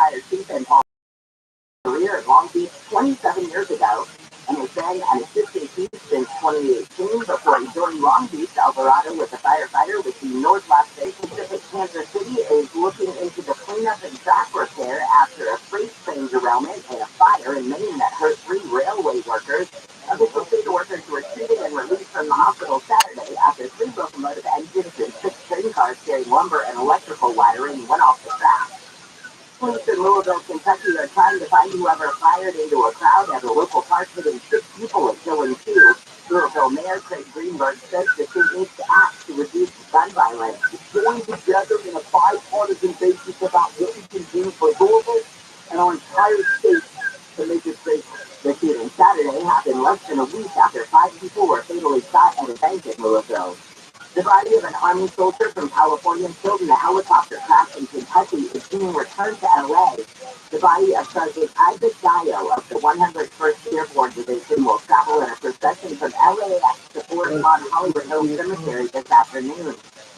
fire chief in Paul's career in Long Beach 27 years ago, and has been an assistant chief since 2018 before he joined Long Beach, Alvarado, with a firefighter with the North Las Vegas Pacific. Kansas City is looking into the cleanup and track repair after a freight train derailment and a fire in Maine that hurt 3 railway workers. Officials say the workers were treated and released from the hospital Saturday after 3 locomotive engines and 6 train cars carrying lumber and electrical wiring went off the track. Police in Louisville, Kentucky are trying to find whoever fired into a crowd at a local park, hitting 6 people and killing 2. Louisville Mayor Craig Greenberg says the city needs to act to reduce gun violence. Join together in a bipartisan basis about what we can do for Louisville and our entire state to make it safer. The shooting Saturday happened less than a week after 5 people were fatally shot at a bank in Louisville. The body of an Army soldier from California killed in a helicopter crash in Kentucky is being returned to L.A. The body of Sergeant Isaac Gallo of the 101st Airborne Division will travel in a procession from LAX to Fort Lauderdale Hollywood Hills Cemetery this afternoon.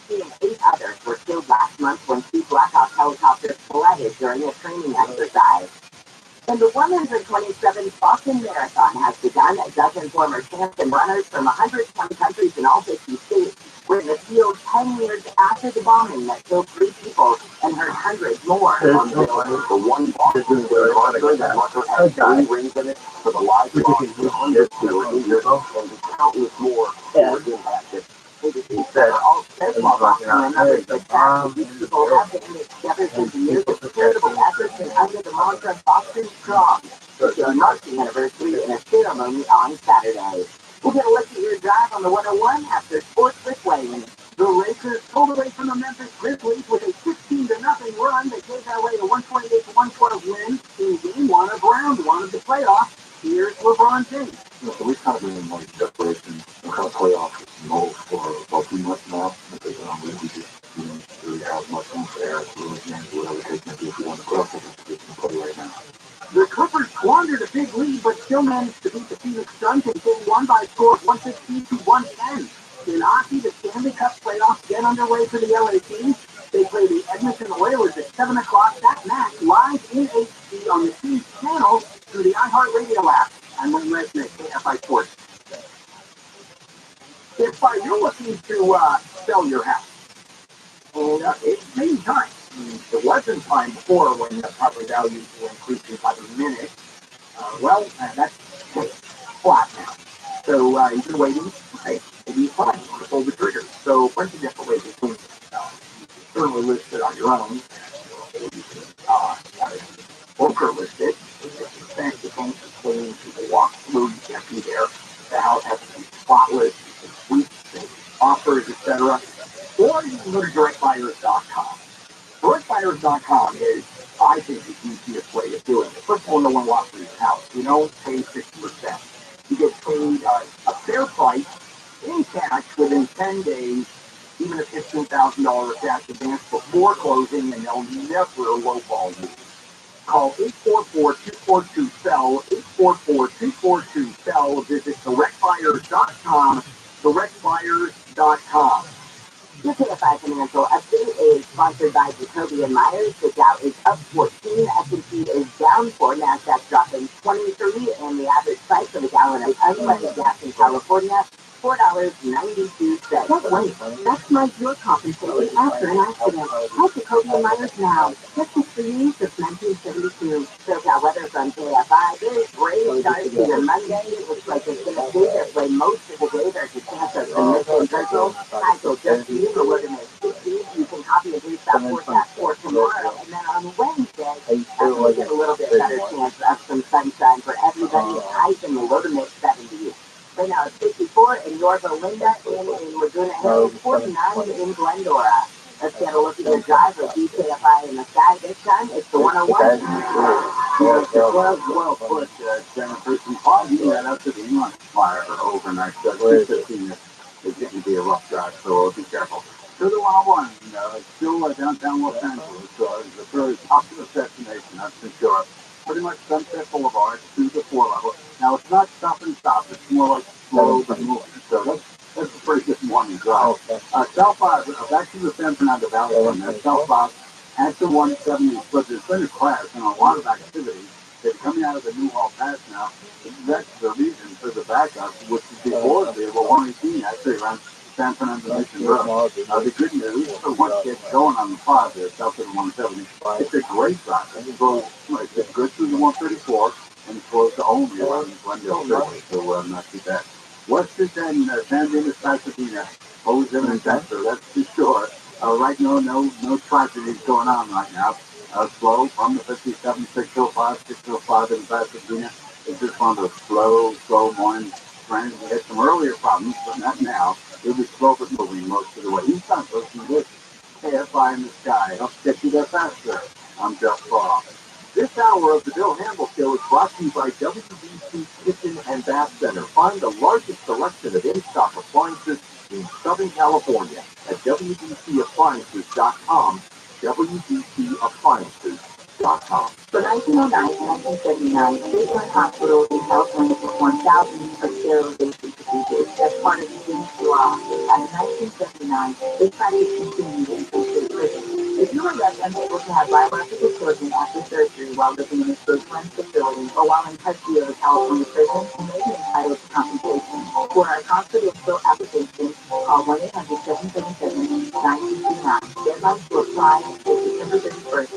He and 8 others were killed last month when 2 Black Hawk helicopters collided during a training exercise. And the 127th Boston Marathon has begun. A dozen former champs and runners from 120 countries in all 50 states were in the field 10 years after the bombing that killed 3 people and hurt hundreds more. The one Boston Marathon that has 3 rings in it for the live loss of hundreds who were injured and countless more who were impacted. He said, all people have banded together since the years of charitable efforts and under the mantra Boston Strong. The marching anniversary in a ceremony on Saturday. We'll get a look at your drive on the 101 after Sports with Wayne. The Lakers pulled away from the Memphis Grizzlies with a 16-0 run that gave their way to 128-112 win in Game 1 of Round 1 of the playoffs. Here's LeBron James. So we've kind of been in like desperation and kind of playoff mode for about 3 months now because we just didn't really have much room for error to really change whatever they can do if we want to cross it and play right now. The Clippers squandered a big lead, but still managed to beat the Phoenix Suns in Game 1 by a score of 116-110. In hockey, the Stanley Cup playoffs get underway for the LA Kings. They play the Edmonton Oilers at 7 o'clock that match live in HD on the Kings channel through the iHeartRadio app. I'm Wayne Resnick, KFI Sports. If you're looking to sell your house, and it's main time. It wasn't time before when the property values were increasing by the minute. That's flat now. So you've been waiting. Okay, maybe it's time to pull the trigger. So a bunch of different ways of doing it. You can certainly list it on your own. You can broker list it. It's expensive, clean, people walk through, you can't be there. The house has to be spotless, suites, offers, etc. Or you can go to directbuyers.com. Directbuyers.com is, I think, the easiest way of doing it. First of all, no one walks through your house. You don't pay 60%. You get paid a fair price in cash within 10 days, even a $15,000 cash advance before closing, and they'll never lowball you. Call 844-242-SELL, 844-242-SELL. Visit directbuyers.com, directbuyers.com. This KFI Financial Update is sponsored by Jacoby and Myers. The Dow is up 14, S&P is down 4, NASDAQ dropping 23, and the average price of a gallon of unleaded gas in California, $4.92. Maximize your compensation after an accident. Call Jacoby and Myers now. Business for you since 1972. SoCal weather from KFI. Very brave start to your Monday. It looks like it's going to stay this way most of the day. There's a chance of some mist and drizzle. Highs will just be the low to mid 60s. You can copy and paste that forecast for tomorrow. And then on Wednesday, we get a little bit better chance of some sunshine for everybody. Highs in the low to mid 70s. Right now it's 54 in Yorba Linda and in Laguna Hills, 49 in Glendora. Let's get a look at your drive with DKFI in the sky. This time it's the 101. Well put, Jennifer. Some fog, you got up to the Elon fire overnight. So it's going to be a rough drive, so be careful. To the 101, it's still downtown Los Angeles, so it's a very popular destination, that's for sure. Pretty much Sunset Boulevard, 2 to 4 level. Now, it's not stop and stop. It's more like slow and moving. So that's a pretty good morning drive. Southbound, back to the San Fernando Valley, Southbound That's the 170, but there's been a crash and a lot of activity that's coming out of the Newhall Pass now. That's the reason for the backup, which is before they were 118 actually around San Fernando Mission Road. The good news for once gets going on the plaza, south of the 170, it's a great route. It's good through the 134 and it goes to only around Glendale Circuit, so not too bad. West is in San Dimas, Pasadena. Always in a sector, that's for sure. Right now, no tragedies going on right now. Slow from the 57, 605, 605 in Pasadena. It's just one of those slow morning trends. We had some earlier problems, but not now. It was slow but moving most of the way. Eastbound looking good. KFI in the sky. I'll get you there faster. I'm Jeff Paul. This hour of the Bill Handel Show is brought to you by WBC Kitchen and Bath Center. Find the largest selection of in-stock appliances in Southern California at WBCappliances.com. WBCappliances.com. From 1909 to 1979, Cleveland Hospital in California performed thousands of sterilization procedures as part of the CDC law. After 1979, this practice continued in state prison. If you are left unable to have biological children after surgery while living in a state-run facility or while in custody of a California prison, you may be entitled to compensation. For our confidential application, call 1-800-777-9229. Deadline to apply is December 31st,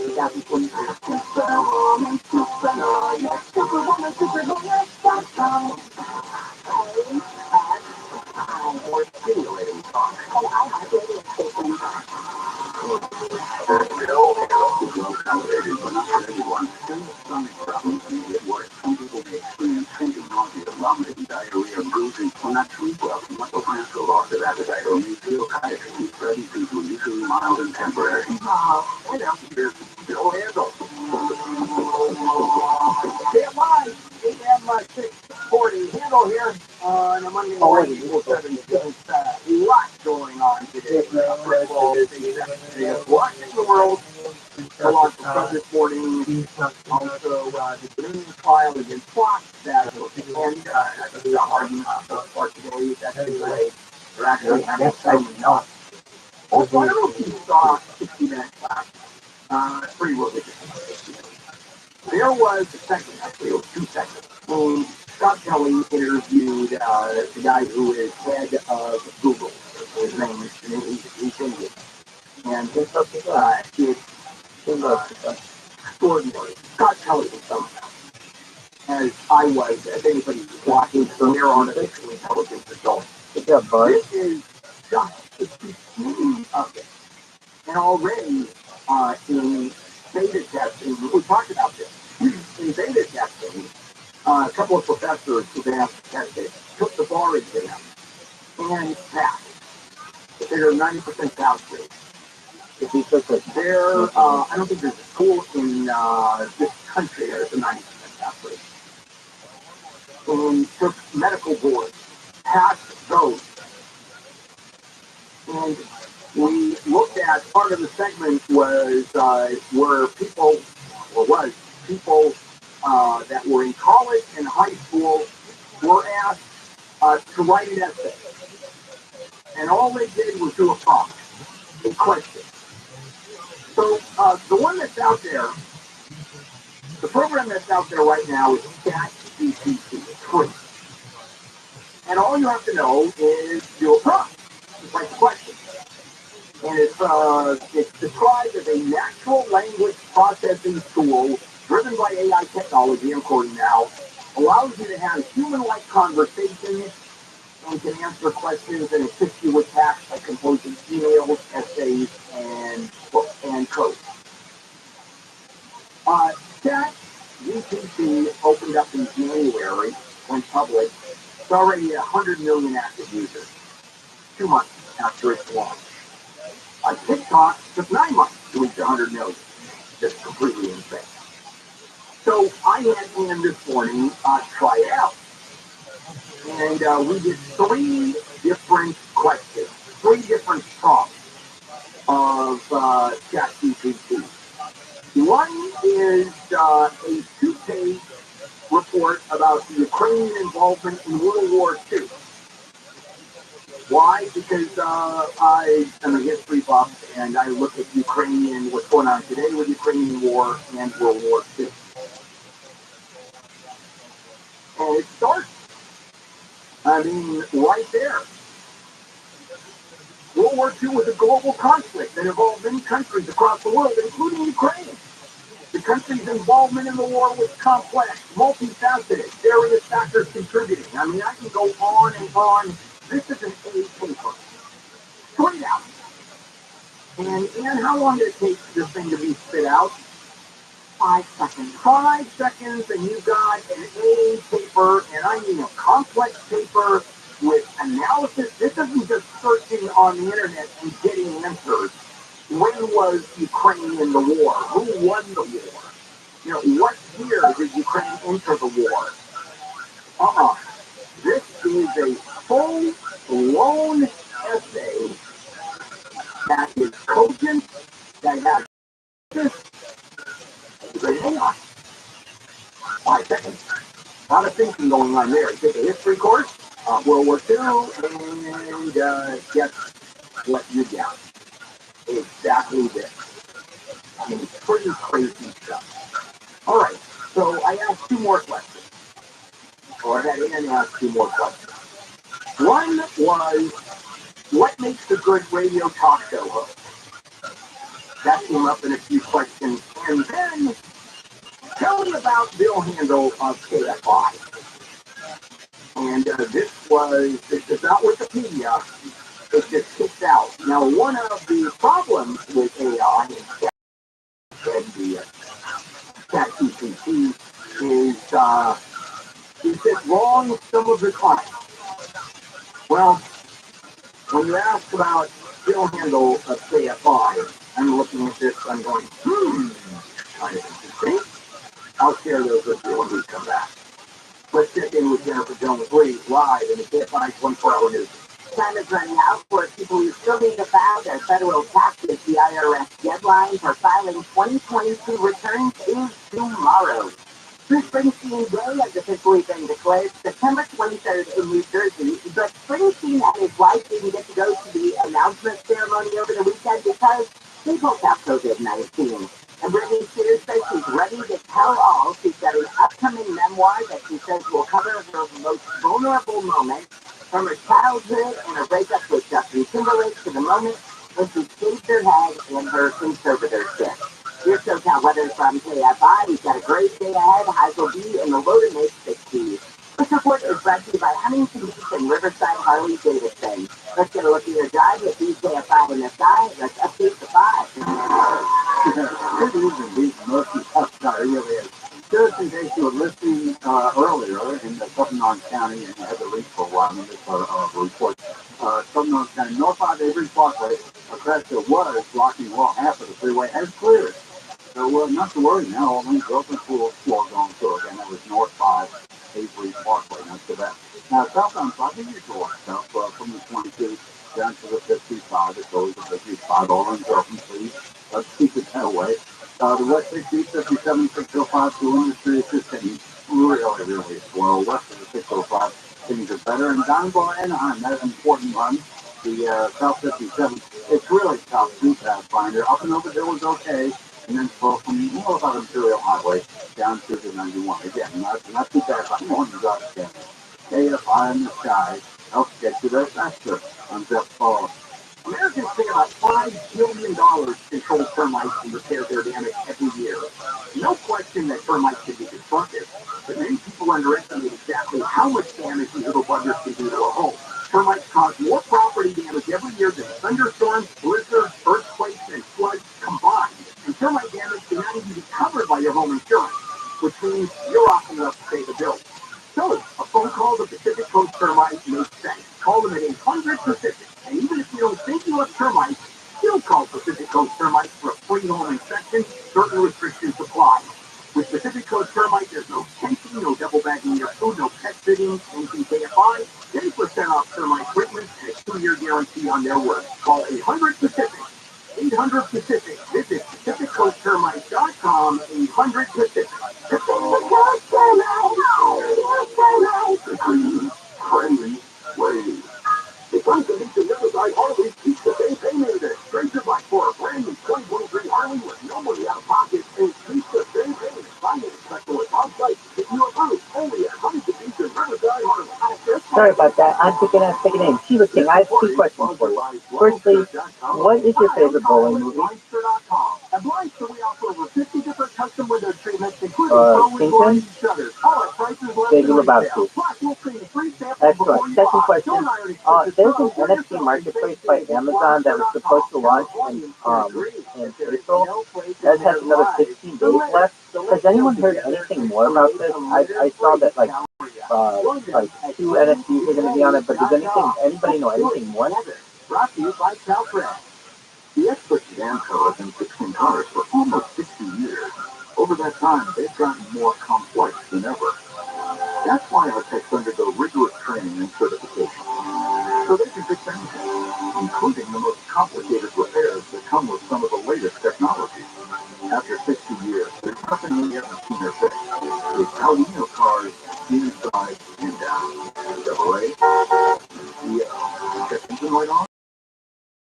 640 Handle here on a Monday morning, April 17th. Lots going on today. Football, what in the world? The launch of this morning. Also, the Dominion trial against Fox that and the argument for today. That's the way they're actually having some not. Also, I don't know if you saw 60 Minutes last. Pretty religious. There was a segment, actually, it was 2 segments. Scott Kelly interviewed the guy who is head of Google. His name is Indian. And it's extraordinary. Scott Kelly was somehow, as I was, as anybody was watching from their artificial intelligence results. This is just the beginning of it. And already in beta testing, we talked about this, in beta testing, a couple of professors who tested took the bar exam and passed. They're 90% pass rate. If you took it there, I don't think there's a school in this country that has a 90% pass rate. Took medical boards, passed those. And we looked at part of the segment was were people that were in college and high school were asked to write an essay. And all they did was do a prompt, a question. So the one that's out there, the program that's out there right now is ChatGPT. It's free. And all you have to know is do a prompt. It's like a question. And it's described as a natural language processing tool driven by AI technology, I'm quoting now, allows you to have human-like conversations and can answer questions and assist you with tasks like composing emails, essays, and code. ChatGPT opened up in January, went public. It's already 100 million active users, 2 months after its launch. TikTok took 9 months to reach 100 million. Just completely insane. So I had him this morning try it out. And we did 3 different questions, 3 different prompts of ChatGPT. One is a 2-page report about the Ukrainian involvement in World War II. Why? Because I am a history buff, and I look at Ukrainian, what's going on today with Ukrainian war and World War II. And it starts, I mean, right there. World War II was a global conflict that involved many countries across the world, including Ukraine. The country's involvement in the war was complex, multifaceted, various factors contributing. I mean, I can go on and on. This is an A paper. 20 out. And how long did it take this thing to be spit out? 5 seconds. 5 seconds, and you got an A paper, and I mean a complex paper with analysis. This isn't just searching on the internet and getting answers. When was Ukraine in the war? Who won the war? You know, what year did Ukraine enter the war? This is a full-blown essay that is cogent, that has this. Hang on. 5 seconds. A lot of thinking going on there. Take a history course, World War II, and guess what you get. Exactly this. I mean, pretty crazy stuff. All right, so I asked 2 more questions. Or I had Ann ask 2 more questions. One was, what makes a good radio talk show host? That came up in a few questions. And then, tell me about Bill Handel of KFI. And this is not Wikipedia. It just kicked out. Now, one of the problems with AI and the ChatGPT is it wrong some of the time? Well, when you ask about Bill Handel of KFI, I'm looking at this, I'm going, kind of interesting. I'll share those with you when we come back. Let's check in with Jennifer Jones-Lee live in the KFI 24-hour news. Time is running out for people who still need to file their federal taxes. The IRS deadline for filing 2022 returns is tomorrow. Bruce Springsteen Day has officially been declared September 23rd in New Jersey, but Springsteen and his wife didn't get to go to the announcement ceremony over the weekend because they both have COVID-19. And Britney Spears says she's ready to tell all. She's got an upcoming memoir that she says will cover her most vulnerable moments, from her childhood and her breakup with Justin Timberlake to the moment when she shaved her head in her conservatorship. Here's SoCal weather from KFI. We've got a great day ahead. Highs will be in the low to mid 60s. This report is brought to you by Huntington Beach and Riverside Harley Davidson. Let's get a look at your drive with KFI in the sky. Let's update the 5. Good evening, these mostly upside, really is. Just in case you were listening earlier in the Southern County, and you had the read for a while, and this report, Southern County, North 5 Avery Parkway, a crash that was blocking well half of the freeway has cleared. So not to worry now, all lanes are open, full floor going through again. That was North 5 Avery Parkway, not so bad. Now, southbound 5, the usual stuff from the 22 down to the 55, it goes to 55, all lanes are open, please. Let's keep it that way. The West 60, 57, 605 to Industry is just getting really, really slow. West of the 605, things are better. And down below Anaheim, that's an important run. The South 57, it's really tough to Pathfinder. Up and over there was okay. And then slow from more about Imperial Highway down to the 91. Again, not too bad by morning drive again. KFI in the sky helps get you there faster. I'm Jeff Paul. Americans pay about $5 billion to control termites and repair their damage every year. No question that termites can be destructive, but many people underestimate exactly how much damage these little buggers can do to a home. Termites cause more property damage every year than thunderstorms, blizzards, earthquakes, and floods combined. And termite damage can not even be covered by your home insurance, which means you're often enough to pay the bill. So, a phone call to Pacific Coast Termites makes sense. Call them at 800-PACIFIC. And even if you don't think you have termites, still call Pacific Coast Termites for a free home inspection. Certain restrictions apply. With Pacific Coast Termites, there's no fencing, no double bagging your food, no pet sitting, anything KFI, 10% off termite treatment, and a 2-year guarantee on their work. Call 800-PACIFIC. 800-PACIFIC. Visit PacificCoastTermites.com. 800-PACIFIC. Pacific Coast Termites. Friendly ways. It's like Sorry about that. I'm taking a name. Shiva King, I have two questions for you. Firstly, what is your favorite bowling movie? At Blindster, we offer over 50 different custom window treatments, including bowling blinds and shutters. All our prices less than retail. Plus, we'll create a free sample before Excellent. you Second buy. question. Don't iron There's an NFT marketplace by Amazon that was supposed to launch in April. That has another 16 days left. Has anyone heard anything more about this? I saw that like two NFTs are going to be on it, but does anybody know anything more? Brought to you by Calfred. The experts at Amco have been fixing cars for almost 60 years. Over that time, they've gotten more complex than ever. That's why our techs undergo rigorous training and certification, so they can fix anything, including the most complicated repairs that come with some of the latest technology. After 60 years, there's nothing we haven't seen or fixed. It's how we know cars inside and out. Chevrolet, check engine light on?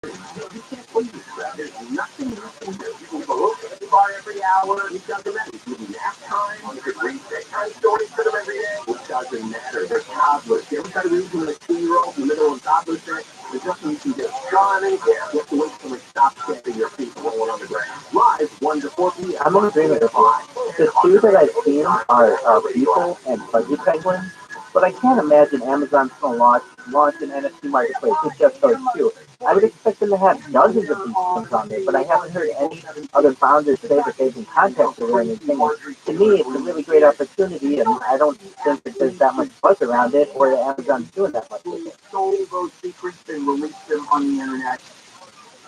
You can't believe it. There's nothing you can do. You can go to the bar every hour. It doesn't matter. You can nap time. You can read bedtime stories to them every day. It doesn't matter. They're toddlers. You ever try to read to a 2-year-old in the middle of toddler set? There's nothing you can do. Draw any care. You have to wait till it stops stamping your feet rolling on the ground. Live 1 to 4 p.m. I'm in agreement with you. The two that I've seen are people and fuzzy penguins, but I can't imagine Amazon's going to launch an NFT marketplace with just those two. I would expect them to have dozens of these things on there, but I haven't heard any other founders say that they've been contacted or anything. To me, it's a really great opportunity, and I don't think that there's that much buzz around it, or that Amazon's doing that much with it. Stole those secrets and released them on the internet,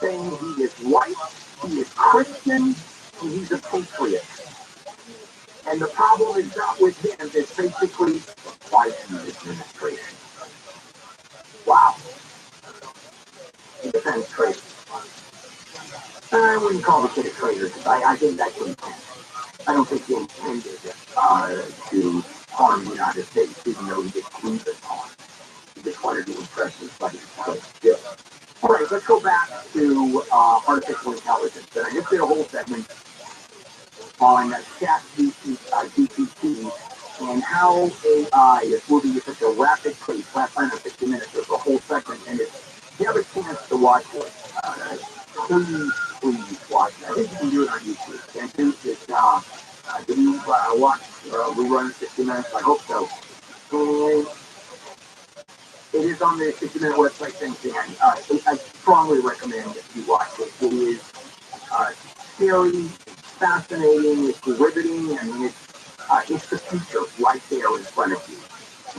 saying he is white, he is Christian, and he's a patriot. And the problem is not with him, it's basically Biden administration. Wow. He defends traitors. I wouldn't call the kid a traitor, because I think that's intent. I don't think he intended to harm the United States, even though he gets proven harm. He just wanted to impress his buddies. All right, let's go back to artificial intelligence. And I just did a whole segment on ChatGPT and how AI is moving at such a rapid pace. Last night on 60 Minutes, there's a whole segment, and if you have a chance to watch it, please watch it. I think you can do it on YouTube. Can't do it. Did you watch Rerun 60 Minutes? I hope so. And it is on the 60 Minute website, thanks, Dan. I strongly recommend that you watch it. It is scary, fascinating, it's riveting, and it's the future right there in front of you.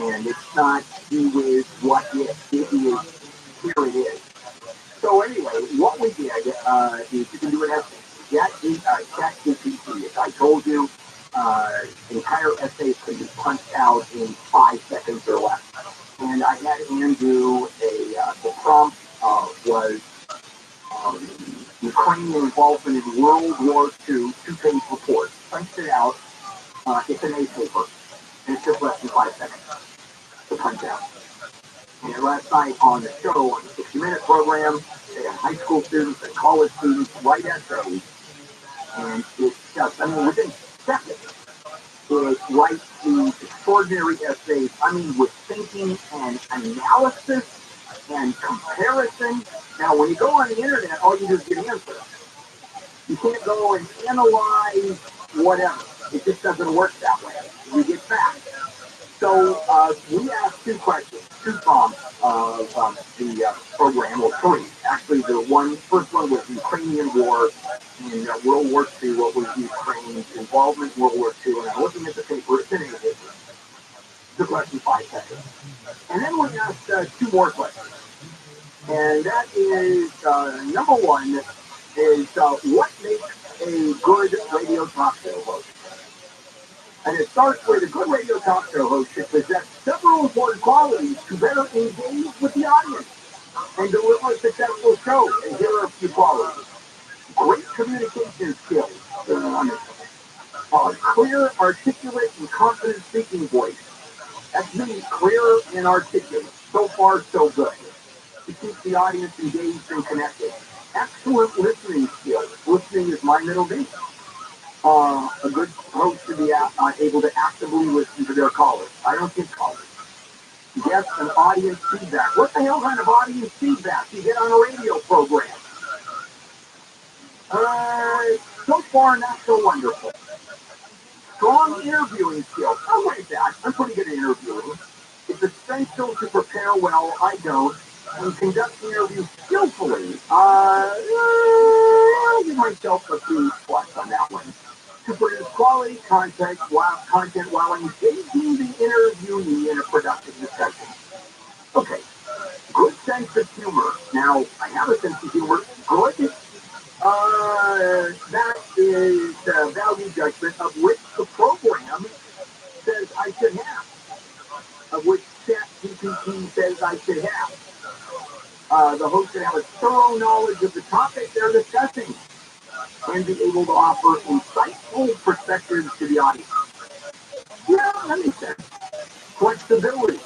And it's not you is what if, it is, here it is. So anyway, what we did is you can do an essay. ChatGPT, as I told you, entire essays can be punched out in 5 seconds or less. And I had Andrew, the prompt was Ukrainian involvement in World War II, 2-page report. Punched it out. It's an A paper, and it took less than 5 seconds to punch out. And last night on the show, on the 60 Minute program, they had high school students and college students write essays, and it's just, within seconds, it writes these extraordinary essays, with thinking and analysis and comparison. Now, when you go on the internet, all you do is get answers. You can't go and analyze whatever. It just doesn't work that way. You get facts. So we asked 2 questions, 2 prompts of the program, or 3. Actually, the first one was the Ukrainian War in World War II. What was Ukraine's involvement in World War II? And I'm looking at the paper. It's in a paper. Took less than 5 seconds. And then we asked 2 more questions. And that is, number 1 is what makes a good radio talk show host? And it starts with a good radio talk show host should possess several important qualities to better engage with the audience and deliver a successful show. And here are a few qualities. Great communication skills. Clear, articulate, and confident speaking voice. That means clear and articulate. So far, so good. To keep the audience engaged and connected. Excellent listening skills. Listening is my middle name. A good host should be able to actively listen to their callers. I don't get callers. gets an audience feedback. What the hell kind of audience feedback you get on a radio program? So far, not so wonderful. Strong interviewing skills. I'll write that. I'm pretty good at interviewing. It's essential to prepare well. I don't. And conduct the interview skillfully. I'll give myself a B+ on that one. To produce quality content while engaging the interviewee in a productive discussion. Okay. Good sense of humor. Now, I have a sense of humor. Good. That is value judgment of which the program says I should have. Of which ChatGPT says I should have. The host should have a thorough knowledge of the topic they're discussing and be able to offer insightful perspectives to the audience. Yeah, that makes sense. Flexibility.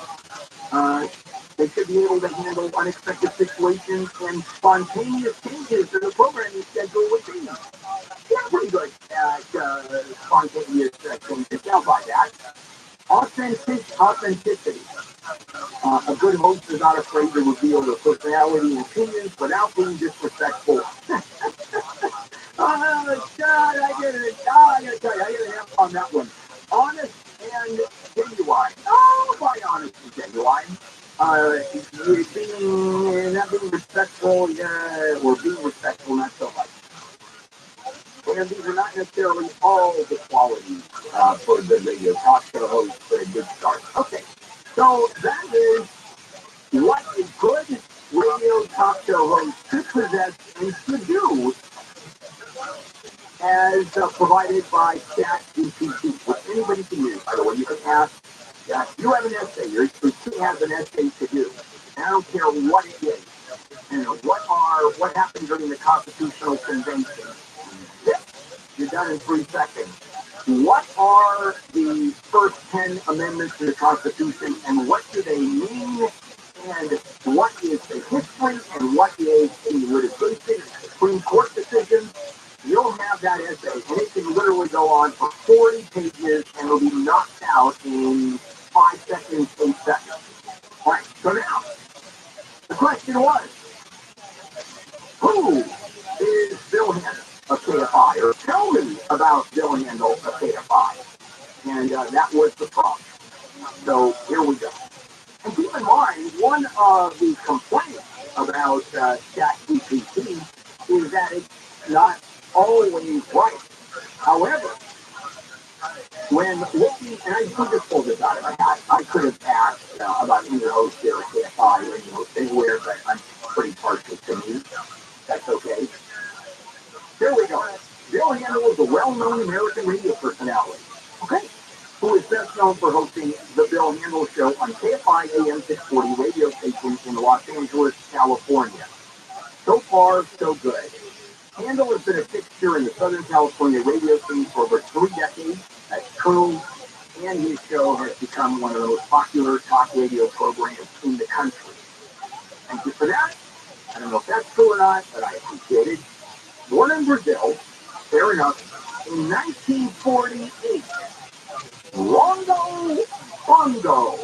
They should be able to handle unexpected situations and spontaneous changes to the programming schedule would be. They're pretty good at spontaneous changes. Now by that. Authenticity. A good host is not afraid to reveal their personality and opinions without being disrespectful. Oh, God, I gotta tell you, I get an F on that one. Honest and genuine. Oh, by honest and genuine. Not being respectful, or being respectful, not so much. And these are not necessarily all the qualities for the radio talk show host for a good start. Okay, so that is what a good radio talk show host should possess and should do as provided by ChatGPT, which anybody can use. By the way, you can ask, you have an essay, your student has an essay to do. And I don't care what it is. What happened during the Constitutional Convention? You're done in 3 seconds. What are the first 10 amendments to the Constitution and what do they mean? And what is the history and what is the litigation and Supreme Court decision? You'll have that essay and it can literally go on for 40 pages and it'll be knocked out in 5 seconds, 8 seconds. All right, so now, the question was, who is Bill Handel of KFI? Or tell me about Bill Handel of KFI. And that was the prompt. So here we go. And keep in mind, one of the complaints about ChatGPT is that it's not always right. However, when looking, and I just pulled this out of my hat, I could have asked about any host there at KFI or any host anywhere, but I'm pretty partial to me. That's okay. Here we go. Bill Handel is a well-known American radio personality. Okay. Who is best known for hosting the Bill Handel Show on KFI AM 640 radio station in Los Angeles, California. So far, so good. Handel has been a fixture in the Southern California radio scene for over 3 decades. That's true. And his show has become one of the most popular talk radio programs in the country. Thank you for that. I don't know if that's true or not, but I appreciate it. Born in Brazil, fair enough, in 1948. Rongo Bongo.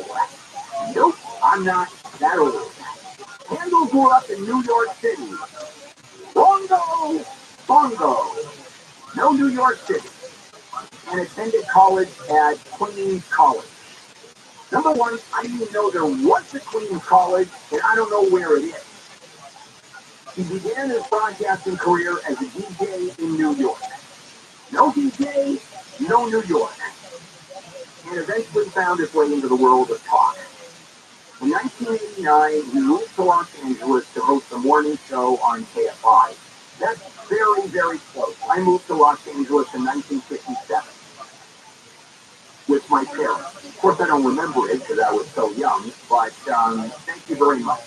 Nope, I'm not that old. Handel grew up in New York City. Rongo Bongo. No New York City. And attended college at Queens College. Number one, I didn't even know there was a Queens College, and I don't know where it is. He began his broadcasting career as a DJ in New York. No DJ, no New York. And eventually found his way into the world of talk. In 1989, he moved to Los Angeles to host the morning show on KFI. That's very, very close. I moved to Los Angeles in 1957 with my parents. Of course, I don't remember it because I was so young, but thank you very much.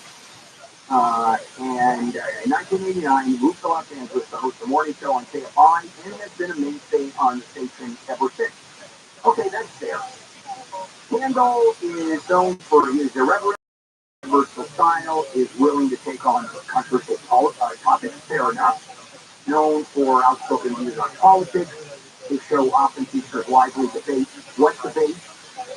And in 1989, he moved to Los Angeles to host the morning show on KFI and has been a mainstay on the station ever since. Okay, that's fair. Handel is known for his irreverent, versatile style, is willing to take on controversial topics, fair enough. Known for outspoken views on politics. His show often features lively debates. What debate?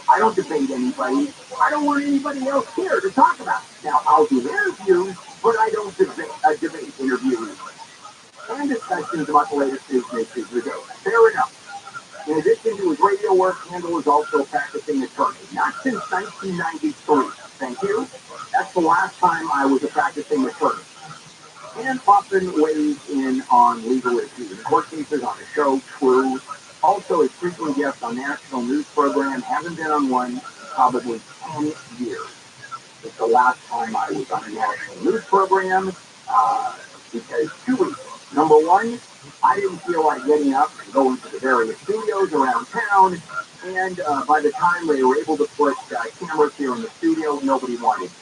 I don't debate anybody. I don't want anybody else here to talk about it. Now, I'll do interviews, but I don't debate interviews and discussions about the latest news and issues of the day. Fair enough. In addition to his radio work, Handel is also practicing attorney, not since 1993. Thank you. That's the last time I was a practicing attorney. And often weighs in on legal issues and court cases on the show, True. Also, his frequent guest on national news program, hasn't been on one in probably 10 years. It's the last time I was on a national news program, because 2 reasons. Number one, I didn't feel like getting up and going to the various studios around town, and by the time they were able to put cameras here in the studio, nobody wanted to.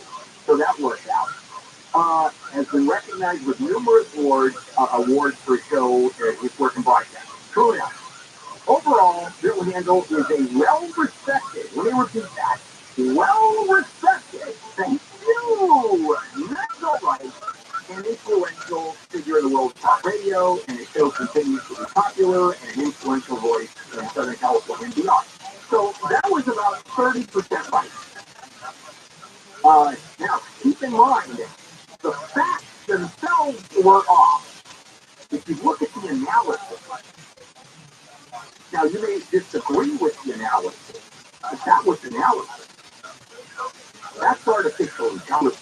So that worked out. Has been recognized with numerous awards for show his work in broadcasting. True enough. Overall, Bill Handel is a well-respected, let me repeat that, well-respected, thank you, not right, and influential figure in the world of talk radio, and his show continues to be popular and an influential voice in Southern California and beyond. So that was about 30% right. Now, keep in mind, the facts themselves were off. If you look at the analysis, now you may disagree with the analysis, but that was analysis. That's artificial intelligence.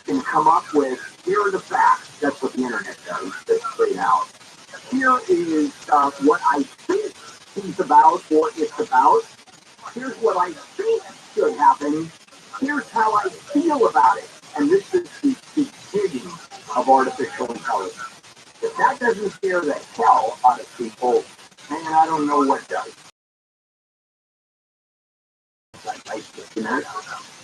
Can come up with, here are the facts, that's what the internet does, that's straight out. Here is what I think he's about or it's about. Here's what I think should happen. Here's how I feel about it. And this is the beginning of artificial intelligence. If that doesn't scare the hell out of people, man, I don't know what does.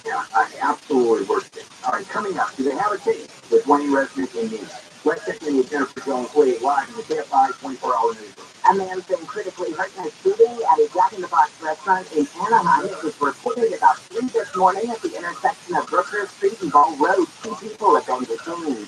Yeah, I absolutely worked it. All right, coming up, do they have a case with Wayne Resnick and me? Let's check in with Jennifer Jones Wade live in the KFI 24-hour newsroom. A man's been critically hurt in a shooting at a Jack in the Box restaurant in Anaheim. It was reported about 3 this morning at the intersection of Brooker Street and Ball Road. 2 people have been detained.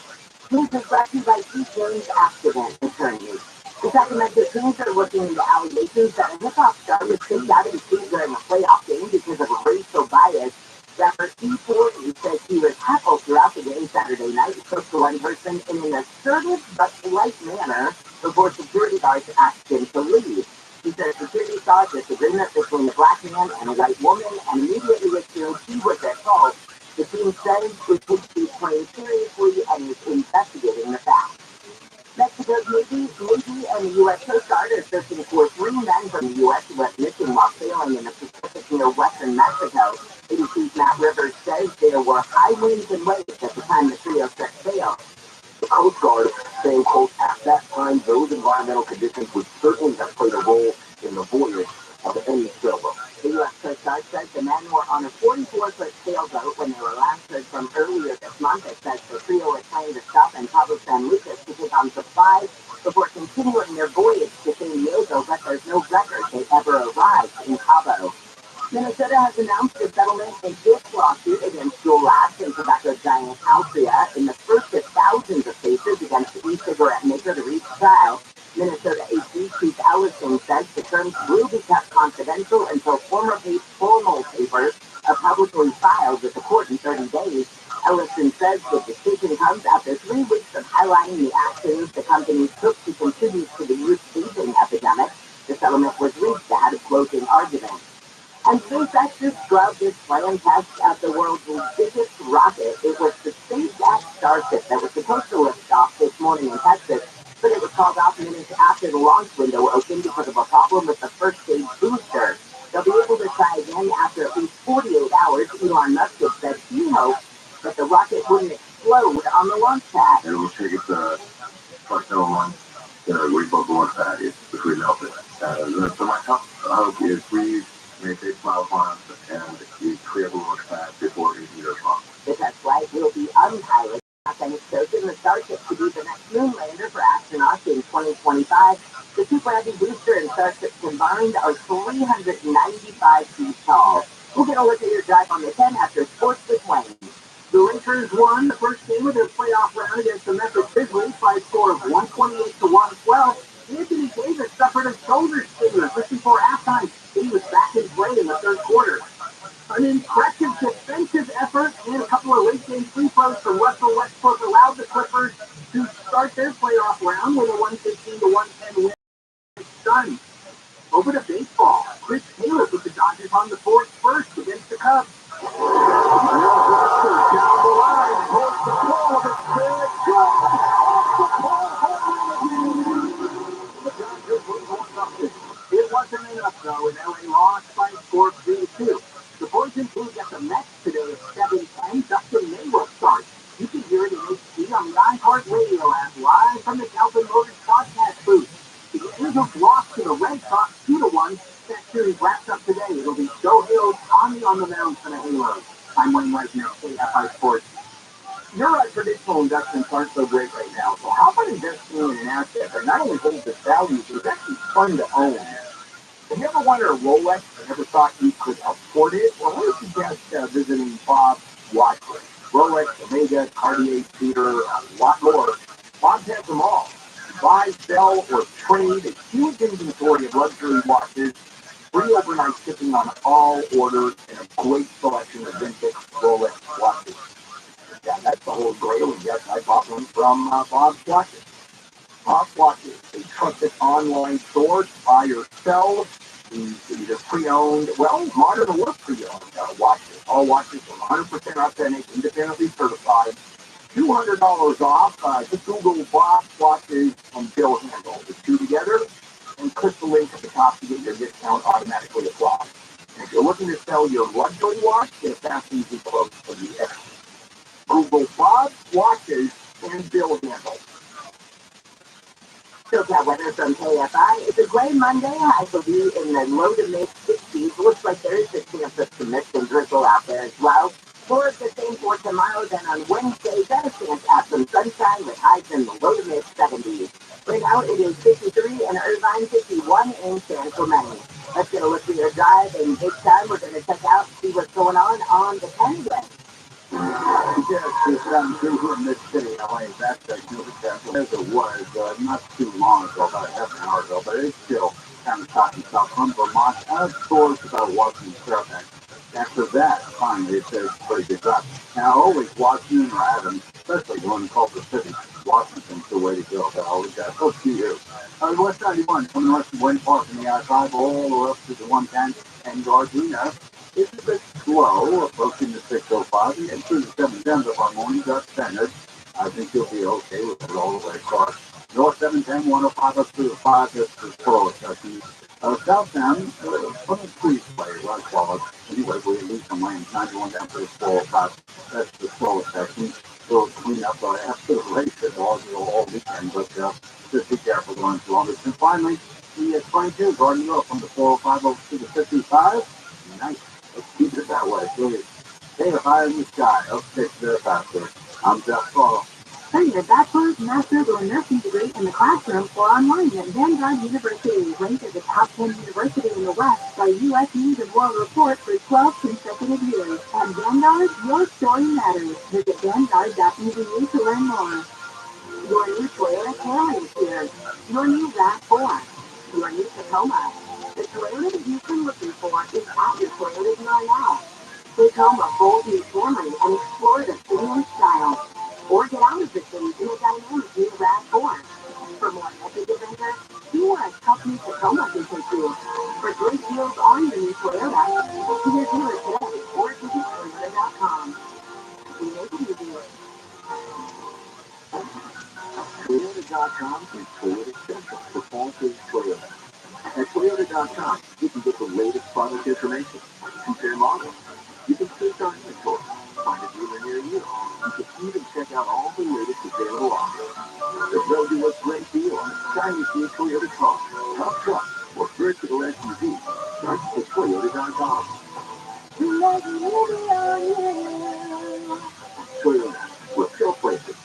News is brought to you by T. James Accident Attorneys. The Sacramento Kings are looking into allegations that a hip-hop star was kicked out of the team during a playoff game because of a racial bias. Rapper E40 says he was heckled throughout the game Saturday night, spoke to one person in an assertive but polite manner before security guards asked him to leave. He said security saw a disagreement between a black man and a white woman and immediately assumed he was at fault. The team says it takes these claims seriously and is investigating the facts. Mexico's Navy and the U.S. Coast Guard are searching for 3 men from the U.S. who went missing while sailing in the Pacific near western Mexico. ABC's Matt Rivers says there were high winds and waves at the time the trio set sail. The Coast Guard saying, quote, at that time, those environmental conditions would certainly have played a role in the voyage of any sailboat. The U.S. Coast Guard says the men were on a 44-foot sailboat when they were last heard from earlier this month. It says the trio was planning to stop in Cabo San Lucas to take on supplies before continuing their voyage to San Diego, but there's no record they ever arrived in Cabo. Minnesota has announced a settlement in its lawsuit against Juul Labs and tobacco giant Altria in the first of thousands of cases against the e-cigarette maker to reach trial. Minnesota AG Chief Ellison says the terms will be kept confidential until formal papers are publicly filed with the court in 30 days. Ellison says the decision comes after 3 weeks of highlighting the actions the company took to contribute to the youth vaping epidemic. The settlement was reached ahead of closing arguments. And SpaceX described its planned test at the world's biggest rocket. It was the SpaceX Starship that was supposed to lift off this morning in Texas, but it was called off minutes after the launch window opened because of a problem with the first stage booster. They'll be able to try again after at least 48 hours. Elon Musk has said he hopes that the rocket wouldn't explode on the launch pad. It will take it on we both launch pad if we melt it. So my top hope is please make a flower farm and you clear the launch pad before it even goes off. The test flight will be unpiloted, and it's chosen the Starship to be the next moon lander for astronauts in 2025. The Super Heavy booster and Starship combined are 395 feet tall. We'll get a look at your drive on the 10 after Sports with Wayne. The Lakers won the first game of their playoff round against the Memphis Grizzlies by a score of 128 to 112. Anthony Davis suffered a shoulder stinger just before halftime. He was back in play in the third quarter. An impressive defensive effort and a couple of late-game free throws from Russell Westbrook allowed the Clippers to start their playoff round with a 115-110 win against the Suns. Over to baseball. Chris Taylor put the Dodgers on the board first against the Cubs. Down the line, holds the ball of his third. The Dodgers were going up. It wasn't enough, though, and LA lost by a score of 3-2. The boys improved at the Mets today at 7:10. Dustin May will start. You can hear it in HD on the iHeart Radio app live from the Calvin Motors broadcast booth. The Angels lost to the Red Sox 2-1. That series wraps up today. It'll be Shohei Ohtani on the mound for the Halos. I'm Wayne Reisner, KFI Sports. Your traditional investments aren't so great right now, so how about investing in an asset that not only holds its value, but it's actually fun to own? Have you ever wanted a Rolex and never thought you could afford it? Well, I would suggest visiting Bob's Watches. Rolex, Omega, Cartier, Tudor, a lot more. Bob has them all. Buy, sell, or trade a huge inventory of luxury watches, free overnight shipping on all orders, and a great selection of vintage Rolex watches. Yeah, that's the whole grail, and yes, I bought one from Bob's Watches. Bob's Watches, a trusted online store to buy or sell either pre-owned, well, modern or pre-owned watches. All watches are 100% authentic, independently certified. $200 off. Just Google Bob's Watches and Bill Handle. The two together, and click the link at the top to get your discount automatically applied. And if you're looking to sell your luxury watch, get a fast, easy quote for the extra. Google Bob's Watches and Bill Handle. SoCal weather from KFI. It's a gray Monday. Highs will be in the low to mid 60s. Looks like there is a chance of some mist and drizzle out there as well. More of the same for tomorrow. Then on Wednesday, got a chance at some sunshine with highs in the low to mid 70s. Right now it is 53 in Irvine, 51 in San Clemente. Let's get a look at your drive, and this time we're going to check out and see what's going on the Penguin. Yes, it's down through in this city, LA. That's as it was not too long ago, about half an hour ago, but it's still kind of talking stuff from Vermont. Of course, about Washington Fairbanks. After that, finally, it's a pretty good job. Now, always Washington or Adams, especially one in Culver City, Washington's the way to go. But I always got a few years. West 91, coming west of Wayne Park from the I-5 all the way up to the 110 and Gardena. It's a bit slow, approaching the 605, and through the 710 of our morning dust standard. I think you'll be okay with it all the way across. North 710, 105 up to the 5, that's the slowest section. Southbound, Plymouth Freeway, right followed. Anyway, we lose some lane, 91 down to the 405. That's the slowest section. So clean up after the race all weekend, but just be careful going too long. And finally, the 22, Garden Road from the 405 over to the 55. Nice. Let's keep it that way, please. Hey, if I in the sky, up 6 there faster. I'm Jeff Paul. Earn your bachelor's, master's, or nursing degree in the classroom or online at Vanguard University, ranked as the top 10 university in the West by U.S. News and World Report for 12 consecutive years. At Vanguard, your story matters. Visit vanguard.edu to learn more. Your new Toyota Camry is here. Your new RAV4. Your new Tacoma. The Toyota that you've been looking for is at your Toyota dealer now. Take home a bold new Camry and explore the city in style. Or get out of the city in a dynamic new RAV4. For more epic adventure, see what a tough new Tacoma can take you. For great deals on your new Toyota, see your dealer today or visit Toyota.com. We make it easier. Toyota.com is Toyota Central for quality Toyota. At Toyota.com, you can get the latest product information, compare models. You can search our inventory, find a dealer near you. You can even check out all the latest available offers. There's no do a great deal on a shiny new Toyota car, tough truck, or versatile SUV. Search for Toyota.com. Toyota, what's your places?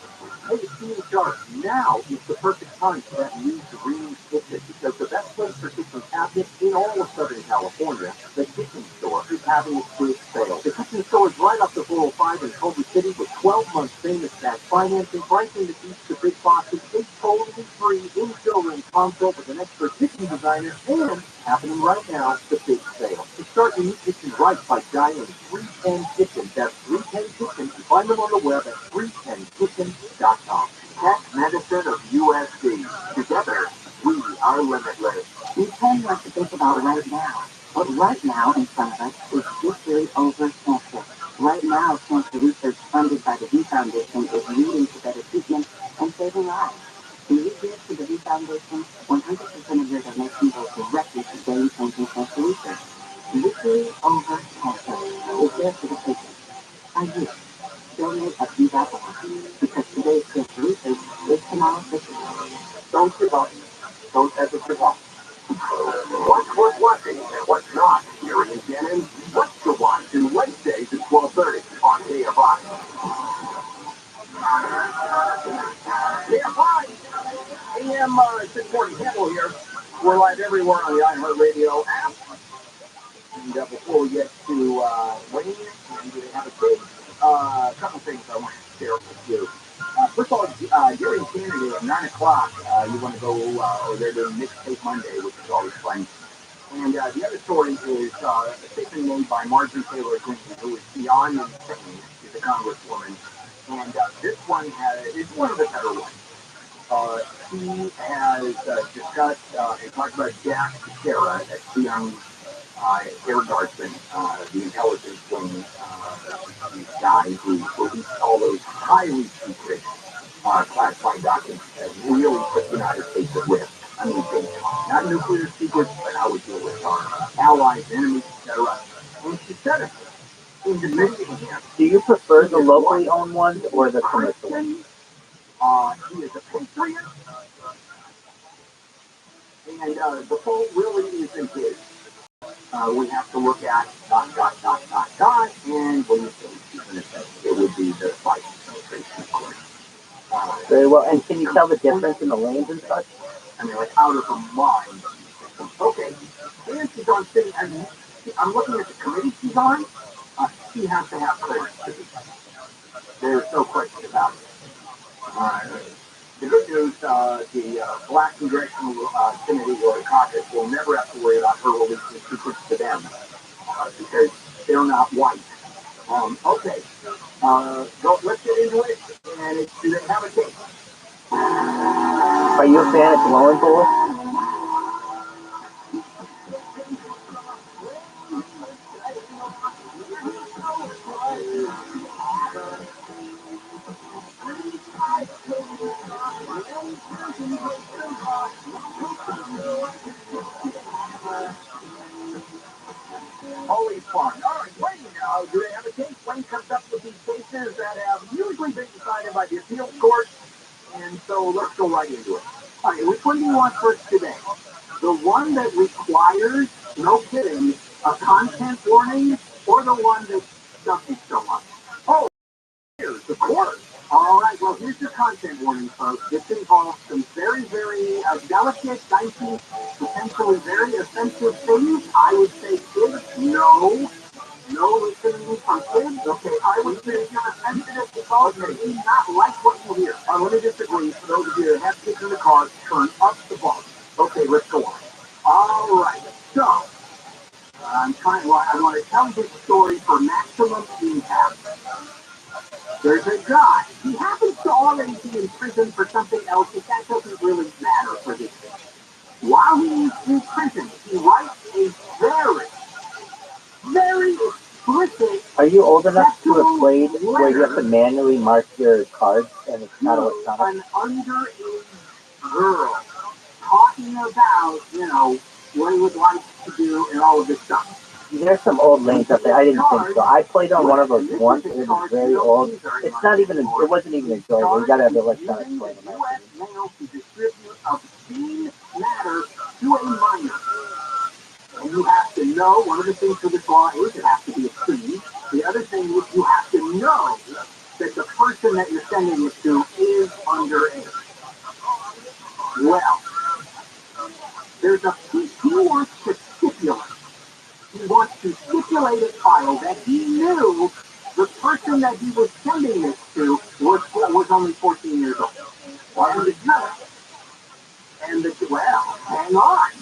Hey, Steam Shark, now is the perfect time for that new green kitchen because the best place for kitchen cabinets in all of Southern California, the Kitchen Store, is having its big sale. The Kitchen Store is right off the 405 in Culver City with 12 months famous cash financing, pricing that beats the big boxes, is totally free in-showroom consult with an expert kitchen designer, and happening right now, the big sale. Start your new kitchen right by dialing 310 Kitchen. That's 310 Kitchen. Find them on the web at 310kitchen.com. Tech Medicine of USD. Together, we are limitless. We tell you what to think about right now. But right now in front of us is victory over cancer. Right now, cancer research funded by the V Foundation is leading to better treatment and saving lives. When you give to the V Foundation, 100% of your donation goes directly to game-changing cancer research. Victory over cancer is there for the patient. Are you? Donate at V.org because today's cancer research is tomorrow's victory. Don't give up. Don't ever give up. What's worth watching and what's not? Gary and Shannon, what's to watch in Wednesdays at 12:30 on KFI. KFI, AM 640 Campbell here. We're live everywhere on the iHeartRadio app. And before we get to Wayne and do they have a case, a couple things I want to share with you. First of all, Gary and Shannon at 9 o'clock, you want to go, or they're doing Mixtape Monday, which is always fun. And the other story is a statement made by Marjorie Taylor Greene, who is beyond insane. She's a congresswoman. And this one is one of the better ones. She has discussed and talked about Jack Teixeira, that's the young Air Guardsman, the intelligence wing guy who released all those highly secret classified documents that really put the United States at risk. I mean, not nuclear secrets, but how we deal with our allies, enemies, etc. And she said it in the midst of him. Do you prefer the locally owned ones or the commercial ones? He is a patriot, and the fault really isn't his. We have to look at ... and what do you think? It would be the Biden administration, of course. Very well. And can you tell the difference in the lanes and such? I mean, like out of her mind. Okay, and she's on sitting, I'm looking at the committee she's on. She has to have clearance. There's no question about it. The good news, the Black Congressional Committee or the caucus will never have to worry about her releasing secrets to them because they're not white. Okay, let's get into it. And do they have a case? Are you a fan of blowing bullets? Always fun. All right, Wayne, do they have a case? Wayne comes up with these cases that have usually been decided by the appeals court, and so let's go right into it. All right, which one do you want first today? The one that requires, no kidding, a content warning, or the one that doesn't so much? Oh, here's the court. All right, well, here's your content warning, folks. This involves some very, very delicate, dicey, potentially very offensive things. I would say kids, no listening from kids. Okay, I would say if you're sensitive to all, you do not like what you hear. Let me disagree. For those of you that have kids in the car, turn up the volume. Okay, let's go on. All right, so I want to tell this story for maximum impact. There's a guy. He happens to already be in prison for something else, but that doesn't really matter for this thing. While he's in prison, he writes a very explicit. Are you old enough to have played where you have to manually mark your cards and it's not electronic? An underage girl talking about, what he would like to do and all of this stuff. There's some old lanes up there. I didn't think so. I played on one of those once. It was very old. It's not even. It wasn't even enjoyable. You gotta have the electronic play. U.S. mail to distribute obscene matter to a minor. And you have to know. One of the things for this law is it has to be obscene. The other thing is you have to know that the person that you're sending it to is underage. Well, he wants to stipulate. He wants to stipulate a file that he knew the person that he was sending this to was only 14 years old. Wasn't good. And hang on.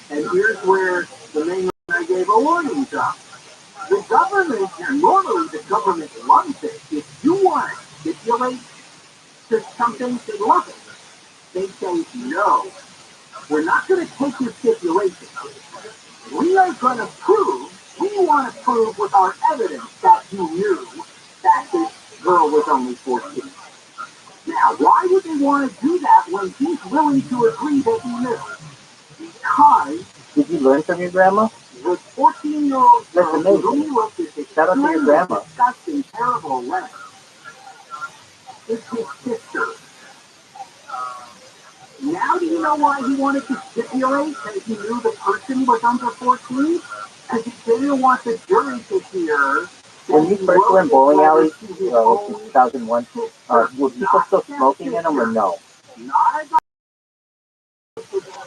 And here's where the main I gave give a warning shot. The government, and normally the government loves it. If you want to stipulate to something, they love it. They say, no, we're not going to take your stipulation. We are going to we want to prove with our evidence that you knew that this girl was only 14. Now, why would they want to do that when he's willing to agree that he knew? Because... Did you learn from your grandma? The 14-year-old That's amazing. whom he wrote this Shout out to your grandma. disgusting, terrible letter is his sister. Now do you know why he wanted to stipulate that he knew the person was under 14? Because he didn't want the jury to hear. When you first went bowling alleys, in 2001, were people still smoking in them or no? Not as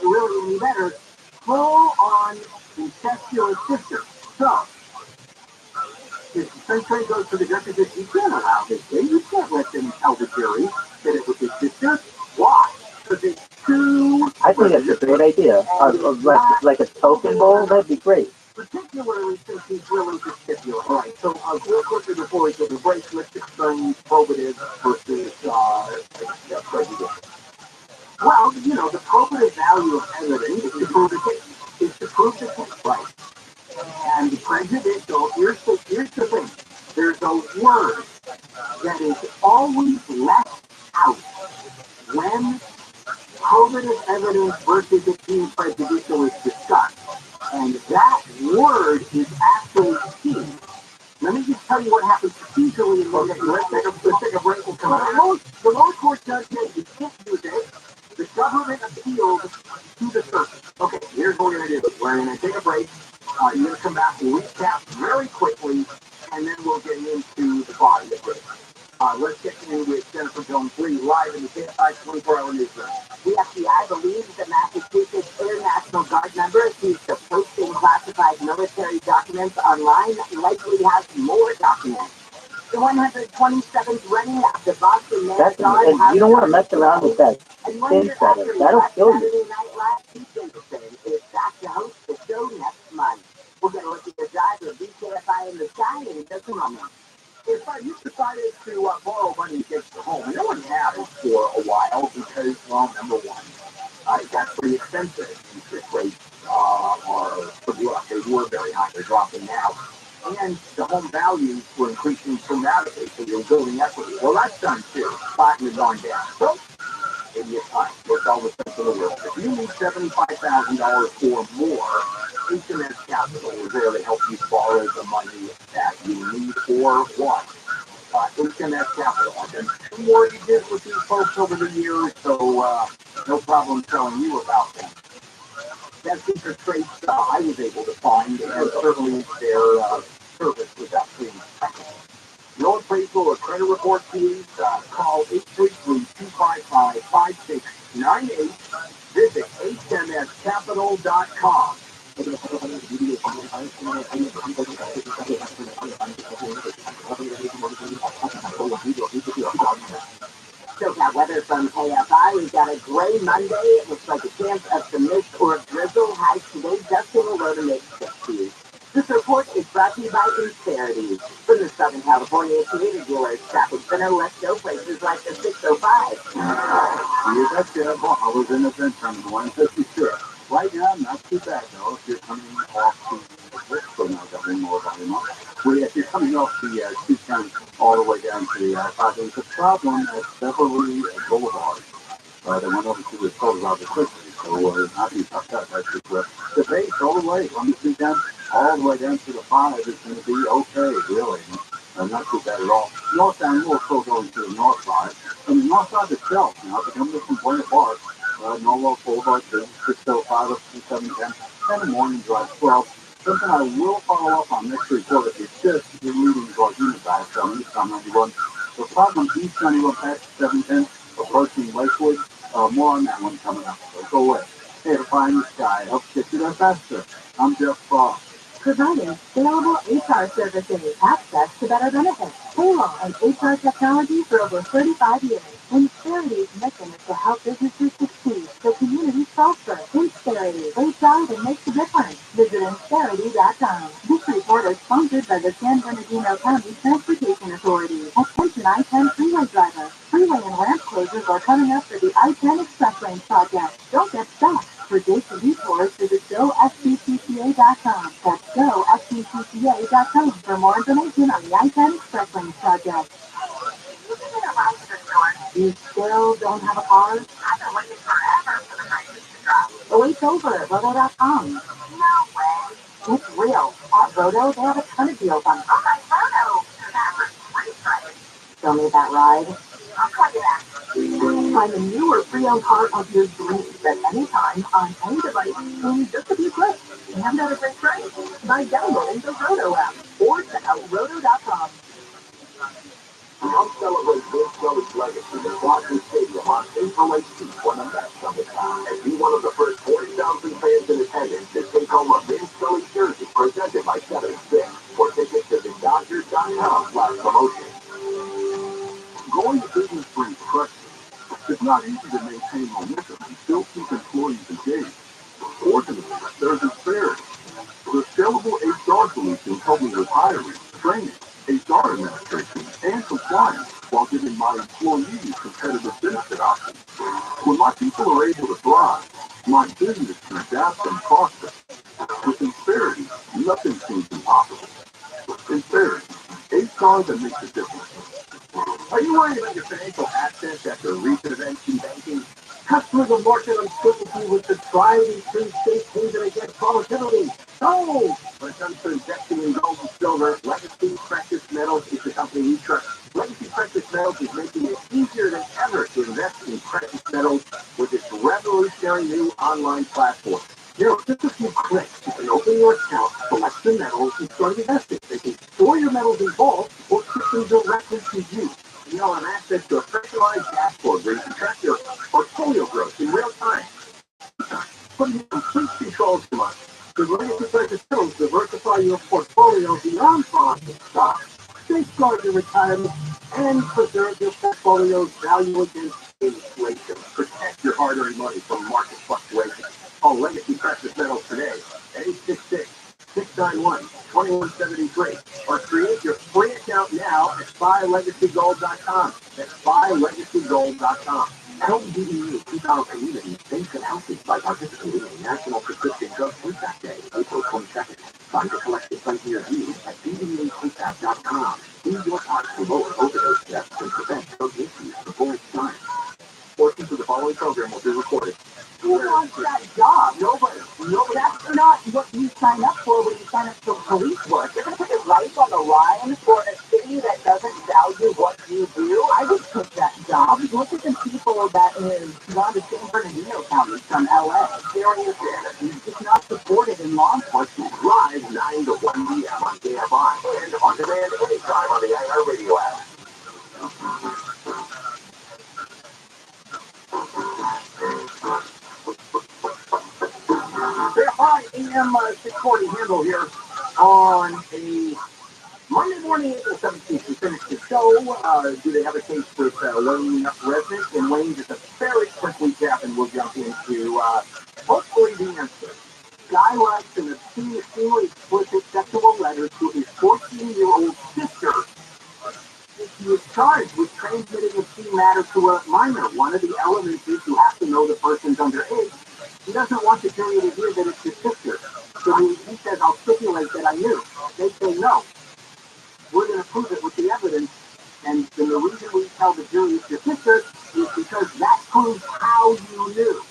really any better. Full-on incestuous sister. So, if the secretary goes to the judge and says, you can't allow this in, you can't let them tell the jury that it was his sister. Why? Because it's too... I think that's a great idea. Like a token bowl, that'd be great. Particularly since he's willing to stipulate. All right, so real quickly before we go to the break, let's explain probative versus prejudice. Well, you know, the probative value of evidence is to prove the case. Is to prove the case, right? And the prejudicial, here's the thing. There's a word that is always left out when probative evidence versus it being prejudicial is discussed. And that word is actually key. Let me just tell you what happens procedurally in the let's take a break. We'll come out. The lower court judge said you can't use it. The government appealed to the circuit. Okay, here's what we're going to do. We're going to take a break. You're going to come back and recap very quickly, and then we'll get into the body of it. Let's get in with Jennifer Jones-Lee live in the KFI 24-hour newsroom. The FBI believes the Massachusetts Air National Guard member accused of posting classified military documents online likely has more documents. The 127th running of the Boston Marathon. And you don't want to mess around with that spin setter. That'll kill you. Saturday Night Live Tuesday is back to host the show next month. We're going to look at the drive of BKFI in the sky in just a moment. If you decided to borrow money against the home, no one has for a while because, well, number one, it got pretty expensive. Interest rates are pretty rough. They were very high. They're dropping now. And the home values were increasing dramatically, so you're building equity. Well, that's done too. Stock has gone down. So, in your time, with all the sense of the world. If you need $75,000 or more, HMS Capital is there to help you borrow the money that you need or want. HMS Capital. I've done 2 mortgages with these folks over the years, so no problem telling you about them. Best interest rates I was able to find, and certainly their service was absolutely impeccable. No appraisal or credit report fees. Call 833-255-5698. Visit hmscapital.com. Still got weather from KFI. We've got a gray Monday. It looks like a chance of some mist or drizzle. Highs today just in the low to mid 60s. This report is brought to you by Insperity. From the Southern California Toyota dealers, traffic center, let's go places like the 605. You betcha. Well, I was in the bench on the 156. Right now, not too bad though. If you're coming off the so now got one more volume on. Well, if you're coming off the 210 all the way down to the 5, there's a problem at Beverly Boulevard. They went over to the Colorado quickly, so not be tough that. That's just the base all the way from the 210 all the way down to the 5 is going to be okay, really. Not too bad at all. Northbound will still going to the north side. And the north side itself, you know, if you come from Point Park, Norwalk Boulevard, 605 up to 710, and the morning drive 12. Something I will follow up on next report if it's just the readings or unit back from East 91. The problem East 91 past 710, approaching Lakewood, more on that one coming up. So go away. Hey, to find the sky, helps get you there faster. I'm Jeff Frost. Providing scalable HR services, access to better benefits, payroll, and HR technology for over 35 years. Insparity's mission is to help businesses succeed so communities prosper. Insperity, HR that makes a difference. Visit insperity.com. This report is sponsored by the San Bernardino County Transportation Authority. Attention I-10 freeway driver. Freeway and ramp closures are coming up for the I-10 Express Lane project. Don't get stuck. For dates and detours, visit gofbcca.com. That's gofbcca.com for more information on the I-10 Express Lane project. You still don't have a car? I've been waiting forever for the prices to drop. The wait's over at Roto.com. No way. It's real. At Roto, they have a ton of deals on. Oh my Roto! That was great price. Still need that ride? I'll call you back. Find a new or pre-owned car of your dreams at any time on any device in just a few clicks. And at a great price by downloading the Roto app or check out Roto.com. Now celebrate Bill Sully's legacy at Dodger Stadium on April 18th for the best of the time. And be one of the first 40,000 fans in attendance to take home a Bill Sully jersey presented by 7-6. For tickets, visit Dodgers.com/promotion. Going to business brings pressure. It's not easy to maintain momentum and still keep employees engaged. Fortunately, there's Insperity. The scalable HR solutions help me with hiring, training, HR administration, and compliance while giving my employees competitive benefit options. When my people are able to thrive, my business can adapt and prosper. With Insperity, nothing seems impossible. Insperity, HR that makes a difference. Are you worried about your financial assets after recent events in banking? Customers are more uncertainty with the tried and true safe haven against volatility. No! When it comes to investing in gold and silver, Legacy Precious Metals is the company we trust. Legacy Precious Metals is making it easier than ever to invest in precious metals with its revolutionary new online platform. Just a few clicks, you can open your account, select the metals, and start investing. They can store your metals in vault or ship them directly to you. You'll have access to a personalized dashboard where you can track your portfolio growth in real time. Putting complete control of your money. The Legacy Precious Metals diversify your portfolio beyond bonds and stocks, safeguard your retirement, and preserve your portfolio's value against inflation. Protect your hard-earned money from market fluctuations. Call Legacy Precious Metals today at 866-691-2173 or create your free account now at buylegacygold.com. That's buylegacygold.com. Help DBU 2011 safe and healthy by participating in National Prescription Drug Take-Back Day, April 22nd. Find a collected site near you at dbatakback.com. Do your part to lower overdose deaths and prevent drug issues before it's time. Portions of the following program will be recorded. Who wants that job? Nobody. That's not what you sign up for when you sign up for police work. You're going to put your life on the line for a city that doesn't value what you do. I would take that job. Look at the people that have gone to San Bernardino County from LA. Serious insanity. It's not supported in law enforcement. Live 9 to 1 p.m. on KFI and on demand anytime on the iHeartRadio app. Hi, AM 640 Handle here on a Monday morning, April 17th. We finished the show. Do they have a case with Wayne residents? And Wayne, just a very quick recap, and we'll jump into hopefully the answer. Guy writes an extremely explicit sexual letter to his 14-year-old sister. He was charged with transmitting obscene matter to a minor. One of the elements is you have to know the person's underage. He doesn't want the jury to hear that it's his sister. So he says, I'll stipulate that I knew. They say, no. We're going to prove it with the evidence. And then the reason we tell the jury it's your sister is because that proves how you knew.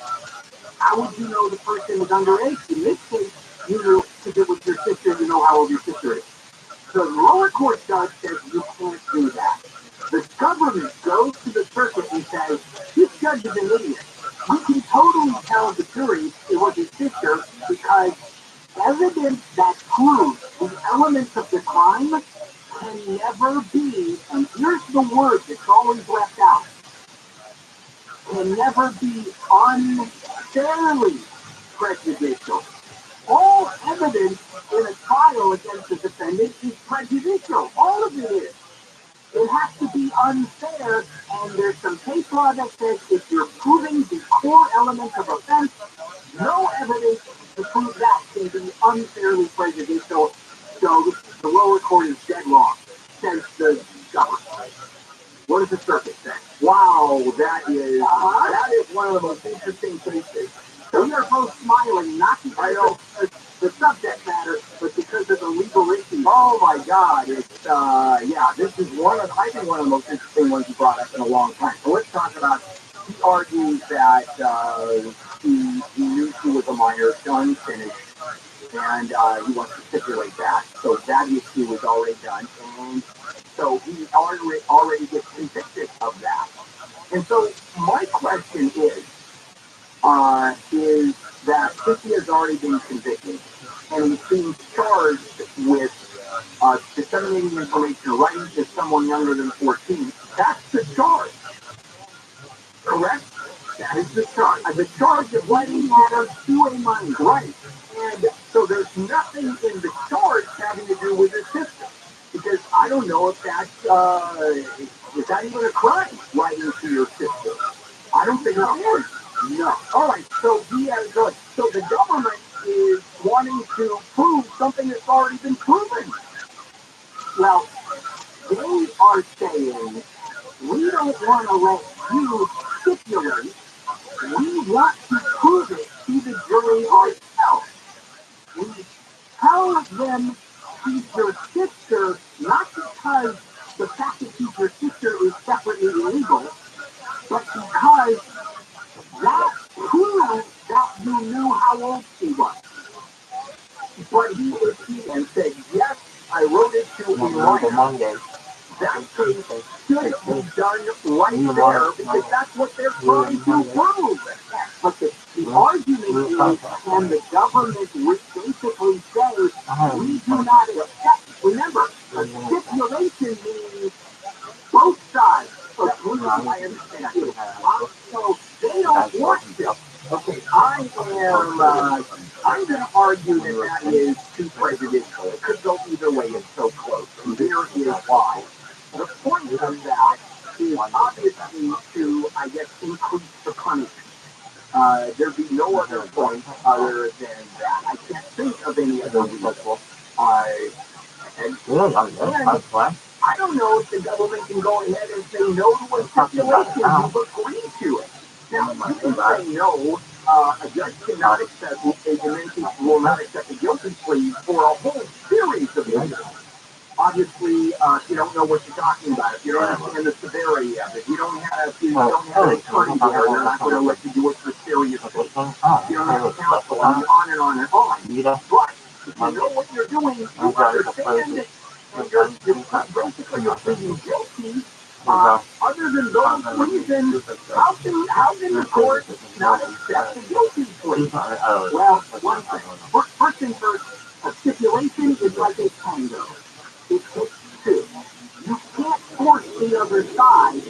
How would you know the person was underage? In this case, you knew because it was your sister, you know how old your sister is. The lower court judge says you can't do that. The government goes to the circuit and says, this judge is an idiot. We can totally tell the jury it was his sister because evidence that proves the elements of the crime can never be, and here's the word that's always left out, can never be unfairly prejudicial. All evidence in a trial against the defendant is prejudicial. All of it is. It has to be unfair, and there's some case law that says if you're proving the core elements of offense, no evidence to prove that can be unfairly prejudicial. So the lower court is dead wrong, says the government. What does the circuit say? Wow, that is one of the most interesting cases. So we are both smiling, not because of the subject matter, but because of the legal issue. Oh my God! It's this is I think one of the most interesting ones you brought up in a long time. So let's talk about. He argues that he knew she was a minor, unfinished, and he wants to stipulate that. So that issue was already done, and so he already gets convicted of that. And so my question is that since he has already been convicted and he's being charged with disseminating information or writing to someone younger than 14, that's the charge, correct? That is the charge. The charge of writing letters to a minor, right? And so there's nothing in the charge having to do with his sister, because I don't know if that's is that even a crime, writing to your sister? I don't think it is. No. All right. So he has so the government is wanting to prove something that's already been proven. Well, they are saying we don't want to let you stipulate. We want to prove it to the jury ourselves. We tell them she's your sister, not because the fact that she's your sister is separately illegal, but because that proves that you knew how old she was. But he repeated and said, yes, I wrote it to a minor. That case should be done right there because that's what they're trying to prove. But the argument is, and the government would basically say, we do not accept. Remember, a stipulation means both sides agree. I understand. So they don't want this. Okay, I'm going to argue that is too prejudicial. It could go either way. It's so close. And here is why. The point of that is obviously to, I guess, increase the punishment. There'd be no other point other than that. I can't think of any other reason. I don't know if the government can go ahead and say no to a stipulation. You've agreed to it. Now, you can say no. A judge cannot accept, in many cases, will not accept a guilty plea for a whole series of reasons. Obviously, if you don't know what you're talking about, if you don't understand the severity of it, if you don't have an attorney there, they're not going to let you do it for serious things. You don't have counsel, on and on and on. But if you know what you're doing, you understand it, and you're basically you're pleading guilty. Other than those reasons, how can the court not accept the guilty plea? Well, one thing. First thing first, a stipulation is like a tango. It takes two. You can't force the other side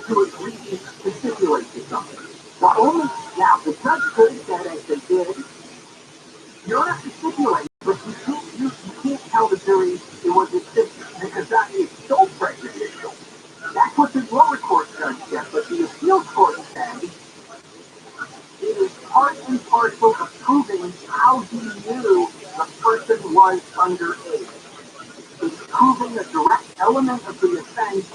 to agree to stipulate to something. Now the judge could have said, as they did, you don't have to stipulate, but you can't tell the jury it was a sister, because that is so prejudicial. That's what the lower court judge said, but the appeals court said it is part and parcel of proving how he knew the person was underage. It's proving a direct element of the offense.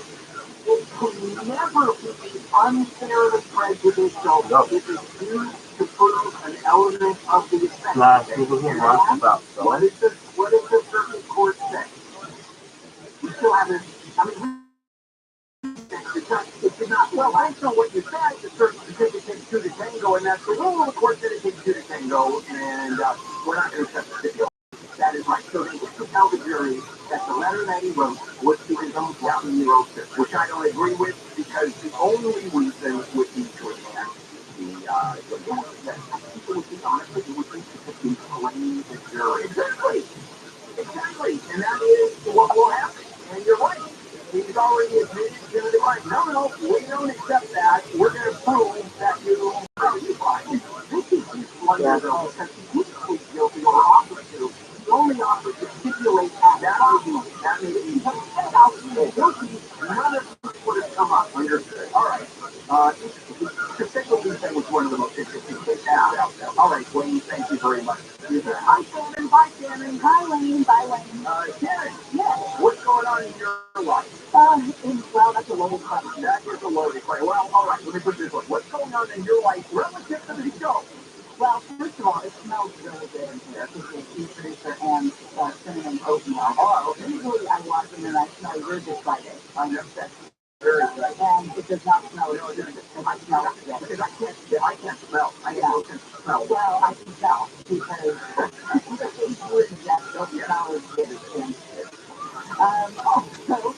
It can never be unfairly prejudicial if it's used to prove an element of the offense. What does the circuit court say? We still haven't. I mean, it did not. Well, based on what you said, the circuit takes two to tango, and that's the rule. The court said it takes two to tango, and we're not going to accept the stipulation. That is right. So they get to tell the jury that the letter that he wrote was to his own cousin he wrote this, which I don't agree with, because the only reason would be to enhance the that people would be honest with you, would be to inflame the jury. Exactly. And that is what will happen. And you're right. He's already admitted to the right. No, we don't accept that. We're going to prove that you lied. This is one of those, because he didn't plead guilty or offer to. He only offered stipulate that may be guilty, none of this would have come up. Understood. All right. The second thing was one of the most interesting cases out there. All right, Wayne, thank you very much. Hi, Shannon. Bye, Shannon. Hi, Wayne. Bye, Wayne. Shannon. Yes. What's going on in your life? Well, that's a loaded question. That is a loaded question. Well, all right, let me put it this way. What's going on in your life relative to the show? Well, first of all, it smells really good in here. This is cheese producer and cinnamon oatmeal. Oh, okay. Usually I walk in and I smell your Friday. I know that's very good. And it does not smell as good as I smell it today. Because I can't smell. I can't smell. Well, I can tell because the things you ingest don't smell as good as things. Also,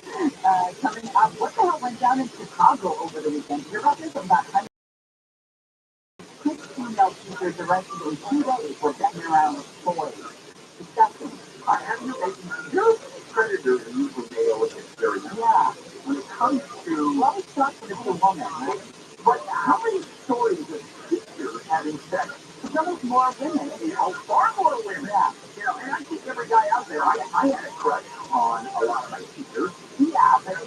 coming up, what the hell went down in Chicago over the weekend? You hear about this? About 6 female teachers arrested in 2 days for getting around boys. Disgusting. Have you your predators usually nail against very yeah. When it comes to well, it's not for the woman, right? But how many stories of teachers having sex? There's almost more women. Far more women. Yeah. And I think every guy out there, I had a crush on a lot of my teachers. Yeah, but I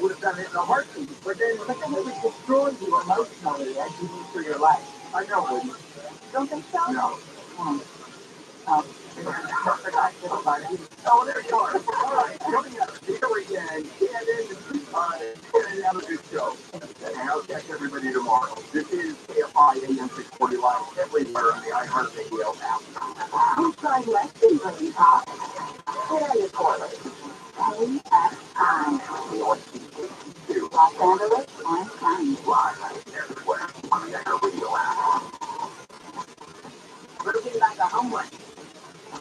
would have done it in a heartbeat. But then it would destroy you emotionally as you move through your life. I know, wouldn't you? Don't think so? No. Oh, there you are. All right, coming up here again, have a good show. And I'll catch everybody tomorrow. This is KFI AM 640 Live everywhere on the iHeartRadio app. I'm trying less than really hot. Where are you calling? KFI. Los Angeles and County. Live everywhere on the iHeartRadio app. Looking like a homeless.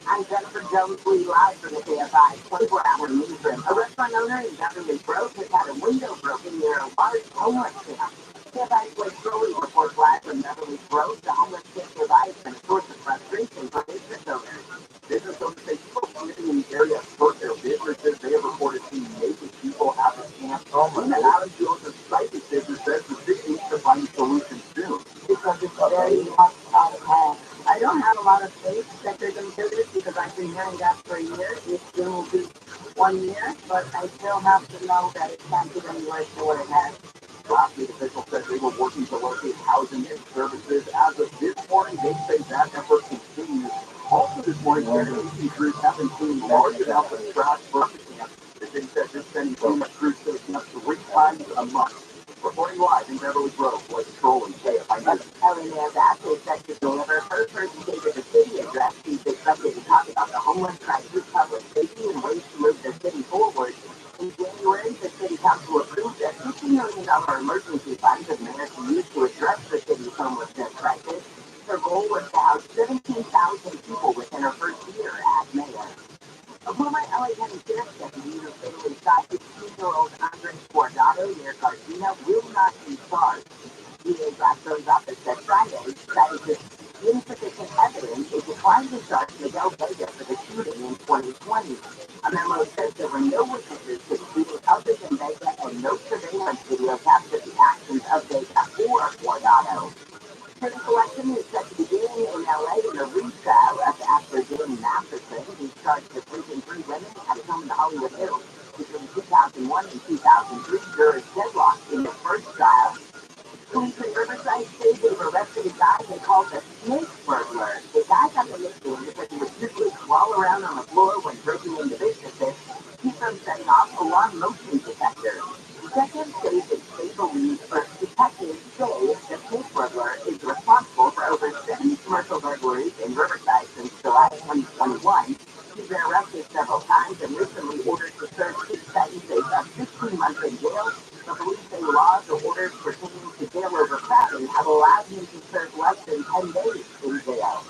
I'm Jennifer Jones Lee live from the KFI 24-hour newsroom. A restaurant owner in Beverly Grove has had a window broken near a large homeless camp. KFI's Blake Crowley reports live from Beverly Grove. The homeless camp nearby has been a source of frustration for business owners. Business owners say people living in the area hurt their businesses. They have reported seeing naked people at the camp. And Adam Joseph Psychic Business says the city needs to find solutions soon. Because it's very much out of hand. I don't have a lot of faith that they're going to do this because I've been hearing that for a year. It soon will be 1 year, but I still have to know that it can't get any worse than what it has. Last week, officials said they were working to locate housing and services. As of this morning, they say that effort continues. Also this morning, sanitation crews have been cleaning large amounts of trash from the camp. The city says it's sending cleanup crews to the camp 3 times a month. Reporting live in Beverly Grove was trolling KFI News. Eleanor Bass is set to deliver her presentation to the city address. She's expected to talk about the homeless crisis, public safety, and ways to move the city forward. In January, the city council approved a $50 million emergency fund that mayor can use to address the city's homelessness crisis. Her goal was to house 17,000 people within her first year as mayor. A former LA County Sheriff's deputy who fatally shot 16-year-old Andres Guardado near Gardena will not be charged. DA Glasgow's office said Friday that it is insufficient evidence it declined to charge Miguel Vega for the shooting in 2020. A memo says there were no witnesses to the shooting other than Vega and no surveillance video captured the actions of Vega or Guardado. Jury selection is set to begin in LA in a retrial of actor Danny Masterson, who's charged with raping 3 women at a home in Hollywood Hills. Between 2001 and 2003, jurors deadlocked in the first trial. Police in Riverside say they've arrested a guy they called the snake burglar. The guy got the nickname because he would usually crawl around on the floor when breaking into businesses. He's from setting off alarm motion detectors. Detectives say that they believe, or detectives say the snake burglar is responsible for over 70 commercial burglaries in Riverside since July 2021. He's been arrested several times and recently ordered to serve 6 sentences of 15 months in jail. The police say laws or orders pertaining to jail overcrowding have allowed him to serve less than 10 days in jail.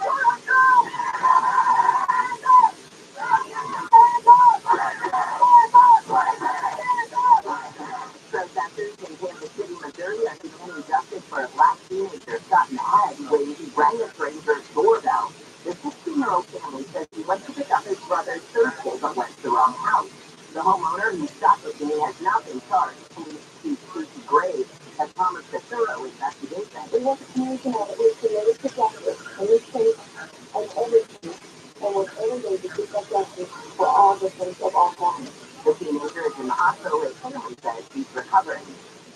Protesters in Kansas City, Missouri are demanding justice for a black teenager shot in the head when he rang a stranger's doorbell. The 16-year-old family says he went to pick up his brother Thursday but went to the wrong house. The homeowner who shot the teen has not been charged. Police Chief Casey Graves has promised a thorough investigation. We want the community to know that we're committed to justice in this case and everything. and was inundated to seek justice for all victims of all crimes. The teenager is in the hospital. His family says he's recovering.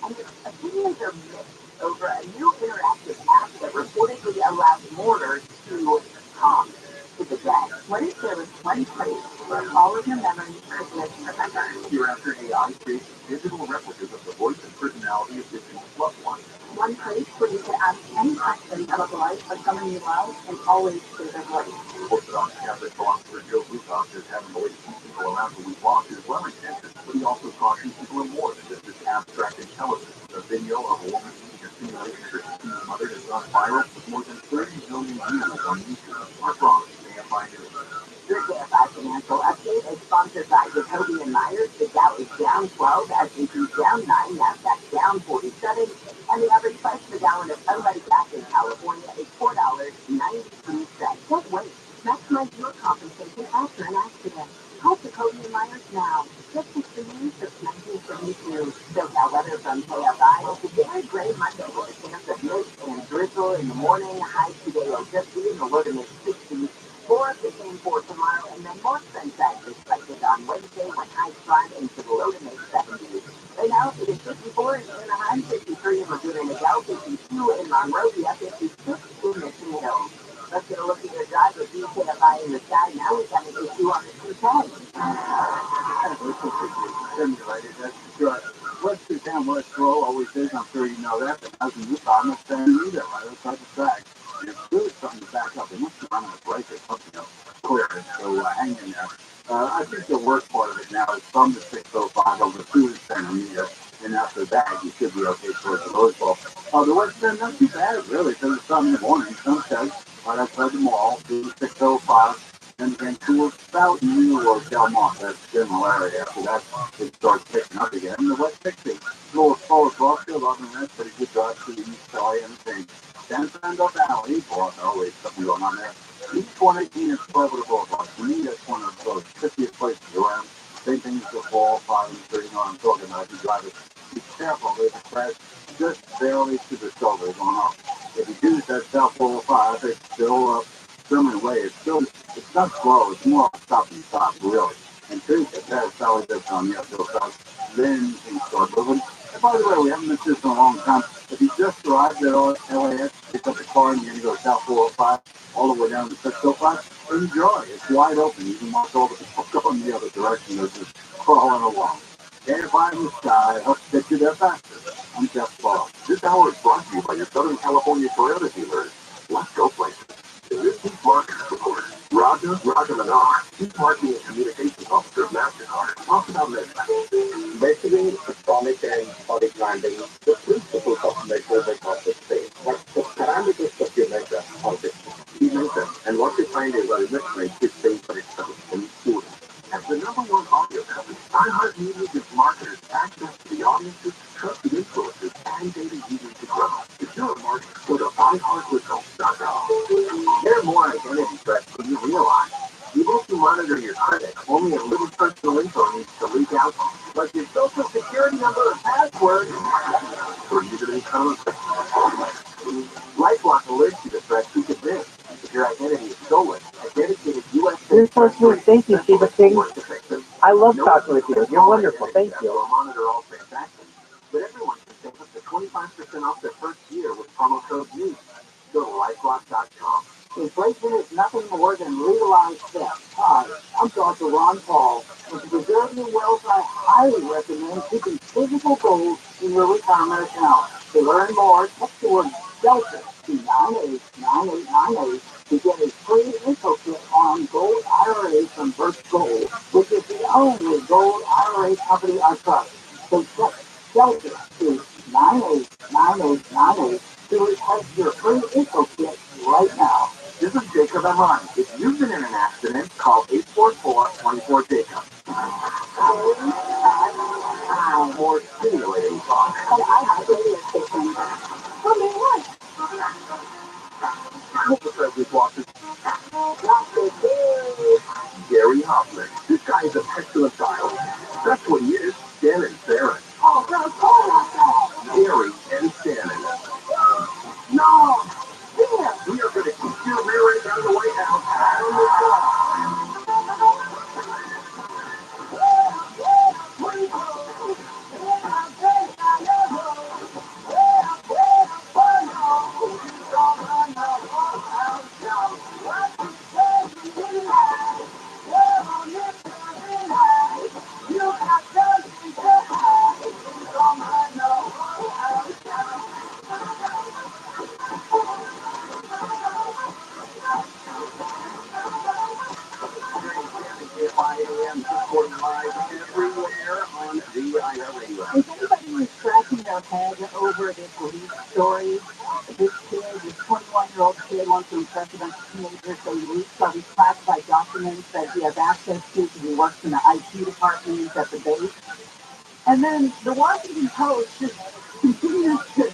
And opinions are mixed over a new interactive app that reportedly allows mourners to talk to the dead. What if there was one place where all of your memories could live forever? Hereafter, AI creates digital replicas of the voice and personality of distant loved ones. One place where you can ask any question about the life of someone you love and always hear their voice. Orthodox Catholic philosopher Joe Lukacs says having a way to keep people around who we've lost is well intentioned, but he also cautions people are more than just this abstract intelligence. A video of a woman eating a simulation for a teen mother has gone viral with more than 30 million views on YouTube. Mark Ross, AFI News. Your KFI Financial Update is sponsored by Jacoby and Myers. The Dow is down 12, S&P down 9, NASDAQ down 47, and the average price per gallon of unleaded gas in California is $4.92. Don't wait. Maximize your compensation after an accident. Call Jacoby and Myers now. Justice for you since 1972. SoCal weather from KFI. It's a very gray Monday with a chance of mist and drizzle in the morning. High today will just be in the low to mid-60s. 4:15 for tomorrow, and then more sunshine is expected on Wednesday when highs climb into the low to mid-70s. Right now, it is 54 in Anaheim, 53 in Laguna Niguel, 52 in Monrovia, 56 in Mission Hills. Let's get a look at your drive with DKFI in the sky. Now we got an issue on the 210. Simulated, that's good. Western town, West Row always is. I'm sure you know that. But as in Utah, I'm not saying either. Right outside the track. And it's really starting to back up. They must be running a break or something else. Clear it. So hang in there. I think the worst part of it now is from the 605 over to the center meter. And after that, you should be okay towards the Rose Bowl. The West End, not too bad, really, because it's sun in the morning. Sunset right outside the mall through the 605. And to about New or Del Monte, that's the general area. After that, it starts picking up again. And the West 60, a little slow as Rothschild, other than that, pretty good drive through the East LA and things. San Fernando Valley, boy, always something going on there. East 118 is Florida Boulevard. For me, that's one of the trickiest places around. Same thing as the 405 and 30, you know what I'm talking about. If you drive it, be careful. There's a crash just barely to the shoulder going off. If you do that South 405, it's still up. Similar way, it's not slow, it's more stop and stop, really. And until you that solid that's on the uphill side, then things start moving. And by the way, we haven't mentioned this in a long time. If you just arrived at LAX, pick up the car and you're going to go south 405, all the way down to 605, enjoy. It's wide open. You can walk over go in the other direction. They're just crawling along. KFI in the sky helps get you there faster. I'm Jeff Ball. This hour is brought to you by your Southern California Toyota dealers. Let's go places. This is Marketing Report. Roger Menard, Chief Marketing and Communications Officer of MasterCard, talks about messaging. Messaging, atomic and atomic landing, the principles of measurement of the space. What's the parameters of your measure of it? You measure, and what you find is that measuring is things for itself and food. As the number one audio company, iHeartMedia gives marketers access to the audiences, trusted influencers, and data users to grow. If you're a marketer, go to iHeartResults.com. There are more identity threats than you realize. Even if you monitor your credit, only a little personal info needs to leak out, like your social security number and password, or you could become LifeLock alerts you to threats you could miss. If your identity is stolen, a dedicated U.S. Thank you, Shiva King. I love talking with you. You're wonderful. Thank you. Monitor all transactions, but everyone can save up to 25% off their first year with promo code NEWS. Go to LifeLock.com. Inflation is nothing more than legalized theft. Hi, I'm Dr. Ron Paul. And to preserve your wealth, I highly recommend keeping physical gold in your retirement account. To learn more, text the word Delta to 989898 to get a free info kit on Gold IRA from Birch Gold, which is the only gold IRA company I trust. So text Delta to 989898 to request your free info kit right now. This is Jacob and Ron. If you've been in an accident, call 844-24-JACOB. More stimulating talk. But I have a radio station. Tell me what? The President Walker. Gary Hoffman. This guy is a petulant child. That's what he is. Dan and Sarah. Oh, that's cool. Gary and Shannon. No! We are going to keep you rearing down the White House. recording live everywhere on the iHeartRadio. If anybody was scratching their head over this leak story, this kid, 21-year-old kid, wants to impress a bunch of teenagers, so he leaks all these classified documents that he has access to because he works in the IT department at the base. And then the Washington Post just continues to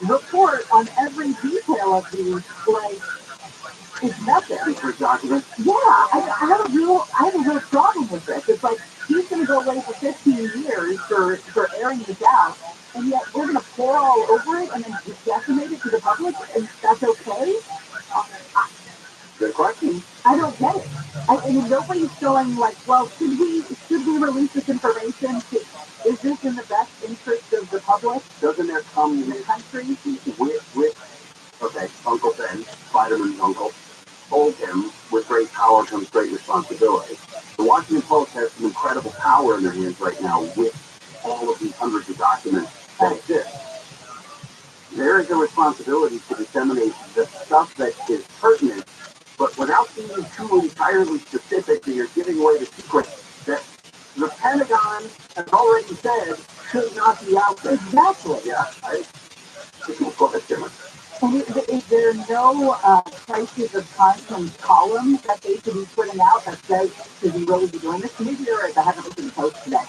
report on every detail of these, like, it's nothing. Secret documents. Yeah, I have a real problem with this. It's like he's going to go away for 15 years for airing this out, and yet we're going to pour all over it and then disseminate it to the public, and that's okay? Good question. I don't get it. I mean, nobody's going like, well, should we release this information? Is this in the best interest of the public? Doesn't there come In the country? with okay, Uncle Ben, Spider-Man's uncle, told him with great power comes great responsibility. The Washington Post has some incredible power in their hands right now with all of these hundreds of documents that exist. There is a responsibility to disseminate the stuff that is pertinent, but without being too entirely specific that you're giving away the secret that the Pentagon has already said should not be out there. Exactly. Yeah, I think we'll go ahead, Jimmy. And is there no crisis of conscience column that they should be putting out that says, should we really be doing this? Maybe you're right, I haven't looked at the Post today.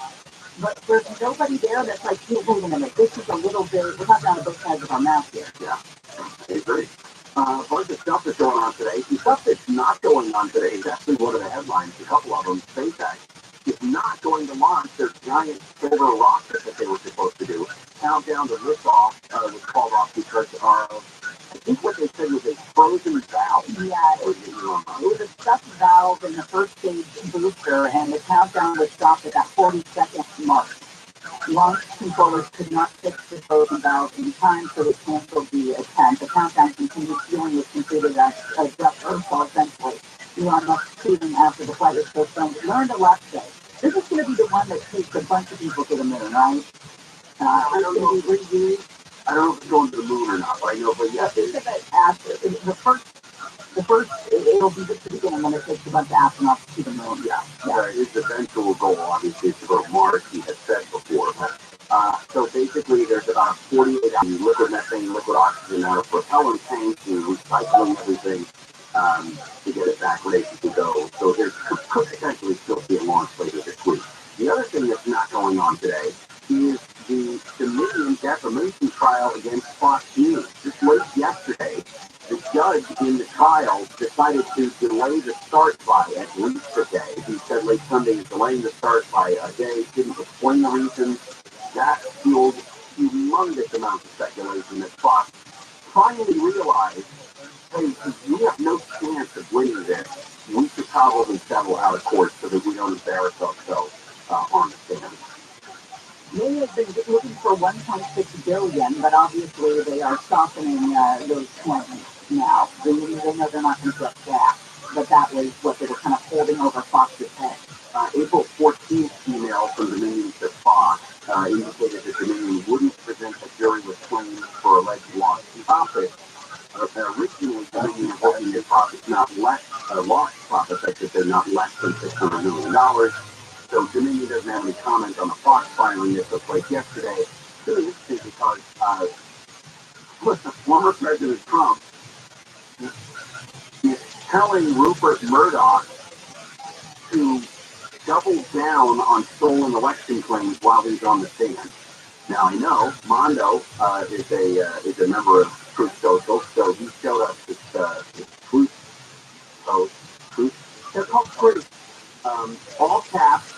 But there's nobody there that's like, hey, wait a minute, this is a little bit, we're not down to both sides of our mouth here. Yeah, I agree. A bunch of stuff that's going on today. Some stuff that's not going on today is actually one of the headlines. A couple of them, SpaceX is not going to launch their giant silver rocket that they were supposed to do. Countdown to liftoff was called off because of, I think what they said was a frozen valve. Yeah, it was a stuck valve in the first stage booster, and the countdown was stopped at that 40-second mark. Launch controllers could not fix the frozen valve in time, so they canceled the attempt. The countdown continued. Fueling was completed as just Earthfall, essentially. Elon Musk tweeting after the flight was postponed. Learned a lot today. This is going to be the one that takes a bunch of people to the moon, right? I don't know. It's going to be reused. I don't know if it's going to the moon or not, but I know, but yes, Think of it after the first. It'll be just the beginning when it takes a bunch of astronauts to the moon. yeah. His eventual goal, obviously, is to go to Mars, he had said before. But, so basically, there's about 48 hours liquid methane, liquid oxygen out of propellant tanks and recycling everything to get it back ready to go. So there could potentially still be a launch later this week. The other thing that's not going on today is the Dominion defamation trial against Fox News. Just late yesterday, the judge in the trial decided to delay the start by at least a day. He said late Sunday is delaying the start by a day. Didn't explain the reasons. That fueled humongous amounts of speculation that Fox finally realized, hey, we have no chance of winning this. We should probably settle out of court so that we don't embarrass ourselves on the stand. They have been looking for 1.6 billion, but obviously they are softening those claims now. They know they're not going to get that, but that was what they were kind of holding over Fox's head. April 14th email from Dominion to Fox indicated that Dominion wouldn't present a jury with claims for alleged lost profits. Originally, Dominion was hoping their profits not less, lost profits, I should say, not less than $600 million. So Dominion doesn't have any comment on the Fox filing that took place yesterday. It's really interesting because former President Trump is telling Rupert Murdoch to double down on stolen election claims while he's on the stand. Now I know Mondo is a member of Truth Social, so he showed us this Truth post. Truth. They're called Truth. All caps.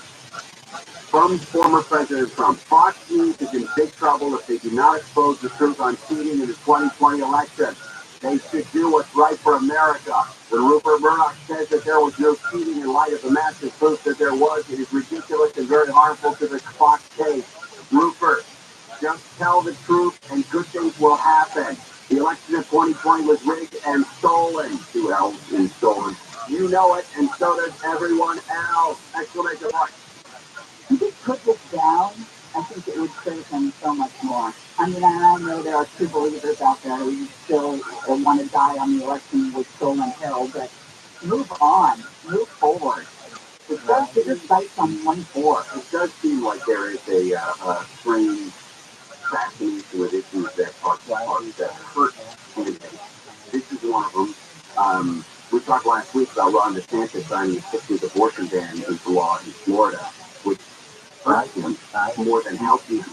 From former President Trump. Fox News is in big trouble if they do not expose the truth on cheating in the 2020 election. They should do what's right for America. When Rupert Murdoch says that there was no cheating in light of the massive proof that there was, it is ridiculous and very harmful to the Fox case. Rupert, just tell the truth and good things will happen. The election of 2020 was rigged and stolen. 2 L's in stolen. You know it, and so does everyone else! Exclamation point. If they put this down, I think it would serve him so much more. I mean, I know there are true believers out there who still want to die on the election with stolen hill, but move on, move forward. The it does bigger sites on 24. It does seem like there is a strange fascination with issues that hurt candidates. This is one of them. We talked last week about Ron DeSantis signing a 6-week abortion ban into law in Florida, which hurts him more than helps him.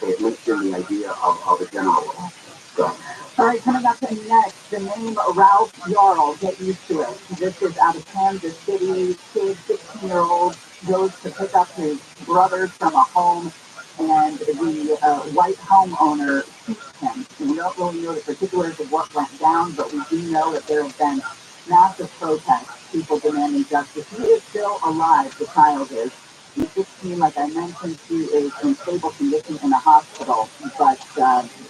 It links in the idea of a general law. So. All right, coming up next, the name Ralph Yarl, get used to it. This is out of Kansas City. Kid, 16-year-old, goes to pick up his brother from a home, and the white homeowner shoots him. We don't really know the particulars of what went down, but we do know that there have been massive protests, people demanding justice. He is still alive, the child is. He's 16, like I mentioned, he is in stable condition in a hospital, but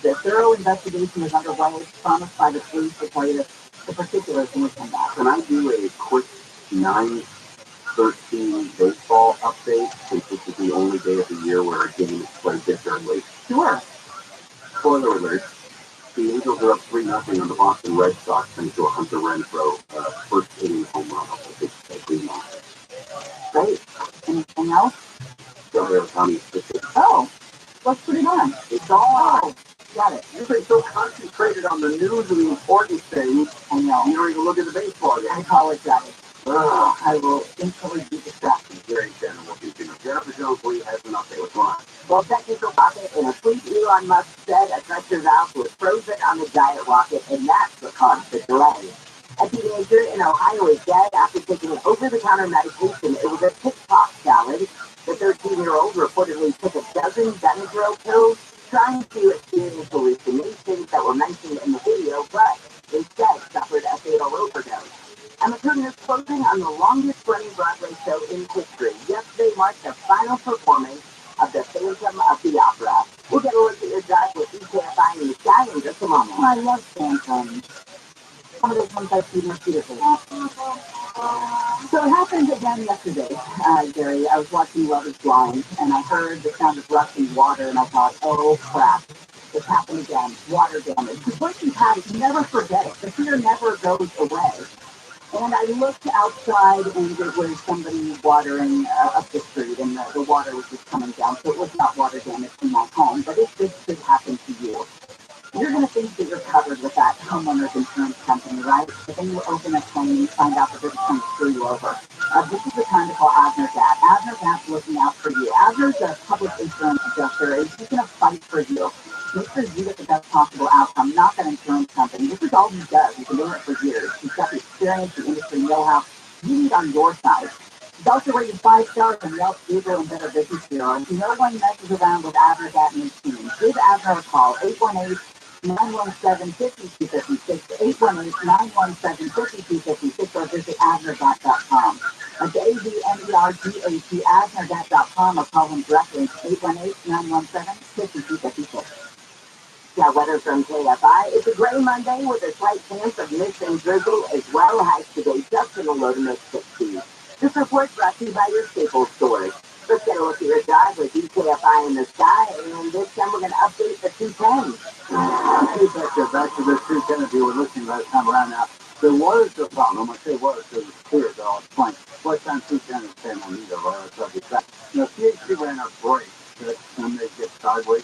the thorough investigation is underway. It's promised by the police to tell you the particulars when we come back. Can I do a quick 9/13 baseball update, since this is the only day of the year where a game is played this early? Sure. Spoiler alert. The Angels are up 3-0 on the Boston Red Sox thanks to a Hunter Renfroe first inning home run off the big game. Great. Anything else? Oh, let's put it on. It's on. Got it. You've been so concentrated on the news and the important things, I know. you don't even look at the baseball game. I apologize. I will instantly be distracted. Very general. Jennifer Jones Lee has an update. What's going on? Well, technical pocket in a tweet, Elon Musk said a pressure valve was frozen on the giant rocket, and that's what caused the delay. A teenager in Ohio is dead after taking an over-the-counter medication. It was a TikTok challenge. The 13-year-old reportedly took a dozen Benadryl pills, trying to experience hallucinations that were mentioned in the video, but instead suffered a fatal overdose. And the curtain is closing on the longest-running Broadway show in history. Yesterday marked the final performance of the Phantom of the Opera. We'll get a look at your drive with EKFI in the sky in just a moment. I love Phantoms. One of those ones I've seen repeatedly. So it happened again yesterday, Gary. I was watching Love is Blind, and I heard the sound of rushing water, and I thought, oh, crap. It's happened again. Water damage. Because once you've had it, you never forget it. The fear never goes away. And I looked outside, and it was somebody watering up the street, and the water was just coming down. So it was not water damage in my home, but it could happen to you. You're going to think that you're covered with that homeowner's insurance company, right? But then you open a claim and you find out that they're just going to screw you over. This is the time to call Avner Gap. Avner Gap's looking out for you. Avner's a public insurance adjuster, and he's going to fight for you. Make sure you get the best possible outcome, not that insurance company. This is all he does. He's been doing it for years. He's got the experience, the industry know-how you need on your side. He's also rated 5 stars on Yelp, Google, and Better Business Bureau. And no one messes around with Avner Gap and his team. Give Avner a call, 818-917-5256, 818-917-5256, or visit AvnerGap.com. That's AVNERGAT, AvnerGap.com, or call him directly, 818-917-5256. Yeah, weather from KFI. It's a gray Monday with a slight chance of mist and drizzle as well. Highs today just in the low to mid 60s. This report brought to you by your Staples stores. Let's get a look at your drive with EKFI in the sky, and this time we're going to update the 210. Back to this 210 if you were listening last time around now. There was a problem. I'm going to say was because it's clear, so I'll explain. What's on 210 is 10 on either, or it's like that. PhD ran a break that when they get sideways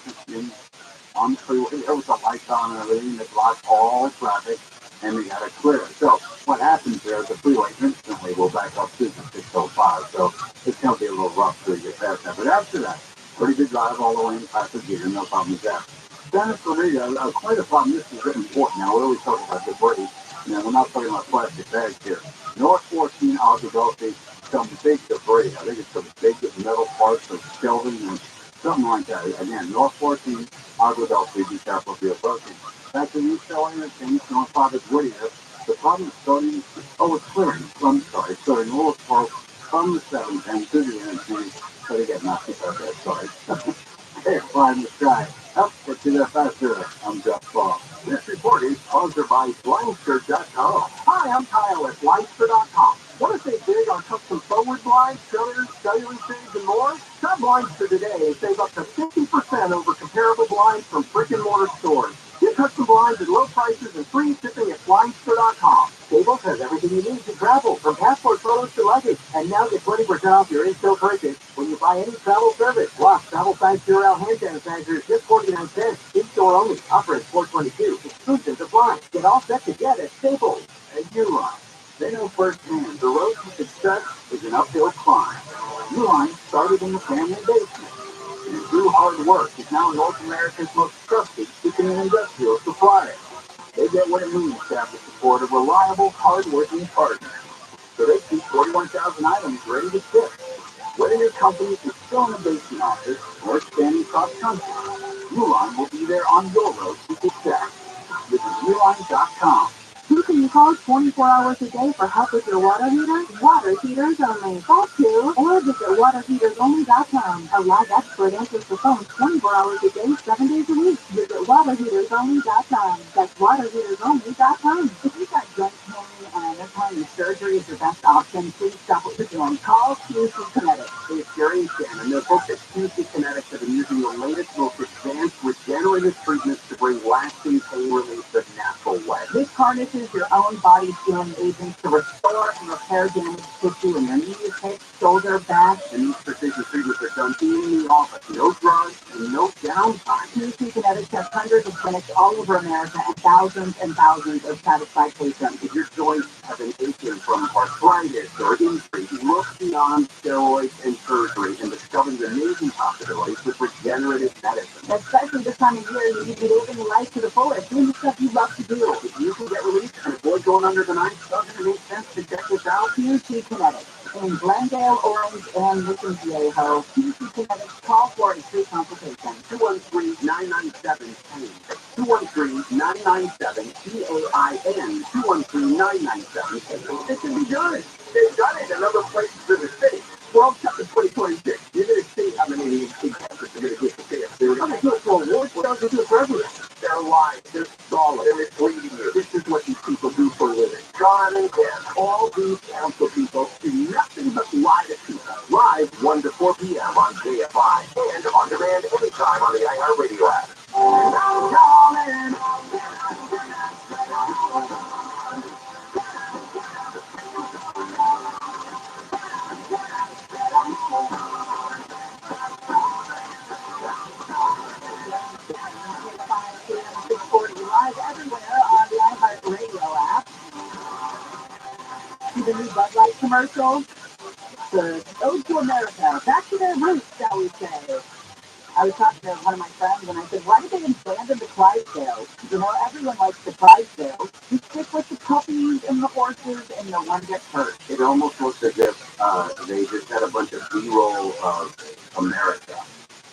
on the freeway, there was a light on and everything that blocked all traffic, and we got it clear. So what happens there is the freeway instantly will back up to the 605. So it's going to be a little rough till you get past that. But after that, pretty good drive all the way in Pasadena, no problem with that. Then for me, quite a problem. This is important. Now, we're always talking about debris. We're not talking about plastic bags here. North 14 out of Gulfi, some big debris. I think it's some big metal parts of shelving and something like that. Again, North 14 out of Gulfi, be careful if you're approaching. That's when you show anything, don't bother Whittier. The problem is starting, it's clearing. It's starting a little slow from the 710 to the NC, so they get knocked out that side. Hey, fly in the sky. Let's do that faster. I'm Jeff Paul. This report is sponsored by Blindster.com. Hi, I'm Kyle at Blindster.com. Want to save big on custom forward blinds, shutters, cellular shades, and more? Shop Blindster today and save up to 50% over comparable blinds from brick and mortar stores. Get custom blinds at low prices and free shipping at flymster.com. Staples has everything you need to travel, from passport photos to luggage. And now get 20% off your in-store purchase when you buy any travel service. Plus, travel size Purell hand sanitizer is just 49 cents. In-store only. Offer is 422. Exclusions apply. Get all set to get at Staples. And Uline. They know firsthand the road to success is an uphill climb. Uline started in the family basement, and through hard work is now North America's most trusted kitchen and industrial supplier. They get what it means to have the support of reliable, hard-working partners. So they keep 41,000 items ready to ship. Whether your company is still in the basement office or expanding cross-country, Uline will be there on your road to success. Visit Uline.com. Who can you call 24 hours a day for help with your water heater? Water heaters only. Call 2 or visit waterheatersonly.com. A live expert answers the phone 24 hours a day, 7 days a week. Visit waterheatersonly.com. That's waterheatersonly.com. If you've got joint pain and they're telling you surgery is your best option, please stop what you're doing. Call QC Kinetics. It's Gary and Stan, and their folks at QC Kinetics have been using the latest, most advanced regenerative treatments to bring lasting pain relief the natural way. This harnesses your own body's healing agents to restore and repair damaged tissue in your knees, hips, shoulder, back. And these precision treatments are done in the office. No drugs and no downtime. QC Kinetics has hundreds of clinics all over America and thousands of satisfied patients. If your joints have been aching from arthritis or injury, look beyond steroids and surgery and discover the amazing possibilities with regenerative medicine. Especially this time of year, you need to be living life to the fullest, doing the stuff you love to do. If you can get relief and avoid going under the knife, doesn't it make sense to check this out? QC Kinetics. In Glendale, Orange, and Mission Viejo, QC Kinetics, call for a free consultation. 213-997-PAIN. 213-997-PAIN. 213-997-PAIN. It can be done. They've done it in other places in the city. World Cup in 2026. You're going to see how many big efforts are going to get to see us. They're going to do it for awards. What else is it for everyone? They're lying. They're solid. They're misleading you. This is what these people do for a living. John and Ken, all these council people do nothing but lie to people. Live 1 to 4 p.m. on KFI and on demand anytime on the iHeartRadio app. And I'm calling. Live everywhere on the iHeartRadio app. See the new Bud Light commercial? The Ode to America, back to their roots, shall we say. I was talking to one of my friends and I said, why did they abandon the Clydesdales? You know, everyone likes the Clydesdales. You stick with the puppies and the horses and no one gets hurt. It almost looks as if they just had a bunch of B-roll of America.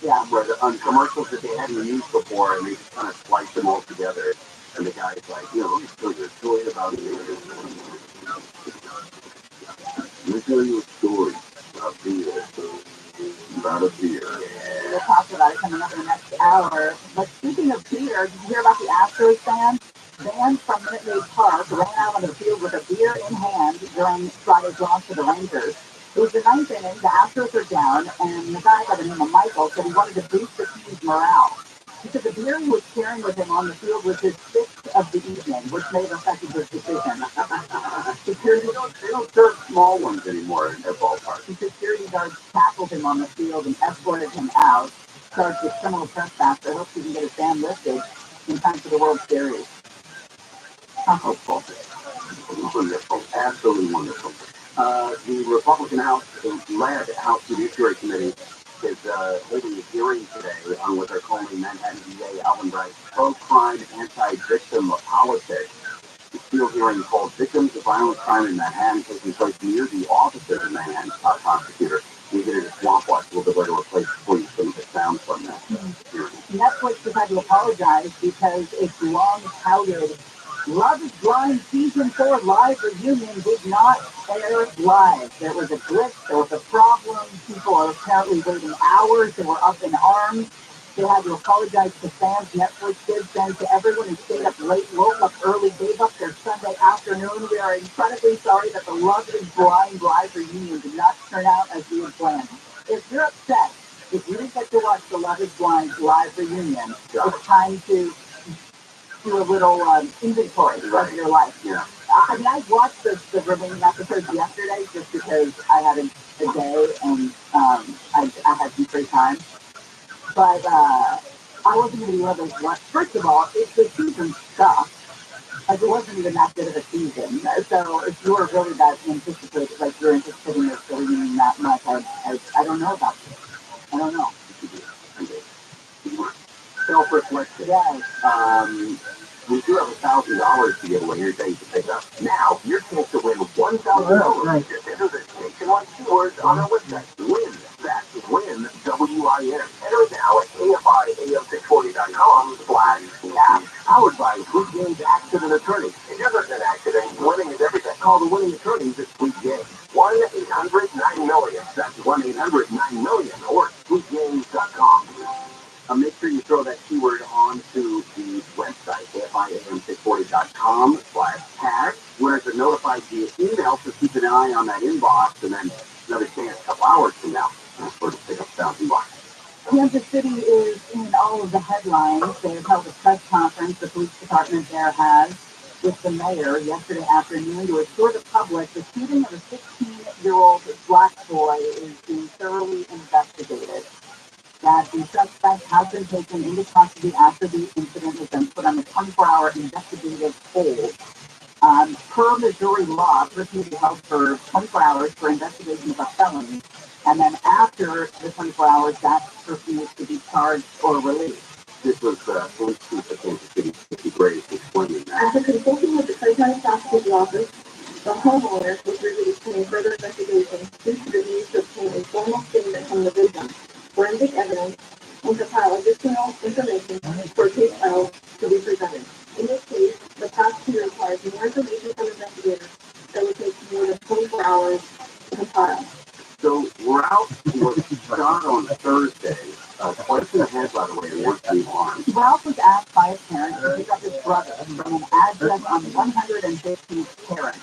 Yeah. Where on commercials that they hadn't used before, and they just kind of spliced them all together. And the guy's like, let me tell you a story about beer. Let me tell you a story about beer. About a beer. We'll talk about it coming up in the next hour. But speaking of beer, did you hear about the Astros fans? Fans from Minute Maid Park ran out on the field with a beer in hand during Friday's loss to the Rangers. It was the ninth inning, the Astros are down, and the guy by the name of Michael said he wanted to boost the team's morale. He said the beer he was carrying with him on the field was his sixth of the evening, which may have affected his decision. Security, they don't serve small ones anymore in their ballpark. The security guards tackled him on the field and escorted him out, charged with criminal trespass. I hope he can get his ban lifted in time for the World Series. How hopeful. Wonderful, absolutely wonderful. The Republican led House Judiciary Committee is holding a hearing today on what they're calling Manhattan DA Alvin Bragg's pro-crime, anti-victim politics. The field hearing called Victims of Violent Crime in Manhattan, taking place near the office of the Manhattan prosecutor. We get a swamp watch a little bit later to replace please some of the sound from that hearing. Netflix has had to apologize because its long-touted Love is Blind Season 4 live reunion did not air live. There was a glitch, there was a problem, people are apparently waiting hours, they were up in arms. They had to apologize to fans. Netflix did send to everyone who stayed up late, woke up early, gave up their Sunday afternoon. We are incredibly sorry that the Love is Blind live reunion did not turn out as we had planned. If you're upset, if you didn't get to watch the Love is Blind live reunion, it's time to do a little inventory of your life. Yeah. I mean, I watched the remaining episodes yesterday just because I had a day and I had some free time. But I wasn't going to be one of those ones. First of all, the season sucked. Like, it wasn't even that good of a season. So if you were really that anticipated, like you're interested in this reunion that much, I don't know about this. I don't know. Self-reflection. Yes. We do have $1,000 to give away. Here's how you can pick it up. Now, your chance to win $1,000. Nice. Just enter the nationwide keywords on our website. Win. That's win. W-I-N. Enter it now at AFIAM640.com/app. Powered by Fleet Games Accident Attorney. If you're an accident, winning is everything. Call the winning attorneys at Fleet Games. 1-800-9-MILLION. That's 1-800-9-MILLION or FleetGames.com. Make sure you throw that keyword onto the website, AFIAM640.com/tag, where it's notified via email, so keep an eye on that inbox, and then another chance a couple hours from now for to pick up $1,000. Kansas City is in all of the headlines. They have held a press conference the police department there has with the mayor yesterday afternoon to assure the public the shooting of a 16-year-old black boy is being thoroughly investigated. That the suspect has been taken into custody after the incident has been put on a 24-hour investigative hold. Per Missouri law, a person will be held for 24 hours for investigation of a felony, and then after the 24 hours, that person is to be charged or released. This was police chief of Kansas City, Missy Gray, explaining that. After consulting with the Clay County Prosecutor's Office, the homeowner was released pending further investigation due to the need to obtain a formal statement from the victim, forensic evidence, and compile additional information for a case file to be presented. In this case, the prosecutor requires more information from investigators that would take more than 24 hours to compile. So Ralph was shot on Thursday, twice in the head, by the way, and worked in the arm. Ralph was asked by his parents to pick up his brother from an address on 115th Terrace.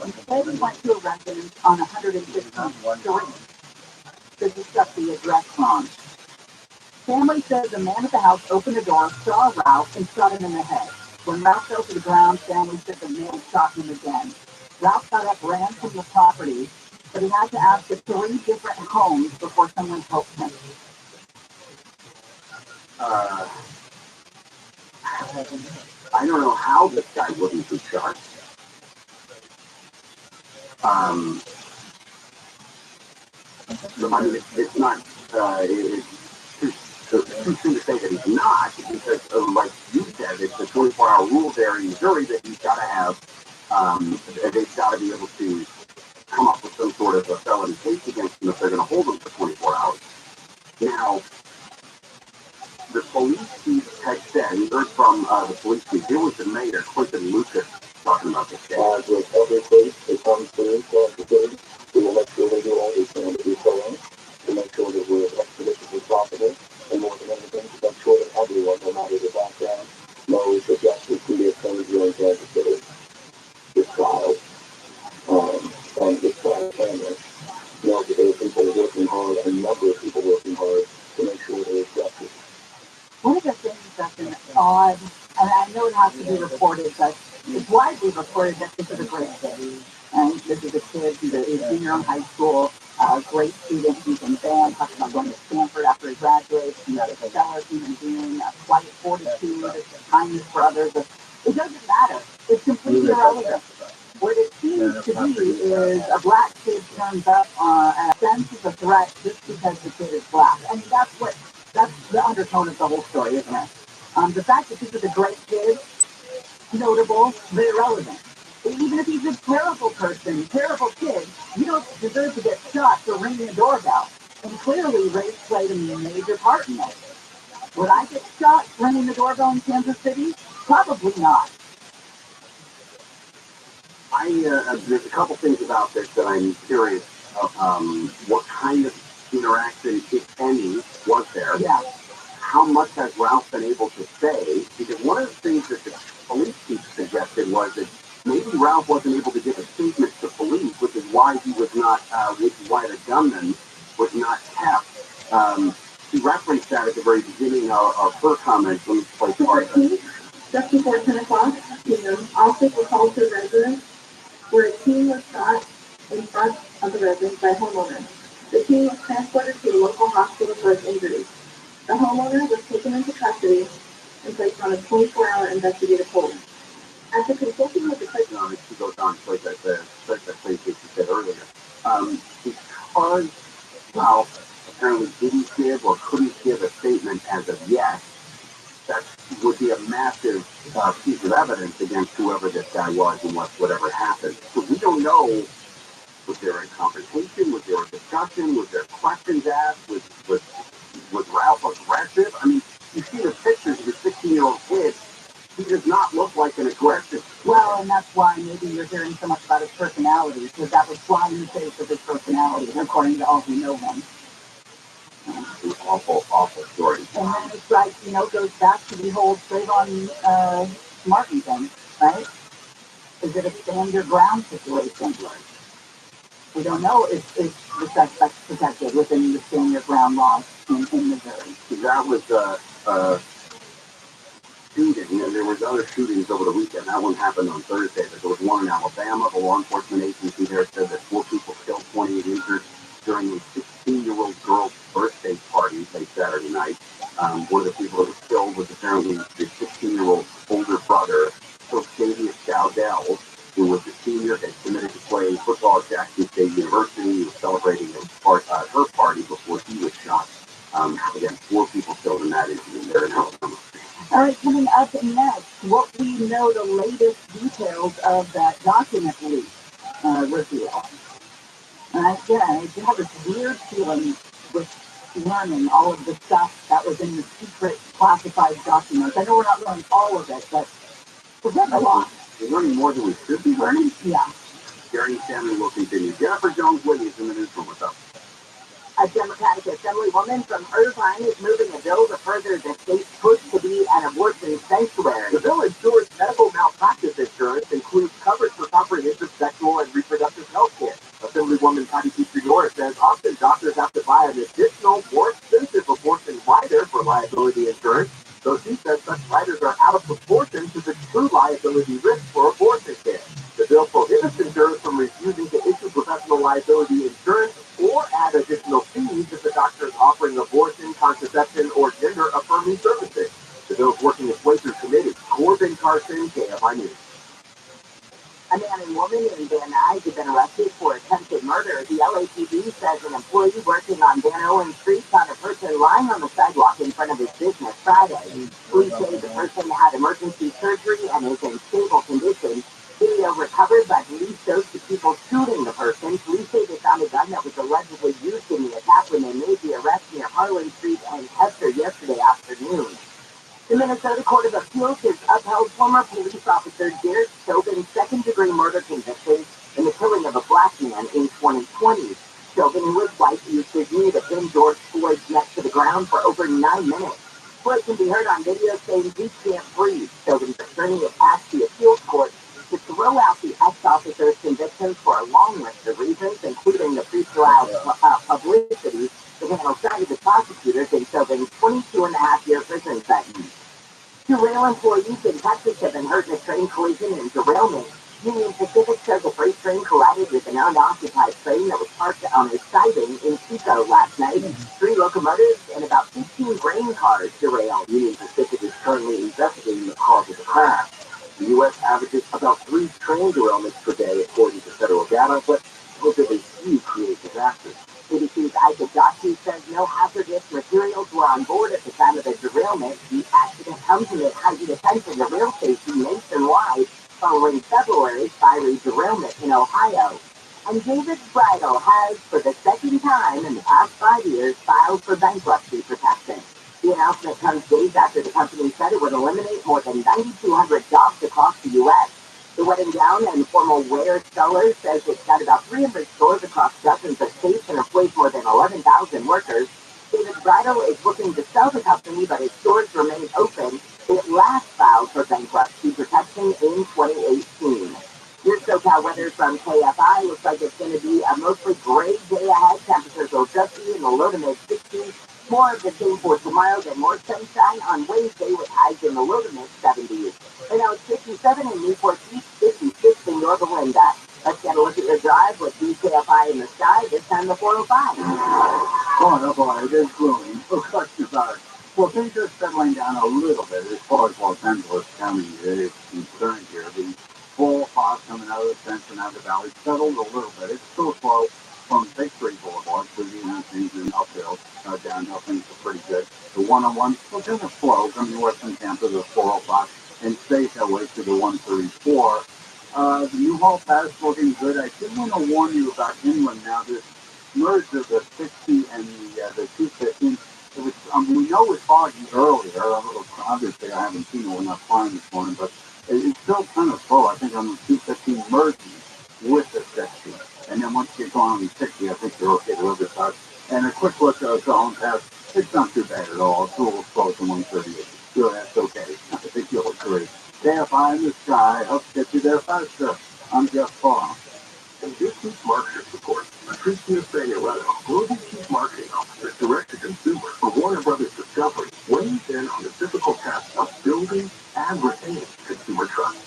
Instead, he went to a residence on 115th Street to discuss the address wrong. Family says the man at the house opened the door, saw Ralph, and shot him in the head. When Ralph fell to the ground, family said the man shot him again. Ralph got up, ran from the property, but he had to ask at 3 different homes before someone helped him. I don't know how this guy wouldn't be shot. I mean, it's not, it's too soon to say that he's not, because, like you said, it's a 24-hour rule there in Missouri that he's got to have, they've got to be able to come up with some sort of a felony case against him if they're going to hold him for 24 hours. Now, the police chief had said, we heard from the police chief, here was the mayor, Quentin Lucas, talking about this case. With every case that comes through the city, we will make sure we do all we can to be thorough, to make sure that we're as expeditious as possible, and more than anything, to make sure that everyone, no matter their background, knows that justice can be obtained here in Kansas City. This trial, and this trial family, know that there are people working hard, a number of people working hard, to make sure there is justice. One of the things that's an odd, and I know it has to be reported, but it's widely reported that this is a great kid. And this is a kid who's a junior in high school, a great student. He's in band, talking about going to Stanford after he graduates. He's a stellar human being, a quiet fortitude, kindness for others. It doesn't matter. It's completely irrelevant. What it seems to be is a black kid turns up and senses a threat just because the kid is black. I mean, that's the undertone of the whole story, isn't it? The fact that this is a great kid, notable, but irrelevant. Even if he's a terrible person, terrible kid, you don't deserve to get shot for ringing a doorbell. And clearly, race played a major part in this. Would I get shot ringing the doorbell in Kansas City? Probably not. There's a couple things about this that I'm curious what kind of interaction, if any, was there. Yeah. How much has Ralph been able to say? Because one of the things that the police chief suggested was that maybe Ralph wasn't able to give a statement to police, which is why he was not, which is why the gunman was not kept. She referenced that at the very beginning of her comments when we played part of it. Just before 10 o'clock p.m., officers were called to a residence where a teen was shot in front of the residence by a homeowner. The teen was transported to a local hospital for his injuries. The homeowner was taken into custody and placed on a 24-hour investigative hold. After consulting with the No, she goes on, like I said, like you said earlier. Because Ralph apparently didn't give or couldn't give a statement as of yet, that would be a massive piece of evidence against whoever this guy was and whatever happened. So we don't know, was there a confrontation, was there a discussion, was there questions asked, was Ralph aggressive? I mean, you see the pictures of the 16-year-old kid, he does not look like an aggressive. Well, and that's why maybe you're hearing so much about his personality, because that was flying in the face of his personality, according to all who know him. It's an awful, awful story. And then it's like, goes back to the whole Trayvon Martin thing, right? Is it a stand your ground situation? Right. We don't know if the suspect protected within the stand your ground laws in Missouri. That was shooting, and there was other shootings over the weekend. That one happened on Thursday. There was one in Alabama. The law enforcement agency there said that 4 people killed, 28 injured during a 16-year-old girl's birthday party late Saturday night. One of the people that was killed was apparently the 16-year-old older brother, Octavius Dowdell, who was a senior, had committed to play football at Jackson State University. He was celebrating her party before he was shot. Again, 4 people killed in that incident there in Alabama. All right, coming up next, what we know the latest details of that document leak reveal. And I have this weird feeling with learning all of the stuff that was in the secret classified documents. I know we're not learning all of it, but we're getting a lot. We're learning more than we should be learning? Yeah. Gary Samuel will continue. Jennifer Jones-Whitney is in the newsroom with us. A Democratic Assemblywoman from Irvine is moving a bill to further the state's push to be an abortion sanctuary. The bill ensures medical malpractice insurance includes coverage for comprehensive sexual and reproductive health care. Assemblywoman Patty Peter says often doctors have to buy an additional, more expensive abortion rider for liability insurance, so she says such riders are out of proportion to the true liability risk for abortion care. The bill prohibits insurers from refusing to issue professional liability insurance or add additional fees if the doctor is offering abortion, contraception, or gender-affirming services. The bill is working its way through committee. Corbin Carson, KFI News. A man and woman in Van Nuys have been arrested for attempted murder. The LAPD says an employee working on Van Owen Street found a person lying on the sidewalk in front of his business Friday. Police say the person had emergency surgery and is in stable condition. Video recovered by police shows the people shooting the person. Police say they found a gun that was allegedly used in the attack when they made the arrest near Harlan Street and Hester yesterday afternoon. The Minnesota Court of Appeals has upheld former police officer Derek Chauvin second-degree murder conviction in the killing of a black man in 2020. Chauvin and his wife used his knee to pin George Floyd's neck to the ground for over 9 minutes. Floyd can be heard on video saying he can't breathe. Chauvin's attorney asked the appeals court to throw out the ex-officer's convictions for a long list of reasons, including the pre-trial publicity. The panel cited the prosecutors in Chauvin's 22-and-a-half-year prison sentence. 2 rail employees in Texas have been hurt in a train collision and derailment. Union Pacific says a freight train collided with an unoccupied train that was parked on a siding in Chico last night. 3 locomotives and about 15 grain cars derailed. Union Pacific is currently investigating the cause of the crash. The U.S. averages about 3 train derailments per day, according to federal data, but relatively few create disasters. ABC's Isaac Joshi says no hazardous materials were on board at the time of the derailment. The accident comes amid heightened attention to rail safety nationwide following February's fiery derailment in Ohio. And David Bridal has, for the second time in the past 5 years, filed for bankruptcy protection. The announcement comes days after the company said it would eliminate more than 9,200 jobs across the U.S. The wedding gown and formal wear seller says it's got about 300 stores across dozens of states and employs more than 11,000 workers. David Bridal is looking to sell the company, but its stores remain open. It last filed for bankruptcy protection in 2018. Your SoCal weather from KFI looks like it's going to be a mostly gray day ahead. Temperatures will just be in the low to mid 60s. More of the same for tomorrow, then more sunshine on Wednesday with highs in the low to mid 70s. Right now it's 57 in Newport Beach, 56 in Yorba Linda. Let's get a look at your drive with DKFI in the sky, this time the 405. Oh boy, it is gloomy. Looks like about, well, things are settling down a little bit as far as Los Angeles County is concerned here. The full fog coming out of the Cincinnati Valley settled a little bit. It's still slow from Victory Boulevard to the things in uphill. Downhill things are pretty good. The 101 still kind of slow coming west from Tampa to the 405 and stays that way to the 134. The U-Haul Pass looking good. I did want to warn you about inland now. This merge of the 60 and the 215. It was, we know it was foggy earlier. Obviously, I haven't seen it when I'm flying this morning, but it's still kind of slow. I think on the 215 merging with the 60. And then once you get going on the 60, I think you're okay to the other side. And a quick look at the home pass. It's not too bad at all. It's a little slow to 138. So that's okay. I think you'll agree. KFI in the sky. Hope to get you there faster. I'm Jeff Paul. And this week's marketer support, Christina Sagneretto, Global Chief Marketing Officer, Direct to Consumer for Warner Brothers Discovery, weighs in on the difficult task of building and retaining consumer trust.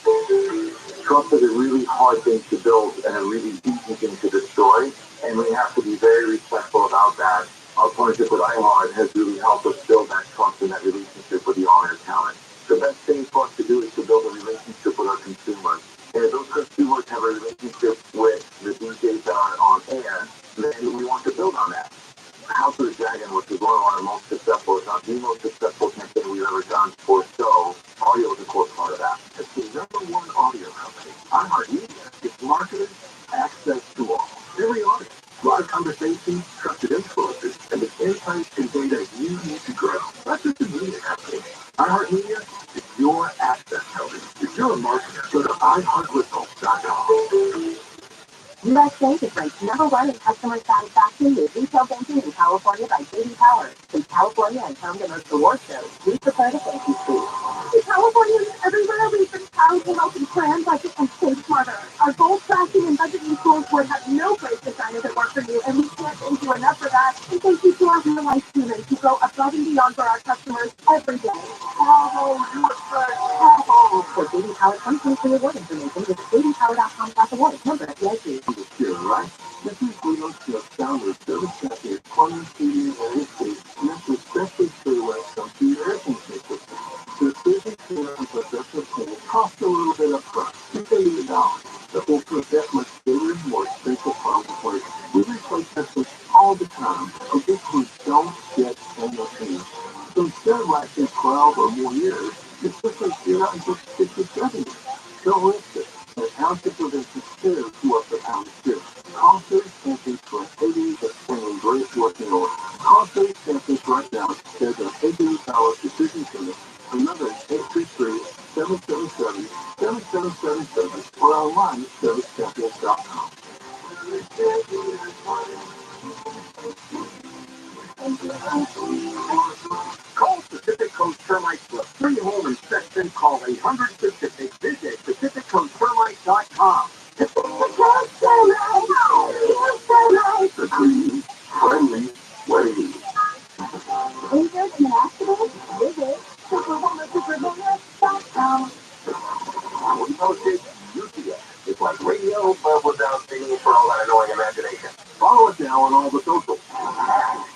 Trust is a really hard thing to build and a really easy thing to destroy, and we have to be very respectful about that. Our partnership with iHeart has really helped us build that trust and that relationship with the on-air talent. The best thing for us to do is to build a relationship with our consumers. And if those consumers have a relationship with the DJs that are on air, then we want to build on that. House of the Dragon, which is one of our most successful, if not the most successful campaign we've ever done for show, audio is a core part of that. It's the #1 audio company. iHeartMedia gives marketers access to all. Every audience, live conversations, trusted influencers, and the insights and data you need to grow. That's just a media company. iHeartMedia is your access company. If you're a marketer, go to iHeartResult.com. U.S. Bank is ranked #1 in customer satisfaction with retail banking in California by J.D. Power. Since California has home to most award shows, we prefer to thank you, Steve. In California and everywhere, we've been proud to help you plan, budget, and save smarter. Our goal tracking and budgeting tools would have no great designers that work for you, and we can't thank you enough for that. And thank you to our real-life humans who go above and beyond for our customers every day. Bravo, USA, bravo! For J.D. Power 2023 award information, visit jdpower.com/awards. Number FDIC. Right? This is Guido Smith, founder of Service Cafe, Corner Studio and Estate, and that's especially true when it comes to your air conditioning system. The efficient cleaner and progressive cleaner costs a little bit up front, $280. The full process much bigger and more expensive problem. We replace systems all the time, and this we don't get annual fees. So instead of lasting 12 or more years, it's just like you're not just 6 or 7 years. Don't risk it. The township will then consider to up the pound too. Call Service Campus for savings of spending great working order. Call Service Campus right now. There's an $80 decision center. Another 833-777-7777 or online at servicecampus.com. Call Pacific Coast Termites for a free home inspection. Call 800-PACIFIC. Visit PacificCoastTermites.com. The clean, friendly way. Injured in an accident? Visit superwomansuperwoman.com. We posted UCS. It's like radio, but without the need for all that annoying imagination. Follow us now on all the socials.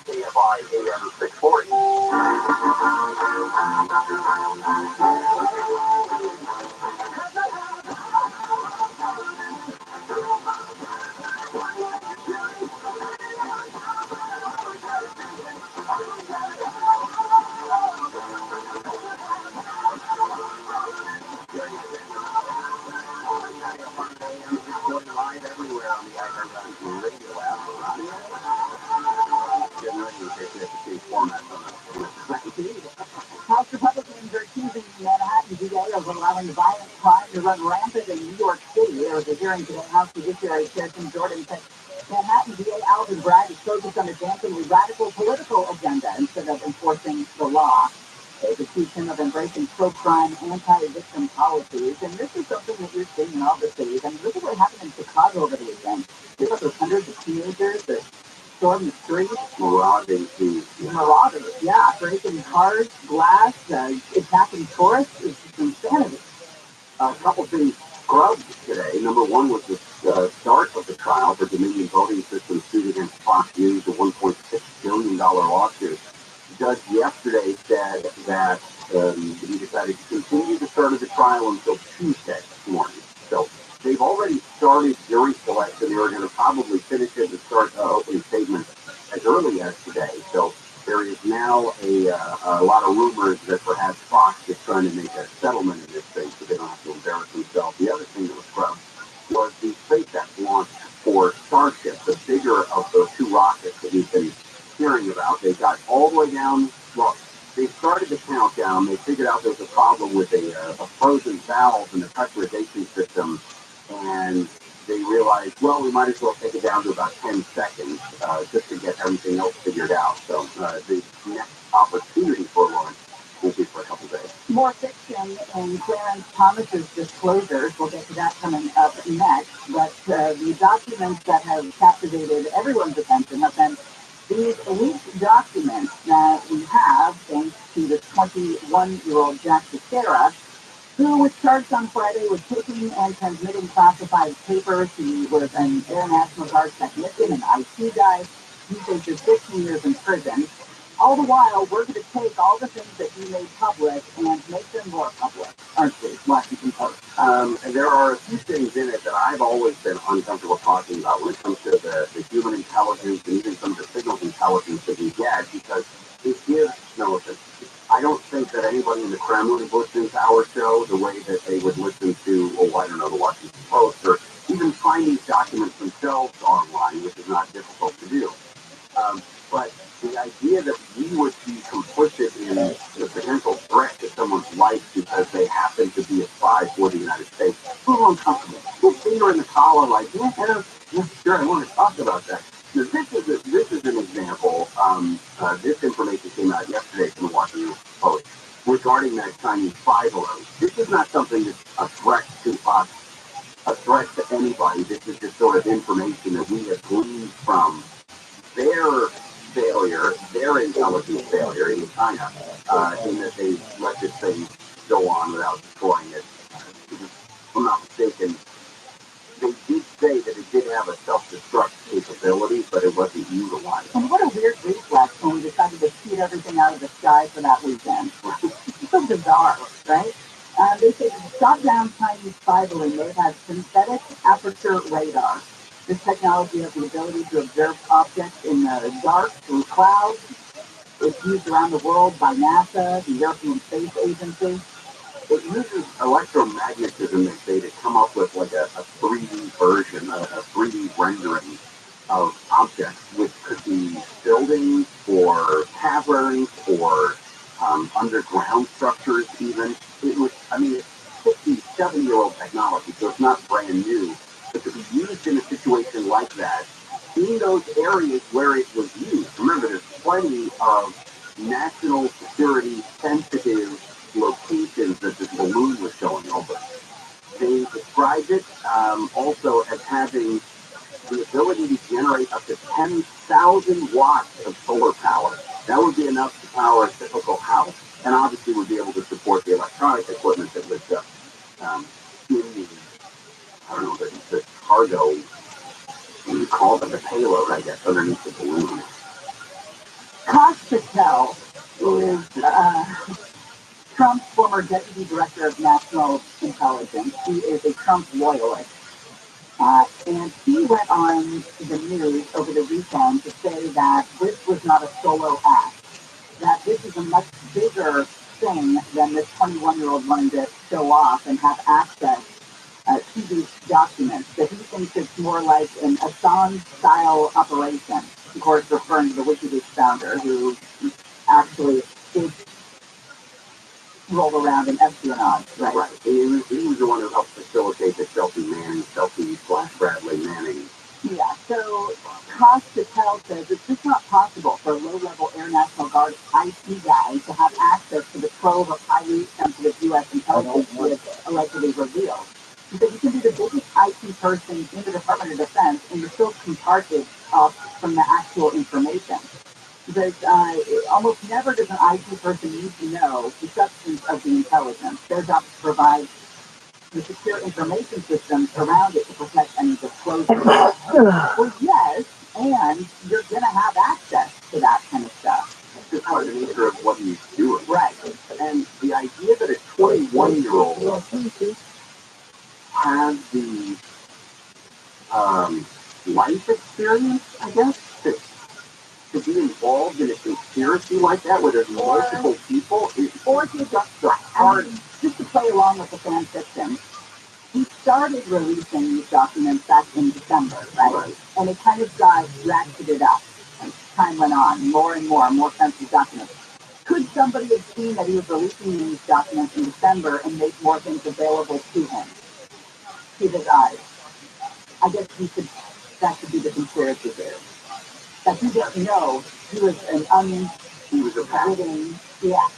KFI AM 640. Going live everywhere on the iHeartRadio radio app. Getting ready to take the format on House Republicans are accusing the Manhattan DA of allowing violent crime to run rampant in New York City. There was a hearing today. House Judiciary Chairman Jordan said Manhattan DA Alvin Bragg is focused on advancing a radical political agenda instead of enforcing the law. They've accused him of embracing pro-crime, anti-victim policies, and this is something that you're seeing in all the cities. I mean, look at what happened in Chicago over the weekend. There were those hundreds of teenagers that stormed the streets. Marauders, yeah, breaking cars, glass, attacking tourists. It's insanity. A couple things scrubbed today. Number one was the start of the trial for Dominion Voting System suit against Fox News, a $1.6 billion lawsuit. The judge yesterday said that he decided to continue the start of the trial until Tuesday morning. So they've already started jury selection. They were going to probably finish it and start opening statements as early as today. So there is now a lot of rumors that perhaps Fox is trying to make a settlement in this thing so they don't have to embarrass themselves. The other thing that was scrubbed was the SpaceX launch for Starship, the bigger of those two rockets that we've been hearing about. They got all the way down. Well, they started the countdown. They figured out there was a problem with a frozen valve in the pressurization system, and they realized, well, we might as well take it down to about 10 seconds just to get everything else figured out. So the next opportunity for launch will be for a couple days. More fiction in Clarence Thomas's disclosures. We'll get to that coming up next. But the documents that have captivated everyone's attention have been these leaked documents that we have, thanks to the 21-year-old Jack Teixeira, who was charged on Friday with taking and transmitting classified papers. He was an Air National Guard technician, an IT guy. He faces 15 years in prison. All the while, we're going to take all the things that he made public and make them more public, aren't we, Washington Post? And there are a few things in it that I've always been uncomfortable talking about when it comes to the human intelligence and even some of the signals intelligence that we get, because it gives no offense. I don't think that anybody in the Kremlin listens to our show the way that they would listen to, I don't know, the Washington Post, or even find these documents themselves online, which is not difficult to do. But the idea that we would be complicit in the potential threat to someone's life because they happen to be a spy for the United States, it's a little uncomfortable. We'll finger in the collar like, yeah, sure, I want to talk about that. Now, this is an example. This information came out yesterday from the Washington Post regarding that Chinese spy balloon. This is not something that's a threat to us, a threat to anybody. This is just sort of information that we have gleaned from their failure, their intelligence failure in China, in that they let this thing go on without destroying it. If I'm not mistaken, they did say that it did have a self-destruct capability, but it wasn't utilized. And what a weird reflex when we decided to shoot everything out of the sky for that weekend. It's so bizarre, right? They say the shot down Chinese spy balloon may have had synthetic aperture radar. This technology has the ability to observe objects in the dark through clouds. It's used around the world by NASA, the European Space Agency. It uses electromagnetism, they say, to come up with like a 3D version, a 3D rendering of objects, which could be buildings or caverns or underground structures even. It's 50, 70-year-old technology, so it's not brand new. But to be used in a situation like that, in those areas where it was used, remember, there's plenty of national security sensitive locations that this balloon was going over. They described it also as having the ability to generate up to 10,000 watts of solar power. That would be enough to power a typical house, and obviously would be able to support the electronic equipment that was in the, I don't know, the cargo, you call it the payload, I guess, underneath the balloon. Kosh Patel is Trump's former deputy director of national intelligence. He is a Trump loyalist. And he went on the news over the weekend to say that this was not a solo act, that this is a much bigger thing than this 21-year-old wanting to show off and have access to these documents, that he thinks it's more like an Assange-style operation, of course referring to the WikiLeaks founder, who actually did roll around in espionage, right? Right. He was the one who helped facilitate the Bradley Manning. Yeah, so Kosh Patel says it's just not possible for a low-level Air National Guard IT guy to have access to the trove of highly sensitive U.S. intelligence he has allegedly revealed. He said you can be the biggest IT person in the Department of Defense and you're still comparted off from the actual information. Because almost never does an IT person need to know the substance of the intelligence. Their job is to provide the secure information systems around it to protect any disclosure. Well, yes, and you're going to have access to that kind of stuff. It's just by the nature of what he's doing. Right. And the idea that a 21-year-old has the life experience, I guess, to be involved in a conspiracy like that where there's multiple people, or to just just to play along with the fan fiction. He started releasing these documents back in December, right? And it kind of got ratcheted up as time went on, more and more sensitive documents. Could somebody have seen that he was releasing these documents in December and make more things available to him, to his eyes? I guess that could be the conspiracy theory. That he didn't know he was he was a unwitting, yeah.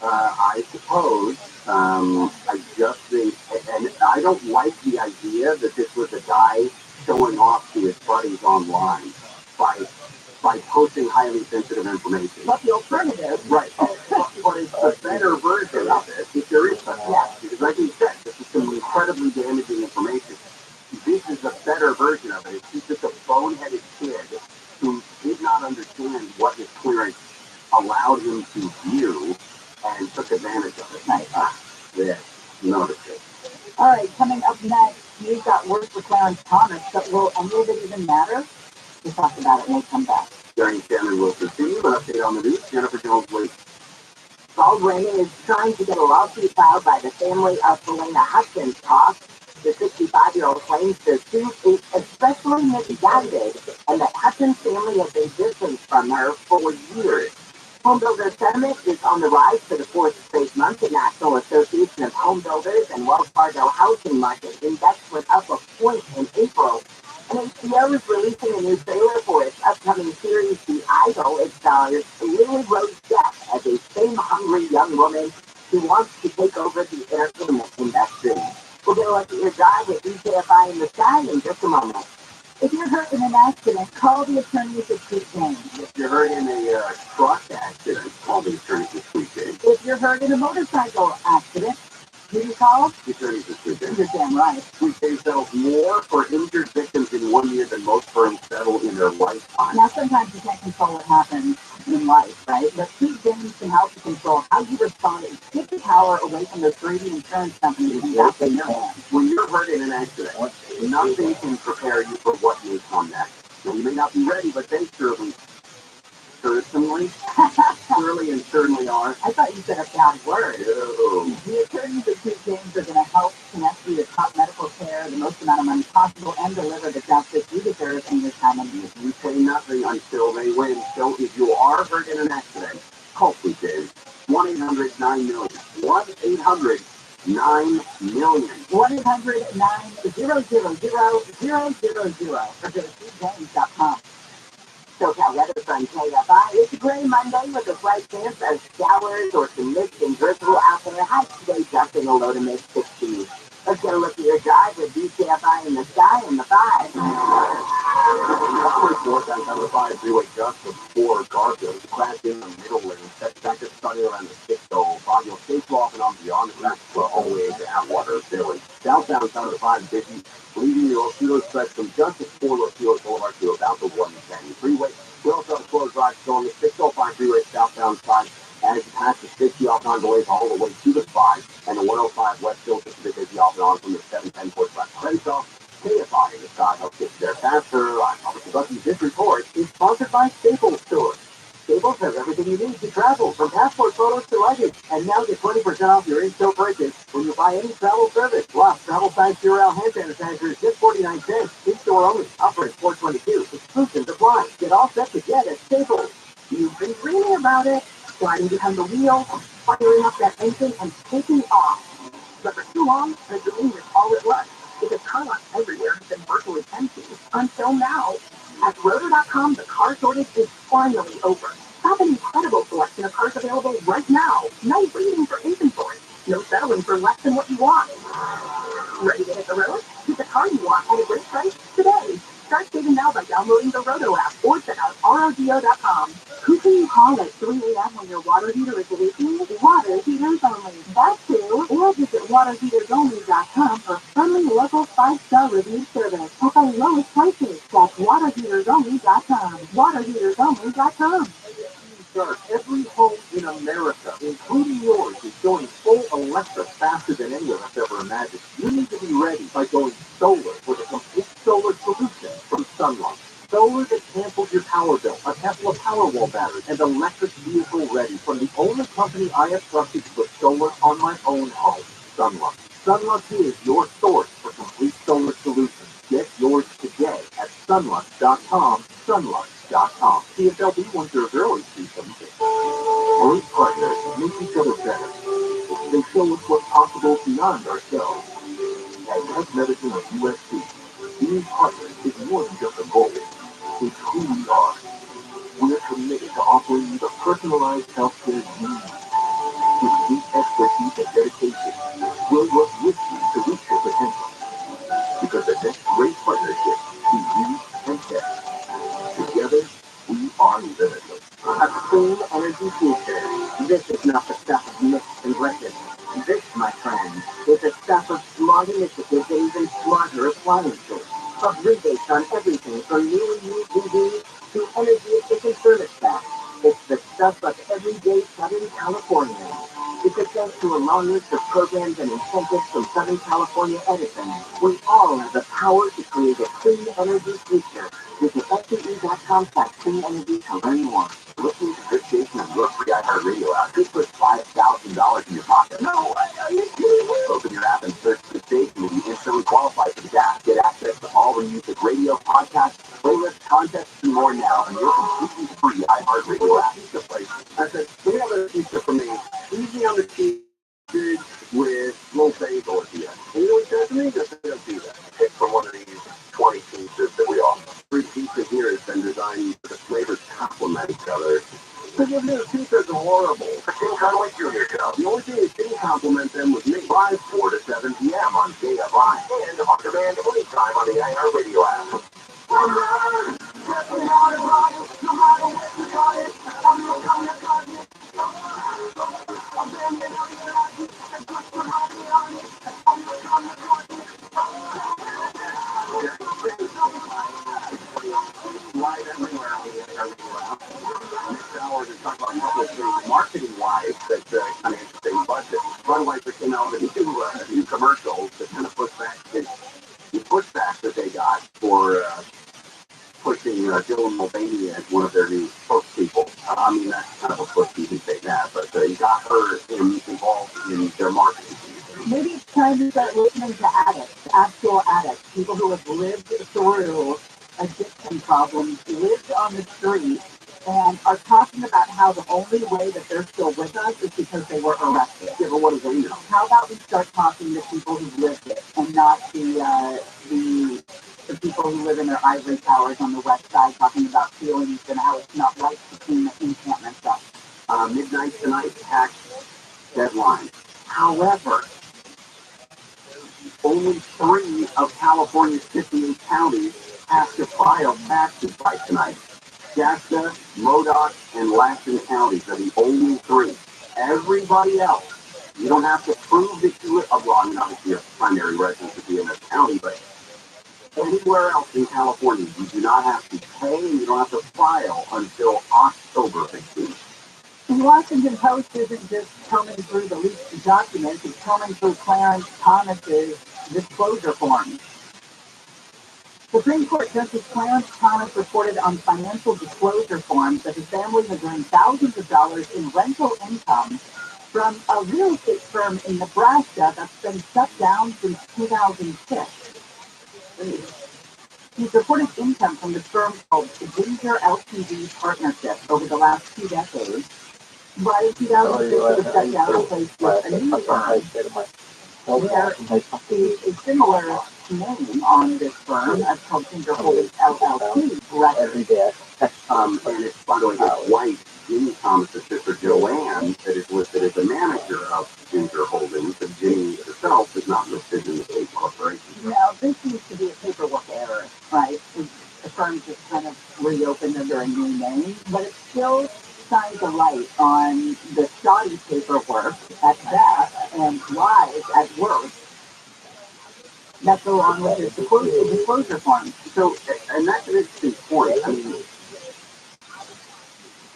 I suppose, I just think, and I don't like the idea that this was a guy showing off to his buddies online by posting highly sensitive information. But the alternative, right, but it's a better version of it, if there is such one. Because like you said, this is some incredibly damaging information. This is a better version of it. He's just a boneheaded kid who did not understand what his clearance allowed him to view and took advantage of it. Nice. Yeah, noticed it. All right, coming up next, you've got work for Clarence Thomas, but will any of it even matter? We'll talk about it when we come back. During Shannon Wilson's team, an update on the news, Jennifer Jones Lee. Saul Raymond is trying to get a lawsuit filed by the family of Helena Hutchins Toss. The 65-year-old claims the suit is especially misguided and that Hutchins' family has been distant from her for years. Homebuilder sentiment is on the rise for the fourth straight month. The National Association of Home Builders and Wells Fargo Housing Market Index went up a point in April. And HBO is releasing a new trailer for its upcoming series, The Idol. It stars Lily Rose Depp as a fame-hungry young woman who wants to take over the entertainment industry. We'll get a look at your drive with DKFI in the sky in just a moment. If you're hurt in an accident, call the attorneys at Sweet James. If you're hurt in a truck accident, call the attorneys at Sweet James. If you're hurt in a motorcycle accident, who do you call? The attorneys at Sweet James. You're damn right. Sweet James settles more for injured victims in 1 year than most firms settle in their lifetime. Now, sometimes you can't control what happens in life, right? But Sweet James can help you control how you respond and take the power away from those greedy insurance companies and back in your hands. When you're hurt in an accident, nothing can prepare you for what may come next. Now, you may not be ready, but they surely and certainly are. I thought you said a bad word. Ew. The attorneys at Sweet James are going to help connect you to top medical care, the most amount of money possible, and deliver the justice you deserve in your time of need. You say nothing until they win. So if you are hurt in an accident, call Sweet James. 1-800-9-MILLION. 1-800-9-MILLIon. 1-800-9-000-000 or go to sweetjames.com. SoCal weather from KFI. It's a gray Monday with a slight chance of showers or some mist and drizzle out there. High today just in the low to mid 60s. Let's get a look at your drive with DKFI in the sky and the 5. North on the 5 freeway just before Garfield. Crashed in the middle lane. Set back to starting around the 605. You'll stay slow off and on beyond the crash all the way to Atwater Village. Southbound side of the 550, leaving the Los Feliz stretch from just before Los Feliz Boulevard to about the 110 freeway. We also have a closed drive still on the 605 freeway southbound side as you pass the 60 off on delays all the way to the 5 and the 105 west still just a bit busy off and on from the 710 towards West Crenshaw. KFI in the sky helps get you there faster. I'm Thomas Bucky. This report is sponsored by Staples Stores. Staples has everything you need to travel, from passport photos to luggage. And now get 20% off your in-store purchase when you buy any travel service. Plus, travel size Purell hand sanitizer is just 49 cents. In-store only. Offer is $4.22. Exclusions apply. Get all set to get at Staples. You've been dreaming about it. Sliding behind the wheel, firing up that engine, and taking off. But for too long, the dream is all it was. Because car lots everywhere have been virtually empty. Until now. At Rotor.com, the car shortage is finally over. Shop an incredible selection of cars available right now. No waiting for inventory. No settling for less than what you want. Ready to hit the road? Get the car you want at a great price today. Start saving now by downloading the Roto app or check out ROTO.com. Who can you call at 3 a.m. when your water heater is leaking? Water Heaters Only. That's who. Or visit waterheatersonly.com for friendly local 5-star review service at the lowest prices. That's waterheatersonly.com. Waterheatersonly.com. Sir, every home in America, including yours, is going full electric faster than any of us ever imagined. You need to be ready by going solar with a complete solar solution from Sunlight. Solar that cancels your power bill, a Tesla Powerwall battery, and electric vehicle ready from the only company I have trusted to put solar on my own home, Sunlight. Sunlight is your source for complete solar solutions. Get yours today at sunlight.com, sunlight.com. See if they'll be one of your early season. Great partners make each other better. They show us what's possible beyond ourselves. At Health Medicine of USC, being partners is more than just a goal. It's who we are. We're committed to offering you the personalized healthcare you need. With deep expertise and dedication, we'll work with you to reach your potential. Because the next great partnership is you and tech. Together, we are limitless. A clean energy future. This is not the stuff of myths and legends. This, my friends, is the stuff of smart initiatives and even smarter appliances. Of rebates on everything from new UVs to energy efficient thermostats. It's the stuff of everyday Southern California. It's a thanks to a long list of programs and incentives from Southern California Edison. We all have the power to create a clean energy future. Visit SCE.com/clean energy to learn more. Listening to this station on your free iHeartRadio app could put $5,000 in your pocket. No way, are you kidding me? Open your app and search the station and you instantly qualify for the app. Get access to all the music, radio, podcasts, playlists, contests, and more now on your completely free iHeartRadio app. The place. I said, we have a pizza for me. Easy on the cheese with low bagel at the end. And you know what that means? Just don't do that. Pick from one of these 20 pizzas that we offer. Every pizza here has been designed so the flavors complement each other. Because if the pizzas are horrible, King Conway Jr. Show. The only thing that didn't compliment them was me. Live 4 to 7 p.m. on KFI and on demand anytime on the iHeartRadio app. Live everywhere on the iHeartRadio app. Next hour to talk about a couple of things marketing-wise that kind of interesting budget. Budweiser came out with a new commercial that kind of pushed back the pushback that they got for pushing Dylan Mulvaney as one of their new spokespeople. I mean, that's kind of a push, you can say that, but you got her involved in their marketing. Maybe it's time to start listening to addicts, actual addicts, people who have lived through addiction problems, lived on the street, and are talking about how the only way that they're still with us is because they were arrested. Yeah, but what do they know? How about we start talking to people who've lived it and not the people who live in their ivory towers on the west side talking about feelings and how it's not right to clean the encampment stuff. Midnight tonight, tax deadline. However, only 3 of California's 58 counties have to file taxes by tonight. Shasta, Modoc, and Laston counties are the only 3. Everybody else, you don't have to prove that you live, well, I mean, obviously your primary residence would be in this county, but anywhere else in California, you do not have to pay and you don't have to file until October 15th. the Washington Post isn't just combing through the leaked documents, it's combing through Clarence Thomas's disclosure forms. Supreme Court Justice Clarence Thomas reported on financial disclosure forms that his family has earned thousands of dollars in rental income from a real estate firm in Nebraska that's been shut down since 2006. He's reported income from the firm called Ginger LTD Partnership over the last 2 decades. But in 2006, it was shut down and replaced with a new firm. There is a similar name on this firm as called Ginger Holdings LLC. Every day. And it's, by the way, his wife, Ginny Thomas's sister, Joanne, that is listed as the manager of Ginger Holdings, but Ginny herself is not listed in the state corporation. Now, this seems to be a paperwork error, right? The firm just kind of reopen under a new name, but it still shines a light on the shoddy paperwork at best and lies at worst that go on with his disclosure forms. So, and that's an interesting point. I mean,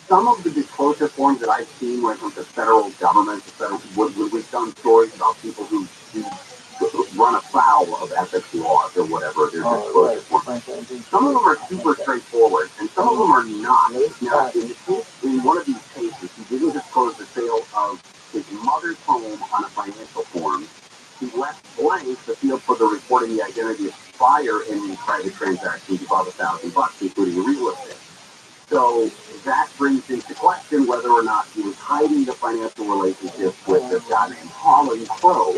some of the disclosure forms that I've seen when it comes to federal government, we've done stories about people who run afoul of ethics laws or whatever, their disclosure forms. Some of them are super straightforward, and some of them are not. Now, in one of these cases, he didn't disclose the sale of his mother's home on a financial form. He left blank the field for the reporting the identity of the buyer in the private transactions above $1,000, including real estate. So that brings into question whether or not he was hiding the financial relationship with a guy named Holland Crow,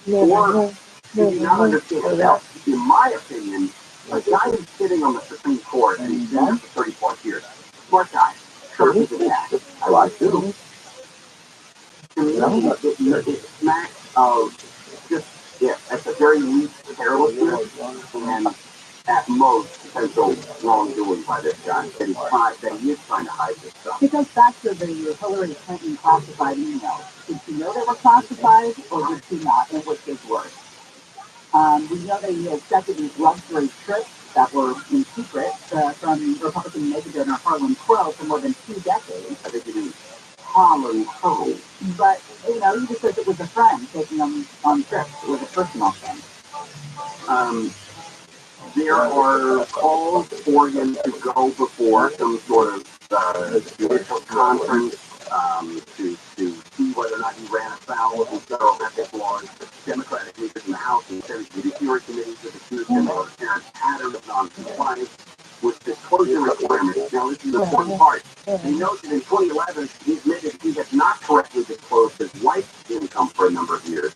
or did he not understand that? In my opinion, a guy who's sitting on the Supreme Court and he's been there for 30+ years, smart guy, sure he's a cat. I like too. To me, it smacks of just, at the very least, carelessness and at most potential wrongdoing by this guy that he is trying to hide this stuff. It goes back to the Hillary Clinton classified emails. Did she know they were classified, or did she not? And what's his word? We know that he accepted these luxury trips that were in secret from Republican Major Donor Harlan Crow for more than 2 decades. I think it is Harlan Crow. But, he just says it was a friend taking them on trips. It was a personal thing. There are calls for him to go before some sort of judicial conference to see whether or not he ran afoul of the federal ethics laws. Democratic leaders in the House and Senate Judiciary Committees have accused him of a apparent pattern of non-compliance with disclosure requirements. Now, this is the important part. They note that in 2011, he admitted he had not correctly disclosed his wife's income for a number of years,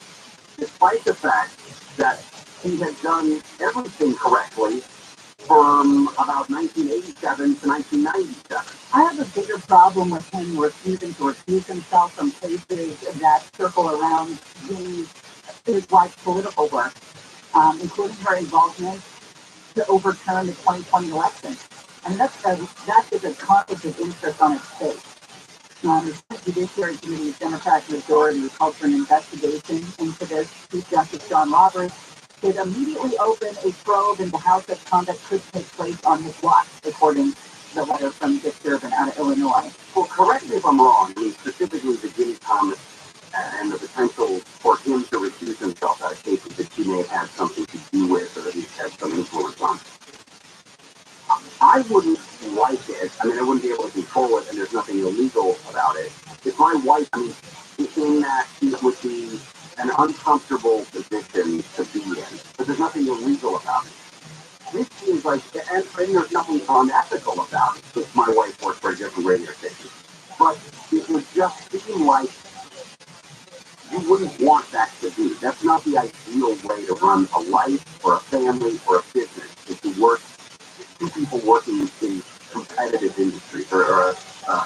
despite the fact that he had done everything correctly from about 1987 to 1997. I have a bigger problem with him refusing to recuse himself from cases that circle around his wife's political work, including her involvement to overturn the 2020 election. And that is a conflict of interest on its face. The Judiciary Committee's Democratic majority called for an investigation into this. Chief Justice John Roberts could immediately open a probe into how such conduct could take place on his watch, according to the letter from Dick Durbin out of Illinois. Well, correct me if I'm wrong. I mean, specifically the Ginny Thomas and the potential for him to recuse himself out of cases that he may have had something to do with or that he's had some influence on. I wouldn't like it. I mean, I wouldn't be able to control it, and there's nothing illegal about it. If my wife, in that she would be an uncomfortable position to be in, but there's nothing illegal about it. This seems like, and there's nothing unethical about it, if my wife works for a different radio station. But it would just seem like you wouldn't want that to be. That's not the ideal way to run a life or a family or a business, is to work, two people working in competitive industries or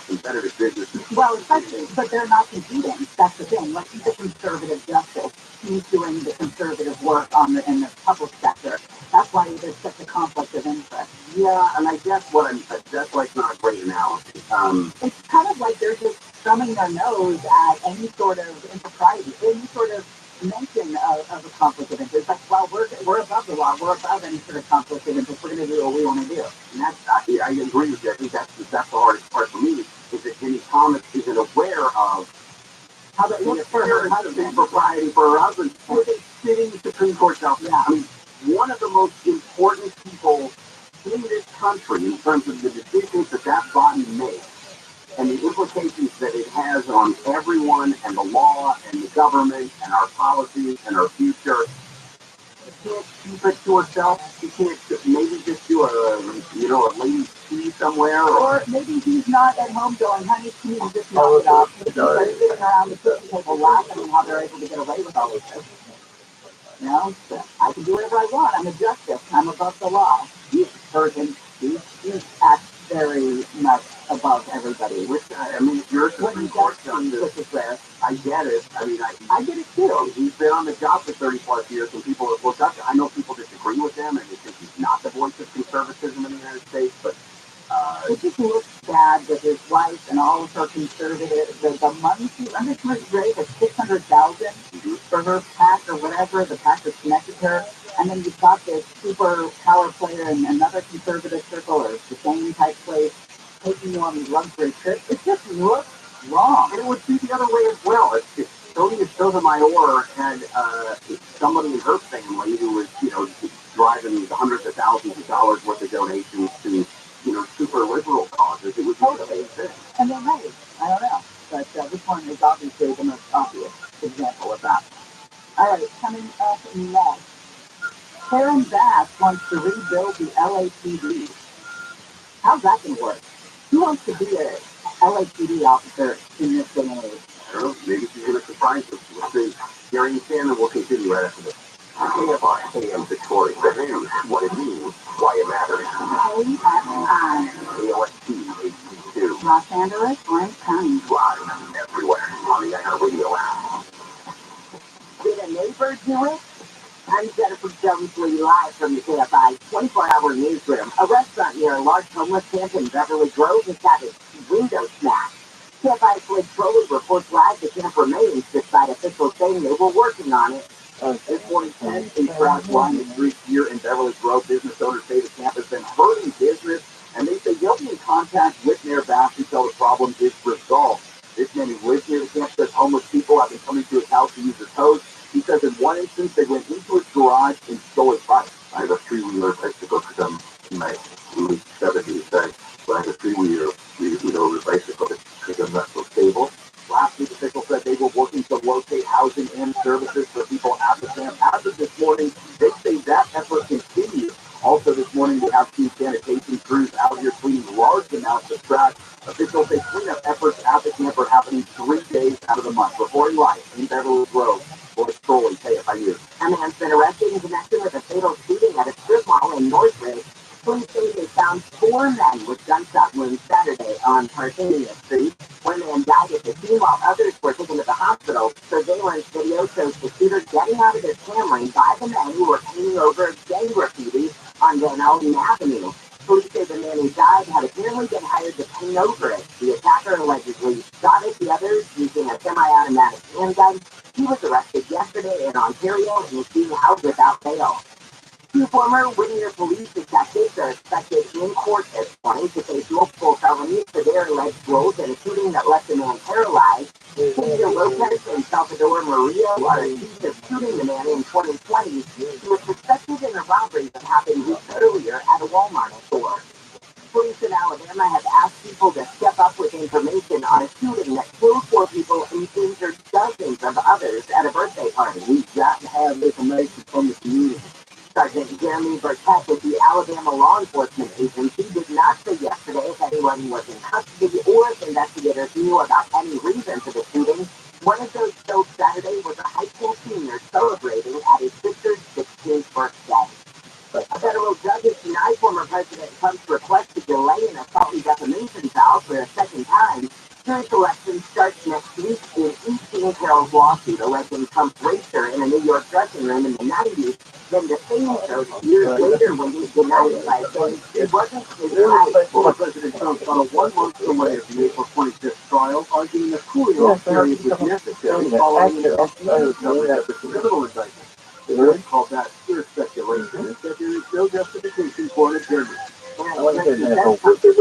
competitive businesses. Well, especially, but they're not competing. That's the thing. Like, he's a conservative justice. He's doing the conservative work in the public sector. That's why there's such a conflict of interest. Yeah, and I guess that's why it's not a great analogy. It's kind of like they're just thumbing their nose at any sort of impropriety, any sort of mention of a conflict of interest. Like, well, we're above the law. We're above any sort of conflict of interest. We're going to do what we want to do. And I agree with you. I think that's the hardest part for me, is that Ginny Thomas isn't aware of how that looks for her husband. Impropriety for her husband, who is sitting Supreme Court justice. Yeah. I mean, one of the most important people in this country in terms of the decisions that body makes and the implications that it has on everyone and the law and the government and our policies and our future. You can't keep it to herself. You can't maybe just do a ladies' tea somewhere. Or maybe he's not at home going, honey, can you just knock it off? Maybe they're sitting around the kitchen table laughing and how they're able to get away with all this. You know, I can do whatever I want. I'm a justice. I'm above the law. He's urgent. He acts very much above everybody. Which, I mean, if you're a Supreme Court justice, which is rare. I get it. I mean, I get it too. He's been on the job for 30+ years, and people have looked up to him. I know people disagree with him, and they think he's not the voice of conservatism in the United had with his wife and all of her conservative, the money she was raised at $600,000 for her PAC or whatever, the PAC that connected her. And then you've got this super power player in another conservative circle or the same type place taking you on these luxury trips. It just looks wrong. And it would be the other way as well. If Tony Sotomayor had somebody in her family who was, driving hundreds of thousands of dollars worth of donations to, super liberal causes, it would be the same thing. And they're right. I don't know. But this one is obviously the most obvious example of that. All right, coming up next. Karen Bass wants to rebuild the LAPD. How's that going to work? Who wants to be a LAPD officer in this day and age? I don't know. Maybe she's going to surprise us. We'll see. Gary and Shannon will continue right after this. KFI, AM Victoria, reviews what it means, why it matters. KFI. KOST, HD2. Los Angeles, Orange County. Live everywhere on the iHeartRadio app. Did a neighbor do it? I'm Jennifer Jones, live from the KFI 24-hour newsroom. A restaurant near a large homeless camp in Beverly Grove has had its window smashed. KFI's Blake Crowley reports live the camp remains, despite officials saying they were working on it. This morning, 10 crowds lined the streets here in Beverly Grove. Business owners say the camp has been hurting business, and they say they'll be in contact with Mayor Bass until the problem is resolved. This man who lives near the camp says homeless people have been coming to his house to use his hose. He says in one instance they went into his garage and stole his bike. I have a three-wheeler bicycle because I'm in my late 70s. But I have a three-wheeler bicycle because I'm not so stable. Last week, officials said they were working to locate housing and services for people at the camp. As of this morning, they say that effort continues. Also this morning, we have two sanitation crews out here cleaning large amounts of trash. Officials say cleanup efforts at the camp are happening 3 days out of the month. Reporting live in Beverly Grove, Boris Crowley, KFIU. A man's been arrested in connection with a fatal shooting at a strip mall in Northridge. Police say they found 4 men with gunshot wounds Saturday on Parthenia Street. One man died at the scene while others were taken to the hospital. Surveillance video shows the shooter getting out of his Camry by the men who were painting over gang graffiti on Van Alden Avenue. Police say the man who died had apparently been hired to paint over it. The attacker allegedly shot at the others using a semi-automatic handgun. He was arrested yesterday in Ontario and is being held without bail. 2 former Whittier police detectives are expected in court this morning to face multiple felonies for their alleged roles in a shooting that left a man paralyzed. Cynthia Lopez and Salvador Maria are accused of shooting the man in 2020. He was suspected in a robbery that happened weeks earlier at a Walmart store. Police in Alabama have asked people to step up with information on a shooting that killed 4 people and injured dozens of others at a birthday party. We've got to have information from the community. Sergeant Jeremy Burkett with the Alabama Law Enforcement Agency did not say yesterday if anyone was in custody or if investigators knew about any reason for the shooting. One of those killed Saturday was a high school senior celebrating at his sister's 16th birthday. A federal judge has denied former President Trump's request to delay an assault and defamation trial for a second time. Jury selection starts next week in East Carroll's lawsuit alleging Trump raped her in a New York dressing room in the 90s. Then the same shows years later when he denied it by saying it wasn't his right. Former President Trump got a 1-month delay of the April 25th trial, arguing a cooling off period was necessary following the criminal indictment. The jury called that pure speculation and said there is no justification for an adjournment. Prospective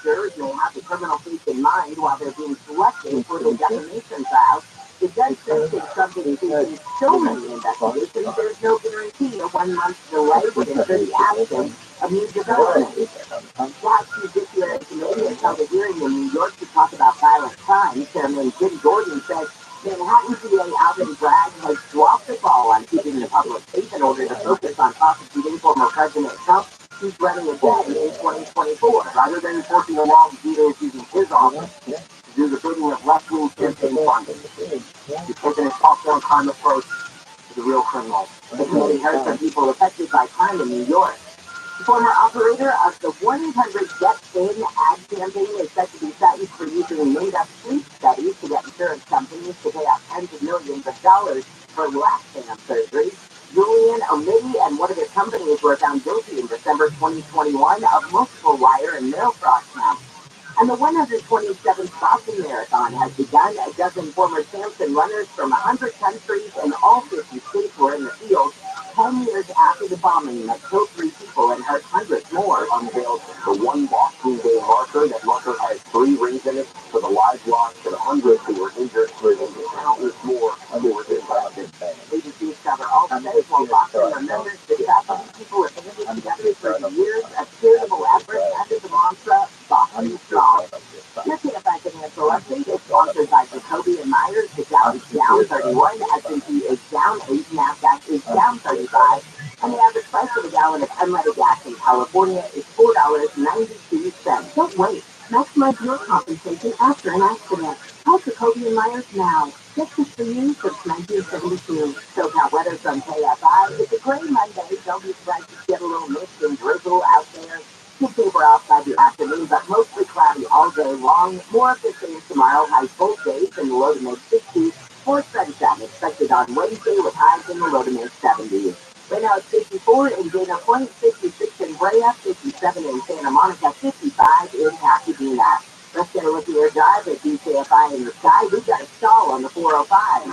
jurors may have the criminal case in mind while they're being selected for the defamation trial. The judge says if something is so many investigations, there's no guarantee a 1-month delay would ensure the absence of new development. House Judiciary Committee has held a hearing in New York to talk about violent crime. Chairman Jim Gordon said Manhattan DA Alvin Bragg has dropped the ball on keeping the public safe in order to focus on prosecuting former President Trump, who's running again in 2024, rather than enforcing a law to do using his office to do the bidding of left-wing campaign funding. He's taken a top-down crime approach to the real criminals. The committee heard from people affected by crime in New York. The former operator of the 100 Get Thin ad campaign is set to be sentenced for using made-up sleep studies to get insurance companies to pay out tens of millions of dollars for lap band surgery. Julian O'Mitty and one of his companies were found guilty in December 2021 of multiple wire and mail fraud counts. And the 127th Boston Marathon has begun. A dozen former champs and runners from 100 countries and all 50 states were in the field 10 years after the bombing that killed 3 people and hurt hundreds more. Unveiled the one Boxing Day marker. That marker has 3 rings in it for the lives lost, for the hundreds who were injured, and countless more who were impacted. Agencies cover all states while Boston remembers the thousands of people have been together for years of charitable efforts under the mantra Boston Strong. Your TFI Financial Update is sponsored by Jacoby and Myers. The Dow is down 31, S&P is down 8, NASDAQ is down 35, and the average price of a gallon of unleaded gas in California is $4.92. Don't wait. Maximize your compensation after an accident. Call Jacoby and Myers now. Texas for you since 1972. SoCal weather from KFI. It's a gray Monday. Don't be surprised to get a little mist and drizzle out there. Could taper off by the afternoon, but mostly cloudy all day long. More of the same tomorrow. High full days in the low to mid 60s. More sunshine expected on Wednesday with highs in the low to mid 70s. Right now it's 54 in Dana Point, 56 in Brea, 57 in Santa Monica, 55 in Pasadena. Let's get a look at your drive at DKFI in the sky. We've got a stall on the 405. Stay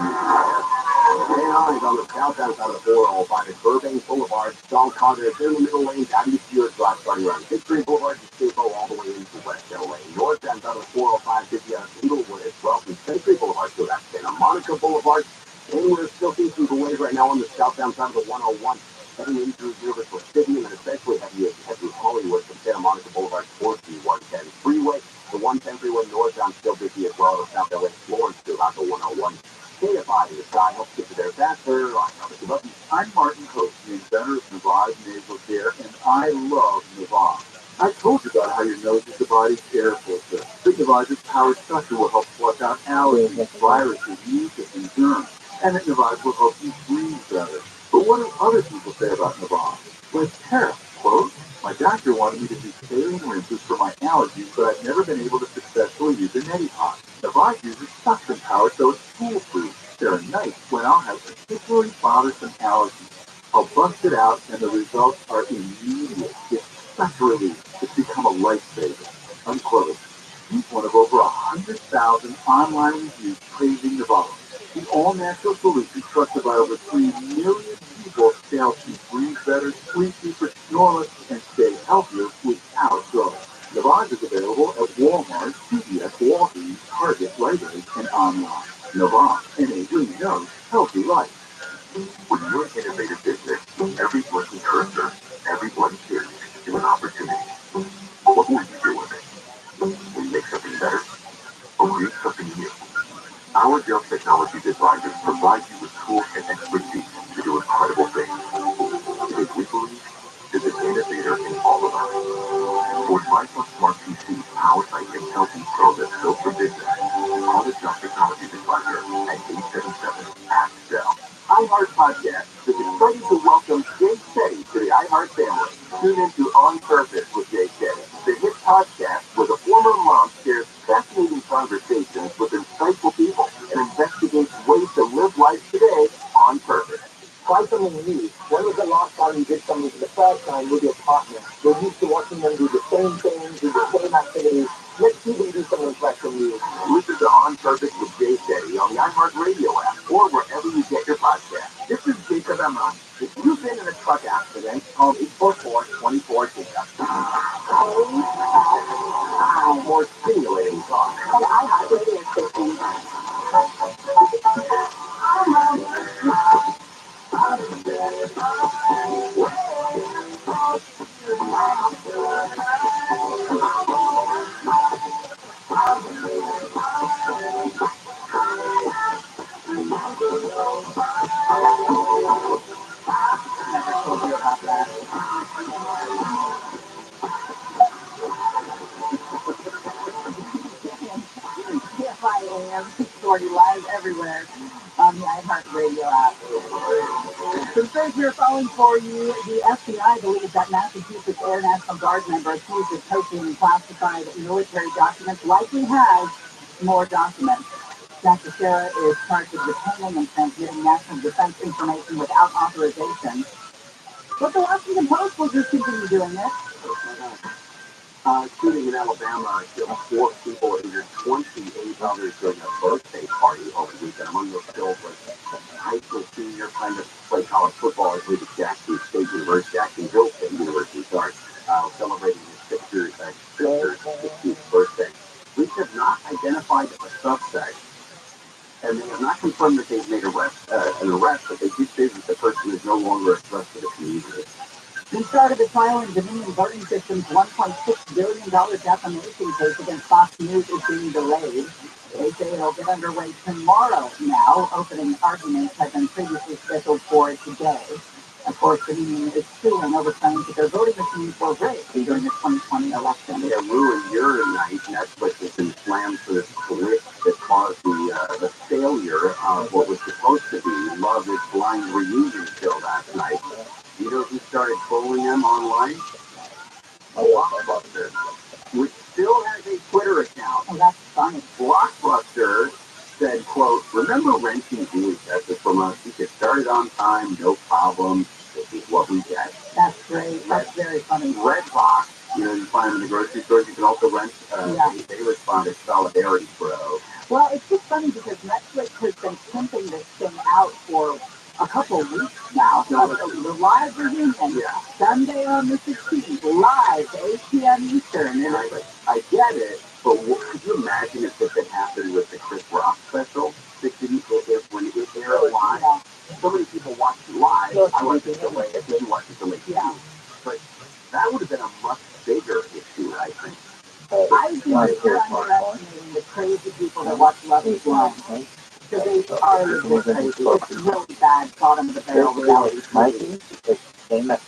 on the southbound side of the 405 at Burbank Boulevard. Stall cars in the middle lane. Out East York Drive starting around Victory Boulevard to Staple all the way into West LA. Northbound side of the 405 50 out of Inglewood as well from Century Boulevard to that Santa Monica Boulevard. And we're still seeing some delays right now on the southbound side of the 101. Heading in through Universal City and then especially heavy through Hollywood from Santa Monica Boulevard towards the 110 freeway. The 110 freeway northbound still busy as well as South LA Florence throughout the 101. KFI in the sky helps get you there faster. I'm Martin Coach, the inventor of Navage Nasal Care, and I love Navage. I told you about how your nose is the body's air filter. The Navage's power sucker will help flush out allergies, viruses, mucus, and germs. And that Navage will help you breathe better. But what do other people say about Navage? Like tariff, quote, my doctor wanted me to do saline rinses for my allergies, but I've never been able to successfully use a neti pot. Navage uses suction power, so it's foolproof. They're nice when I'll have particularly bothersome allergies. I'll bust it out, and the results are immediate. It's such a relief. It's become a lifesaver. Unquote. He's one of over 100,000 online reviews praising Navage. The all-natural solution trusted by over 3 million people to help you breathe better, sleep deeper, snore less, and stay healthier without drugs. Navage is available at Walmart, CVS, Walgreens, Target, Rite Aid, and online. Navage, enabling young, healthy life. When you're an innovative business, every working cursor, every one shift is an opportunity. What will you do with it? Will you make something better or create something new? Our Dell Technologies advisors provide you with tools and expertise to do incredible things. Because we believe there's an innovator in all of us. For advice on smart PCs powered by Intel Pro that's built for business, call the Dell Technologies advisor at 877-ASK-DELL. iHeart Podcast is excited to welcome Jay Shetty to the iHeart family. Tune into On Purpose with Jay Shetty, the hit podcast where the former mom shares fascinating conversations with insightful people and investigates ways to live life today on purpose. Try something new. When was the last time you did something for the first time with your partner? You're used to watching them do the same things, do the same activities. Let's see them do something fresh from you. Listen to On Purpose with Jay Shetty on the iHeart Radio app or wherever you get your podcast. This is Jacob Emron. If you've been in a truck accident, call 844-24-JACOB. More stimulating talk. And iHeart Radio station. Story live everywhere on the iHeart Radio app. Some things we're following for you. The FBI believes that Massachusetts Air National Guard member accused of posting classified military documents likely has more documents. Dr. Sarah is charged with retaining and transmitting national defense information without authorization. But the Washington Post will just continue doing this. Shooting in Alabama killed 4 people, injured 28 others during a birthday party over the weekend. Among those killed was high school senior trying to play college football at Jacksonville State University, celebrating his sister's 16th birthday. Police have not identified a suspect, and they have not confirmed that they've made an arrest, but they did say that the person is no longer a threat to the community. The start of the trial in Dominion Voting System's $1.6 billion defamation case against Fox News is being delayed. They say it'll get underway tomorrow now. Opening arguments have been previously scheduled for today. Of course, Dominion is suing over claims that their voting machines were rigged during the 2020 election. Yeah, ruined your night. Netflix has been slammed for this glitch that caused the failure of what was supposed to be Love is Blind reunion show last night. You know who started trolling them online? Blockbuster, which still has a Twitter account. Oh, that's funny. Blockbuster said, quote, remember renting VHSs from us? You could start it on time, no problem. This is what we get. That's great. That's very funny. Redbox, you find them in the grocery stores. You can also rent. They responded, solidarity, bro. Well, it's just funny because Netflix has been pimping this thing out for a couple of weeks now. The live reunion, Sunday on the 16th, live, 8 p.m. Eastern. And I get it, but could you imagine if this had happened with the Chris Rock special? When it aired live, so many people watched it live. I watched it delayed. You watched it delayed. Yeah. But that would have been a much bigger issue, I think. I think you're underestimating the crazy people that watch Love is Blind. Because they are legit crazy. It's really bad, bottom of the barrel reality.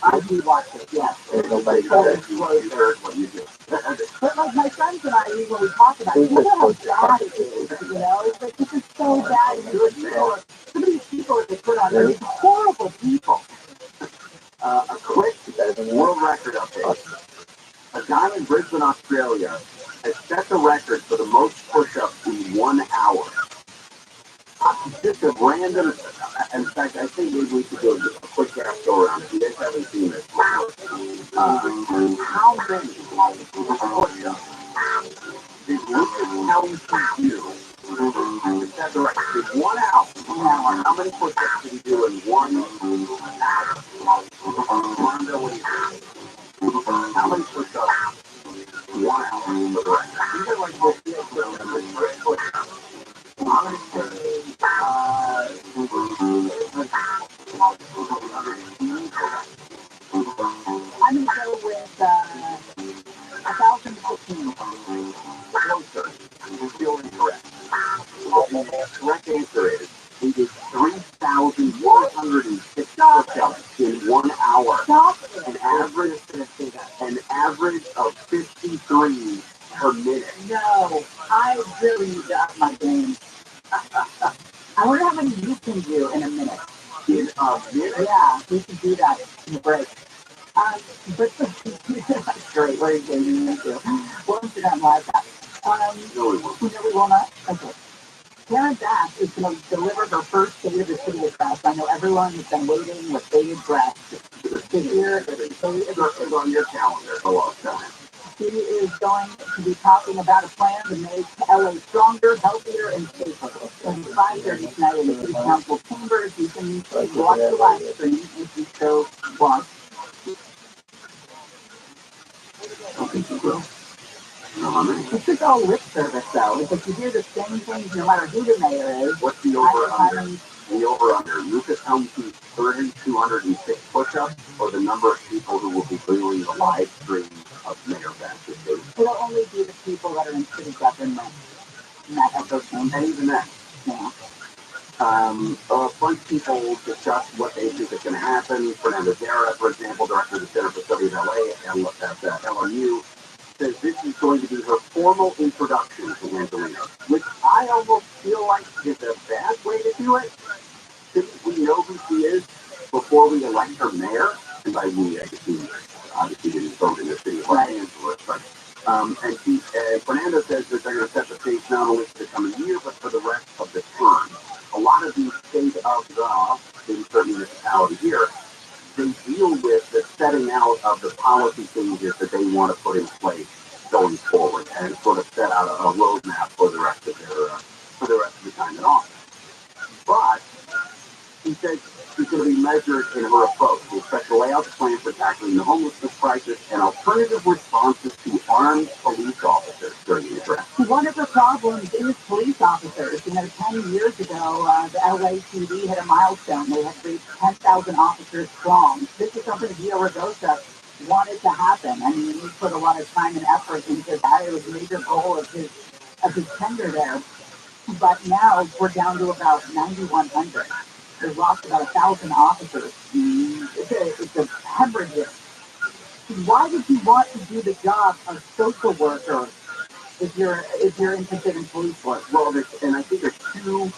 I do watch it, yes. Nobody heard what you do. But like my friends and I, when we talk about it, look how bad it is, It's like, this is so bad. And some of these people that they put on, they're horrible people. A quick world record update. A guy in Brisbane, Australia, has set the record for the most push-ups in 1 hour. Just a random, in fact, I think maybe we should do a quick go around. If you guys haven't seen this, how many push-ups did Lucas Helms do? Set the record in 1 hour. How many push-ups did he do in 1 hour? Wanda, what do you think? How many push-ups? 1 hour. These are like most push-ups. I'm going to say, I'm going to go with 1,015. Closer. You're still incorrect. The correct answer is he did 3,106 push-ups in 1 hour. An average of 53 per minute. No, I really need to up my game. I wonder how many you can do in a minute. In a minute? Yeah, we can do that in the break. But that's great. What are you getting into? We'll Instagram live that. No, we won't. No, we will not? Okay. Karen Bass is going to deliver her first State of the City address. I know everyone has been waiting with bated breath to hear it. It's on your calendar for a long time. She is going to be talking about a plan to make LA stronger, healthier, and safer. At 5:30 tonight in the City Council chambers, you can watch the live stream if you so want. I think you will. It's just all lip service, though. It's like you hear the same things no matter who the mayor is. What's the over-under? The over-under. Lucas Helms 3,206 push-ups, or the number of people who will be viewing the live stream of Mayor Baxter's face? It'll only be the people that are in city government. And that have those names. And even then. Yeah. A bunch of people discuss what they think is going to happen. Fernando Guerra, for example, director of the Center for Study of LA at LMU, says this is going to be her formal introduction to Angelina, which I almost feel like is a bad way to do it. Shouldn't we know who she is before we elect her mayor? And by we, I guess we obviously didn't vote in the city of Los Angeles, but And Fernando says that they're going to set the stage not only for the coming year, but for the rest of the term. A lot of these state of the, in certain municipality here, they deal with the setting out of the policy changes that they want to put in place going forward, and sort of set out a roadmap for the rest of the time in office. But he said she's going to be measured in her approach. We expect to lay out the plan for tackling the homelessness crisis and alternative responses to armed police officers during the address. One of the problems is police officers. 10 years ago, the LAPD hit a milestone. They had reached 10,000 officers strong. This is something Via Ragosa wanted to happen. He put a lot of time and effort into that. It was a major goal of his tenure there. But now we're down to about 9,100. They've lost about 1,000 officers. It's a hemorrhage. Why would you want to do the job of social worker if you're interested in police work? Well, and I think there's two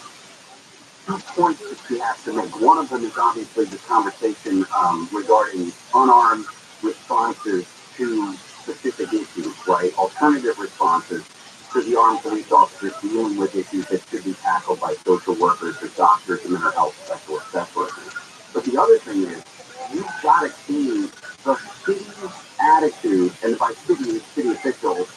points that she has to make. One of them is obviously the conversation regarding unarmed responses to specific issues, right? Alternative responses to the armed police officers dealing with issues that should be tackled by social workers or doctors and mental health specialists, that sort of thing. But the other thing is, you've got to see the city's attitude, and by city officials,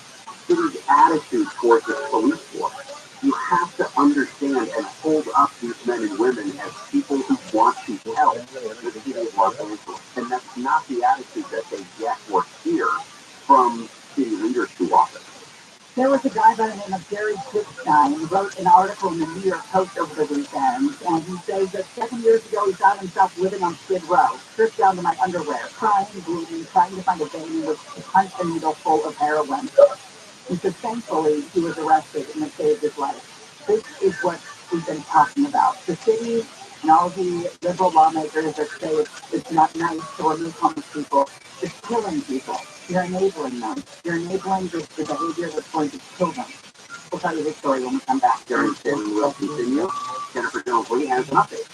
city's attitude towards the police force. You have to understand and hold up these men and women as people who want to help the city of Los Angeles. And that's not the attitude that they get or hear from city leaders too often. There was a guy by the name of Jerry Quickstein who wrote an article in the New York Post over the weekend, and he says that 7 years ago he found himself living on Skid Row, stripped down to my underwear, crying, bleeding, trying to find a vein with a punch a needle full of heroin. He said thankfully he was arrested and it saved his life. This is what we've been talking about. The city and all the liberal lawmakers that say it's not nice to remove homeless people, it's killing people. You're enabling them. You're enabling the behavior that's going to kill them. We'll tell you this story when we come back. Jerry will continue. Jennifer Jones-Lee has an update.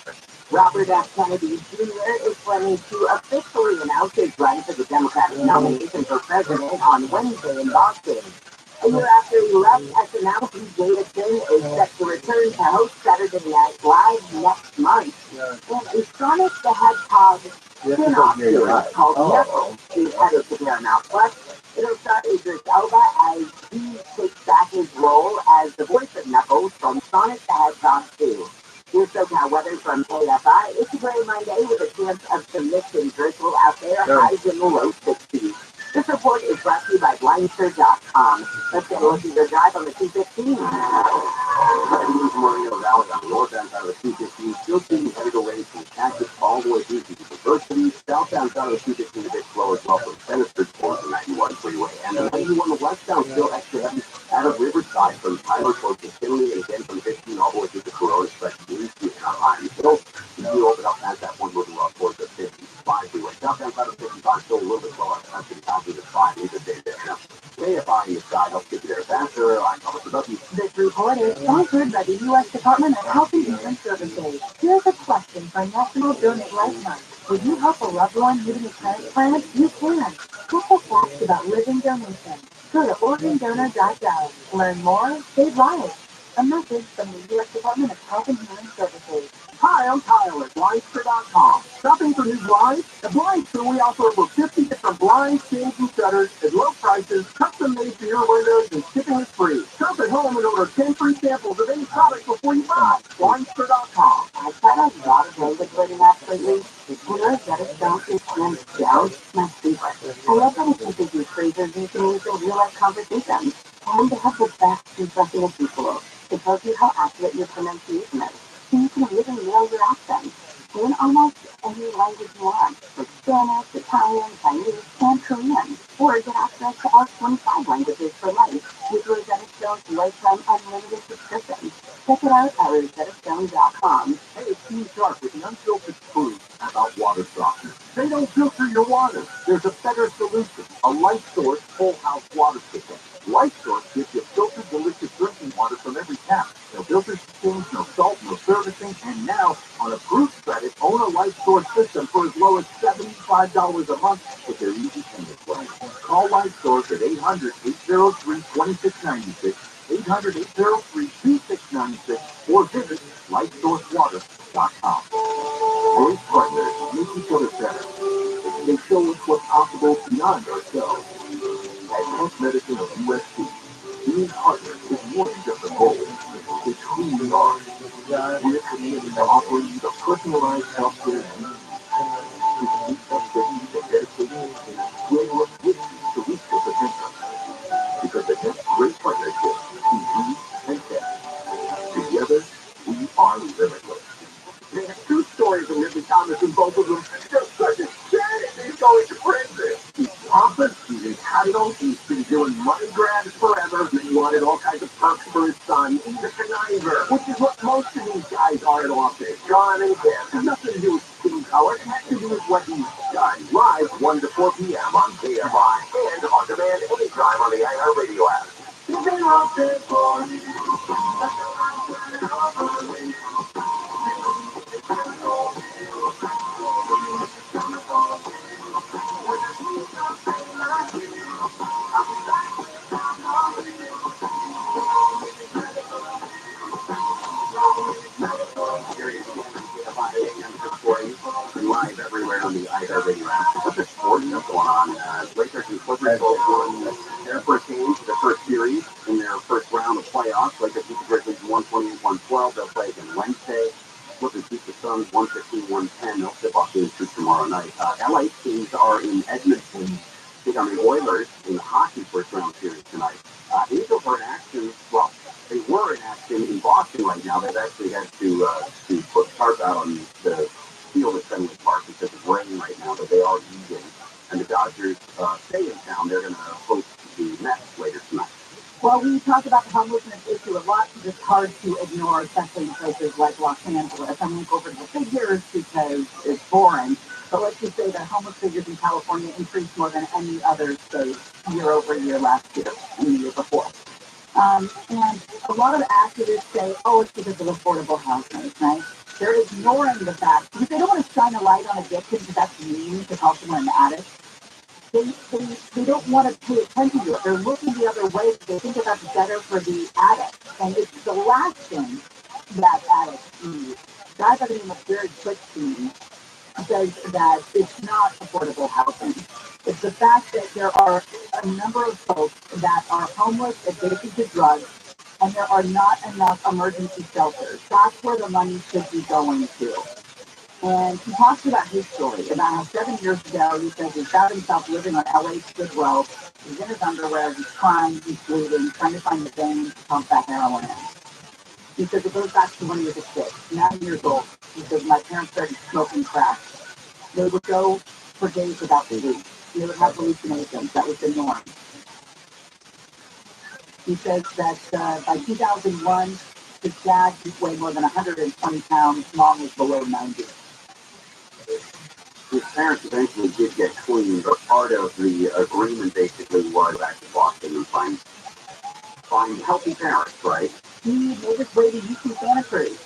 Robert F. Kennedy Jr. is planning to officially announce his run for the Democratic nomination for president on Wednesday in Boston. A year after he left SNL, Pete Davidson is set to return to host Saturday Night Live next month. And a Sonic the Hedgehog spin-off series called Knuckles is headed to Paramount Plus. It'll star Idris Elba as he takes back his role as the voice of Knuckles from Sonic the Hedgehog 2. Here's SoCal weather from KFI. It's a gray Monday with a chance of some mist and drizzle out there, highs in the low 60s. This report is brought to you by Blindster.com. Let's get a look at your drive on the 215. News Mario Valley on the northbound side of the 215, still seeing headed away from Cactus all the way through to the University. Southbound side of the 215 a bit slow as well from Center towards the 91 freeway. And the 91 westbound still extra heavy out of Riverside from Tyler towards the Finley, and again from 15 all the way through the Corona, especially on Iron Hill. You open up past that one moving up towards the 55 freeway. Southbound side of 55 still a little bit slower. That's the top of the 5 is a day there. Now, KFI on your side helps get you there faster. I'm Thomas Production. This report is sponsored by the U.S. Department of Health and Human Services. Here's a question for National Donate Life Month. Would you help a loved one needing a transplant? You can. Get the facts about living donation. Go to organdonor.gov. Learn more, save lives. A message from the U.S. Department of Health and Human Services. Hi, I'm Kyle at Blindster.com. Shopping for new blinds? At Blindster, we offer over 50 different blinds, shades, and shutters at low prices, custom made for your windows, and shipping is free. Shop at home and order 10 free samples of any product before you buy. Blindster.com. I've had a lot of language learning apps lately. When I get it down, it's hands down my favorite. I love how we can use phrases and things in real-life conversations. And they have the best constructing of people. It tells you how accurate your pronunciation is. So you can really nail your accent in almost any language you want, like Spanish, Italian, Chinese, and Korean. Or get access to all 25 languages for life with Rosetta Stone's lifetime unlimited subscription. Check it out at rosettastone.com. Hey, it's Team Shark with the unfiltered truth about water softeners. They don't filter your water. There's a better solution. A Light Source whole house water system. Light Source gives you filtered, delicious drinking water from every tap. No filters to change, no salt, no servicing, and now on a Bruce credit, own a Light Source system for as low as $75 a month with their easy payment plan. Call Light Source at 800-800 800-803-2696, 800-803-2696, or visit LifeSourceWater.com. Great partners make each other better. They show us what's possible beyond ourselves. At Health Medicine of USC, being partners is more than just a goal. It's who we are. We're committed to offering you the personalized healthcare you need. It's because that you can dedicate and will work with you to reach your potential. Because the next great partnership is you and them. Together, we are limitless. They have two stories of Libby Thomas in both of them. They're such a shit. He's going to prison. He's pompous. He's entitled. He's been doing money grabs forever. And he wanted all kinds of perks for his son. He's a conniver, which is what most of these guys are at office. John and Kim. It has nothing to do with skin color. It has to do with what he's done. Live 1 to 4 p.m. on KFI. And on demand anytime on the iHeartRadio app. Live everywhere on the iHeartRadio app. What's the sports stuff going on? Lakers and Clippers both won their first game, their first series in their first round of playoffs. Lakers beat the Grizzlies 128-112. They'll play again Wednesday. Clippers beat the Suns 115-110. They'll tip off game 2 tomorrow night. LA teams are in Edmonton. Take on the Oilers in the hockey first round series tonight. The Eagles are in action. Well, they were in action in Boston right now. They've actually had to put tarp out on the field at Fenway Park because of rain right now, but they are easing. And the Dodgers stay in town. They're going to host the Mets later tonight. Well, we talk about the homelessness issue a lot. It's hard to ignore, especially in places like Los Angeles. I'm going to go over the figures because it's boring. But let's just say that homeless figures in California increased more than any other state year over year last year and the year before. And a lot of activists say, oh, it's because of affordable housing, right? They're ignoring the fact, because they don't want to shine a light on addiction because that's mean to call someone an addict. They don't want to pay attention to it. They're looking the other way because they think that that's better for the addict. And it's the last thing that addicts need. A guy by the name of Jared Quickstein says that it's not affordable housing. It's the fact that there are a number of folks that are homeless, addicted to drugs, and there are not enough emergency shelters. That's where the money should be going to. And he talks about his story, about how 7 years ago, he says he found himself living on LA's Skid Row. He's in his underwear, he's crying, he's bleeding, trying to find the vein to pump that heroin in. He says it goes back to when he was a kid, 9 years old. He says, my parents started smoking crack. They would go for days without sleep. They would have hallucinations. That was the norm. He says that by 2001, his dad weighed more than 120 pounds. Mom was below 90. His parents eventually did get clean, but part of the agreement basically was back to Boston and find healthy parents, right? He made his way to UC Santa Cruz,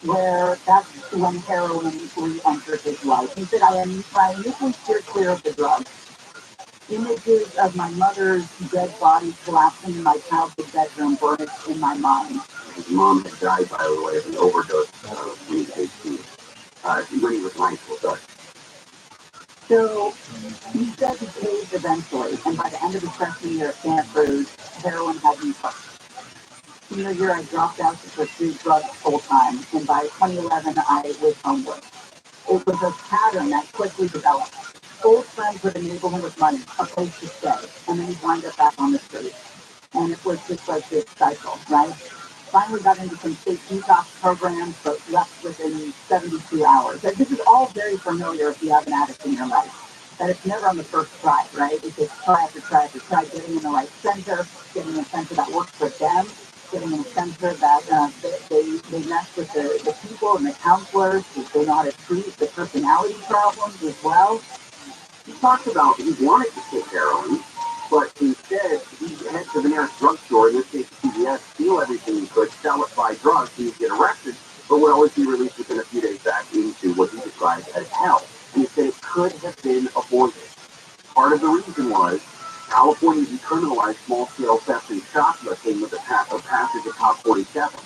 where that's when heroin re-entered his life. He said, I initially steered clear of the drugs. Images of my mother's dead body collapsing in my childhood bedroom burned in my mind. His mom had died, by the way, of an overdose when he was 18. When he was 9 years old. So he said he caved eventually, and by the end of his freshman year at Santa Cruz, heroin had me hooked. Senior year, I dropped out to pursue drugs full time, and by 2011, I was homeless. It was a pattern that quickly developed. Old friends would enable him with money, a place to stay, and then he'd wind up back on the street. And it was just like this cycle, right? Finally got into some state detox programs, but left within 72 hours. And this is all very familiar if you have an addict in your life. That it's never on the first try, right? It's just try after try after try, getting in the right center, getting in a center that works for them, getting in a center that they mess with the people and the counselors, they know how to treat the personality problems as well. He talked about he wanted to take heroin, but instead he head to the nearest drugstore, in this case CVS, steal everything he could, sell it, buy drugs, he would get arrested, but would always be released within a few days back into what he described as hell. And he said it could have been avoided. Part of the reason was California decriminalized jail theft and shoplifting with a passage of Top 47.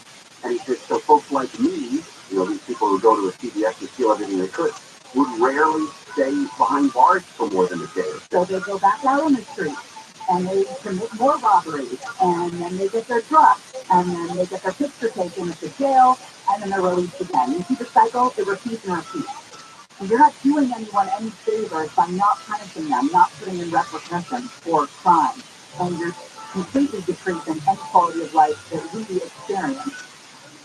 And he said, so folks like me, these people who go to a CVS and steal everything they could, would rarely stay behind bars for more than a day. So they go back out on the street and they commit more robberies, and then they get their drugs, and then they get their picture taken at the jail, and then they're released again. You see the cycle? It repeats and repeats. And you're not doing anyone any favors by not punishing them, not putting in repercussions for crime, and you're completely decreasing any quality of life that we experience.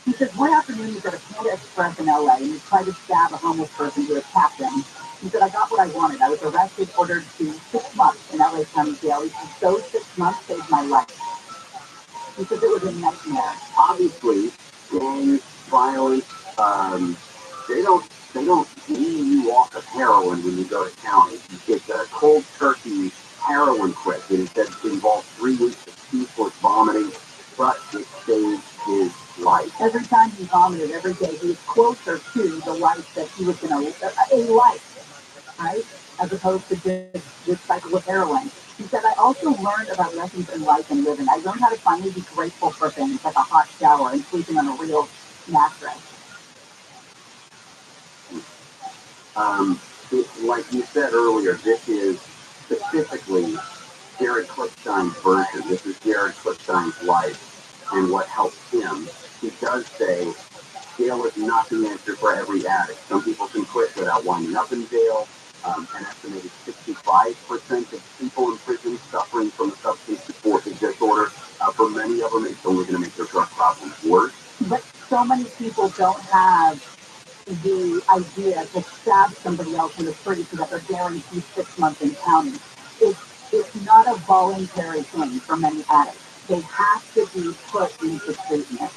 He says, one afternoon he was at a Panda Express in LA, and he tried to stab a homeless person who attacked him. He said, I got what I wanted. I was arrested, ordered to 6 months in LA County Jail. He said, those 6 months saved my life. He said it was a nightmare. Obviously, gang violence, they don't wean you off of heroin when you go to county. It's a cold turkey heroin quit. And he said it involved 3 weeks of ceaseless vomiting, but it saved his life. Every time he vomited, every day, he was closer to the life that he was going to live, a life, right? As opposed to this cycle of heroin. He said, I also learned about lessons in life and living. I learned how to finally be grateful for things like a hot shower and sleeping on a real mattress. Like you said earlier, this is specifically Jared Clipstein's version. This is Jared Clipstein's life and what helped him. He does say jail is not the answer for every addict. Some people can quit without winding up in jail. An estimated 65% of people in prison suffering from a substance disorder. For many of them, it's only going to make their drug problems worse. But so many people don't have the idea to stab somebody else in the street so that they're guaranteed 6 months in county. It's not a voluntary thing for many addicts. They have to be put into treatment.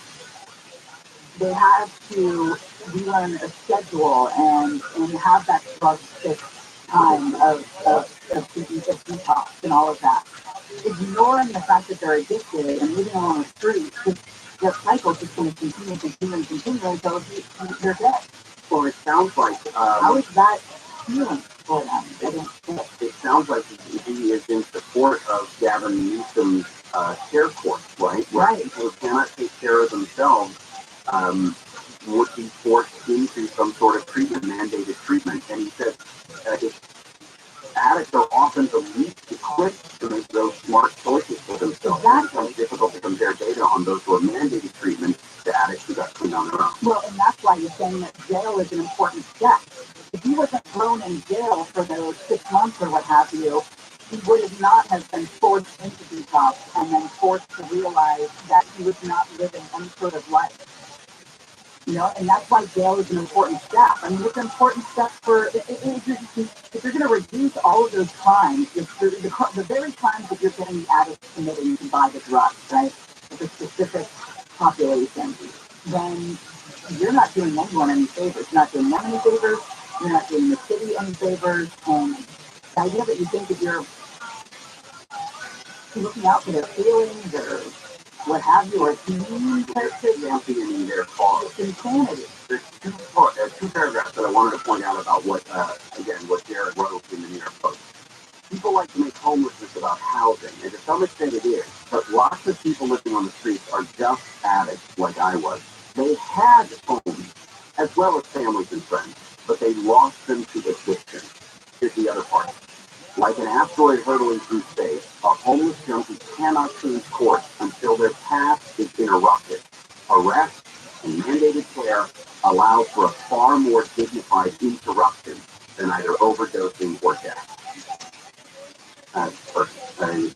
They have to run a schedule and have that drug fix time of detox and all of that. Ignoring the fact that they're addicted and living on the street, their cycle is just going to continue until they're dead. Well, it sounds like... how is that feeling for them? It sounds like he is in support of Gavin Newsom's care course, right? Right. People who cannot take care of themselves would be forced into some sort of treatment, mandated treatment. And he said addicts are often the least equipped to make those smart choices for themselves. Exactly. It's difficult to compare data on those who are mandated treatment to addicts who got clean on their own. Well, and that's why you're saying that jail is an important step. If he wasn't thrown in jail for those 6 months or what have you, he would not have been forced into detox and then forced to realize that he was not living any sort of life. And that's why jail is an important step. I mean, it's an important step for, if you're going to reduce all of those crimes, the very crimes that you're getting the addicts committing to buy the drugs, right, with a specific population, then you're not doing anyone any favors. You're not doing them any favors. You're not doing the city any favors. And the idea that you think that you're looking out for their feelings or what have you, or championing their cause. It's insanity. There's two paragraphs that I wanted to point out about what Jared wrote in the New York Post. People like to make homelessness about housing, and to some extent it is, but lots of people living on the streets are just addicts like I was. They had homes, as well as families and friends, but they lost them to addiction. Here's the other part. Like an asteroid hurtling through space, a homeless junkie cannot change course until their path is interrupted. Arrest and mandated care allow for a far more dignified interruption than either overdosing or death.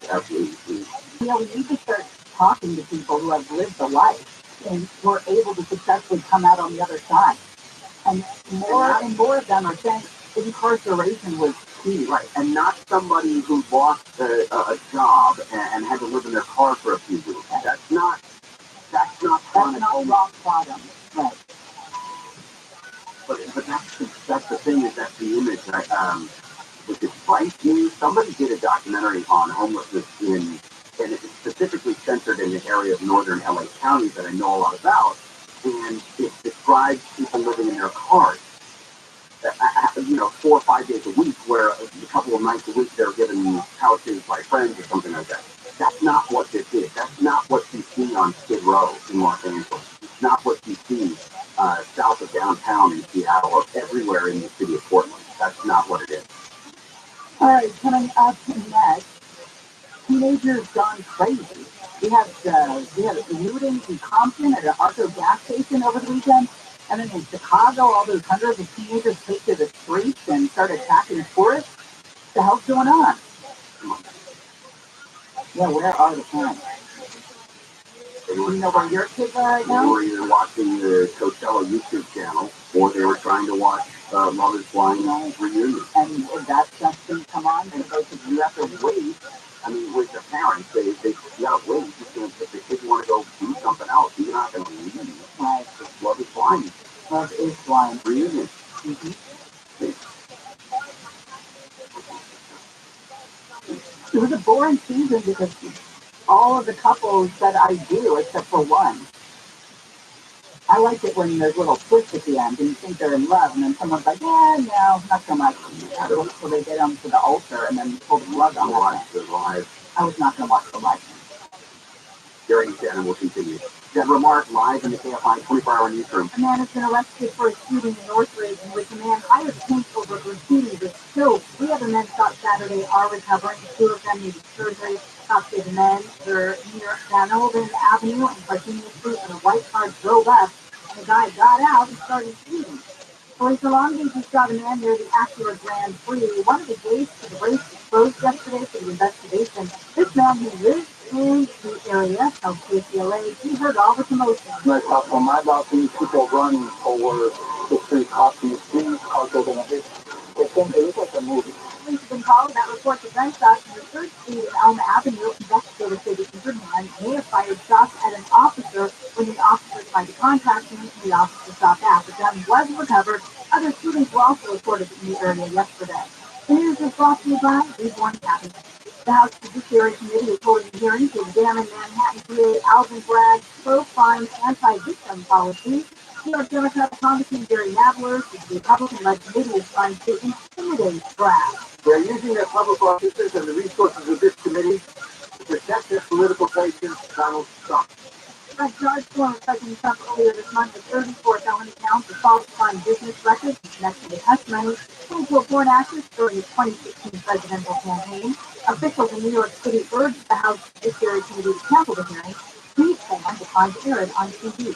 Absolutely. We need to start talking to people who have lived the life and were able to successfully come out on the other side. And more of them are saying incarceration was key. Right, and not somebody who lost a job and had to live in their car for a few weeks. That's not rock bottom. Right. But that's the thing, is that the image. Was it Vice News? Somebody did a documentary on homelessness and it's specifically centered in the area of northern LA County that I know a lot about, and it describes people living in their cars. 4 or 5 days a week, where a couple of nights a week they're given couches by friends or something like that. That's not what this is. That's not what you see on Skid Row in Los Angeles. It's not what you see south of downtown in Seattle or everywhere in the city of Portland. That's not what it is. All right, coming up next, teenagers gone crazy. We have looting in Compton at an Arco gas station over the weekend. And then in Chicago, all those hundreds of teenagers take to the streets and start attacking tourists. What the hell's going on? Yeah, where are the parents? Do you know where your kids are right now? They were either watching the Coachella YouTube channel or they were trying to watch Mother's Blind reunion. And if that stuff didn't come on, then you have to wait. I mean, with the parents, they gotta wait. If the kids want to go do something else, you're not going to leave. Right. Love is blind. Love is blind. Reunion. Mm-hmm. It was a boring season because all of the couples said I do except for one. I like it when there's little twists at the end and you think they're in love and then someone's like, yeah, no, not so much. So they get them to the altar and then pull the plug on that. I was not going to watch the live. During Shannon will continue. Deborah Mark live in the KFI 24-hour newsroom. A man has been arrested for a shooting in Northridge in which a man hired tank over graffiti was killed. 3 other men shot Saturday are recovering. 2 of them needed surgery. Cops say the men were near Van Olden Avenue and Virginia Street when a white car drove up and the guy got out and started shooting. Police in Long Beach shot a man near the Acura Grand Prix. One of the gates to the race was closed yesterday for the investigation. This man who lives in the area of KCLA, he heard all the commotion. I talked on my balcony, people running over the street, cops in the streets, cars over the street. It looks like a movie. Police have been called about reports of gunshots in the 3rd Street and Elm Avenue. Investigators say the injured man may have fired shots at an officer when the officer tried to contact him and the officer shot back. The gun was recovered. Other shootings were also reported in the area yesterday. The news is brought to you by Reborn Cabinet. The House Judiciary Committee is holding a hearing to examine Manhattan DA Alvin Bragg's pro-crime anti-victim policy. New York Democrat Congressman Gary Nabler says the Republican-led committee is trying to intimidate Bragg. They're using their public officers and the resources of this committee to protect their political faces, Donald Trump. Bragg charged former President Trump earlier this month with 34 felony counts of falsifying business records in connection with hush money paid to a foreign actress during the 2016 presidential campaign. Officials in New York City urged the House Judiciary Committee to cancel the hearing. He declined to air it on TV.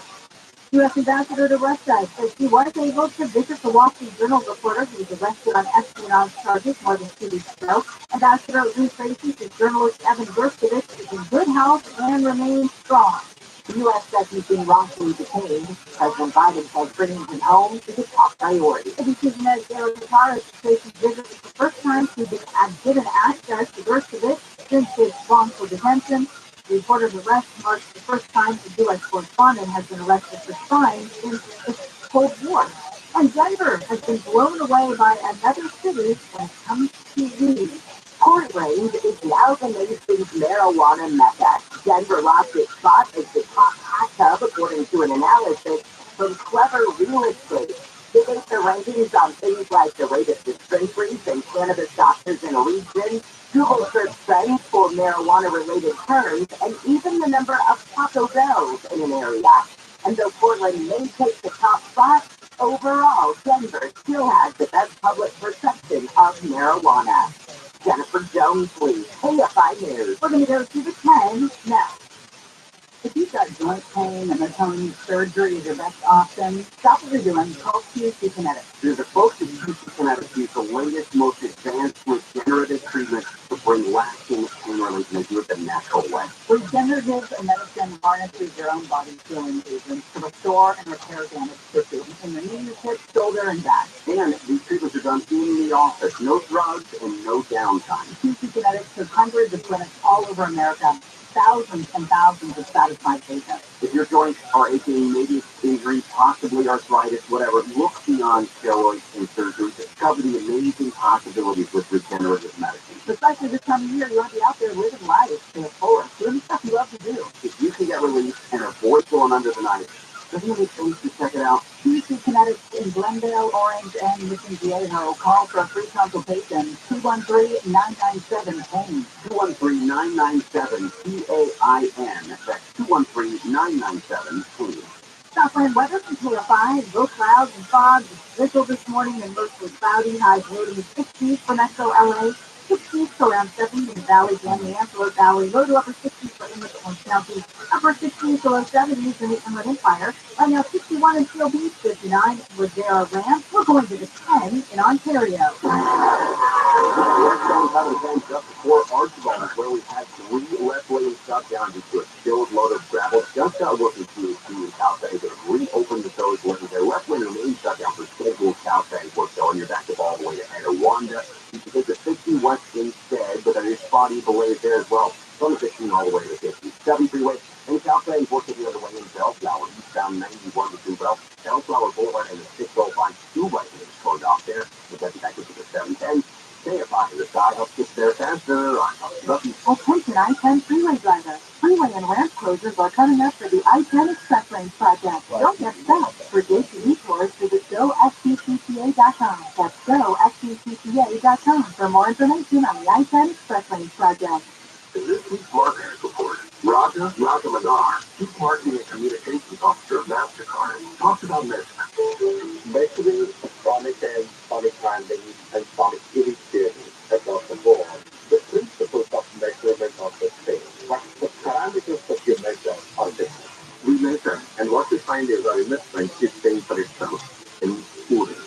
U.S. Ambassador to Russia says he was able to visit the Wall Street Journal reporter who was arrested on espionage charges more than 2 weeks ago. Ambassador Lou Tracy says journalist Evan Gershkovich is in good health and remains strong. The U.S. says he's being wrongfully detained. President Biden says bringing him home is a top priority. ABC's Ned Daily Guitarist Tracy's visit is the first time he's been given access to Gershkovich since his wrongful detention. The reporter's arrest marks the first time a U.S. correspondent has been arrested for spying since the Cold War. And Denver has been blown away by another city when it comes to weed. Portland is now the nation's marijuana mecca. Denver lost its spot as the top hot tub according to an analysis from Clever Real Estate. They base their rankings on things like the rate of dispensaries and cannabis doctors in a region, Google search trends for marijuana-related terms, and even the number of Taco Bells in an area. And though Portland may take the top spot, overall, Denver still has the best public perception of marijuana. Jennifer Jones, please. KFI News. We're going to go to the 10 now. If you've got joint pain and they're telling you surgery is your best option, stop what you're doing. Call QC Kinetics. The folks at QC Kinetics use the latest, most advanced regenerative treatments to bring lasting pain relief and do it the natural way. Regenerative medicine harnesses your own body's healing agents to restore and repair damaged tissue in your knees, hips, shoulder, and back. And these treatments are done in the office. No drugs and no downtime. QC Kinetics has hundreds of clinics all over America. Thousands and thousands of satisfied patients. If your joints are aching, maybe it's injury, possibly arthritis, whatever, look beyond steroids and surgery. Discover the amazing possibilities with regenerative medicine. Especially this time of year, you want to be out there living life to the fullest, doing stuff you love to do. If you can get relief and avoid going under the knife, doesn't it make sense to check it out? QC Kinetics in Glendale, Orange, and Mission Viejo. Call for a free consultation. 213-997-PAIN. 213-997 213-PAIN. That's 213-997-PAIN. Southland weather from KFI, low clouds and fog. Drizzle this morning and mostly cloudy. Highs low to mid 60s for Metro LA. 60s to around 70 in the Valley and the Antelope Valley. Low to upper 60s for Inlet Orange County. Upper 60s to low 70s in the Inlet Empire. Right now 61 in Seal Beach, 59 in Ladera Ranch. We're going to the 10 in Ontario. Just before Archibald is where we had 3 left lanes shut down due to a skilled load of gravel. Just got working through the South Bay. They reopened those lanes. Their left lane remains shut down for scheduled South Bay work, though, and you're back up all the way to Etiwanda. You can take the 60 west instead, but there is spotty delays there as well. From the 15 all the way to the 57 freeway. And South Bay working the other way in Bellflower, eastbound 91 between Bellflower Boulevard and the 605 2 right lanes closed off there. But that's back into the 710. KFI to the side, helps get there faster. Attention I-10 freeway drivers. Freeway and ramp closures are coming up for the I-10 Express Lane project. Don't get stuck. For dates and detours, visit GoFCCPA.com. That's GoFCCPA.com for more information on the I-10 Express Lane project. In this week's Marketing Report, Raja Manar, Chief Marketing and Communications Officer of MasterCard, talks about measurement. Measuring chronic and chronic branding and connectivity experience across the board. The principles of measurement are the same, but the parameters that you measure are different. We measure, and what we find is our investment is paying for itself in schooling.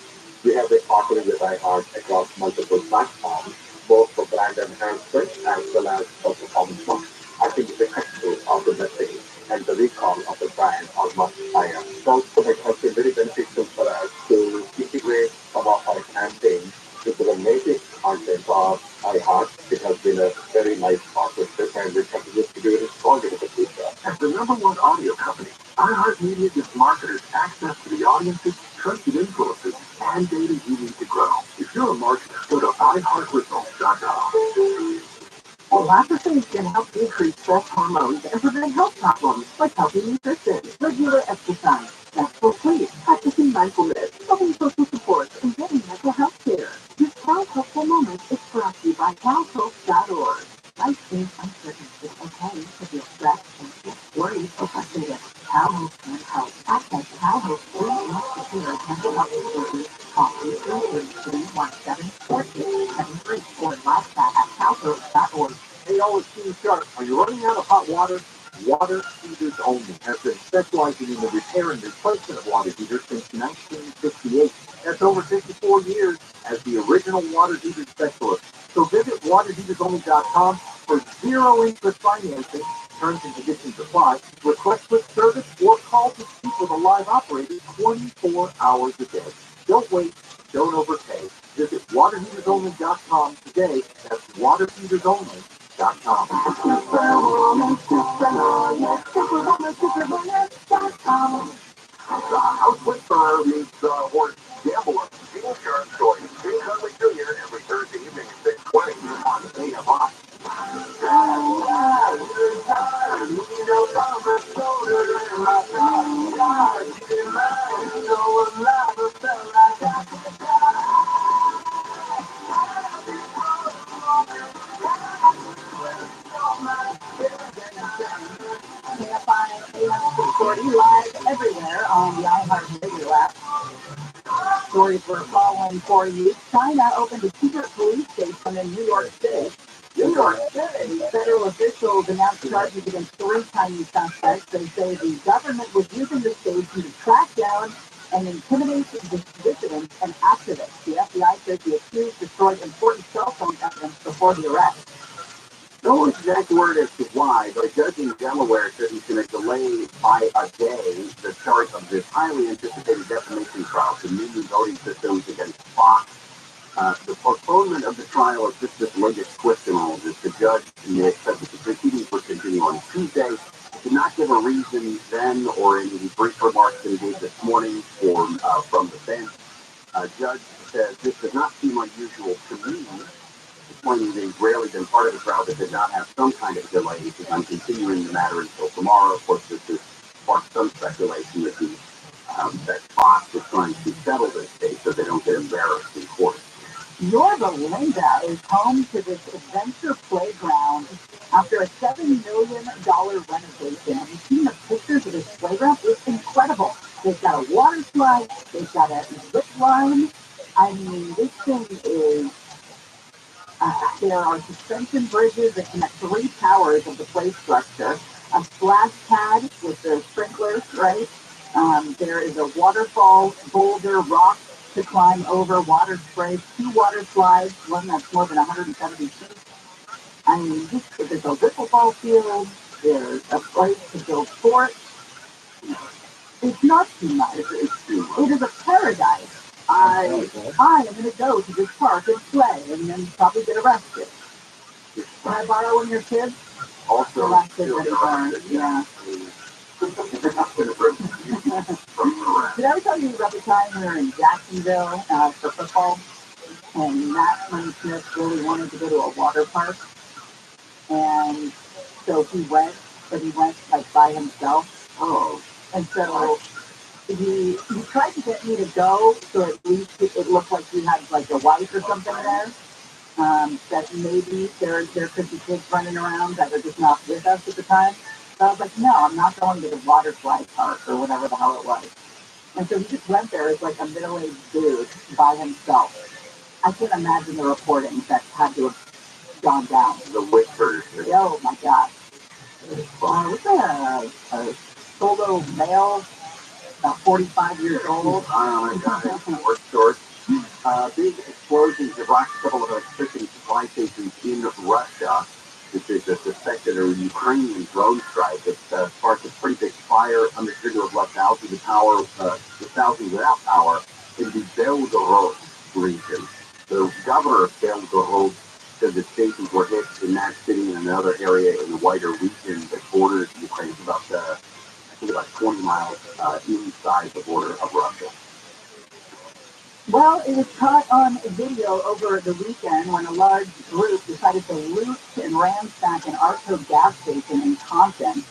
We have been partnering with iHeart across multiple platforms, both for brand enhancement as well as for performance marketing. I think the effectiveness of the message and the recall of the brand are much higher. Also, it has been very beneficial for us to integrate some of our campaigns into the native content of iHeart. It has been a very nice partnership, and we continue to do it stronger in the future. As the #1 audio company, iHeartMedia gives marketers access to the audiences, trusted influencers, and data you need to grow. If you're a marketer, go to iHeartResults.com. Lots of things can help decrease stress hormones and prevent health problems like healthy nutrition, regular exercise, restful sleep, practicing mindfulness, helping social support, and getting mental health care. This Cal Helpful Moment is brought to you by calhope.org. Life seems uncertain. It's okay to feel stressed, anxious, worried, or frustrated. Cal Hope can help. Access Cal Hope's free and secure mental health resources. Call 833-317-4673 or live chat at calhope.org. Hey, all, it's Team Sharp. Are you running out of hot water? Water Heaters Only has been specializing in the repair and replacement of water heaters since 1958. That's over 54 years as the original water heater specialist. So visit waterheatersonly.com for 0% financing, terms and conditions apply. Request quick service or call to speak with a live operator 24 hours a day. Don't wait. Don't overpay. Visit waterheatersonly.com today. That's waterheatersonly.com. The House Whisperer meets the Horse Gambler. Gene Sharp joins Gene Huntley Jr. every Thursday evening at 6:20 on KFI. Live everywhere on the iHeartRadio app. Stories we're following for you. China opened a secret police station in New York City. New York City. Federal officials announced charges against 3 Chinese suspects. They say the government was using the station to track down and intimidate dissidents and activists. The FBI says the accused destroyed important cell phone evidence before the arrest. No exact word as to why, but a judge in Delaware said he's going to delay by a day the start of this highly anticipated defamation trial to new voting systems against Fox. The postponement of the trial is just this latest twist in all of this. The judge said that the proceedings would continue on Tuesday. Did not give a reason then or any brief remarks that he gave this morning from the bench. Judge says this does not seem unusual to me. Explaining they've rarely been part of a trial that did not have some kind of delay, because I'm continuing the matter until tomorrow. Of course, this is sparked some speculation that that Fox is trying to settle this case so they don't get embarrassed in court. Yorba Linda is home to this adventure playground After a $7 million renovation, have you seen the pictures of this playground? It's incredible. They've got a water slide. They've got a zip line. I mean, this thing is, there are suspension bridges that connect three towers of the play structure, a splash pad with the sprinklers, right? There is a waterfall, boulder, rock to climb over, water sprays, two water slides, one that's more than 170 feet. I mean, there's a wiffle field, there's a place to build forts. It's not too much. It is a paradise. I am going to go to this park and play and then probably get arrested. Can I borrow one of your kids? Also, Arrested, but yeah. Did I ever tell you about the time we were in Jacksonville for football? And Matt Smith really wanted to go to a water park. And so he went, but he went like by himself. Oh. And so he tried to get me to go, so at least it looked like he had like a wife or something there. That maybe there could be kids running around that are just not with us at the time. So I was like, no, I'm not going to the water slide park or whatever the hell it was. And so he just went there as like a middle-aged dude by himself. I can't imagine the reporting that had to have gone down. The whispers. Oh my God. Was that a solo male, about 45 years old? Oh my God. Or short. Big explosions have rocked a couple of electricity supply stations in Russia. This is a suspected or Ukrainian drone strike that sparked a pretty big fire on the trigger of left out to the power, the thousands without power in the Belgorod region. The governor of Belgorod said the stations were hit in that city and another area in the wider region that borders Ukraine. It's about, I think, about 20 miles inside the border of Russia. Well, it was caught on video over the weekend when a large group decided to loot and ransack an Arco gas station in Compton.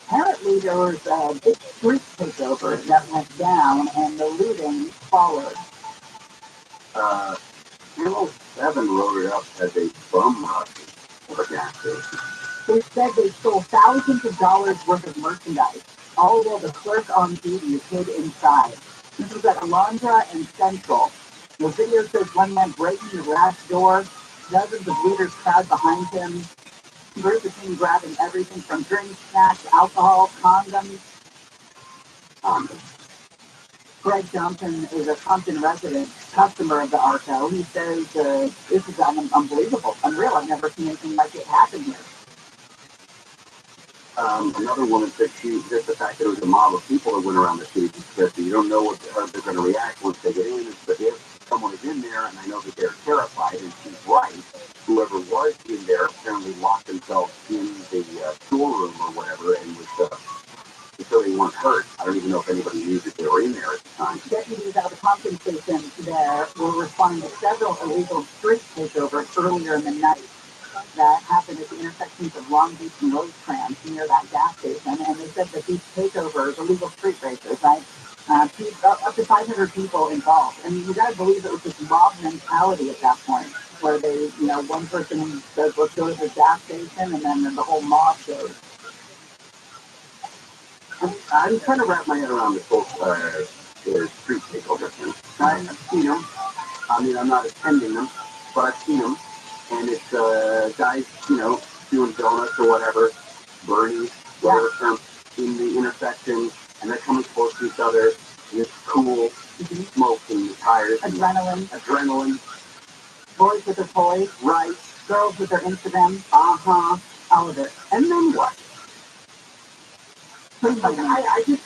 Apparently, there was a big street takeover that went down, and the looting followed. Channel 7 wrote it up as a bum rush of a gas station. They said they stole thousands of dollars worth of merchandise, all while the clerk on duty hid inside. This was at Alondra and Central. The video shows one man breaking the glass door, dozens of looters crowd behind him. Group is seen grabbing everything from drinks, snacks, alcohol, condoms. Greg Johnson is a Compton resident, customer of the Arco. He says this is unbelievable, unreal. I've never seen anything like it happen here. Another woman said just the fact that it was a mob of people that went around the city because you don't know how they're going to react once they get in. But if someone is in there, and I know that they're terrified, and she's right, whoever was in there apparently locked themselves in the storeroom or whatever and was until they weren't hurt. I don't even know if anybody knew that they were in there at the time. Deputies out of the Compton station there were responding to several illegal street takeovers earlier in the night that happened at the intersections of Long Beach and Rosecrans near that gas station. And they said that these takeovers, illegal street races, right, up to 500 people involved. I mean, you got to believe it was this mob mentality at that point, where they, one person says, let's go to the gas station, and then the whole mob goes. I'm trying to wrap my head around this whole street takeover thing. I've seen them. I mean, I'm not attending them, but I've seen them. And it's guys, doing donuts or whatever, Bernie, whatever term, in the intersection, and they're coming close to each other, and it's cool, smoke and tires. Adrenaline. Boys with their toys. Right. Girls with their Instagram. All of it. And then what? I just,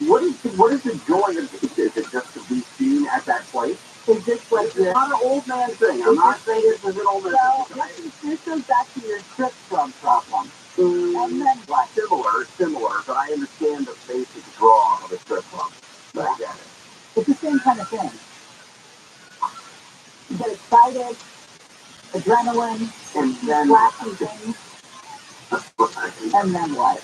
what is the joy of it? Is it just to be seen at that place? Is this like it's not an old man thing? I'm not saying this is an old man thing. Well, this goes back to your strip club problem. And then what? Similar, but I understand the basic draw of a strip club. But I get it. It's the same kind of thing. You get excited, adrenaline, and then flashy things. And then what?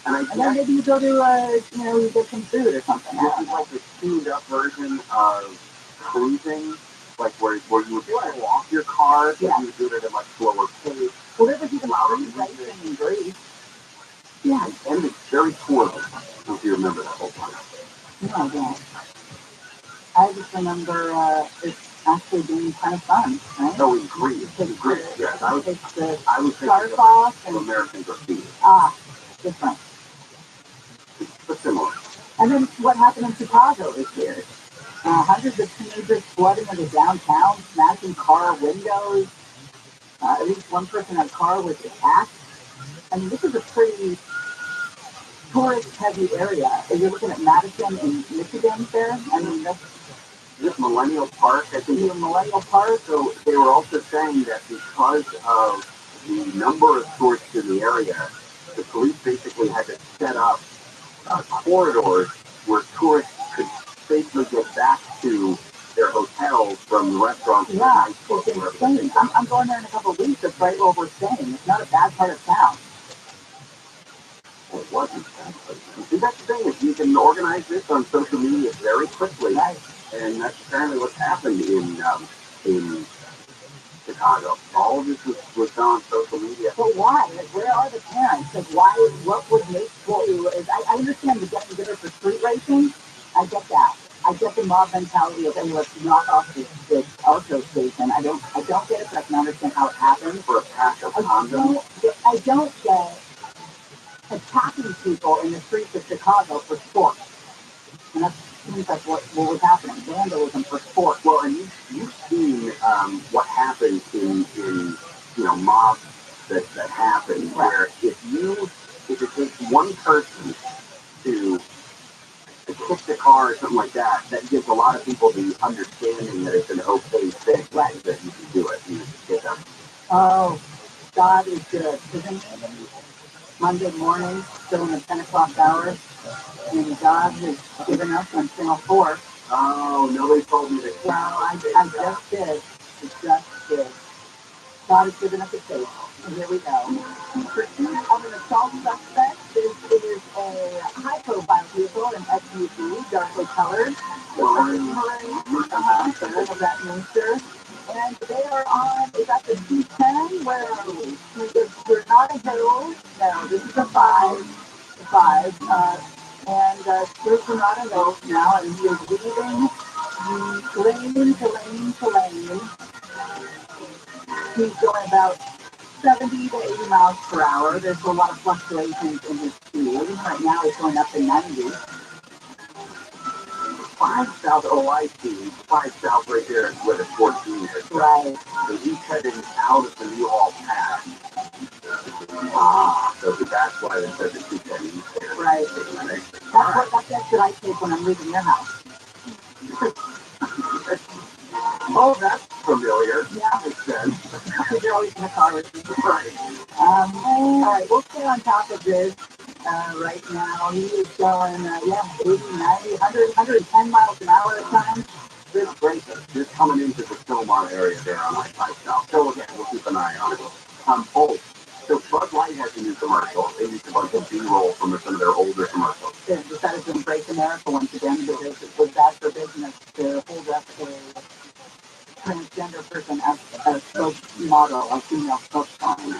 And then maybe you go to, you get some food or something. This is like the tuned up version of cruising, like where you would pull off your car, but you would do it at a much slower pace. Well, there was even louder racing in Greece. Yeah, and it's very poorly, if you remember that whole time. No, I don't. I just remember it's actually being kind of fun, right? Oh, in Greece. Yes. I was scarf off and American graffiti. Ah, different. But similar. And then what happened in Chicago this year? Hundreds of teenagers flooding into downtown, smashing car windows. At least one person in a car was attacked. I mean, this is a pretty tourist-heavy area. Are you looking at Madison in Michigan there? I mean, that's this Millennial Park. I think the Millennial Park. So they were also saying that because of the number of tourists in the area, the police basically had to set up corridors where tourists could safely get back to their hotels from the restaurants. Yeah, it's insane. I'm going there in a couple of weeks. It's right where we're staying. It's not a bad part of town. Well, it wasn't bad. See, that's the thing, is you can organize this on social media very quickly. Right. And that's apparently what's happened in Chicago. All of this was done on social media. But why? Like, where are the parents? Like, why? What would make you? I understand the get together for street racing. I get that. I get the mob mentality of, hey, let's knock off this auto station. I don't get it, but I can understand how it happens. For a pack of condoms. I don't get attacking people in the streets of Chicago for sport. And that seems like what was happening. Vandalism for sport. Well, and you've seen what happens in mobs that happen, right. where if it takes one person to kick the car or something like that, that gives a lot of people the understanding that it's an okay thing, right, that you can do it. You just get up. Oh, God is good, isn't he? Monday morning, still in the 10 o'clock hour, and God has given us on Channel 4. Oh, nobody told me that. Well, I just did. I just did. God has given us a taste. And here we go. Pursuit of an assault suspect. It is a high-profile vehicle, an SUV, darkly colored. Of that nature. And they are on, is that the 210? Where are we? We're not a hill. No, this is a 5. And there's not a hill now, and he is leaving lane to lane to lane. He's going about 70 to 80 miles per hour. There's a lot of fluctuations in his speed. Right now he's going up to 90. 5 south, oh, I see. 5 south right there is where the 14 is. Right. So he's heading out of the New Hall Pass. So that's why they said the 210 east there. Right. That's the exit I take when I'm leaving your house. Oh, that's familiar. Yeah. Makes sense. You're always in the car with me. Right. All right, we'll stay on top of this right now. He is going, 80, 90, 100, 110 miles an hour at times. This break is coming into the Stillmont area there on I-5 South. So again, we'll keep an eye on it. So Bud Light has a new commercial. They used a bunch of B-roll from some of their older commercials. They decided to embrace America once again because it was bad for business to hold up a transgender person as a spokesmodel, a female spokesmodel.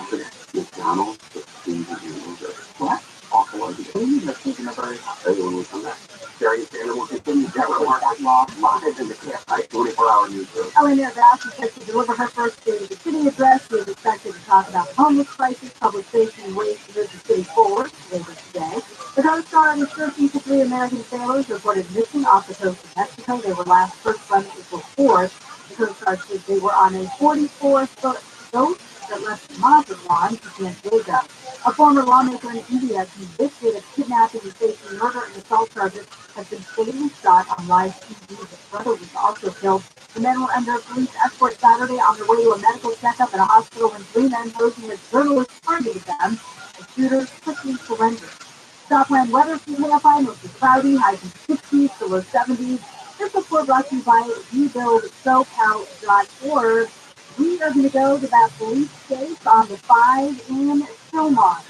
McDonald's, the things that you lose are what? awful ideas. You're thinking of her. Everyone will come back. Various animals continue to market live in the KFI 24-hour newsroom. Eleanor Bass is set to deliver her first State of the City address. She is expected to talk about the homeless crisis, public safety, and ways to move the city forward later today. The Coast Guard is searching for 3 American sailors reported missing off the coast of Mexico. They were last first run April 4th. The Coast Guard said they were on a 44-foot boat that left Mazatlan to San Diego. A former lawmaker in India convicted of kidnapping and facing murder and assault charges has been fatally shot on live TV. His brother was also killed. The men were under police escort Saturday on their way to a medical checkup at a hospital when 3 men posing as journalists targeted them. The shooters quickly surrendered. Stopland weather for KFI, mostly cloudy, highs in 60s to low 70s. This report brought to you by rebuildsocal.org. We are going to go to that police chase on the 5 in Stillmont.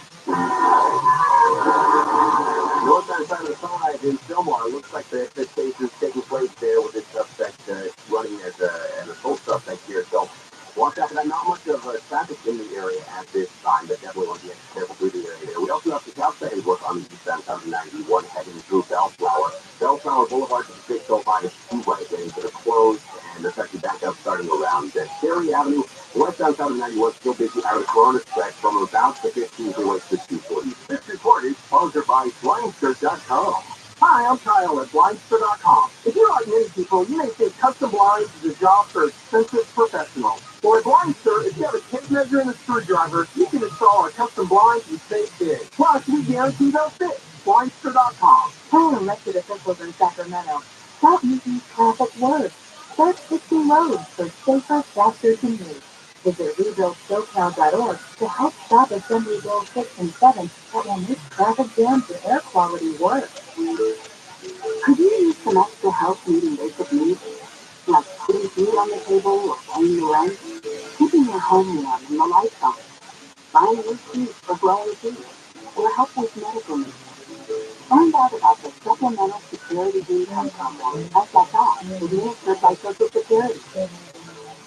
Northbound side of the 5 in Stillmont. Looks like the chase is taking place there with this suspect running as a downtown 91 heading through Bellflower. Bellflower Boulevard to the state so far is 2 right lanes that are closed, and there's actually back up starting around Cherry Avenue. West downtown 91 still busy out of the Corona stretch from about the 15th to west to 240. This report is sponsored by Blindster.com. Hi, I'm Kyle at Blindster.com. If you're like many people, you may think custom blinds is a job for expensive professionals. Well, at Blindster, if you have a tape measure and a screwdriver, you can install a custom blind and save big. Plus, we guarantee they'll fit. Blindster.com. Hey, elected officials in Sacramento, stop using traffic words. Start fixing roads for safer, faster commutes. Visit rebuildsocal.org to help stop Assembly Bill 6 and 7 that will make traffic jams and air quality worse. Could you use some extra help meeting basic needs, like putting food on the table or paying the rent, keeping your home warm and the lights on, buying new teeth or growing teeth, or help with medical needs? Find out about the Supplemental Security Income Program, SSI, administered by Social Security.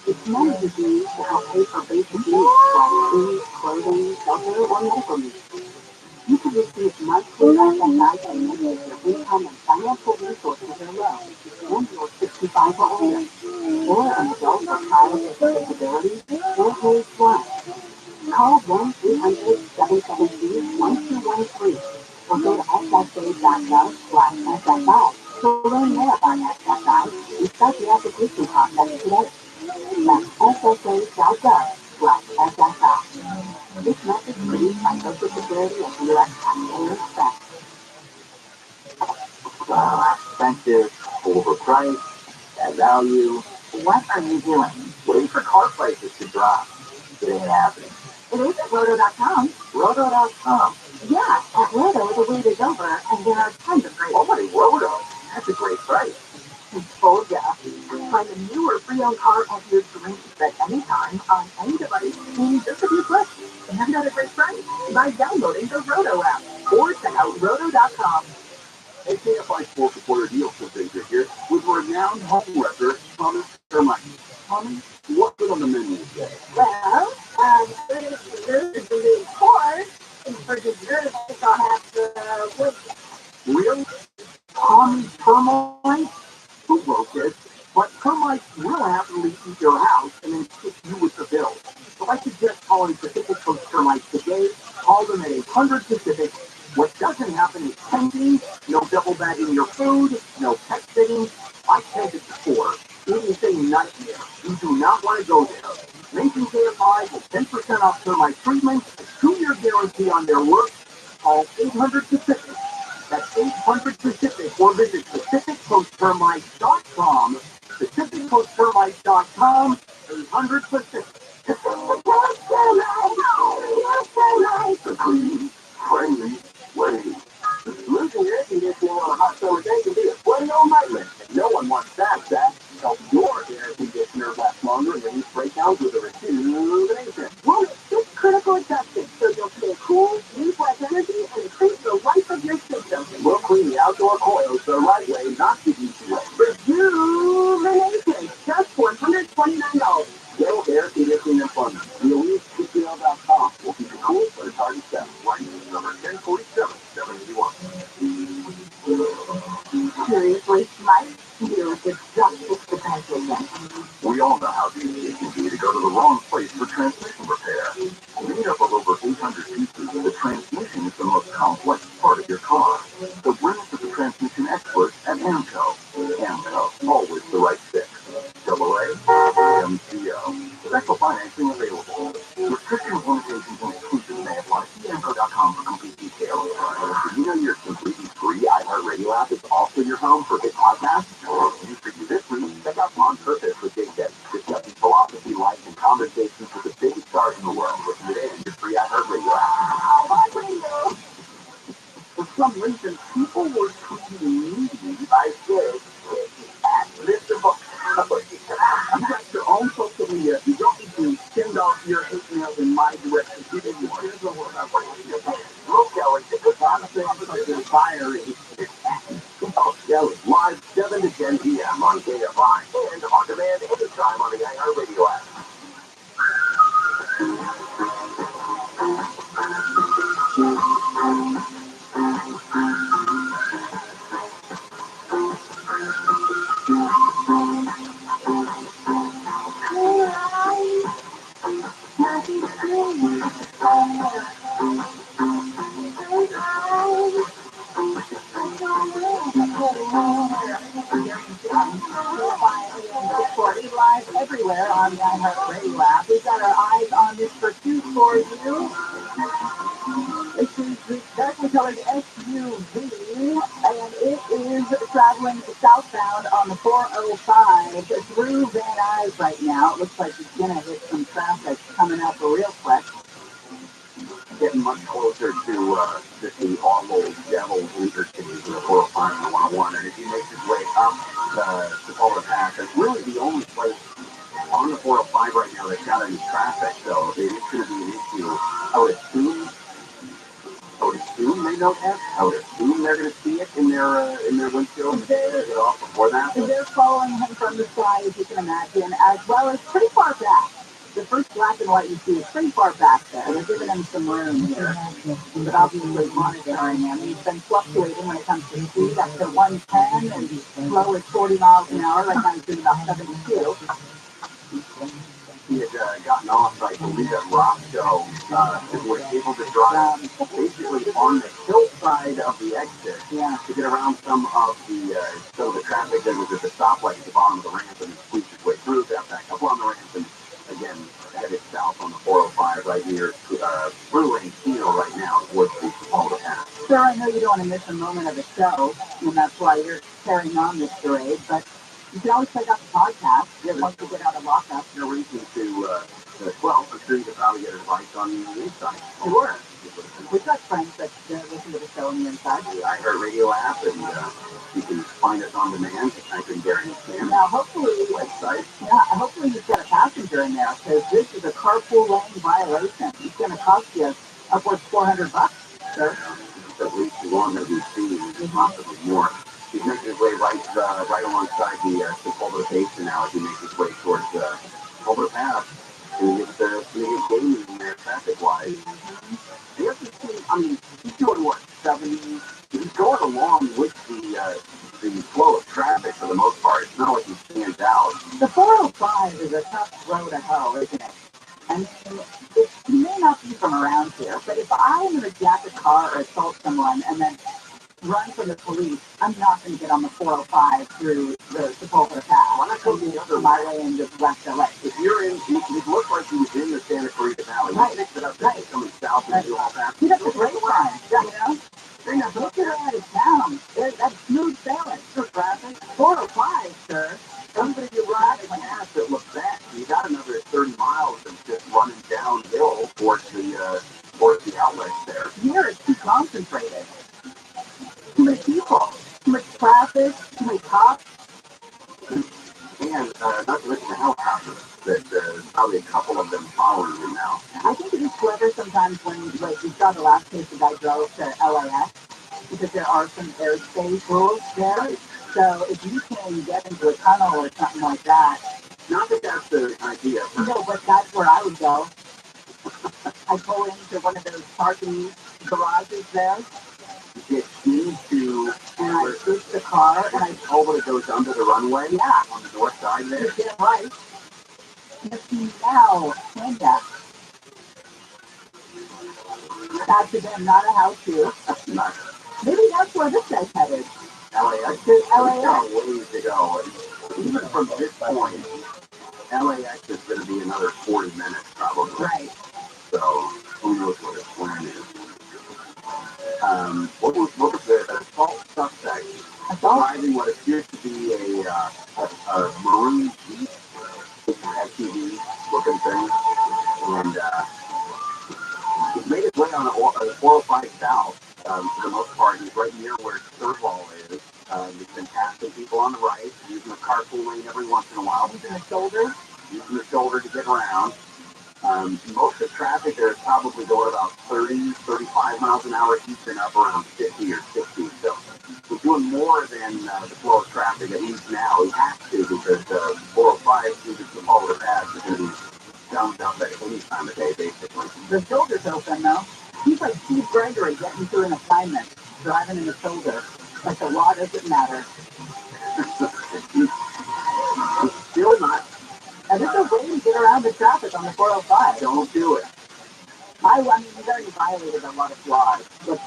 It's money you can use to help pay for basic needs like food, clothing, shelter, or medical needs. You can receive monthly SSI payments if your income and financial resources are low, and you're 65 or older, or an adult or child with a disability, or age 1. Call 1-800-773-1213 or go to ssa.gov/SSI to learn more about SSI and start the application process today. That's ssa.gov/SSI. This message produced by Social Security and U.S. Taxpayers Trust. Expensive, overpriced, bad value. What are you doing? Waiting for car prices to drop. It ain't happening. It is at Roto.com. Roto.com. Yeah, at Roto, the wait is over, and there are tons of great. Oh, my Roto. That's a great price. Told ya. Find a new or pre-owned car at your dreams at any time on any device in just a few clicks. And at a great price by downloading the Roto app or check out Roto.com. A KFI Sports Supporter Deal Procedure here with renowned home wrecker Thomas Termite. Tommy, what's good on the menu today? Well, there's the course, and for dessert, I think I'll have the wood. Really? Tommy Termite? Who wrote this? But termites will happily eat your house and then stick you with the bill. So I suggest calling Pacific Coast Termites today. Call them at 800 Pacific. What doesn't happen is pending, no double bagging your food, no pet sitting. I said it before. It is a nightmare. You do not want to go there. Mention KFI with 10% off termite treatment, a 2-year guarantee on their work. Call 800 Pacific. That's 800 Pacific, or visit PacificCoastTermites.com. PacificCoastTermites.com, 800 Pacific. Clean, friendly, way. Losing air conditioning on a hot summer day can be a bloody old nightmare, and no one wants that. So your air conditioner lasts longer and reduce breakdowns with a rejuvenation. Well, it's critical adjustment, so you'll stay cool, use less energy, and increase the life of your system. We'll clean the outdoor coils the right way, not the easy way. Rejuvenation, just $129. Yellow Air Conditioning and Plumbing. RealEastPCL.com. We'll keep it cool, but it's hard to sell. License number 1047-781. Seriously, Mike, you could just fix the transmission. We all know how easy it can be to go to the wrong place for transmission repair. Made up of over 800 pieces, the transmission is the most complex part of your car. So bring it to the transmission experts at AMCO. AMCO, always the right fit. AAMCO. Special financing available. Restrictions, limitations, and exclusions may apply. See AMCO.com for complete details. Did you know your completely free iHeartRadio app is also your home for hit podcasts? News for you this week. Check out On Purpose with Big Ted, discussing philosophy, life, and conversations with the biggest stars in the world. Listen today on your free iHeartRadio app. For some reason, people were tweeting me by this at Mr. Book. You got your own social media. You don't need to send off your hate mail in my direction. You didn't want to know about what you're doing. Look, Kelly, it's honestly something fiery. Kelly, live 7 to 10 p.m. on KFI and on demand anytime on the iHeartRadio app. everywhere on the iHeartRadio app. We've got our eyes on this pursuit for you. This is the Technicolor SUV, and it is traveling southbound on the 405 through Van Nuys right now. It looks like it's going to hit some traffic coming up real quick. Getting much closer to just the awful devil's interchange in the 405 and the 101. And if he makes his way up to Boulder Pass, it's really the only place on the 405 right now that's got any traffic. So it is going to be an issue. I would assume they know that. I would assume they're going to see it in their windshield. They get off before that. They're following him from the side, as you can imagine, as well as pretty far back. The first black and white you see is pretty far back there. They're giving him some room here, but obviously monitoring him. He's been fluctuating when it comes to speed up to 110 and slow as 40 miles an hour. Right now he's doing about 72. He had gotten off, I believe, at Roscoe, and was able to drive basically on the hillside of the exit to get around some of the traffic that was at the stoplight at the bottom of the ramp and squeezed his way through, got back up on the ramp, and again headed south on the 405 right near through Encino right now towards the Boulder Pass. Sir, I know you don't want to miss a moment of the show, and that's why you're carrying on this parade, but you can always check out the podcast once you get out of lockup. No reason to, well, I'm sure you could probably get advice on the inside. Sure. We've got friends that listen to the show on the inside. The iHeartRadio app, and you can find us on demand. I can guarantee. Now, hopefully, website. Hopefully you've got a passenger in there, because this is a carpool lane violation. It's going to cost you upwards $400, sir. At least as long as we've seen, possibly more. He's making his way right alongside the Boulder Basin now as he makes his way towards Boulder Pass. And it's gaining there traffic-wise. You have to see, I mean, he's doing what, 70? He's going along with the flow of traffic for the most part. It's not like he stands out. The 405 is a tough road to hoe, isn't it? I mean, you may not be from around here, but if I am in a jacket car or assault someone and then run from the police, I'm not going to get on the 405 through the Boulder Pass. Why not go the other my way into West LA? If you're in, it looked like he was in the Santa Clarita Valley. Right. Picked it up coming south and do all that. He does a great line, you know? Look at it down. That's smooth sailing. For traffic. 405, sir. Somebody you ride in an ass that looks back. You got another 30 miles and just running downhill towards the outlets there. Here it's too concentrated. Too many people. Too much traffic. Too many cops. And not to mention the helicopters. There's probably a couple of them following you now. I think it is clever sometimes when, like, we saw the last case the guy drove to LAX, because there are some airspace rules there. So if you can get into a tunnel or something like that. Not that that's the idea. No, but that's where I would go. I pull into one of those parking garages there. Get into, and I switch the car, and I over it goes under the runway. Yeah. On the north side there. You get right. Now, stand that. That's again not a how-to. Maybe that's where this guy's headed. LAX. To LAX. Got a ways to go. Even from this point, LAX is going to be another 40 minutes probably. Right. So who knows what his plan is. What was the assault suspect driving what appears to be a maroon Jeep, SUV looking thing, and he's made his way on the 405 South for the most part. He's right near where Serval is. He's been passing people on the right, using the carpool lane every once in a while. Using the shoulder to get around. Most of the traffic there is probably going about 30, 35 miles an hour. He's been up around 50 or 60. So we're doing more than the flow of traffic, at least now. He has to, because 405 through the Boulder Pass is going to be dumped up at any time of day, basically. The shoulder's open, though. He's like Steve Gregory getting through an assignment, driving in the shoulder. Like the law doesn't matter. Still not. And there's a way to get around the traffic on the 405. Don't do it. I mean, he's already violated a lot of laws with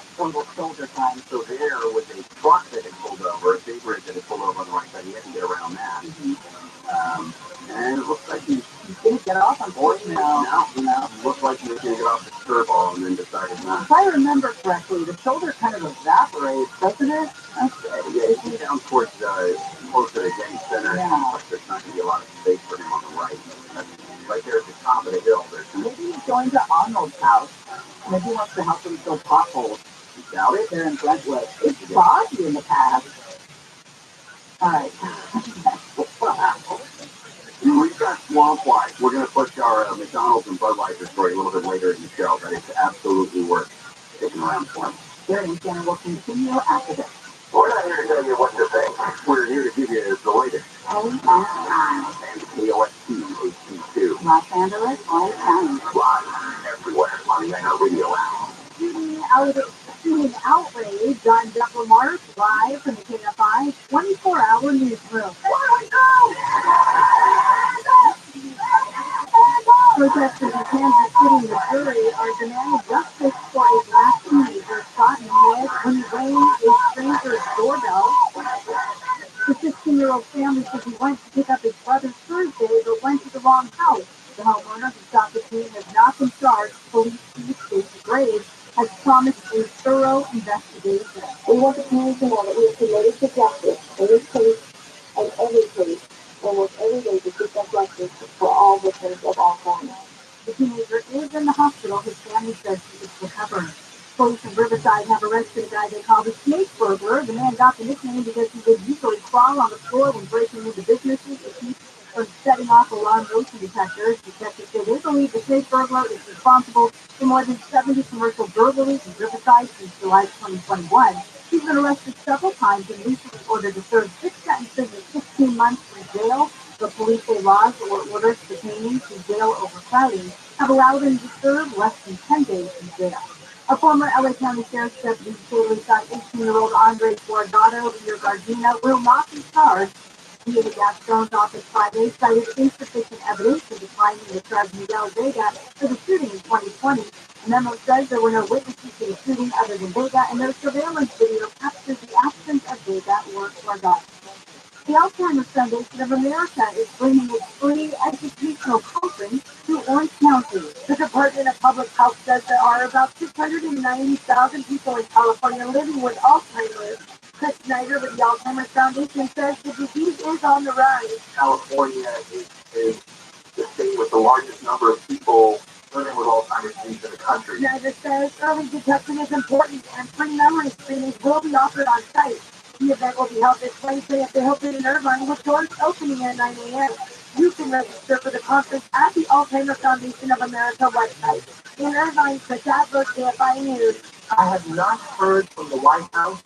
shoulder time. So there was a truck that had pulled over, a big rig that had pulled over on the right side. He had to get around that. Mm-hmm. And it looks like he get off, unfortunately. No. Looked like you were going to get off the curveball and then decided not. If I remember correctly, the shoulder kind of evaporates, doesn't it? Yeah, he came down towards closer to Game Center. Yeah. But there's not going to be a lot of space for him on the right. That's right there at the top of the hill. Maybe he's going to Arnold's house. Maybe he wants to help him fill potholes. You doubt it? They're in Brentwood. It's foggy in the past. All right. We've got Swamp Life. We're going to push our McDonald's and Budweiser story a little bit later in the show, but it's absolutely worth sticking around for. Gary Center will continue after this. We're not here to tell you what to think. We're here to give you the latest. And KOST HD2. Los Angeles, Orange County. Live everywhere on the radio app. Shooting outrage on Jeff Lamar's live from the KFI 24-hour newsroom. Protesters in Kansas City, Missouri are demanding justice for a black teenager shot in the head when he rang a stranger's doorbell. The 16-year-old family says he went to pick up his brother Thursday, but went to the wrong house. The homeowner who shot the teen has not been charged. Police chief Stacey Graves has promised a thorough investigation. We want the parents to know that we are committed to justice in this case and every case, and work every day to seek up justice for all victims of all crimes. The teenager is in the hospital. His family says he is recovering. Police in Riverside have arrested a guy they call the snake burglar. The man got the nickname because he would usually crawl on the floor when breaking into businesses to keep from setting off alarm motion detectors. Detectives say they believe the snake burglar is responsible for more than 70 commercial burglaries in Riverside since July 2021. He's been arrested several times and recently ordered to serve 6 sentences of 16 months in jail. The police say laws or orders pertaining to jail overcrowding have allowed him to serve less than 10 days in jail. A former LA County Sheriff's Deputy fatally shot 18-year-old Andre Guardado near Gardena will not be charged. The Gaston's office Friday cited insufficient evidence to declining the charge Miguel Vega for the shooting in 2020. The memo says there were no witnesses to the shooting other than Vega, and no surveillance video captures the absence of Vega or Guardado. The Alzheimer's Foundation of America is bringing its free educational conference to Orange County. The Department of Public Health says there are about 690,000 people in California living with Alzheimer's. Chris Snyder with the Alzheimer's Foundation says the disease is on the rise. California is the state with the largest number of people living with Alzheimer's disease in the country. Snyder says early detection is important and free memory screenings will be offered on site. The event will be held this Wednesday at the Hilton in Irvine with doors opening at 9 a.m. You can register for the conference at the Alzheimer's Foundation of America website. In Irvine, Chris Adler, KFI News. I have not heard from the White House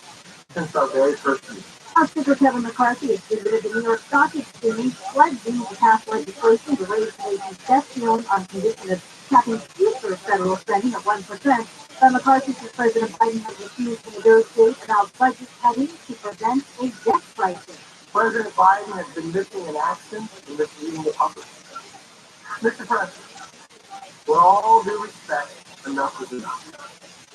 since our very first meeting. House Speaker Kevin McCarthy has visited the New York Stock Exchange, pledging to pass legislation to raise the nation's debt ceiling on condition of capping future federal spending at 1%. But McCarthy says President Biden has refused to negotiate about budget cutting to prevent a debt crisis. President Biden has been missing in action and misleading the public. Mr. President, with all due respect, enough is enough.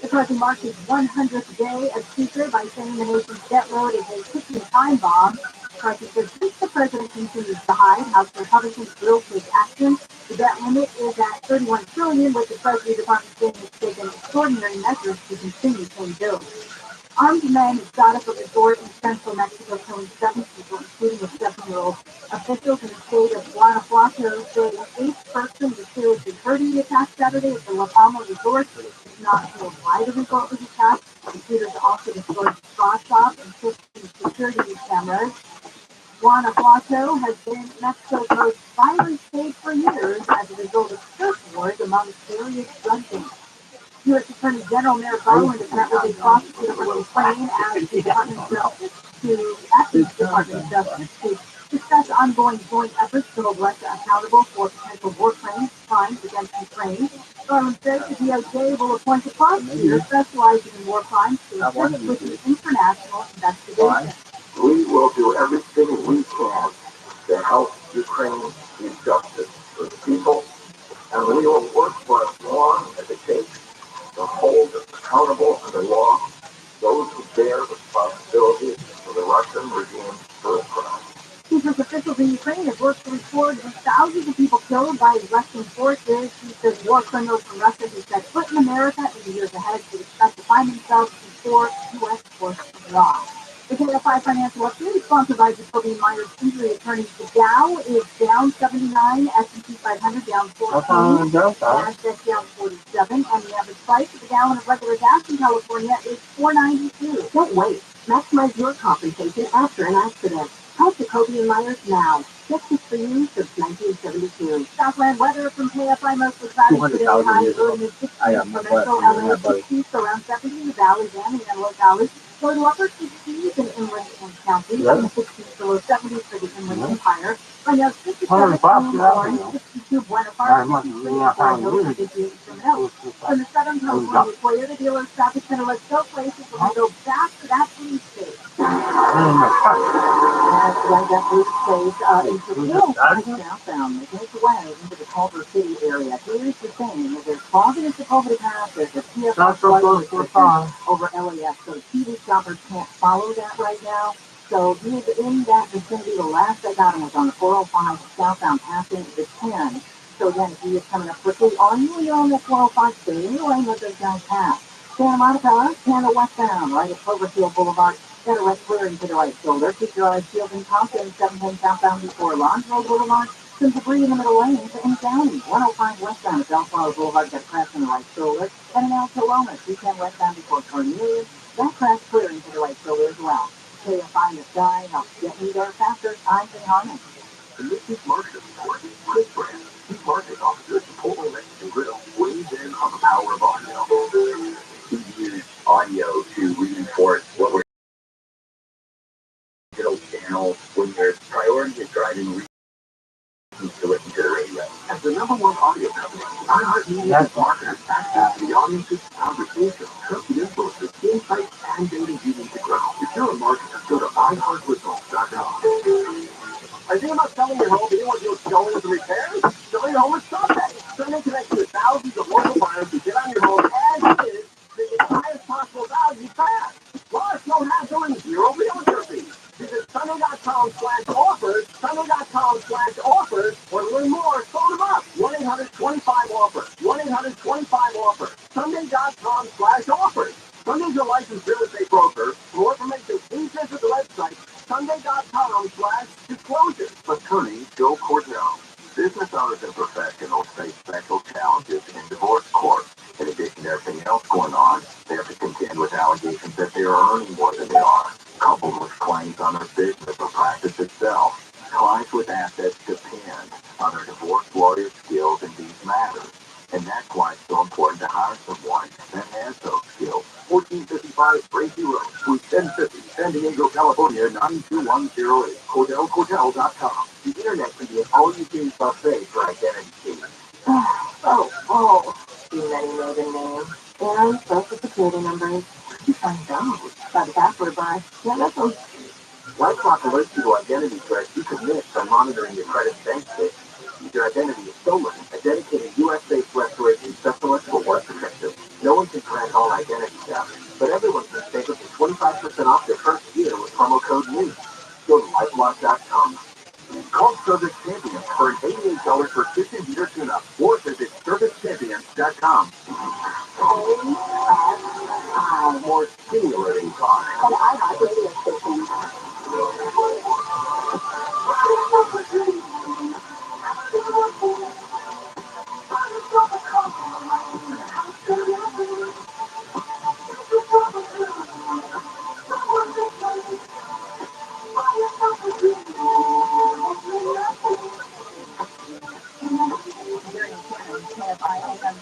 McCarthy marked his 100th day as Speaker by saying the nation's debt load is a ticking time bomb. McCarthy says since the president continues to hide, House Republicans will take action. The debt limit is at $31 trillion, with the Treasury Department saying it's taken extraordinary measures to continue paying bills. Armed men shot up a resort in central Mexico, killing 7 people, including a 7-year-old. Officials in the state of Guanajuato say an 8th person was seriously hurt in the attack Saturday at the La Palma resort. It's not sure why the resort was attacked. The shooters also destroyed the spa shop and took the security cameras. Guanajuato has been Mexico's most violent state for years as a result of turf wars among various drug gangs. U.S. Attorney General Merrick Garland has met with a prosecutor from Ukraine as the Department of Justice to discuss ongoing joint efforts to hold Russia accountable for potential war crimes against Ukraine. Garland says the DOJ will appoint a prosecutor specializing in war crimes to assist with the international investigation. We will do everything we can to help Ukraine get justice for the people, and we will work for as long as it takes to hold accountable under law those who bear responsibility for the Russian regime's war crimes. He News officials in Ukraine have worked to record the thousands of people killed by Russian forces. He says war criminals from Russia who set foot in America in the years ahead should expect to find themselves before U.S. forces abroad. The KFI Financial Update, sponsored by Jacoby Myers Injury Attorneys. The Dow is down 79, S&P 500 down 14, Nasdaq down 47, and the average price of a gallon of regular gas in California is $4.92. Don't wait. Maximize your compensation after an accident. Call Jacoby Myers now. Justice for you since 1972. Southland weather from KFI mostly cloudy today. High early mid-60s for Metro LA, 60s around 70 in the valley, and in the low valley. Low to upper 60s in inland and county, and the 60s to low 70s for the inland empire. Right now, 57 Orange, 62 Buena Park, 53 Orlando, 58 Seminole. From the Southern California Toyota dealers, traffic center, let's go places. We're going to go back to that police state. That's right, that police state is the hill southbound, making its way into the Culver City area. Here's the thing, there's fog in the Culver Pass, there's a TFR over LAS, so TV shoppers can't follow that right now. So he's in that vicinity. The last I got him was on the 405 southbound passing the 10. So again, if he is coming up quickly on you, you're on the 405 stay in your lane, let those guys pass. Santa Monica, Canada westbound, right at Cloverfield Boulevard. Got a right clearing to the right shoulder. Keep your eyes peeled in Compton, 710 southbound before Lonsdale Boulevard. Some debris in the middle lane to N County. 105 westbound at Bellflower Boulevard. Got a crash in the right shoulder. And now Kelowna, 210 westbound before Cornelius. That crash clearing to the right shoulder as well. KFI in the sky helps get you there faster. I'm Jay Harmon. The Midweek Market Report, Chris Brand, Chief Marketing Officer, Chipotle Mexican Grill, weighs in on the power of audio. We use audio to reinforce what we're digital channel when your priority is driving reasons to listen to the radio. As the #1 audio company, iHeartMedia's marketers access to the audience's conversation, trusted influencers, insights, and data you need to grow. If you're a marketer, go to iHeartResults.com. Are you thinking about selling your home? Do you want to do showing with the repairs? Selling your home is Sunday. Sunday connects with thousands of local buyers who get on your home as is, bring the highest possible value fast. Plus, no hassle and zero realtor fees. Visit Sunday.com/offers, Sunday.com/offers, or to learn more, phone them up. 1-800-25-OFFER, 1-800-25-OFFER, Sunday.com/offers. Sunday's a licensed real estate broker. For more information, please visit the website Sunday.com/disclosure. Attorney Joe Cordell. Business owners and professionals face special challenges in divorce court. In addition to everything else going on, they have to contend with allegations that they are earning more than they are, coupled with claims on their business or practice itself. Clients with assets depend on their divorce lawyer skills in these matters. And that's why it's so important to hire someone that has those skills. 1455 Tracy Road, Suite 1050, San Diego, California, 92108. CordellCordell.com. The internet can be an all-you-can buffet for identity keys. Too many maiden names and social security numbers. You find those by the password bar. Yeah, that's those. LifeLock alerts you to identity threats you could miss by monitoring your credit bank statement. If your identity is stolen, a dedicated U.S.-based restoration specialist will work to fix it. No one can track all identity theft, but everyone can save up to 25% off their first year with promo code NEWS. Go to LifeLock.com. Call Service Champions for an $88 per kitchen heater tune-up, or visit ServiceChampions.com. More stimulating talk. And I have radio station.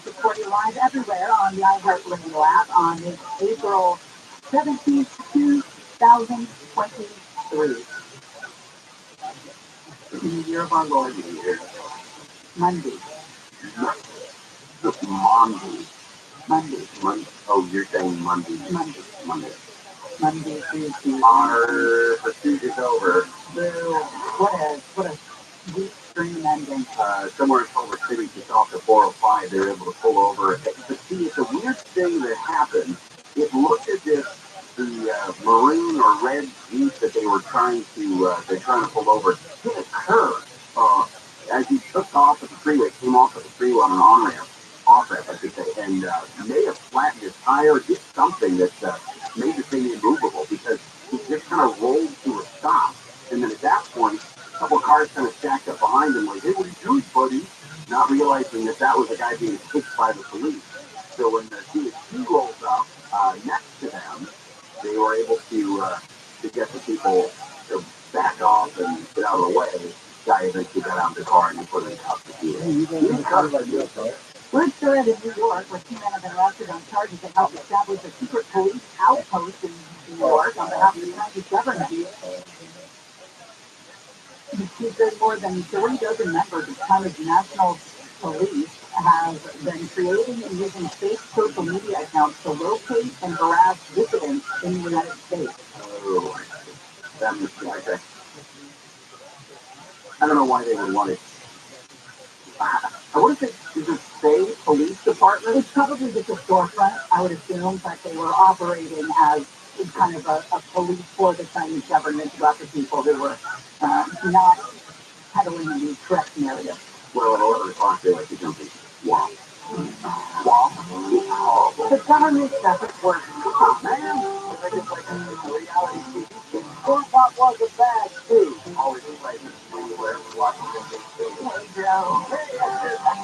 Supporting live everywhere on the iHeartRadio app on this April 17th, 2023. The year of our Lord. Monday. Monday. Monday. Oh, you're saying Monday. Monday, Tuesday. Our pursuit is over. What a week stream ending. Somewhere in Culver City, just off the 405, they were able to pull over. But see, it's a weird thing that happened. It looked as if the maroon or red Jeep that they were trying to pull over hit a curb as he took off at the freeway, came off at the freeway on an off-ramp, I should say, and may have flattened his tire, did something that made the thing immovable because he just kind of rolled to a stop. And then at that point, a couple of cars kind of stacked up behind him like, hey, what are you doing, buddy? Not realizing that that was a guy being kicked by the police. So when the CSP rolls up next to them, they were able to get the people to back off and get out of the way. The guy eventually got out of the car and put it in cuffs. We're still in New York, where 2 men have been arrested on charges that helped establish a secret police outpost in New York on behalf of the United government. He said more than 3 dozen members of China's national police have been creating and using fake social media accounts to locate and harass dissidents in the United States. Oh, that must be okay. I don't know why they would want it. I wonder if does it say police department? It's probably just a storefront, I would assume, but they were operating as kind of a police for the Chinese government to go after people who were not peddling the correct narrative. Well, at 11 o'clock, they like to jump in. Wow. The government doesn't work. Come on, man. It's just like a reality TV. What was a bad too? Always like anywhere Washington D.C. Hey, Joe.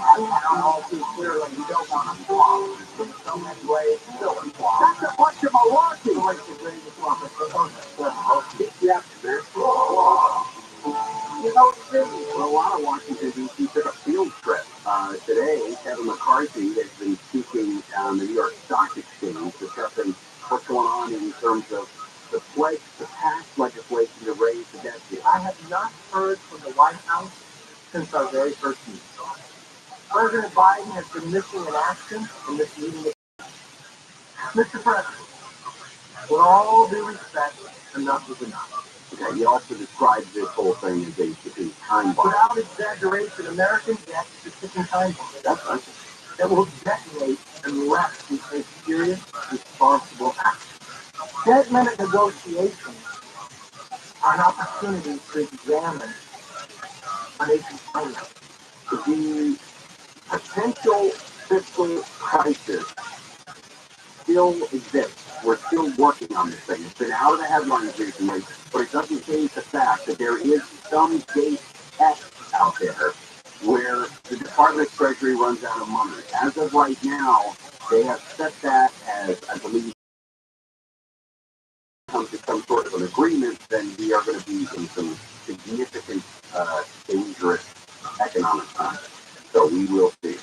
I all too clearly you don't want to swamp. In so many ways, still a swamp. That's a bunch of malarkey. Like the greatest swamp. Yeah, man. You know, a lot of Washington D.C. took a field trip. Today, Kevin McCarthy has been speaking on the New York Stock Exchange, discussing what's going on in terms of the pledge to pass legislation to raise the debt ceiling. I have not heard from the White House since our very first meeting. President Biden has been missing in action in this meeting. Mr. President, with all due respect, enough is enough. Okay, he also described this whole thing as a time bomb. Without exaggeration, American debt is a ticking time bomb. That's right. That will detonate unless we take serious, responsible action. Debt limit negotiations are an opportunity to examine our nation's finances. The potential fiscal crisis still exists. We're still working on this thing. It's been out of the headlines recently, but it doesn't change the fact that there is some date X out there where the Department of Treasury runs out of money. As of right now, they have set that as, I believe, comes to some sort of an agreement, then we are going to be in some significant, dangerous economic times. So we will see.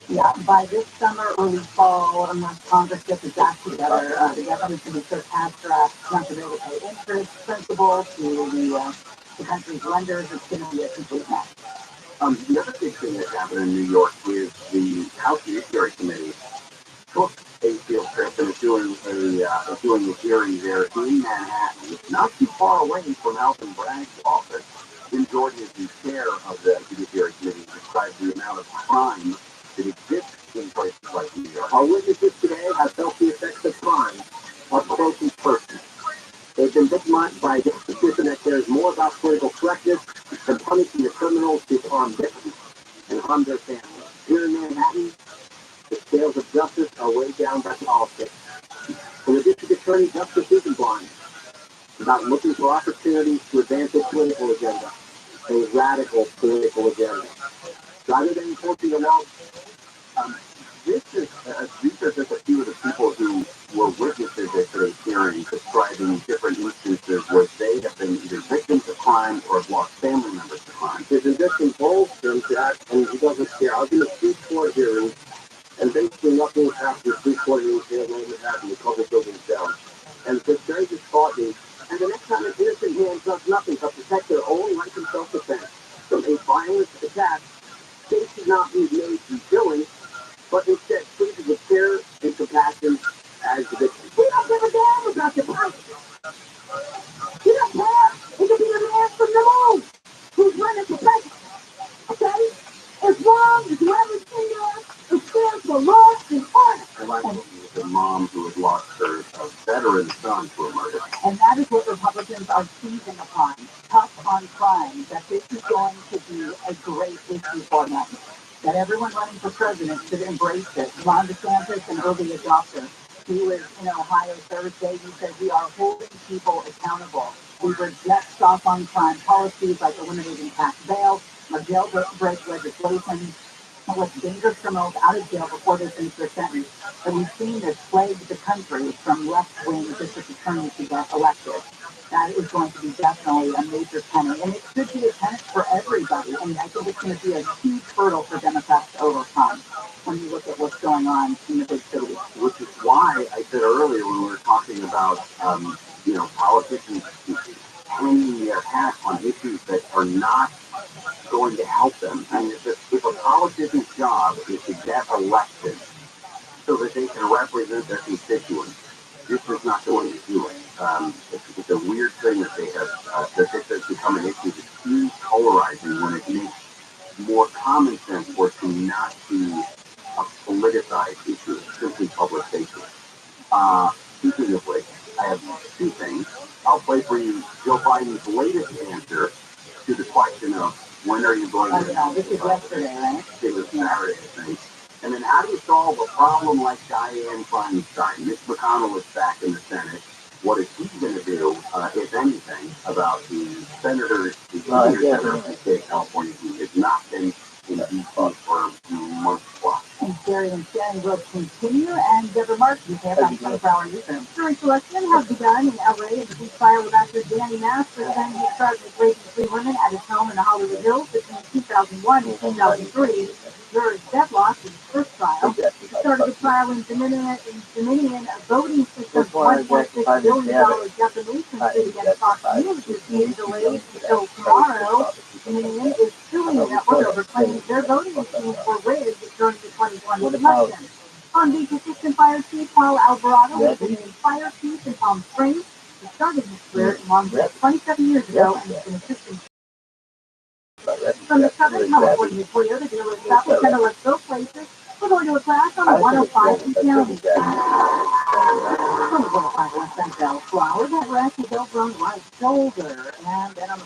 Yeah, by this summer, early fall, unless Congress gets its act together, the government's going to start abstract, not to be able to pay interest, principal to the country's lenders. It's going to be a complete mess. The other big thing that happened in New York is the House Judiciary Committee took a field trip and is doing a hearing there in Manhattan, not too far away from Alvin Bragg's office. Jim Jordan is the chair of the Judiciary Committee, described the amount of crime that exists in places like New York. Our witnesses today have felt the effects of crime up close and personal. They've been victimized by the suspicion that there's more about political correctness than punishing the criminals who harm victims and harm their families. Here in Manhattan, the scales of justice are weighed down by politics. And the district attorney justice isn't blind about looking for opportunities to advance a political agenda, a radical political agenda. Rather than enforcing the law, these are just a few of the people who were witnesses at today's hearing, describing different instances where they have been either victims of crime or have lost family members to crime. his conviction bolsters that, and he doesn't care. I was in a street court hearing, and basically nothing happened in the street court hearing here in Manhattan, the public buildings down. And the judge is talking, and the next time an innocent man does nothing to protect their own right of self-defense from a violent attack, they should not be made to be doing, but instead treated with care and compassion as the victim. We don't give a damn about the fight. You don't care. It could be a man from the moon who's running for president. Okay? As long as whoever's in there who stands for law and order. And I was a mom who had lost her veteran son to a murder. And that is what Republicans are seizing upon, tough on crime, that this is going to be a great issue for them. That everyone running for president should embrace it. Ron DeSantis, an early adopter. He was in Ohio Thursday. He said, we are holding people accountable. We reject soft on crime policies like eliminating tax bail, or jailbreak legislation, and let dangerous criminals out of jail before they finish their sentence. But we've seen this plague the country from left-wing district attorneys to get elected. That is going to be definitely a major tenet, and it should be a tenet for everybody. I mean, I think it's going to be a huge hurdle for Democrats to overcome when you look at what's going on in the big cities. Which is why I said earlier when we were talking about, politicians hanging their hat on issues that are not going to help them. I mean, if a politician's job is to get elected so that they can represent their constituents, this is not going to do it. It's a weird thing that they have, that this has become an issue that's too polarizing when it makes more common sense for it to not be a politicized issue, it's simply public safety. Speaking of which, I have two things. I'll play for you Joe Biden's latest answer to the question of when are you going to... This is yesterday, right? It was Saturday, I think. And then how do you solve a problem like Dianne Feinstein? Mitch McConnell is back in the Senate. What is he going to do, if anything, about the senators, the senior senator from the state of California who has not been in D.C. for months plus? And Jerry and Shannon will continue, and Deborah Martin, they have on 24-hour newsroom. Jury selection has begun in L.A. as a trial with actor Danny Master, then he started with raping 3 women at his home in the Hollywood Hills between 2001 and 2003. Jurors deadlocked in his first trial. He started the trial in Dominion voting system's $1.6 billion defamation suit against Fox News is being delayed until tomorrow. Dominion is suing the network over claims their voting machines were rigged during the 2020 election. Palm Beach Assistant Fire Chief Paul Alvarado was named Fire Chief in Palm Springs. He started his career in Long Beach 27 years ago and has been assistant. From the Southern California Toyota dealer shop, we're going to let's go places. We're going to a class on the 105 in County. From the 105 West End Bell Flower, that were actually built on the right shoulder, and then on the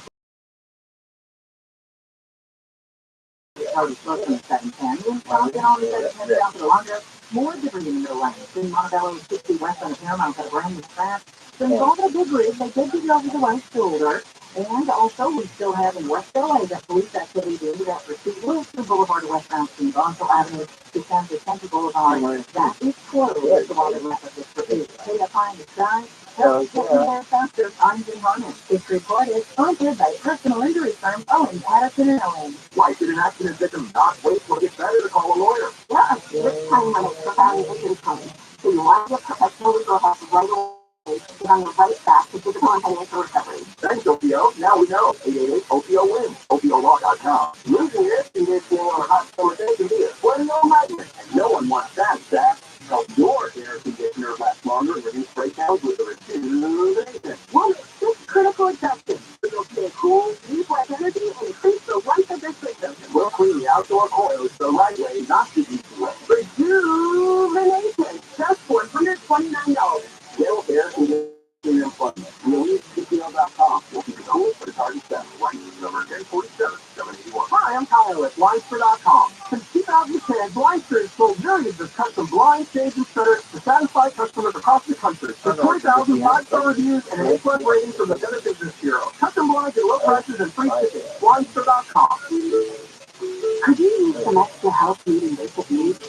already close in the 710, and found it on the 710 down to the longer, more debris in the middle lane. In Montebello 60 West on the Paramount got a brand new crash. So involved in a big rig, they did get over the right shoulder. And also, we still have in West LA that police activity due to that pursuit. Wilson Boulevard, westbound between Bronco Avenue to Central Boulevard. That is closed while the rest of this pursuit. Stay up high in the sky. Help get me there faster. I'm been running. This report is sponsored by personal injury firm Owen, Patterson & Owen. Why should an accident victim not wait till it gets better to call a lawyer? Yeah, this time when it's profoundly injury claim. So you want to get professional legal help right away. Get on your right back to get on financial recovery. Thanks, OPO. Now we know. 888-OPO-WIN. OPOLaw.com. Losing it and getting on a hot summer day can be a sweaty old nightmare. And no one wants that, Zach. Help your air conditioner last longer and reduce breakdowns with the rejuvenation. One of 6 critical adjustments. It'll stay cool, use less energy, and increase the life of your system. We'll clean the outdoor coils the right way, not the easy way. Rejuvenation. Just for $129. Will air conditioning employment. Release.com. We'll keep it only for the target set. License number 1047-781. Hi, I'm Kyle with Blindster.com. Since 2010, Blindster has sold millions of custom blind shades and shutters to satisfy customers across the country. With 20,000 5-star reviews and an A+ rating from the Better Business Bureau. Custom blinds at low prices and free shipping. Blindster.com. Could you use some extra help meeting basic needs?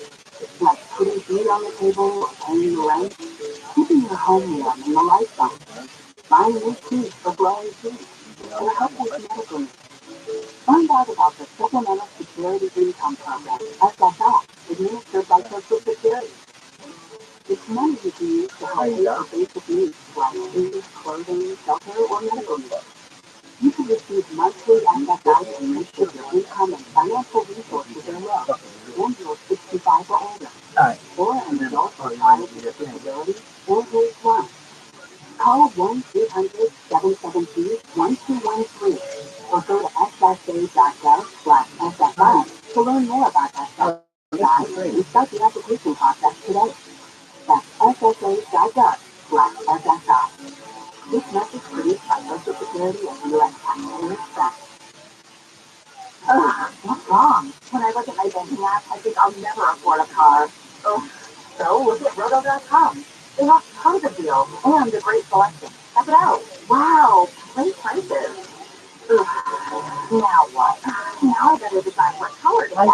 Like putting food on the table or paying the rent? Keeping your home warm and the lights on? Buying new teeth for blowing teeth? Or help with medical needs? Find out about the Supplemental Security Income Program, SSI, administered by Social Security. It's money you can use to help pay for basic needs like food, clothing, shelter, or medical needs. You can receive monthly SSI payments if your income and financial resources are low, and you're 65 or older, or an adult or child with a disability, or age 1. Call 1-800-772-1213 or go to ssa.gov/SSI to learn more about SSI and start the application process today. That's ssa.gov/SSI. /SSI. This message produced by Social Security and U.S. Taxpayers Trust. Ugh, what's wrong? When I look at my banking app, I think I'll never afford a car. Ugh. So look at Roto.com. They have tons of deals and a great selection. Check it out. Wow, great prices. Ugh. Now what? Now I gotta decide what color to get.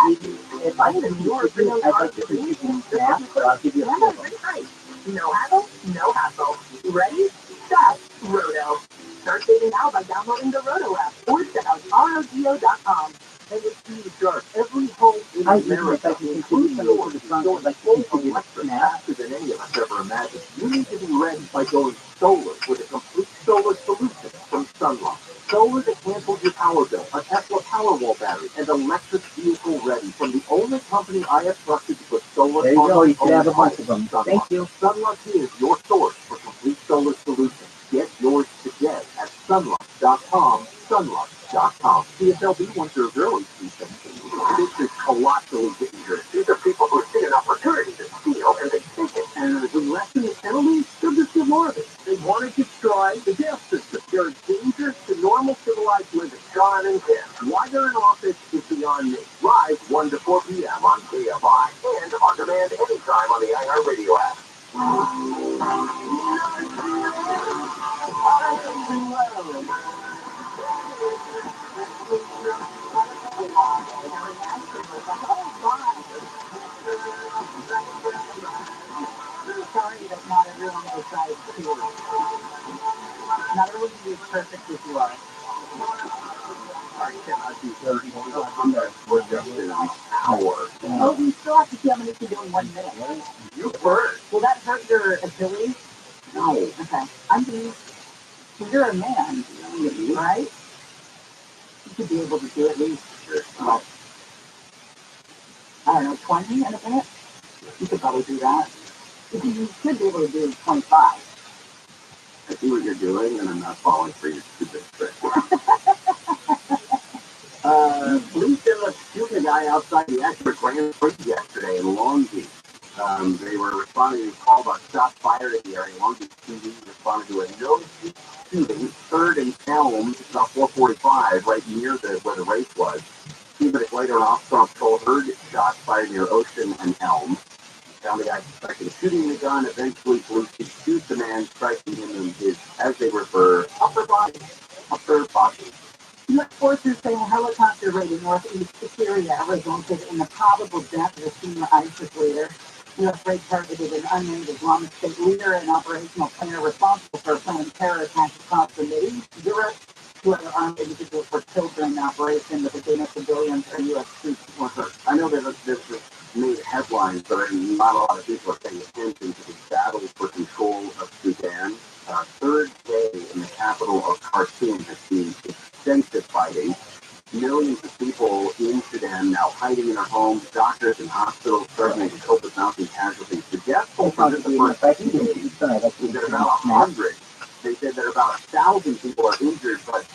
If I can your video, I'd like to see you snap, but I'll give you a And no hassle, no hassle. Ready? Set. Roto. Start saving now by downloading the Roto app or check out ROTO.com. And it's free to charge every home in America, including yours, is going electric faster than any of us ever imagined. You need to be ready by going solar with a complete solar solution from Sunlight. Solar that cancels your power bill, a Tesla Powerwall battery, and electric vehicle ready from the only company I have trusted to put solar There you on go. my You should own have a bunch home. of them. Sunlight. Thank you. Sunlight is your source for complete solar solutions. Get yours today at sunlight.com. Sunlight.com. CSLB 100 This is colossally dangerous. These are people who see an opportunity to steal and they take it. And the lesson is penalties, they'll just get more of it. They want to destroy the death system. They're a danger to normal civilized living. John and Tim, why they're in office is beyond me. Live 1 to 4 p.m. on KFI and on demand anytime on the iHeartRadio app. Sorry that not everyone decides to. Not everyone can be as perfect as you are. I cannot do 30 minutes. We're just in an hour. Oh, we still have to see how many can do in 1 minute. You first. Will that hurt your ability? No. Okay. I'm being. You're a man, right? You should be able to do at least, well, I don't know, 20 in a minute? You could probably do that. You should be able to do 25. I see what you're doing, and I'm not falling for your stupid trick. Police ended up shooting a guy outside the Ashford Grand Prix yesterday in Long Beach. They were responding to a call about shots fired in the area. Long Beach PD responded to a no-shoot shooting, 3rd and Elm, about 445, right near where the race was. 2 minutes later, an officer on patrol heard shots fired near Ocean and Elm. Found the guy suspected shooting the gun. Eventually, police could shoot the man, striking him in his, as they refer, upper body. U.S. forces say a helicopter raid in northeast Syria resulted in the probable death of a senior ISIS leader. U.S. raid targeted an unnamed Islamic State leader and operational planner responsible for planning terror attacks across the Middle East, Europe. 2 other armed individuals were killed during the operation, but the Danish civilians and U.S. troops were hurt. I know that this made headlines, but not a lot of people are paying attention to the battle for control of Sudan. 3rd day in the capital of Khartoum has seen extensive fighting. Millions of people in Sudan now hiding in their homes, doctors and hospitals struggling to cope with mounting casualties. The death toll for the first few days is at about 100. They said that about 1,000 people are injured, but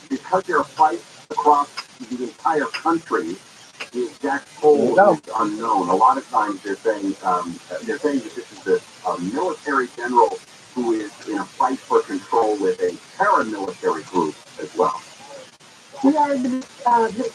because there are fights across the entire country, the exact toll is unknown. A lot of times they're saying that this is a military general who is in a fight for control with a paramilitary group as well. We are in the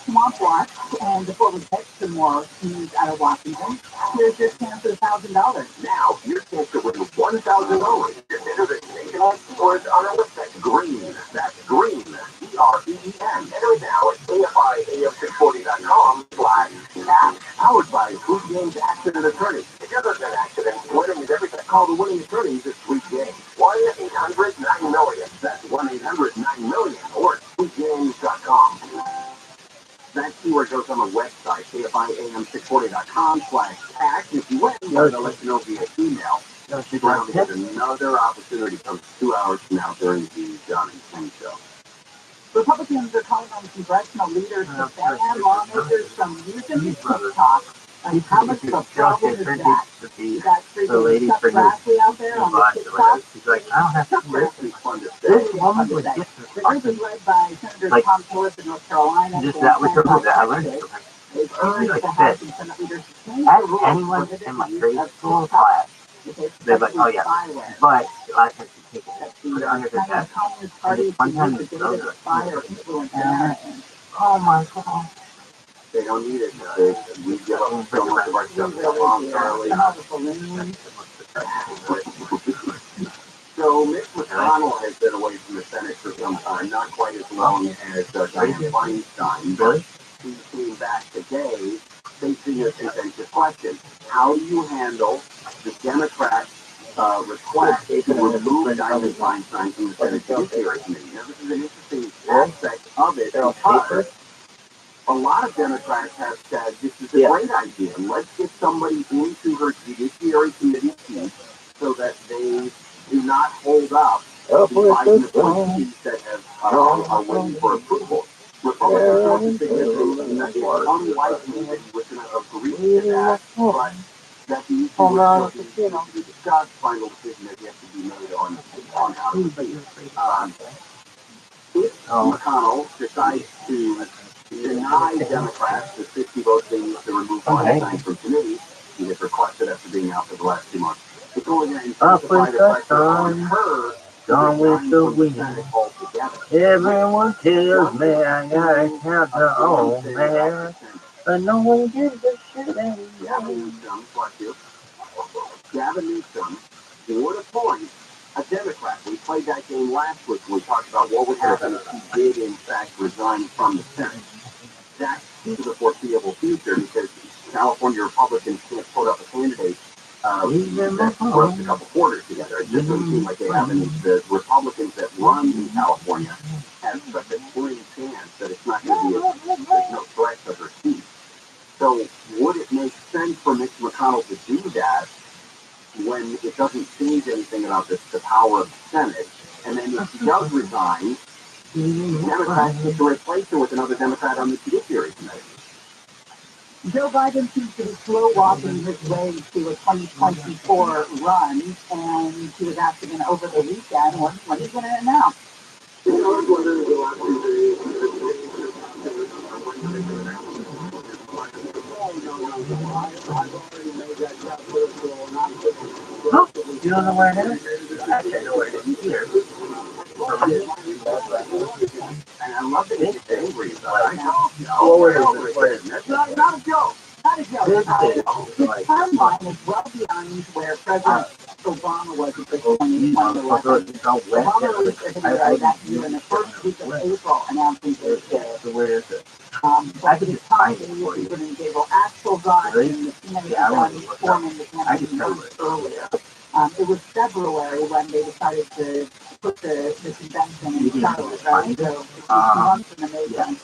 swamp watch, and before we get some more news out of Washington, here's your chance for $1,000. Now, your chance to win $1,000. Just enter the nationwide keywords on our website. Green. That's green. GREEN. Enter it now at KFIAM640.com/cash. Powered by Food Games Accident Attorney. If you've ever been accident, winning is everything. Call the winning attorneys at Sweet Games. 1-800-9-MILLION. That's 1-800-9-MILLION. Or SweetGames.com. That keyword goes on the website, KFIAM640.com/cash. If you win, they'll let you know via email. Stick around because another opportunity comes 2 hours from now during the John and Ken show. Republicans are calling on congressional leaders to ban lawmakers from using TikTok. And how much of a problem is that? You got freaking Chuck Grassley out there on the TikTok. She's like, I don't have to This is fun to say. This woman was just The group is led by Senator Tom Tillis in North Carolina. just that was her move that I learned from her. They urge like the this. House and Senate leaders to change Ask the rules anyone for in my the grade use of school TikTok. class. They're like, oh yeah, but I had to take it, put it under the desk. And one time it fell to oh my God. They don't need it. We give up so much of our stuff voluntarily. So Mitch McConnell has been away from the Senate for some time, not quite as long as Dianne Feinstein, but he came back today facing a contentious question. How do you handle the Democrats' request to remove Dianne Feinstein from the Senate Judiciary Committee? Now, this is an interesting aspect of it because a lot of Democrats have said this is a great idea. Let's get somebody into her Judiciary Committee seat so that they do not hold up the Biden appointees that are waiting for approval. Republicans don't disagree, and it's unlikely that he was going to agree to that, but that the issue was to be discussed. Final decision that has to be made on how to proceed. If McConnell decides to deny Democrats the 60 votes they need to remove Feinstein from committee, he has requested after being out for the last 2 months. It's only going to intensify the pressure on her Gone with the wind. Everyone tells me I gotta have the old man, but no one gives a shit anymore. Gavin Newsom would appoint a Democrat. We played that game last week when we talked about what would happen if he did, in fact, resign from the Senate. That's to the foreseeable future because California Republicans can't put up a candidate that works a couple quarters together. It just doesn't seem like they have any. The Republicans that run in California have such a slim chance that it's not going to be there's no threat to her seat. So would it make sense for Mitch McConnell to do that when it doesn't change anything about the power of the Senate? And then if he does resign, Democrats get to replace her with another Democrat on the Judiciary Committee. Joe Biden seems to be slow walking his way to a 2024 run, and he was asked again over the weekend, what he's going to announce. Oh, you don't know where it is? Actually, I know where it is here. And I love that he gets angry about it. Oh, where is it? Not a joke. Not a joke. His timeline is well beyond where President Obama was at the 2020 election. Obama released a video that year in the first week of April announcing his Where is it? but his time was in Gabriel Axelrod and the Kennedy County forming the campaign months earlier. It was February when they decided to put the convention in Charlotte, right? So it's months in the making.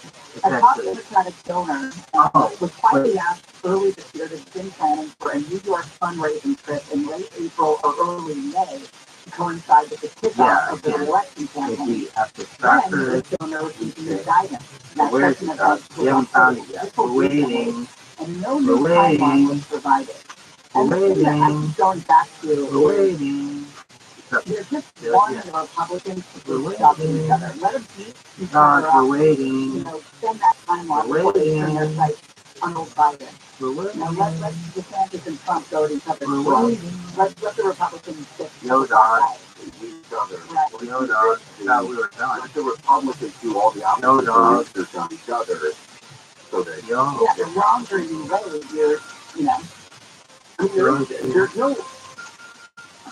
A top Democratic donor was quietly asked early this year to begin planning for a New York fundraising trip in late April or early May to coincide with the kickoff of the election campaign. Then the donor received new guidance. Where is it? We haven't found it yet. We're waiting. And no new timeline was provided. And the thing that I keep going back to is there's just wanting the Republicans to put stuff in each other. Let them beat each other up. We're waiting. You know, send that timeline before they turn their sights on old Biden. We're waiting. Now let DeSantis and Trump go to each other's throats. Let the Republicans stick to No, the dog. Each other. Right. No, dog. Thought we were done. Let the Republicans do all the No, dog. research on each other so that Yo. Yeah, the longer you wait, you know. I mean, there's no.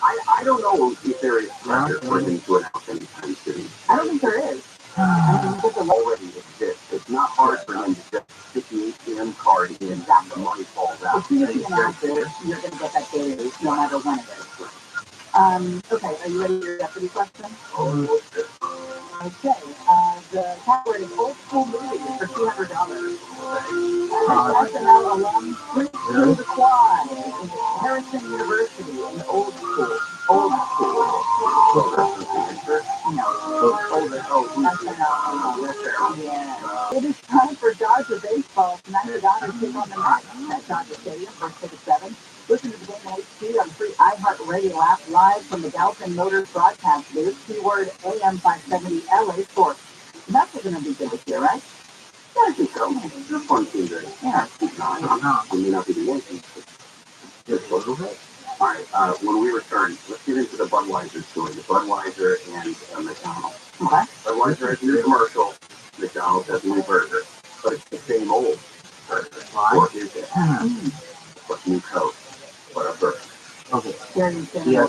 I don't know if there is pressure for him to announce anytime soon. I don't think there is. I mean, because the Already exists. It's not hard for him to just stick the ATM card in and the money falls out. as soon as you announce it, you're going to get that daily, no matter when it is. Okay, are you ready for your Jeopardy question? Okay, the category is old school movies for $200. SNL alum Street through the Quad in Harrison University in old school. Old school. Yeah. It is time for Dodger baseball. Tonight the Dodgers take on the Mets at Dodger Stadium, first pick at 7. Listen to the game on HD on free iHeartRadio app live from the Galpin Motors broadcast booth. Keyword AM 570 LA Sports. The Mets are going to be good this year, right? Yeah, I think so. It's a fun team, right? Yeah. No, it may not be the Yankees. Just a little bit. All right, when we return, let's get into the Budweiser story. The Budweiser and McDonald's. Okay. Budweiser has a new commercial. McDonald's has a new burger. But it's the same old burger. Or is it? What's new code? What a burger. Okay. Yes,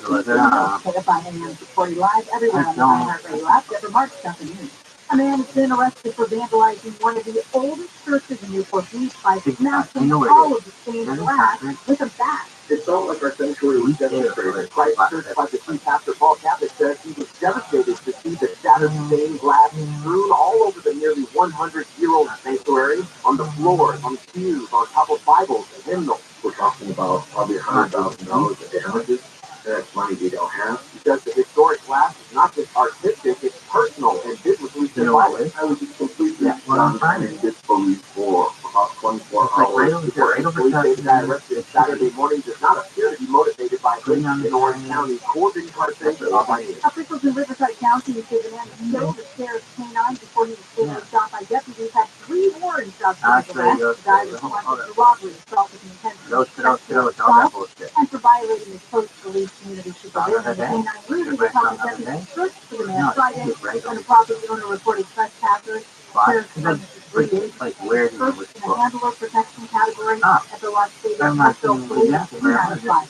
before he live, everyone on the iHeartRadio app ever marks something new. A man has been arrested for vandalizing one of the oldest churches in Newport Beach by smashing all of the stained glass with a bat. It felt like our sanctuary was demonstrated. Christ Church by the chief pastor Paul Catholic says he was devastated to see the shattered stained glass strewn all over the nearly 100-year-old sanctuary, on the floors, on pews, on top of Bibles and hymnals. We're talking about probably $100,000 of damages. That's money we don't have. Because the historic glass is not just artistic, it's personal and biblically symbolic. I was just completely stunned and disbelief for about 24 hours before the police say the guy arrested Saturday morning does not appear to be motivated by hate in Orange County. Corbin Carson. Officials in Riverside County say the man killed the sheriff's canine before he was fatally shot by deputies. Had 3 more in South Carolina. The guy was wanted for robbery, assault with intent to and for violating his post-release community supervision. The canine losing the top of deputies searched for the man Friday, and the property owner reported trespassers. Sheriff's Department is first in the handler protection category at the Las Vegas Metro Police Canine Squad.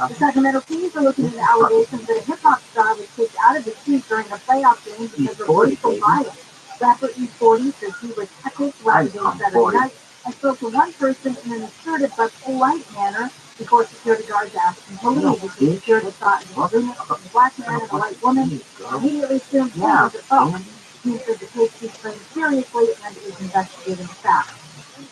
The Sacramento Kings are looking into allegations that a hip-hop star was kicked out of the seat during a playoff game because of racial violence. Rapper E40 says he was heckled throughout the game Saturday night and spoke to one person in an assertive but polite manner before security guards asked him to leave. The security thought it was an agreement between a black man and a white woman. Immediately assumed he was at fault. The team said the case is taken seriously and is investigating the facts.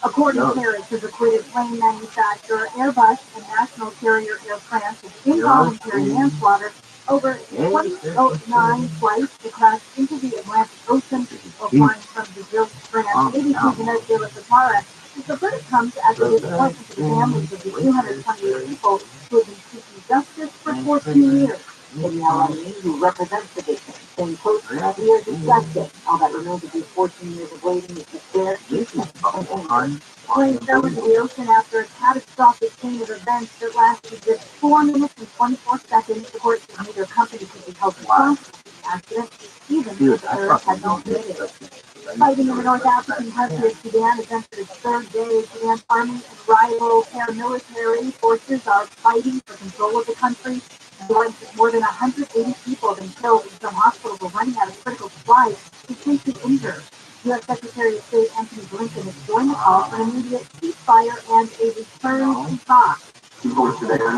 According to Harris, his acquitted plane manufacturer Airbus and national carrier Air France is involuntary manslaughter over 2009 flights that crashed into the Atlantic Ocean or flying from Brazil to France. ABC's Inez de la Zatara says the verdict comes as a disappointment to the families of the 228 people who have been seeking justice for 14 years. Danielle who represents the victim, saying, quote, "We are disgusted. All that remains of these 14 years of waiting is despair, useless, and anger." Planes fell into the ocean after a catastrophic chain of events that lasted just 4 minutes and 24 seconds. The court said neither company could be held responsible for the accident, even if the errors had not committed it. Fighting in the North African country of Sudan has entered its 3rd day. Sudan's army and rival paramilitary forces are fighting for control of the country. More than 180 people have been killed, and some hospitals are running out of critical supplies in case of injured. U.S. Secretary of State Anthony Blinken has joined the call for an immediate ceasefire and a return to talks. People in Sudan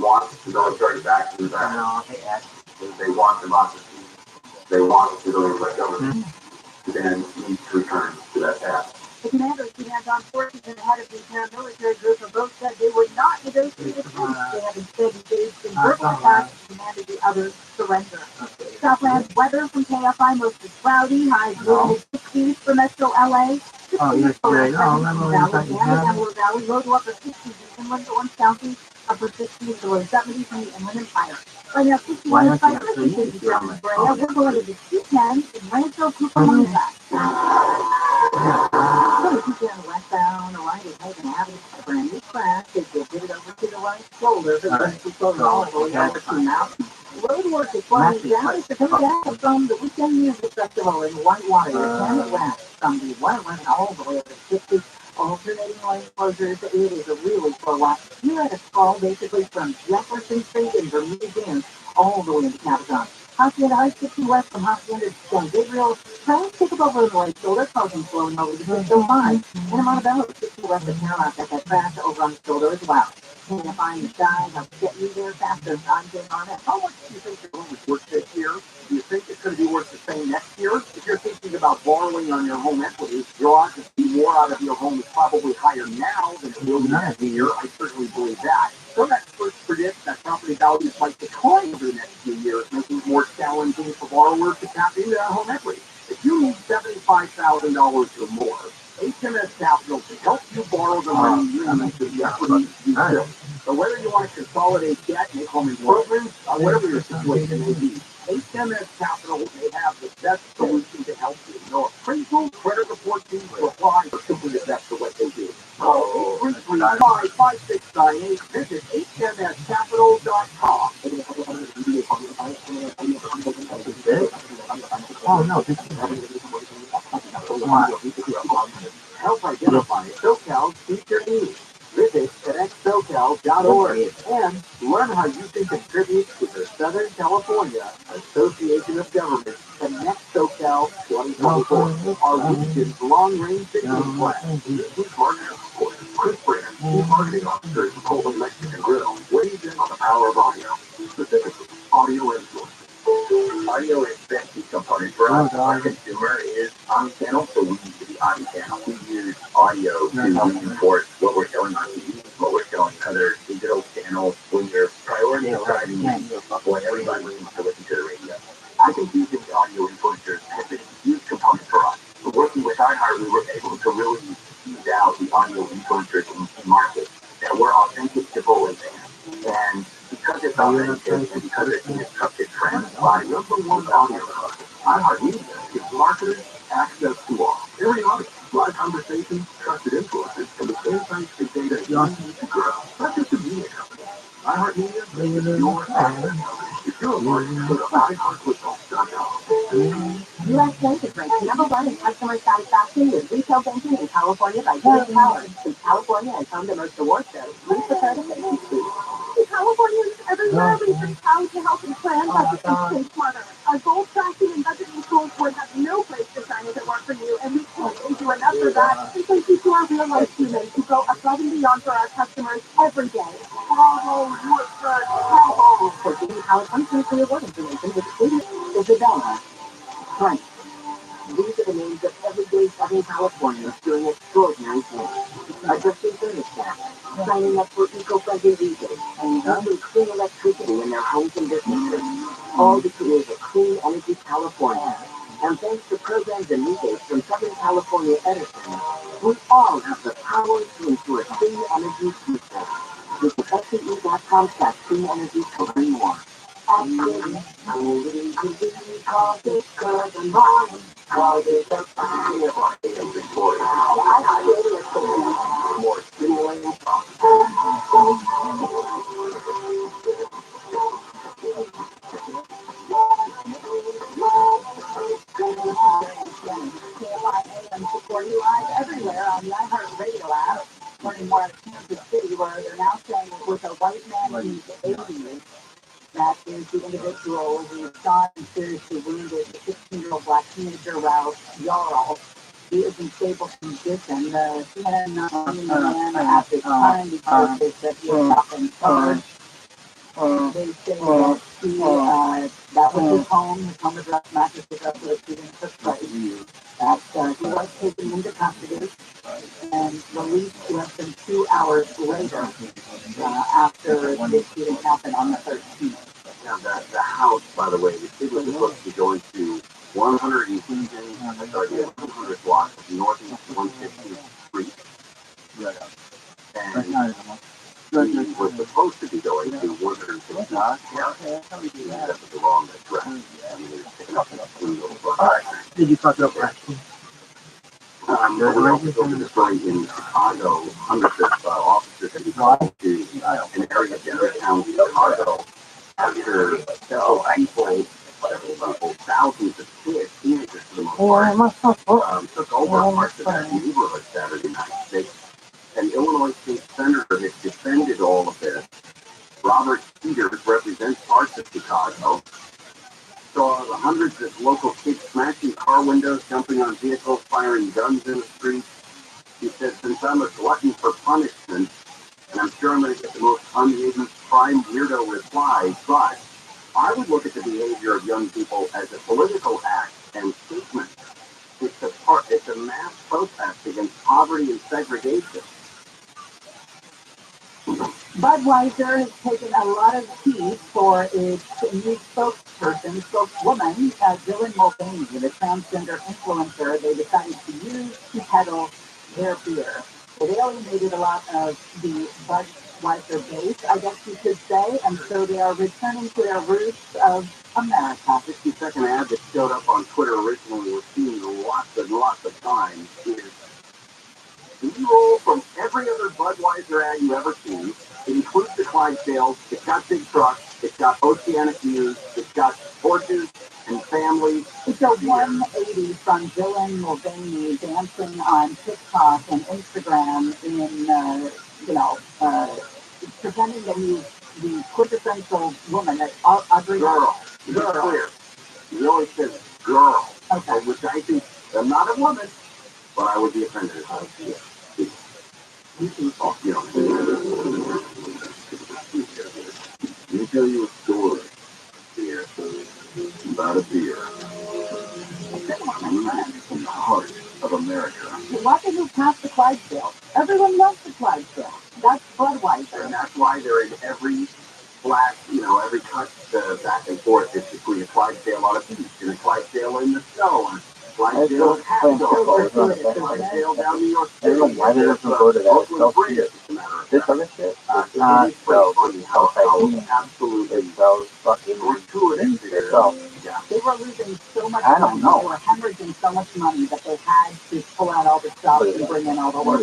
want the military back in the back. They want democracy. They want civilian government. Sudan needs to return to that path. The commander of Sudan's armed forces and the head of the paramilitary group have both said they would not negotiate a truce. They have instead engaged in verbal attacks and demanded the others surrender. Southland's weather from KFI, mostly cloudy, highs near mid-60s for Metro LA. Valley, low to upper 60s in inland Orange County, upper 60s to low 70s in the Inland Empire. Right now, 61 and 5 degrees down in Brea. We're going to the 210 in Rancho Cucamonga. So if you down westbound, or right, it's making avenue for a brand new class, if you get it over to the right shoulder, the all going over to mountain. Roadwork is winding down. It's coming down from the Weekend Music Festival in Whitewater, Planet West, from the 111 all the way up to 50, alternating lane closures. It is a really slow walk. You're at a sprawl basically from Jefferson Street in Bermuda Dunes all the way into Cabazon. Hacienda I-60 west from Hacienda to San Gabriel. Trains pick up over the right shoulder, causing slowing over the 605. And in Montebello, 60 west of Paramount, got that crash over on the shoulder as well. Can't find the sky, help get you there faster. I'm getting on it. How much do you think your home is worth this year? Do you think it's going to be worth the same next year? If you're thinking about borrowing on your home equity, your odds to see more out of your home is probably higher now than it will be next year. I certainly believe that. Some experts predict that property values might decline over the next few years, making it more challenging for borrowers to tap into that home equity. If you need $75,000 or more, HMS Capital can help you borrow the money you need to the equity you build. So whether you want to consolidate debt, make home improvements, or whatever your situation may be, HMS Capital may have the best solution to help you. No appraisal, credit report fees to apply, or simply invest for what they do. Call 833-55698. visit htmlcapital.com. Oh no, this is Help identify SoCal's future needs. Visit connectsocal.org and learn how you can contribute to the Southern California Association of Governments Connect SoCal 2024, our region's long-range vision plan. Chief Marketing Officer Chris Brand, Chief Marketing Officer of Coleman Mexican Grill, weighs in on the power of audio, specifically audio influence. Audio is the key component for us. Our consumer is omnichannel, so we need to be omnichannel. We use audio to reinforce what we're showing on TV, what we're showing other digital channels. When you're prioritizing, boy, everybody needs to listen to the radio. I think using the audio influencers has been a huge component for us. Working with iHeart, we were able to really tease out the audio influencers in markets that were authentic to bowling fans. And because it's authentic and because it's in a trusted friend, by #1 audio company, iHeartMedia gives marketers access to all. Very honest, live conversations, trusted influencers, and the insights and data you need to grow. Not just a media company. iHeartMedia is your access company. If you're a marketer, go to iHeartWithAll.com. U.S. Bank is ranked #1 in customer satisfaction with retail banking in California by J.D. Power. Since California has home to most award shows, we prepare to face these weeks. Californians everywhere research how to help and plan budget and stay smarter. Our goal tracking and budgeting tools would have no place to shine if it weren't for you, and we can't do enough for that. And thank you to our real life humans who go above and beyond for our customers every day. Bravo, Woodford, bravo! For J.D. Power 2023 award information, visit Isabella. Frank. These are the names of everyday Southern Californians doing extraordinary things. Adjusting thermostats, signing up for eco-friendly leases, and using clean electricity in their homes and businesses. All to create a clean energy California. And thanks to programs and rebates from Southern California Edison, we all have the power to ensure clean energy future. Visit SCE.com/clean energy to learn more. More stimulating talk. Supporting live everywhere on the iHeart Radio app. Learning more at Kansas City, where they're now saying it was a white man in the 80s. That is the individual who shot and seriously wounded the 16-year-old black teenager Ralph Yarl. He is in stable condition. The CNN man at the time reported that he was shot and covered. They say that that was his home address matches the drug where the shooting took place. That he was taken into custody and released less than 2 hours later after the shooting happened on the 13th. Now, the house, by the way, the kid was supposed to be going to 100th block of Northeast 150th Street. And he was supposed to be going to 150th. That was the wrong address. I mean, they were picking up Did you talk about Braxton? we also go to the story in Chicago. Hundreds of officers have been called to an area of downtown Chicago after several people, thousands of kids, teenagers for the most part, took over parts of that neighborhood Saturday night. An Illinois state senator has defended all of this. Robert Peters represents parts of Chicago. Saw the hundreds of local kids smashing car windows, jumping on vehicles, firing guns in the streets. He said, since I'm a glutton for punishment, and I'm sure I'm going to get the most unhidden prime weirdo reply, but I would look at the behavior of young people as a political act and statement. It's a mass protest against poverty and segregation. Budweiser has taken a lot of heat for its new spokeswoman, Dylan Mulvaney, the transgender influencer they decided to use to peddle their beer. It alienated a lot of the Budweiser base, I guess you could say, and so they are returning to their roots of America. 60-second ad that showed up on Twitter originally, we're seeing lots and lots of times, is B-roll from every other Budweiser ad you ever seen. It includes the Clydesdales. It's got big trucks. It's got oceanic views. It's got horses and families. It's a 180 from Dylan Mulvaney dancing on TikTok and Instagram in, pretending that he's the quintessential woman that Audrey... Girl. To be clear, he always says girl. Okay. Which I think, I'm not a woman, but I would be offended if I was here. Let me tell you a story here about a beer rooted in the heart of America. Why did you pass the Clydesdale? Everyone loves the Clydesdale. That's Budweiser. And that's why they're in every flat, every cut back and forth. It's between a Clydesdale on a beach and a Clydesdale in the snow. And Clydesdale in Hatfield. Clydesdale down New York City. Why did it go to that? It's so cute. This other shit? It's not so funny how absolutely it's so fucking gratuitous it is. So, Yeah. They were losing so much I money. don't know. They were hemorrhaging so much money that they had to pull out all the stuff and bring in all the work.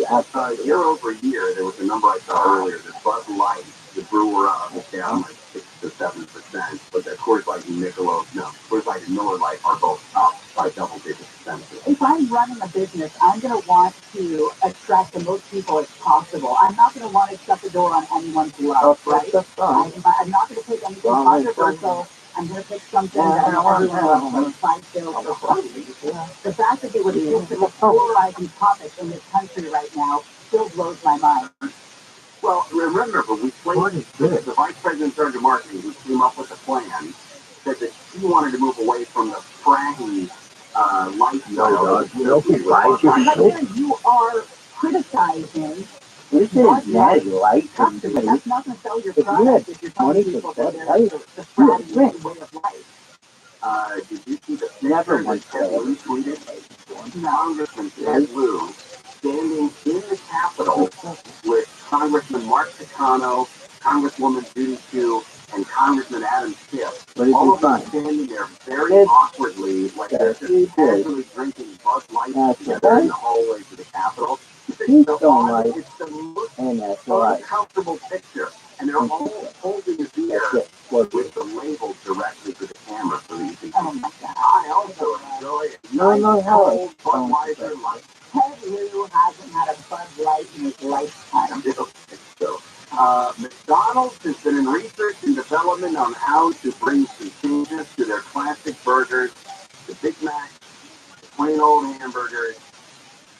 Year over year, there was a number I saw earlier that Bud Light, the brewer, was down like 6 to 7%, but that Coors Light and Coors Light and Miller Lite are both up by double-digit percentages. If I'm running a business, I'm going to want to attract the most people as possible. I'm not going to want to shut the door on anyone's love, right? I'm not going to pick anything controversial. I'm going to pick something that everyone loves, like 5 sales for coffee. The fact that they would pick the most polarizing topic in this country right now still blows my mind. Well, remember, but we played the vice president in charge of marketing who came up with the plan, said that she wanted to move away from the fraggy lifestyle. You are criticizing this is not light. customers. That's not going to sell your product if you're telling people that there's the fraggy way of life. Did you see the picture that Ted Lieu tweeted? Congressman Ted Lieu standing in the Capitol with Congressman Mark Takano, Congresswoman Judy Chu, and Congressman Adam Schiff. All of them standing there very awkwardly, like they're just casually drinking Bud Light together in the hallway to the Capitol. It's the most uncomfortable picture, and they're all holding a beer with the label directly to the camera so that you can see. I also enjoy a cold Budweiser Light. Ted Lieu hasn't had a Bud Light in his lifetime. I don't think so. McDonald's has been in research and development on how to bring some changes to their classic burgers, the Big Mac, the plain old hamburgers.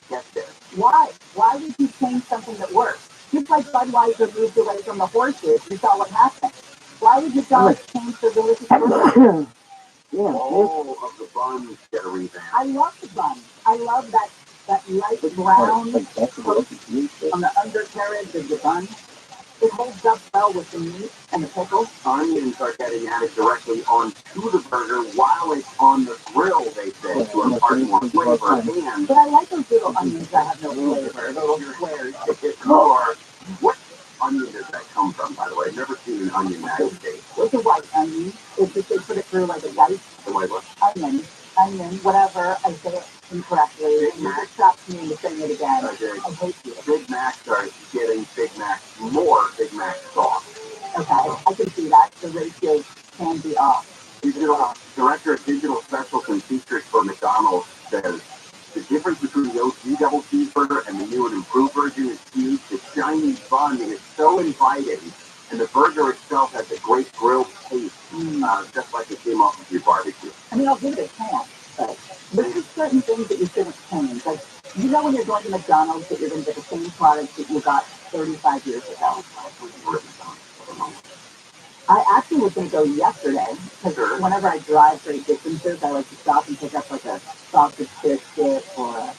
Get this. Why? Why would you change something that works? Just like Budweiser moved away from the horses, you saw what happened. Why would McDonald's change the delicious burgers? All of the buns get a revamp. I love the bun. I love that light brown coat on the undercarriage of the bun. It holds up well with the meat and the pickles. Onions are getting added directly onto the burger while it's on the grill, they say, to impart more flavor. And but I like those little onions that have no flavor, the little squares. What onion does that come from, by the way? I've never seen an onion that state. It's a white onion. It's just they put it through like a dice. The white what? Onion, whatever. I say it incorrectly. You just stopped me into saying it again. Okay. I hate you. Big Macs are getting more Big Mac sauce. Okay, I can see that. The ratios can be off. Director of Digital Specials and Features for McDonald's says the difference between the OG double cheeseburger and the new and improved version is huge. The shiny bun is so inviting, and the burger itself has a great grilled taste, just like it came off of your barbecue. I mean, I'll give it a chance, but there's just certain things that you shouldn't change. Like, you know when you're going to McDonald's that you're going to get the same product that you got 35 years ago? I actually was going to go yesterday, because whenever I drive great distances, I like to stop and pick up like a sausage biscuit or a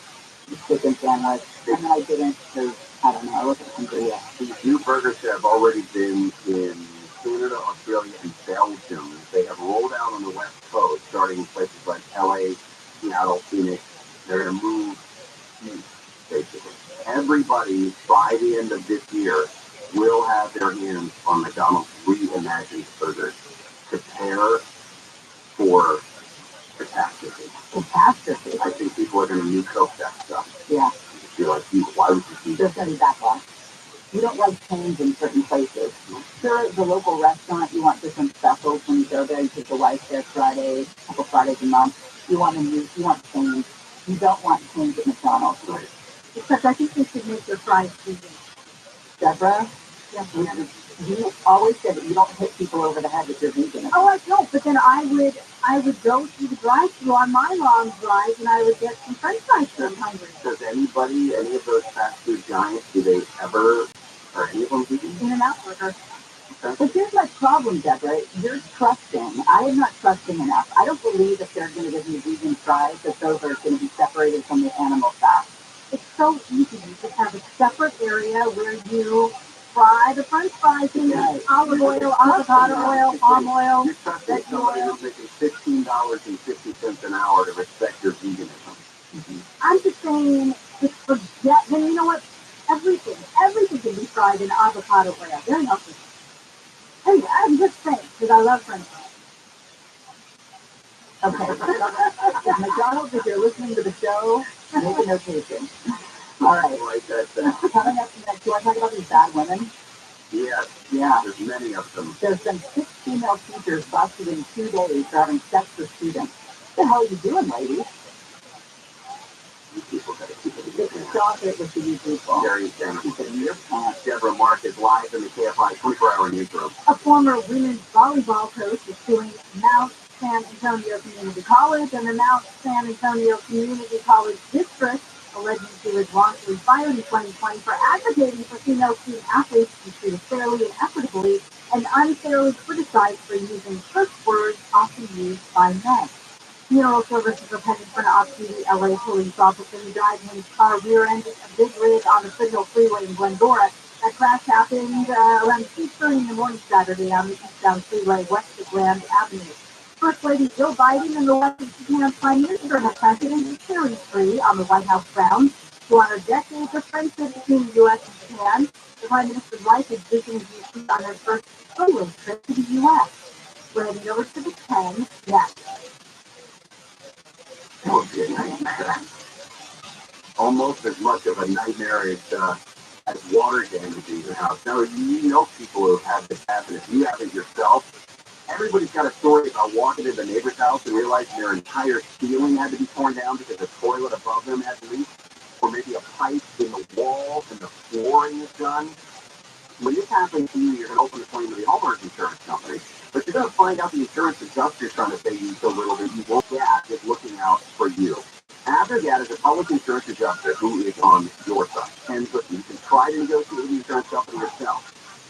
chicken sandwich, and then I didn't, because, I don't know, I wasn't hungry yet. These new burgers have already been in Canada, Australia, and Belgium. They have rolled out on the West Coast, starting in places like LA, Seattle, Phoenix. They're going to move east, basically. Everybody, by the end of this year, will have their hands on McDonald's reimagined burgers. Prepare for catastrophe. Catastrophe? I think people are going to new coat that stuff. Yeah. You're like, why would just be There's going to be backlash. You don't like change in certain places. Sure, the local restaurant, you want different specials when you go there. You take the wife there Friday, a couple Fridays a month. You want change. You don't want change at McDonald's. Right. Except I think they should make their fries vegan. Deborah, you always said that you don't hit people over the head with your vegan. Oh, I don't. But then I would go through the drive-thru on my long drive, and I would get some French fries because I'm hungry. Does anybody, any of those fast food giants, do they ever, or any of them vegan? In-N-Out Burger. But here's my problem, Deborah. You're trusting. I am not trusting enough. I don't believe if they're going to give you vegan fries that those are going to be separated from the animal fat. It's so easy. You just have a separate area where you fry the French fries in olive oil, avocado oil, palm oil, You're trusting veggie somebody oil. who's making $15.50 an hour to respect your veganism. I'm just saying, just forget. Then you know what? Everything can be fried in avocado oil. Very healthy. Anyway, I'm just saying because I love French fries. Okay. McDonald's, if you're listening to the show, make a notation. All right. Like that. Coming up next, do I talk about these bad women? Yes. Yeah. There's many of them. There's been 6 female teachers busted in 2 days for having sex with students. What the hell are you doing, ladies? You people gotta keep it Just stop it with you people. Very intense. Deborah Mark is live in the KFI 24-hour newsroom. A former women's volleyball coach is suing Mount San Antonio Community College and the Mount San Antonio Community College District, alleging she was wrongfully fired in 2020 for advocating for female student athletes to be treated fairly and equitably and unfairly criticized for using curse words often used by men. Funeral services are pending for an off-duty LA police officer who died when his car rear-ended a big rig on the Signal Freeway in Glendora. That crash happened around 2:30 in the morning Saturday on the eastbound freeway west of Grand Avenue. First Lady Joe Biden and the West of Japan's Prime Minister have president a cherry tree on the White House grounds to honor decades of friendship between the U.S. and Japan. The Prime Minister's wife is visiting D.C. on her first solo trip to the U.S. We're heading over to the 10 next. Almost as much of a nightmare as water damaging your house. Now, you know people who have this happen. If you have it yourself, everybody's got a story about walking into the neighbor's house and realizing their entire ceiling had to be torn down because the toilet above them had leaked, or maybe a pipe in the wall and the flooring is done. When this happens to you, you're going to open the claim to the homeowner's insurance company, but you're going to find out the insurance adjuster's trying to pay you so little that you won't get is looking out for you. Abnergat is a public insurance adjuster who is on your side. And listen, you can try to negotiate with the insurance company yourself,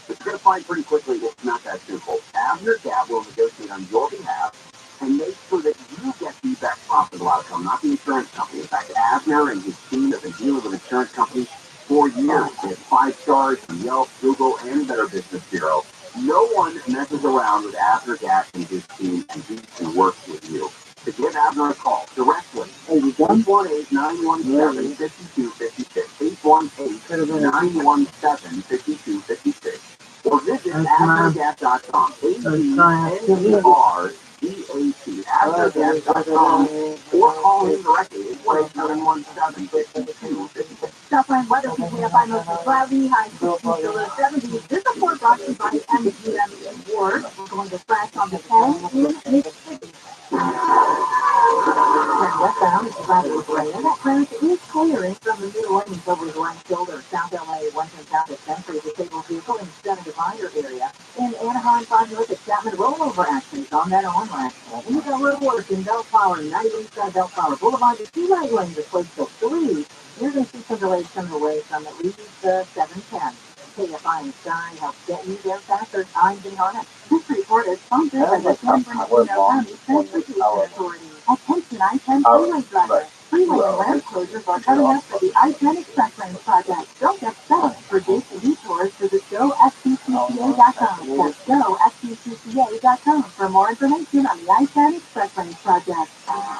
but you're going to find pretty quickly it's not that simple. Abnergat will negotiate on your behalf and make sure that you get the best possible outcome, not the insurance company. In fact, Abner and his team have been dealing with insurance companies for years. They have 5 stars from Yelp, Google, and Better Business Bureau. No one messes around with Abnergat and his team, and he can work with you. To give Abner a call directly, 818-917-5256, 818-917-5256, or visit Abnergat.com, ABNERGAT, Abnergat.com, or call him directly, 818-917-5256. Southland weather from KFI mostly cloudy, high 60s to low 70s. This report brought to you by MGM Awards. We're going to flash on the 10 in Mississippi. Westbound is cloudy rain. That rain is clearing from the New Orleans over the right shoulder. South LA, 110 south at Century, disabled vehicle in the Center Divider area. In Anaheim, 5 north at Chapman, rollover actions on that on-ramp. And you got road work in Bellflower, 90 east side Bellflower Boulevard to 2 right lane to close till 3. You're going to see some delays coming away from at least 710. KFI and Sky helps get you there faster. I'm Jane Arnett. This report is sponsored by the San Bernardino County Transportation Authority. Attention I-10 freeway drivers. Freeway and ramp closures are coming up for the I-10 Express Lane project. Don't get stuck. For dates and detours, visit GoFCCCA.com. That's GoFCCCA.com for more information on the I-10 Express Lane project.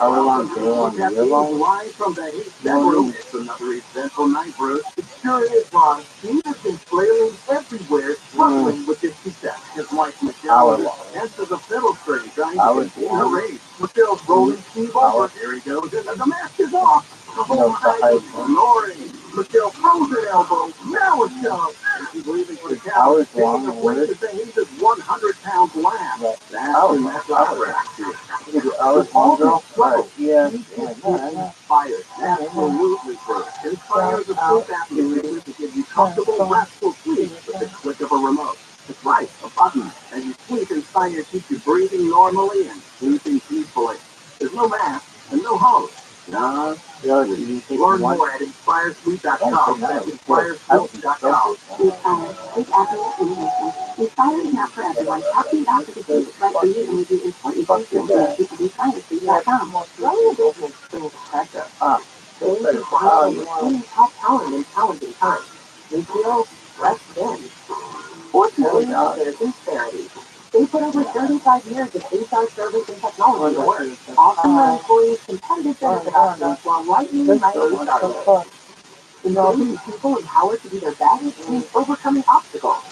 Live from the Heat Bedroom, it's another eventful night, Bruce. It sure is, Ron. Heat has been flailing everywhere, struggling with this success. Just like Michelle enters the fiddle string, trying to continue her race. Michelle's rolling Steve over. There he goes. The mask is off. The whole night is glory. Michelle throws an elbow. Now a shove. And she's leaving for the count. Taking the place to say he's just 100-pound lamb. That's Hours long girl. Yeah. Inspired. Absolutely first. Inspires a sleep apnea to give you comfortable, restful sleep with the click of a remote. That's right, a button. As you sleep, Inspire keeps you breathing normally and sleeping peacefully. There's no mask and no hose. No. Learn more at InspireSleep.com. That's InspireSleep.com. Sleep apnea inhalation. Inspire is not for everyone. Talking about the disease is right for you and we do important research at InspireSleep.com. Running a business brings pressure. Being compliant and top talent in challenging times. We feel less thin. Fortunately, there's disparity. They put over 35 years of HR service and technology to work, offering their employees competitive benefit options while lightening my HR load. Involving people empowered to be their best means overcoming obstacles.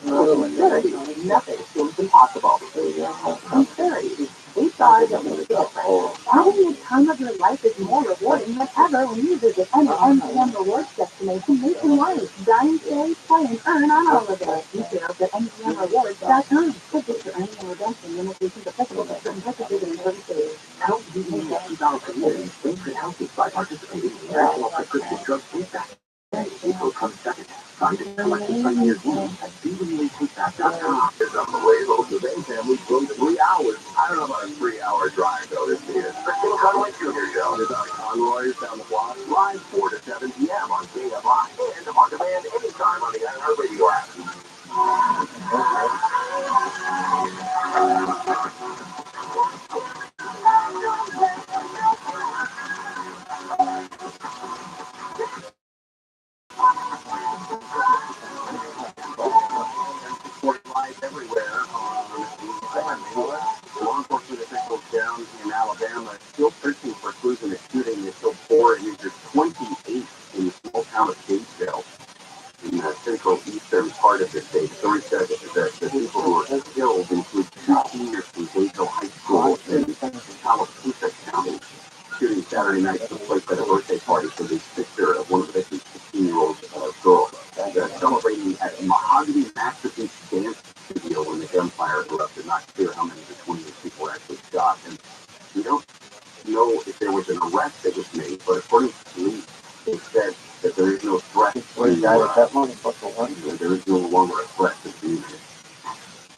With sincerity, nothing seems impossible. Sincerity, HR that makes a difference. Having the time of your life is more rewarding than ever when you visit any MGM rewards destination nationwide. Dine, stay, play, and earn on holiday. Details at MGMrewards.com. Subject to earning and redemption limitations applicable to certain purchases and services. Help you in the 2000 years. Think healthy by participating in national prescription drug feedback. April 22nd. Find it collected by your team at ViralRabbi.com. It's unbelievable. The Bain family drove 3 hours. I don't know about a 3-hour drive, though, this is. The King Conway Jr. Show is on Conroy's down the block, live 4 to 7 p.m. on KFI and on demand anytime on the iHeartRadio app. Live everywhere on the law enforcement officials down in Alabama still searching for clues in a shooting that killed 4 and injured 28 in the small town of Statesville in the central eastern part of the state. Story said that the people who were killed include 2 seniors from Statesville High School in Tallapoosa County. Shooting Saturday night took place at a birthday party for the sister of one of the victims, 16-year-old girl. Celebrating at Mahogany Masterpiece Dance Studio when the gunfire erupted. Not clear how many of the 28 people were actually shot. And we don't know if there was an arrest that was made, but according to police, they said that there is no threat. There is no longer a threat to the community.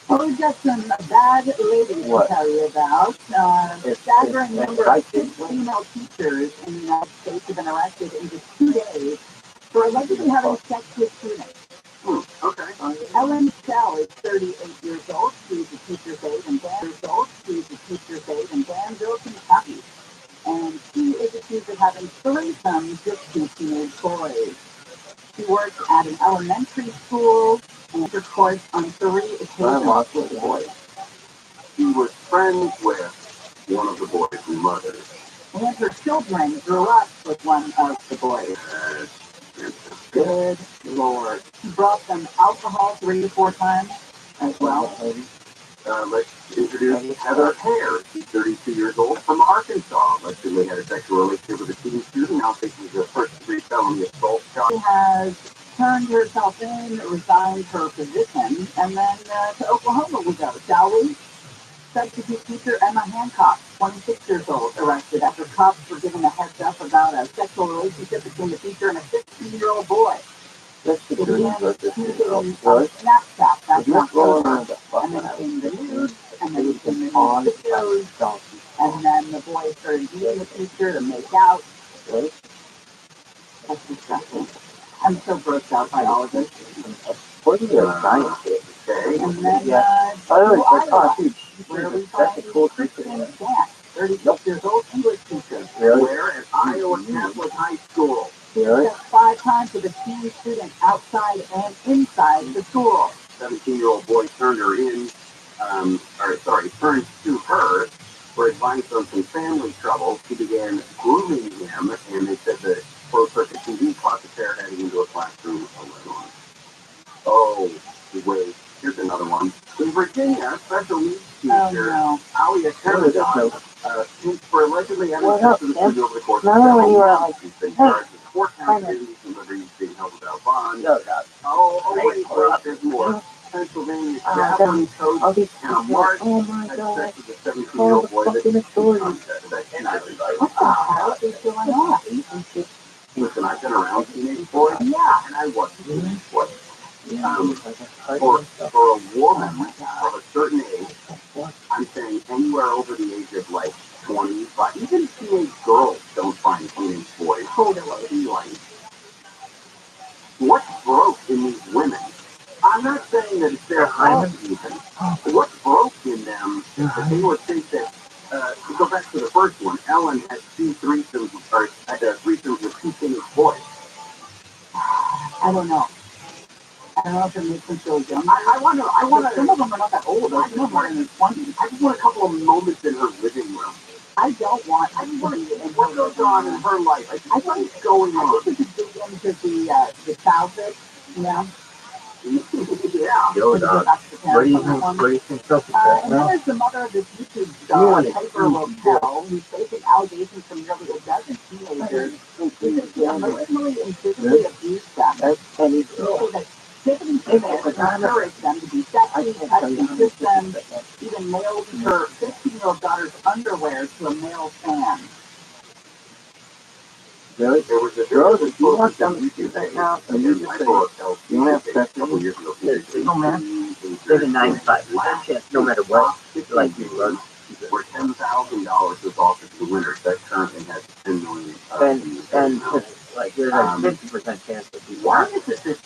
Well, we've got some bad ladies to tell you about. A staggering number of 6 female teachers in the United States have been arrested in just 2 days for allegedly having sex with students. Okay. Ellen Shell is 38 years old. She's a teacher's aide in Danville, Kentucky. And she is accused of having threesomes with 2 teenage boys. She works at an elementary school and records on 3 occasions with the boys. She was friends with one of the boys' mothers. And her children grew up with one of the boys. Good Lord. She brought them alcohol 3 to 4 times as well. Let's introduce Heather Hare. She's 32 years old from Arkansas. Allegedly had a sexual relationship with a teen student. Now faces the first 3 felony assault charges. She has turned herself in, resigned her position, and then to Oklahoma we go, shall we? Substitute teacher Emma Hancock, 26 years old, arrested after cops were given a heads up about a sexual relationship between the teacher and a 15-year-old boy. It began with Tuesday on Snapchat back in October, and then came the nudes, and then came the nude videos, and then the boy started beating the teacher to make out. That's disgusting. I'm so grossed out by all of this. And then, where we find Kristen Gant, 36 years old, English teacher. Where at Iowa Catholic High School. She was 5 times with a teen student outside and inside the school. 17-year-old boy turned to her for advice on some family trouble. She began grooming him, and they said the closed-circuit TV caught the pair heading into a classroom alone. Oh, wait, here's another one. In Virginia, special needs teacher Alia Caradon, for allegedly having sex with a student over the course of several months. She's been charged with 4 counts of illegal delivery on. No, no. Wait, there's more. Pennsylvania javelin coach and a march had sex with a 17-year-old boy that What the hell is going on? Listen, I've been around teenage boys, and I was a teenage boy. For a woman of a certain age, I'm saying anywhere over the age of like 20, but even teenage girls don't find teenage boys totally appealing. What's broke in these women? I'm not saying that it's their fault even. What's broke in them is that they would think that, to go back to the first one, Ellen had threesomes with two teenage boys. I don't know. I don't know if it makes them feel young. I want to. Some of them are not that old. I know more in their 20s. I just want a couple of moments in her living room. I don't want. I just want to. And what goes on in her life? I think it's going on. I think we could dig into the childhood. You know. Yeah. Yo, dog. What do you think Sophie said? And then there's the mother of this YouTube star, Piper Lopel, who's facing allegations from nearly a dozen teenagers who emotionally and physically abused them. And he said that Tiffany Smith encouraged them to be sexy, touch and kiss them, even mailed her 15-year-old daughter's underwear to a male fan. Really? There was a girl that you watch on YouTube right now, and you just say, you want to have sex with me? No, man. There's a 95% chance, no matter what, like you love. Where $10,000 was offered to the winner, that currently has 10 million. And like there's a 50% chance that people. Why is it that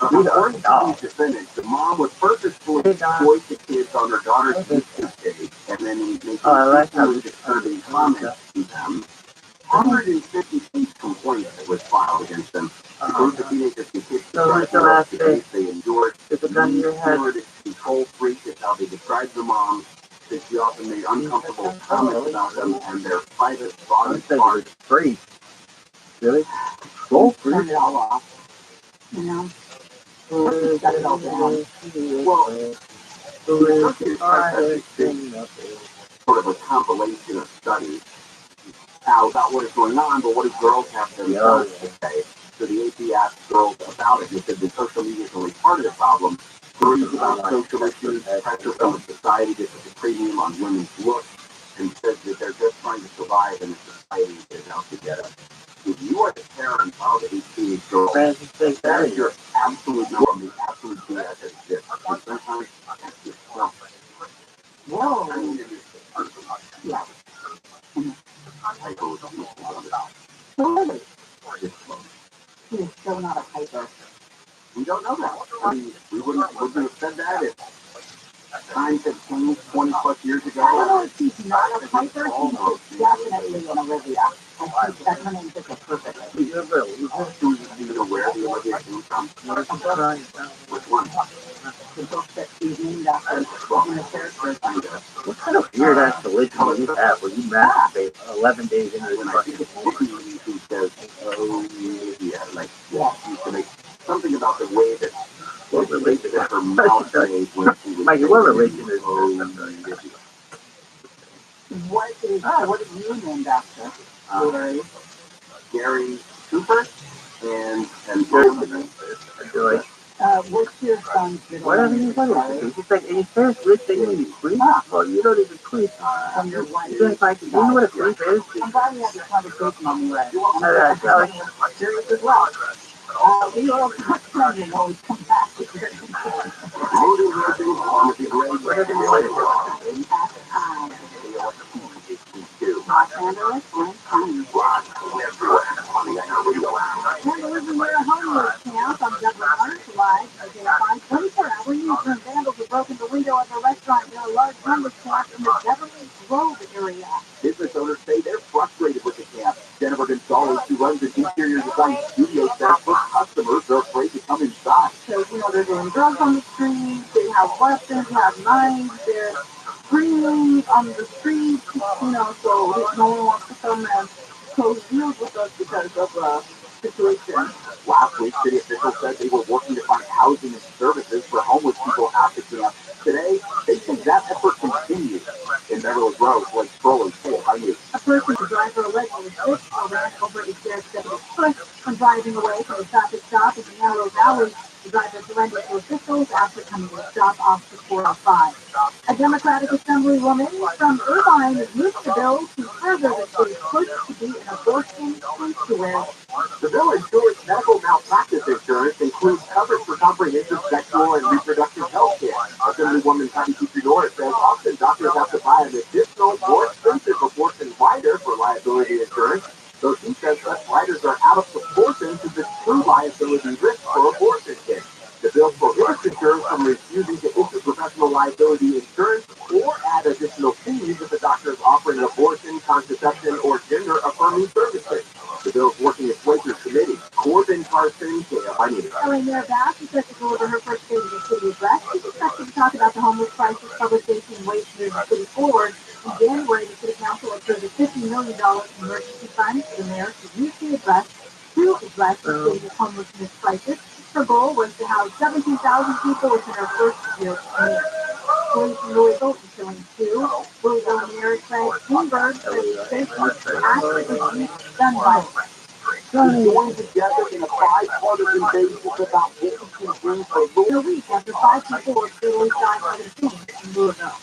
according to these defendants, the mom would purposefully exploit the kids on her daughter's YouTube page, and then making sexually disturbing comments to them? 150 case complaint that was filed against them. The group of teenagers can kiss the case they endured. Control freak is how they described the mom. That she often made uncomfortable comments about them and their private body parts. Free. Really? Control freak? Turn it all off. You know? Shut it all down. Well, sort of a compilation of studies about what is going on, but what do girls have themselves to say? So the AP asked girls about it. They said that social media is only part of the problem. Worries about social issues, pressure from society to put the premium on women's looks, and said that they're just trying to survive in a society that is out to get us. If you are the parent of a teenage girl, that is your absolute norm, the absolute BS that exists. And sometimes that's just Whoa. I mean, it is. Yeah. I go with Totally. He is still not a Piper. We don't know that. We wouldn't have said that if times had changed 20 plus years ago. I don't know if he's not a Piper. He's definitely an Olivia. I think that her name fits it perfectly. Do you know where the Olivia came from? Which one? The book that he's named after in the character. What kind of weird ass religion do you have where you masturbate 11 days into When your I think it's Vicky who says, oh, yeah, like, used to make something about the way that what religion that her mouth made when she was Mikey, what religion is this? What is you named after? Gary Cooper and What's your son's middle whatever name? you want to do. It's like, you say it's rich, then you creep. Well, you don't even creep. From your wife. You just like, you know what a creep is? I'm glad we had this conversation on the way. I'm serious as well. We all come and always come back with your whatever you like. Los Angeles and County. Terrorism near a homeless camp on Dublin Arch Live identified 24-hour newsroom vandals who broke in the window of a restaurant near a large homeless camp in the Beverly Grove area. Business owners say they're frustrated with the camp. Jennifer Gonzalez, who runs the interior design studio, says her customers are afraid to come inside. So, they're doing drugs on the street, they have weapons, they have knives, they're screaming on the streets, so no one wants to come and close deals with us because of the situation. Last week, city officials said they were working to find housing and services for homeless people at the camp. Today, they say that effort continues. In Beverly Grove, like scrolling full, A person, the driver allegedly tripped or ran over a shared 70 foot When driving away from a traffic stop in the Narrow Valley, the driver surrendered to officials after coming to a stop off the 405. A Democratic Assemblywoman from Irvine used the bill to further the state's push to be an abortion sanctuary. The bill ensures medical malpractice insurance includes coverage for comprehensive sexual and reproductive health care. Assemblywoman Patty Norris says often doctors have to buy an additional, more expensive abortion rider for liability insurance, so she says such riders are out of proportion to the true liability risk for abortion care. The bill prohibits insurers from refusing to issue professional liability insurance or add additional fees if the doctor is offering abortion, contraception, or gender-affirming services. The bill is working its way through committee. Corbin Carson, KFI. TRILLIONAIRE Bass is set to deliver her first State of the City address. She's expected to talk about the homeless crisis, public safety, and ways to move the city forward. In January, the City Council approved a $50 million emergency fund for the mayor to use the address to address the city's homelessness crisis. Her goal was to house 17,000 people within her first year of mayor. Police in Louisville is killing two. Louisville Mayor Craig Greenberg says safety acts of youth gun violence. Joined together in a bipartisan basis about what we can do for Louisville. In a week after 5 people were fatally shot by the team in Louisville.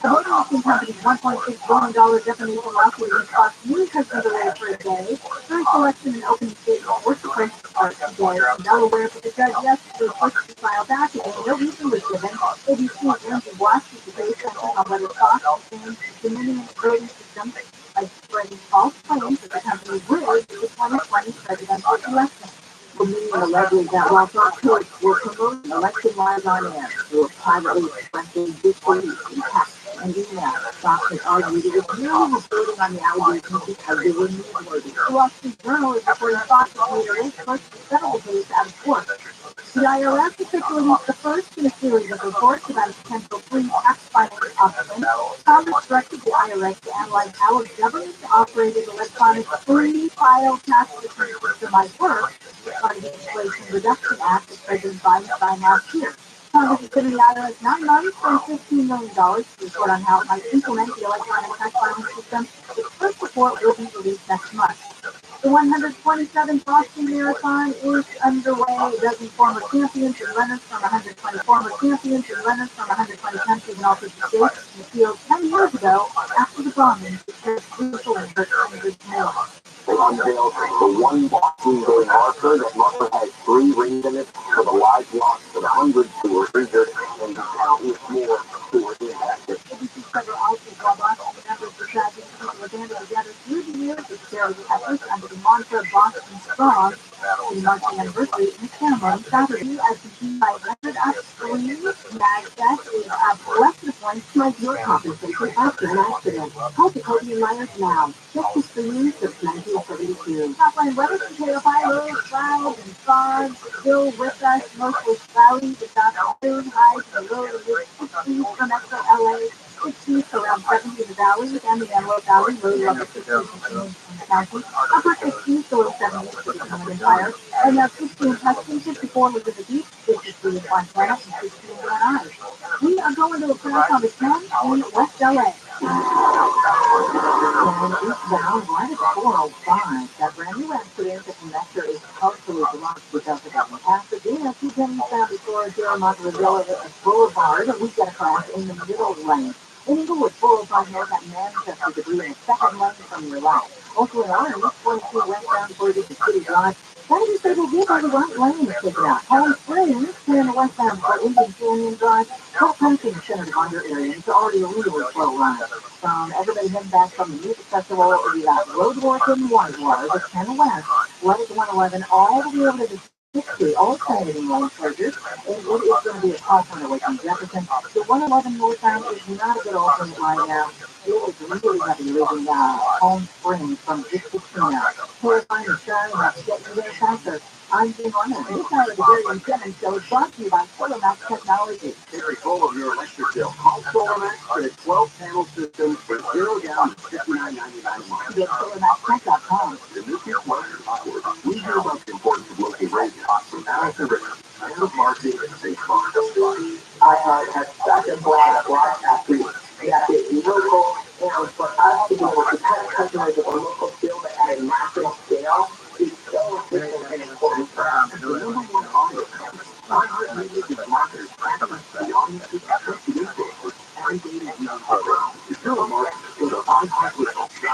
The voting machine company's $1.6 billion defamation lawsuit against Fox News has been delayed for a day. Jury selection and opening statements were supposed to start today in Delaware, but the judge yesterday pushed the trial back again. No reason was given. ABC and Andrew watched the debate session on whether Fox sustained the Dominion voting system by spreading false claims that the company rigged the 2020 presidential election. The media alleges that while Fox News were promoting election lies on air, they were privately expressing disbelief in text and email. Fox has argued it was merely reporting on the allegations because they were newsworthy. The Wall Street Journal is reporting Fox's leader is pushed to settle the case out of court. The IRS officially released the first in a series of reports about a potential free tax filing option. Congress directed the IRS to analyze how a government-operated electronic free file tax return system might work as part of the Inflation Reduction Act that President Biden signed last year. Congress has given the IRS 9 months and $15 million to report on how it might implement the electronic tax filing system. The first report will be released next month. The 127th Boston Marathon is underway. A dozen former champions and runners from 120 countries and all 50 states in the field 10 years ago after the bombing declared crucial and hurt hundreds more. They unveiled the one Boxing Day marker. That marker has 3 rings in it for the live loss for the hundreds who were injured and the countless more who were impacted. ABC's Trevor also while Boston remembers the tragedy people were banded together through the years with charity efforts under the mantra Boston Strong. The monthly anniversary in the ceremony Saturday as the by record upstream NASDAQ is up less than points to your compensation after an accident. Call Jacoby Myers now. Just as for you since 1972. Top line weather from KFI, low clouds and fog still with us, mostly cloudy this afternoon. Highs in the low to mid 60s for Metro LA, 60s to around 70 in the valleys and the Antelope Valley, low level 60s in the county, upper 60s to low 70s for the Inland Empire, and now 60 in Tustin, 54 was in the Deep, 53 in Montana, and 60 in Van Nuys. We are going to a class on the 10 in West LA. And eastbound right at 405, that brand new accident at the connector is partially blocked because of that Pasadena, 2 pennies down before Montevideo Boulevard. We've got a crash in the middle lane. In Inglewood, 405 north at Manchester debris in the second lane from your left. Also in Orange, 22 westbound before you get to City Drive. That is disabled vehicle, the right lane is taken out. Palm Springs, clear the westbound for Indian Canyon Drive. Whole country Senator Bonder area. It's already a really slow run. Everybody heading back from the music festival, we got Roadwork in Whitewater, the 10 West, 11 to 111, all the way over to the 60, all Trinity lane closures, and it is going to be a alternate away from Jefferson. The 111 northbound is not a good alternate right now. It is really heavy leaving Palm Springs from Victorino. Terrifying and shiny, have to get you there faster. I'm Jim Arnold. This hour of the Gary and Simmons Show is brought to you by SolarMax Technology. Very full of your electric bill. Call SolarMax for the 12-panel system for $0 down to $59.99 a month. Get SolarMaxTech.com. The new we hear about the importance of local radio from Allison Ritter, and of marketing and safe marketing. I had such a blast broadcasting that it's local, and for us to be able to touch customers at a local field at a national scale is so efficient. Are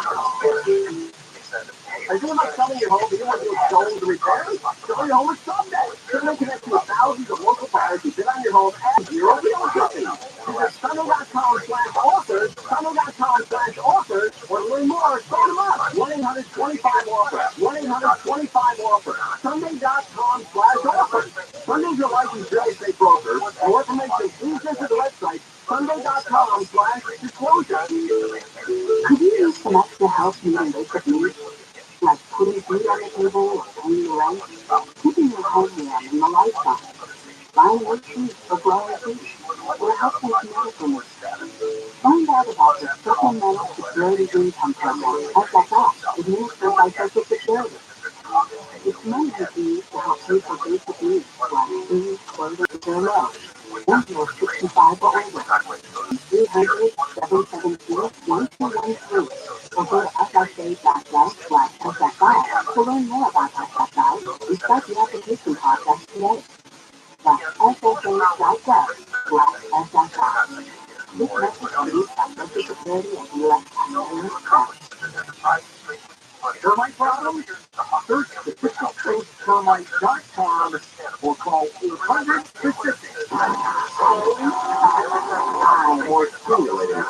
you not selling your home? Do you want to do stolen to repair? Sell your home someday. Sunday connects you with thousands of local buyers who bid on your home at zero deal company. Visit Sunday.com/offers, Sunday.com/offers, or learn more. Phone them up. 1-800-25-OFFER. 1-800-25-OFFER. Sunday.com/offers. Sunday's your licensed real estate broker. For more information, please visit the website Sunday.com/disclosure. Could you use some extra help meeting basic needs? Like putting food on the table or paying the rent, keeping your home warm in the lifestyle, buying groceries for growing food, or helping medical needs. Find out about the Supplemental Security Income Program, SSI, administered by Social Security. It's money you can use to help pay for basic needs like food, clothing, and meals. When you're 65 or older, 300-772-1213 or go to FSA.gov/SSI to learn more about SSI and start the application process today. That's FSA.gov/SSI. This message is used by Social Security and U.S. Taxpayers. Termite problems? Search Termite.com or call 800-56 or stimulating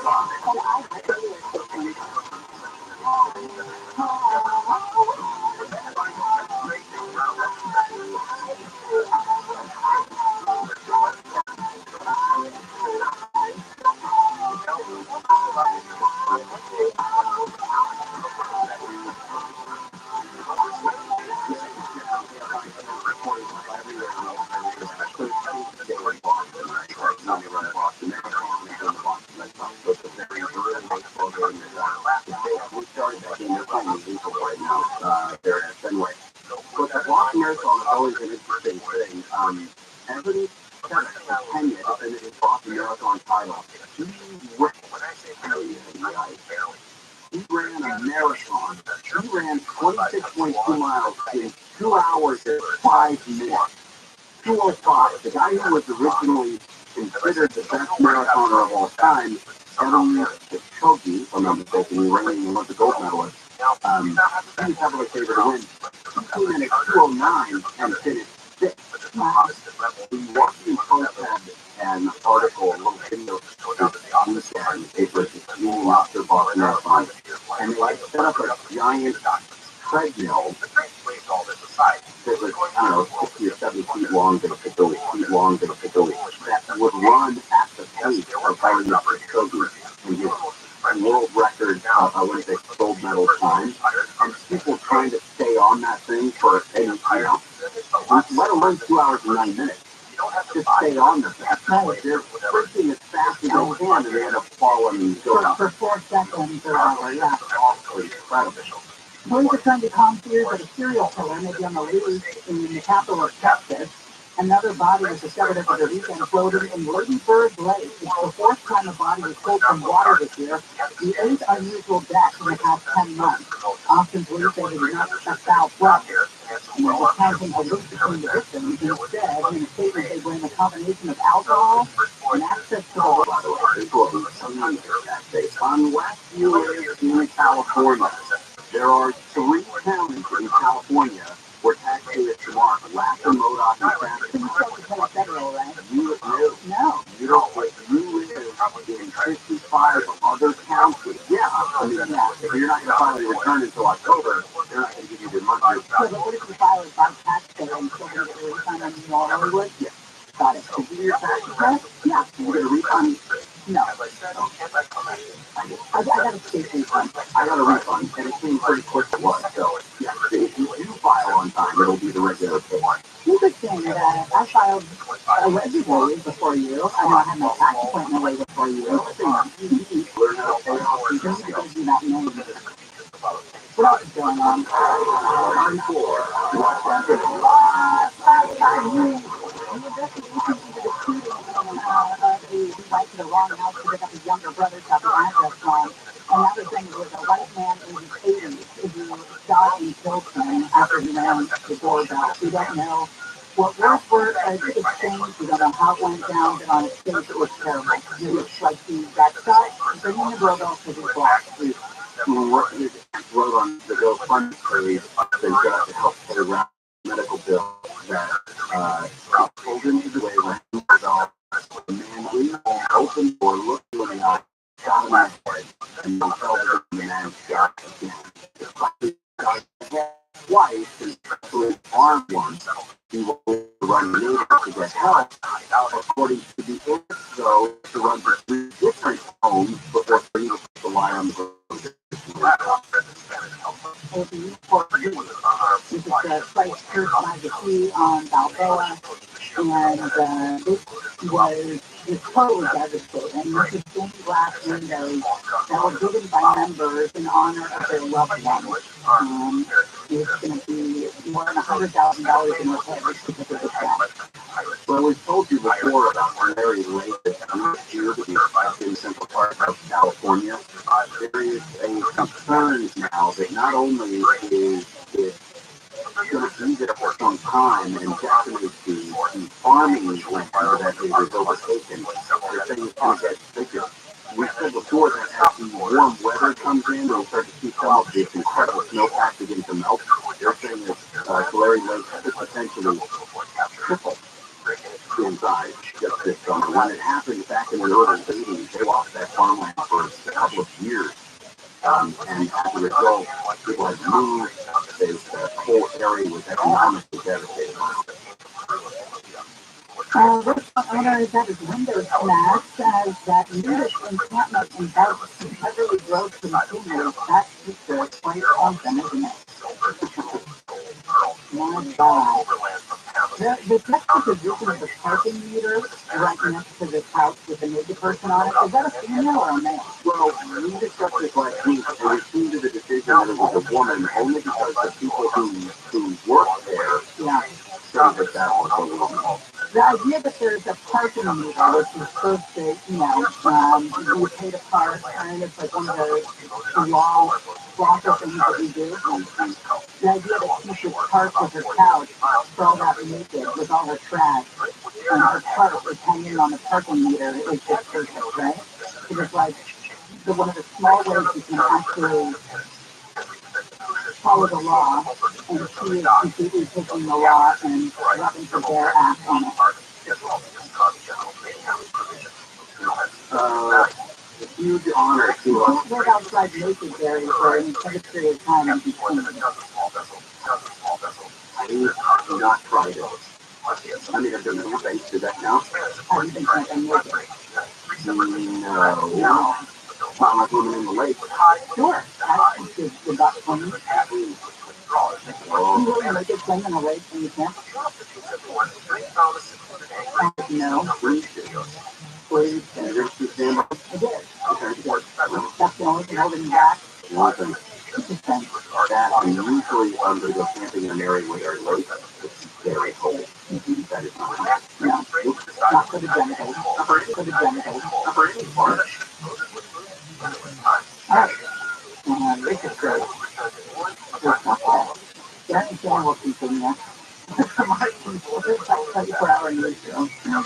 But the Boston Marathon is always an interesting thing. Every 10 years, and it's Boston Marathon title. He ran a marathon. He ran 26.2 miles in 2 hours and 5 minutes. 2:05. The guy who was originally considered the best marathoner of all time, Evan Kipchoge, if I'm not mistaken, reigning Olympic gold medalist. He was heavily favored to win. He came in at 2:09 and finished 6th. The Washington Post had an article, a little video this weekend, the paper leading up to Boston Marathon, and they set up a giant treadmill that was, I don't know, 60 or 70 feet long, basically, that would run at the pace of Evan Kipchoge and his world record, I wouldn't say gold medal time, and people trying to stay on that thing for, let alone 2 hours and 9 minutes. Just stay on the thing. They're sprinting as fast as they can, and they end up falling and go down. For 4 seconds or hour, yeah. Incredible. Police are trying to calm fears that a serial killer may be on the loose in the capital of Texas. Another body was discovered over the weekend floating in Lady Bird Lake. It's the 4th time a body was pulled from water this year. The 8th unusual death in the past 10 months. Austin police say they did not expect foul play. And they're discounting a link between the victims. Instead, in a statement, they blame a combination of alcohol and access to the water. On Westview in California, there are 3 counties in California where tax data tomorrow. Alaska, Modoc, and San Federal, right? You live? No. You don't live. You live in 55 other counties. Yeah. I mean, if you're not going to file your return until October, they're not going to give you the money. So, but what if you file a by taxpayer and still get a refund on your Hollywood? Yeah. Got it. To do your tax return? Yeah. You get a refund? No. I got a state refund. I got a refund, and it came pretty quick to us. So, yeah, if you do file on time, it'll be the regular pay. Interesting that I filed allegedly before you. I know I had my tax appointment way before you. Learn how to pay off You don't give you that name. What else is going on? The investigation into the shooting of the went to the wrong house to pick up his younger brother, got the address wrong. Another thing was a white man in his 80s who shot and killed him after he ran the doorbell. We don't know What words were exchanged, we don't know how it went down, but on its face it was terrible. It looks like he got shot, bringing the doorbell to his block. What he wrote on the GoFundMe page, they got to help pay around medical bill that pulled into the way when he was all the man in the home opened the door, looked in the eye, shot him in the head, and then fell to the man shot again. He got hit twice, and especially his arm once. He was running to get help. According to the evidence, though, to run to 3 different homes before he was to lie on the ground. This is the Christ Church by the Sea on Balboa, and this totally devastating. And this is stained glass windows that were given by members in honor of their loved ones. It's going to be more than $100,000 in repairs because of this fact. Well, we've told you before about Larry Lake here in Central Park of California. There is a concern now that not only is it going to be there for some time and definitely the farming land that it is overtaken, they're saying it's going to get bigger. We said before that as the warm weather comes in, we'll start to see some of this incredible snowpack begin to melt. They're saying that Larry Lake could potentially triple in size just this summer. When it happened back in the early 80s, they lost that farmland for a couple of years. And as a result, people had moved. The whole area was economically devastated. This owner that is Windows Smash says that nudist encampment in Beverly Grove continues. That's just quite something, isn't it? My God. The juxtaposition of the parking meter right next to the couch with the naked person on it, is that a female or a male? Well, we discussed this last week, and we came to the decision that it was a woman only because the people who work there say that that was a woman. The idea that there's a parking meter, which is supposed to, you pay to park, kind of like one of the lawful things that we do. The idea that she should park with her couch, sprawled out naked with all her trash, and her cart is hanging on the parking meter is just perfect, right? It is like one of the small ways you can actually follow the law, and she is completely taking the law and rubbing her bare ass on it. A huge honor to us. You can't live outside naked, Gary, for an extended period of time and be clean. I have not tried it. I mean, I've done it on base. Did that count? Have you been camping naked? No. Not like women in the lake. Sure. That's good about clean. You really make it clean in a lake when you camp? No. Please. Please. And you're going to stand by? I did. That's the only thing holding me back. Nothing. That and usually under the camping in an area where there's lake, it's very cold. That is not nice. No. Not for the genitals. Not for the genitals. Not for any part. Alright. This is great. It's not bad. Gary Chan will continue. Martin's 24-hour news show.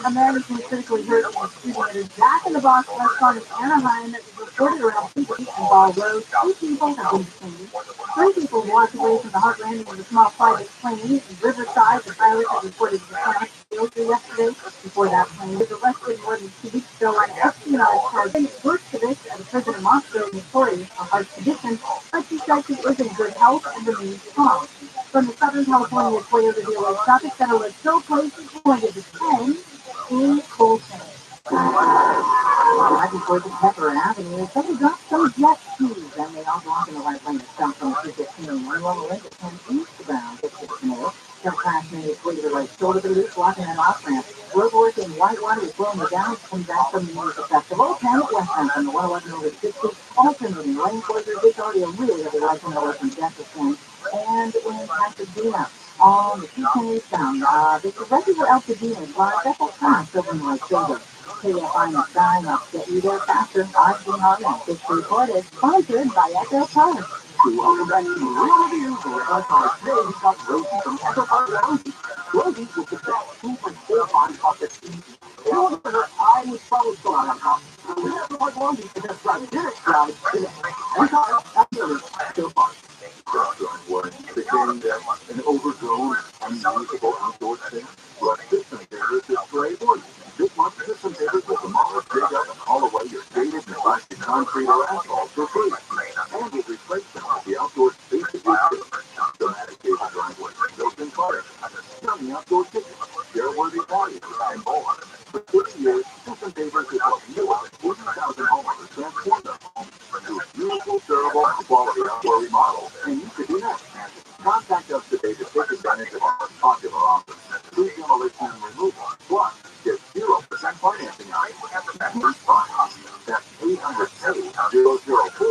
Americans critically hurt in a shooting at a Jack in the Box restaurant in Anaheim that was reported around 2 feet in Ball Road. 2 people have been detained. 3 people walked away from the hard landing of a small private plane in Riverside. The pilot had reported the crash yesterday. Before that plane was arrested more than 2 weeks ago on espionage charges. He worked for this at a prison in Moscow, notorious for harsh conditions, but she says he is in good health and remains strong. From the Southern California Toyota dealer traffic center was so close to pointed to 10 in Colton. Right before the Pepper Avenue, someone dropped some jet skis, and they all belong in the right lane of South from 215. One level link at 10 eastbound, 660. Some class made its way to the right shoulder of the loop, blocking an off-ramp. Roadwork in Whitewater is blowing me down, coming back from the music festival. 10 westbound from the 111 over to 60. Also moving lane closures. It's already a really heavy right from the way from Jefferson. And in Pasadena, on the 210 eastbound, there's a regular Altadena, but that's a time silver like silver. KFI in the sky, and I'll get you there faster. I've been on that. This recorded, sponsored by Echo Power. Welcome back to ROTHSCHILD. Today we've got Rosie from Echo Power. Long Beach was the best 2.45 pockets. In order for her, I was probably still on top. We have to like Long Beach to just drive dinner drive today. And after so far. Was became an overgrown, unusable outdoor space. Well, system favors is great for you. This month, system favors will demolish, dig up, and haul away your dated and plastic concrete or asphalt for free. And will replace them with the outdoor space of your city. Dramatic cable driveways, built-in fire, stunning outdoor kitchen, share-worthy values, and more. For 30 years, system favors has helped more than 40,000 homeowners transform their homes into a beautiful, durable, quality outdoor remodel. And you could do that. Contact us today to take advantage of our popular offers. Free demolition and removal, plus get 0% financing on it. First finance, that's 800-004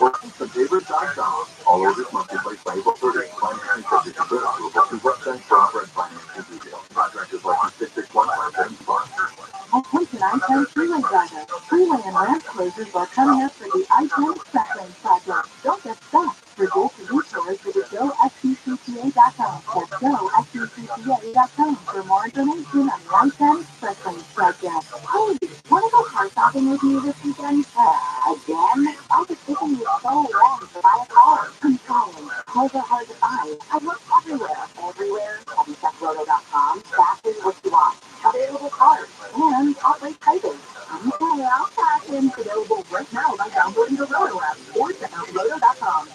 or systemfavors.com. All orders must be placed by April 30th. Financing subject to credit approval. See website for offer and financing details. Contractors license 66157. Attention I-10 freeway drivers. Freeway and ramp closures are coming up for the I-10 Spectrum project. Don't get stuck. For dates and resources, visit GoFCCPA.com. That's GoFCCPA.com for more information on the I-10 Spectrum project. Hey, wanna go car shopping with me this weekend? Again? I've been taking you so long to buy a car. I'm sorry. Cars are hard to buy. I look everywhere. Everywhere? Have you checked Roto.com? Exactly what you want. Available cars. And outright prices. Okay, I'll pass in available right now by downloading the Roto app or check out Roto.com.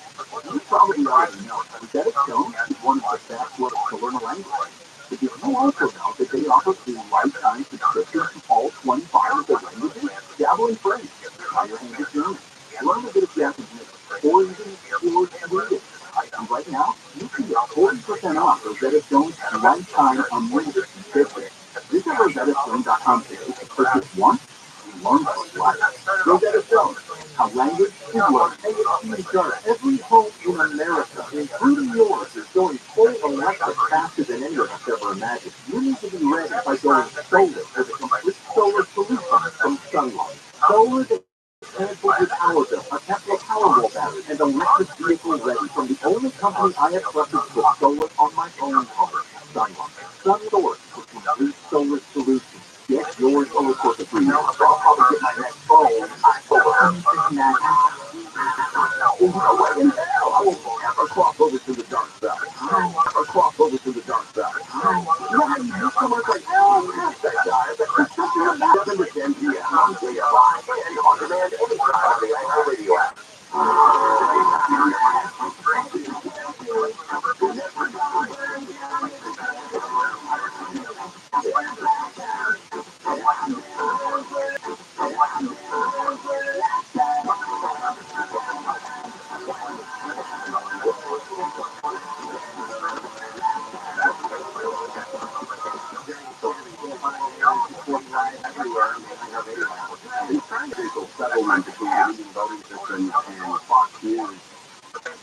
You probably already know that Stone is one of the best ways to learn a language. But did you also know that they offer free lifetime subscriptions to all 25 of their languages? Dabble in French, try your hand at German, learn a bit of Japanese, or even explore Swedish. And right now, you can get 40% off Rosetta Stone's lifetime unlimited subscription. Visit RosettaStone.com today to purchase one and learn for life. Rosetta Stone, how language is learned. Every home in America, including yours, is going full electric faster than any of us ever imagined. You need to be ready by going solar with a complete solar solution from Sunlight. Solar that cancels your power bill, a Tesla Powerwall battery, and electric vehicle ready from the only company I have trusted to put solar on my own home, Sunlight. Sunsource for complete solar solutions. Get your solar source of free. I'll probably get my next phone. I will never cross over to the dark side. I will never cross over to the dark side. You know how you use so much like, that guy. But 7 to 10 p.m. on JFI and on demand anytime on the iHeartRadio app. Settlement between the Indian voting system and Fox News.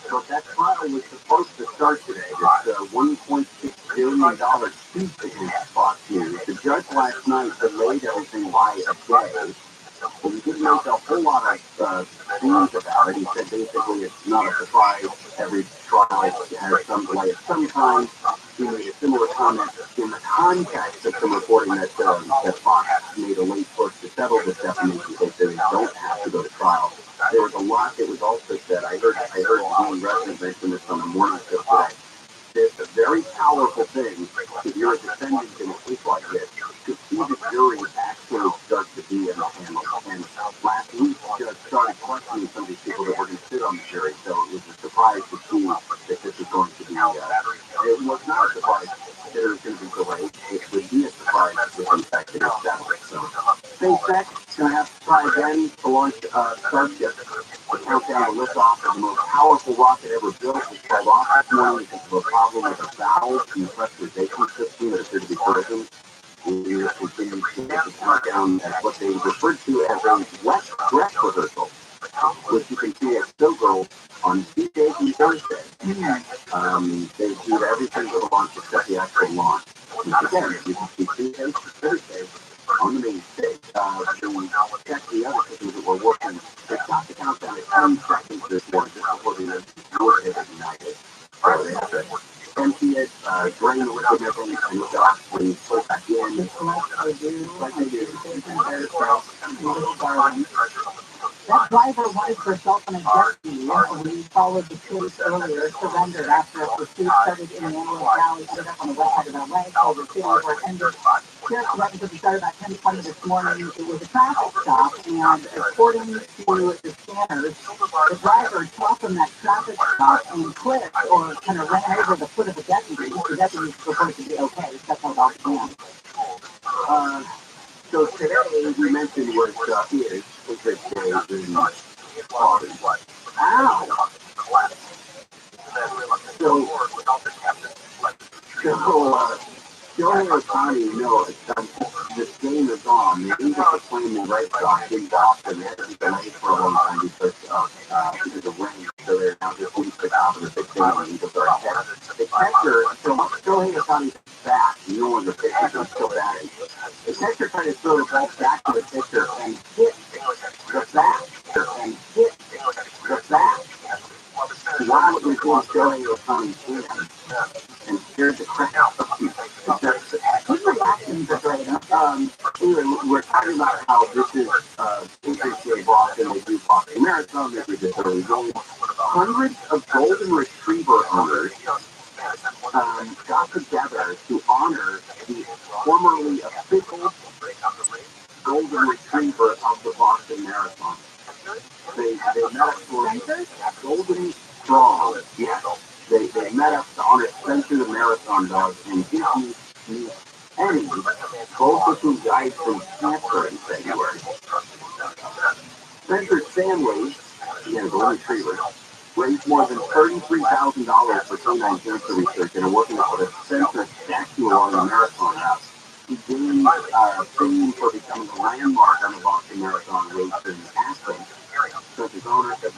So that trial was supposed to start today. This $1.6 billion suit against Fox News. The judge last night delayed everything by a day. But he didn't make a whole lot of things about it. He said basically it's not a surprise. Every trial has some delay of some kind. He made a similar comment in the context of some reporting that Fox made a late push to settle this defamation case, so they don't have to go to trial. There was a lot that was also said. I heard Dean Resident mention this on the morning show today. It's a very powerful thing if you're a defendant in a case like this to see the jury actually start to be in the panel. And last week, the judge started questioning some of these people that were going to sit on the jury, so it was a surprise to see that this was going to be. It was not a surprise that it was going to be delayed. It would be a surprise if in fact it is settled. So, SpaceX is going to have to try again to launch Starship. The countdown to liftoff of the most powerful rocket ever built was called off this morning because of a problem with a valve in the pressurization system that appeared to be broken. We will continue to countdown as what they referred to as a wet dress rehearsal, which you can see at Showgirl on Tuesday and Thursday. They do everything for the launch except the actual launch. Which again, you can see Tuesday and Thursday on the main stage. We check the other systems that we're working. They stopped the countdown at 10 seconds this morning just before the United. And he had drain the liquid methane and look up when you put it back in. Just like they do. That driver wanted for herself on a jet ski. We followed the chase earlier, surrendered after a pursuit started in the Antelope Valley, ended up on the west side of LA, so the city where it ended. Sheriff's Department said we started about 10:20 this morning. It was a traffic stop, and according to the scanners, the driver took from that traffic stop and quit or kind of ran over the foot of the deputy. The deputy was supposed to be okay. That's how it all began. So today we mentioned was his Patriot Day in August. Ow! Joey Otani, this game is on. They ended up playing the Red Sox in Boston. They had to be delayed for a long time because of rain. So they're now just weeks out of the big game and Eagles are ahead. The catcher, Joey Otani's back. No one's a pitcher, so he's still batting. The catcher tried to throw the ball back to the pitcher and hit the bat. While it was in Joey Otani's hand. And scared the crap out of people. His reactions are great. Anyway, we're talking about how this is Patriot Boston. They do Boston Marathon. They do this early game. Hundreds of golden retriever owners got together to honor the formerly official golden retriever of the Boston Marathon. They met up for Golden Strong. Yes. They met up to honor Spencer the Marathon Dog and give me Penny, both of whom died from cancer in February. Spencer's family, again, the retriever, raised more than $33,000 for canine cancer research and are working to put a Spencer statue along the marathon route. He gained fame for becoming a landmark on the Boston Marathon race in Aspen. So his owners have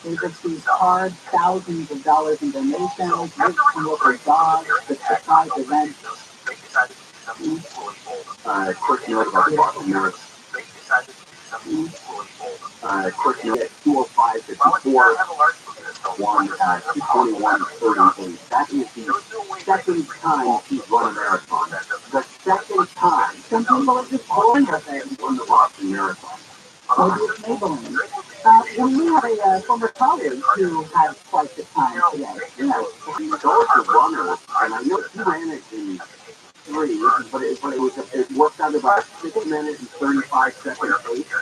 they received hard thousands of dollars in donations, gifts from local dogs, the surprise event. Quick note about the Boston Marathon. Quick note at 2:05:54, won 2:21:38. That is the second time he's run a marathon. The second time. Some people are just born with it. He won the Boston Marathon. Maybe it's Maybelline. We have a former colleague who had quite the time today. Yeah, he's also a runner, and I know he ran it in 3, but it worked out about 6 minutes and 35 seconds pace,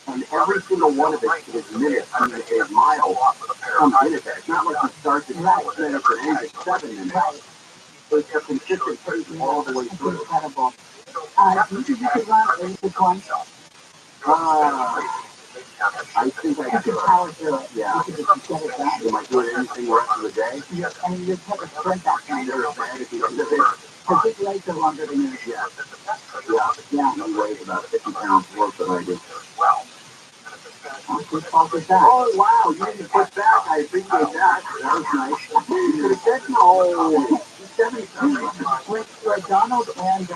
and every single one of his minutes, I mean, his miles, comes in at that. It's not like he starts at 6 minutes and ends at 7 minutes. So it's a consistent pace all the way through. Incredible. Do you think you could run 86 points? I think I could power through it. Yeah. You could just get it done. Am I doing anything the rest of the day? Yes, and you just take a sprint that time. You're a fan if you don't do it. Because his legs are longer than yours. Yeah. He weighs about 50 pounds more than I do. Good fault is that? Oh, wow. You didn't put back. I appreciate that. That was nice. You could have said no. With Donald and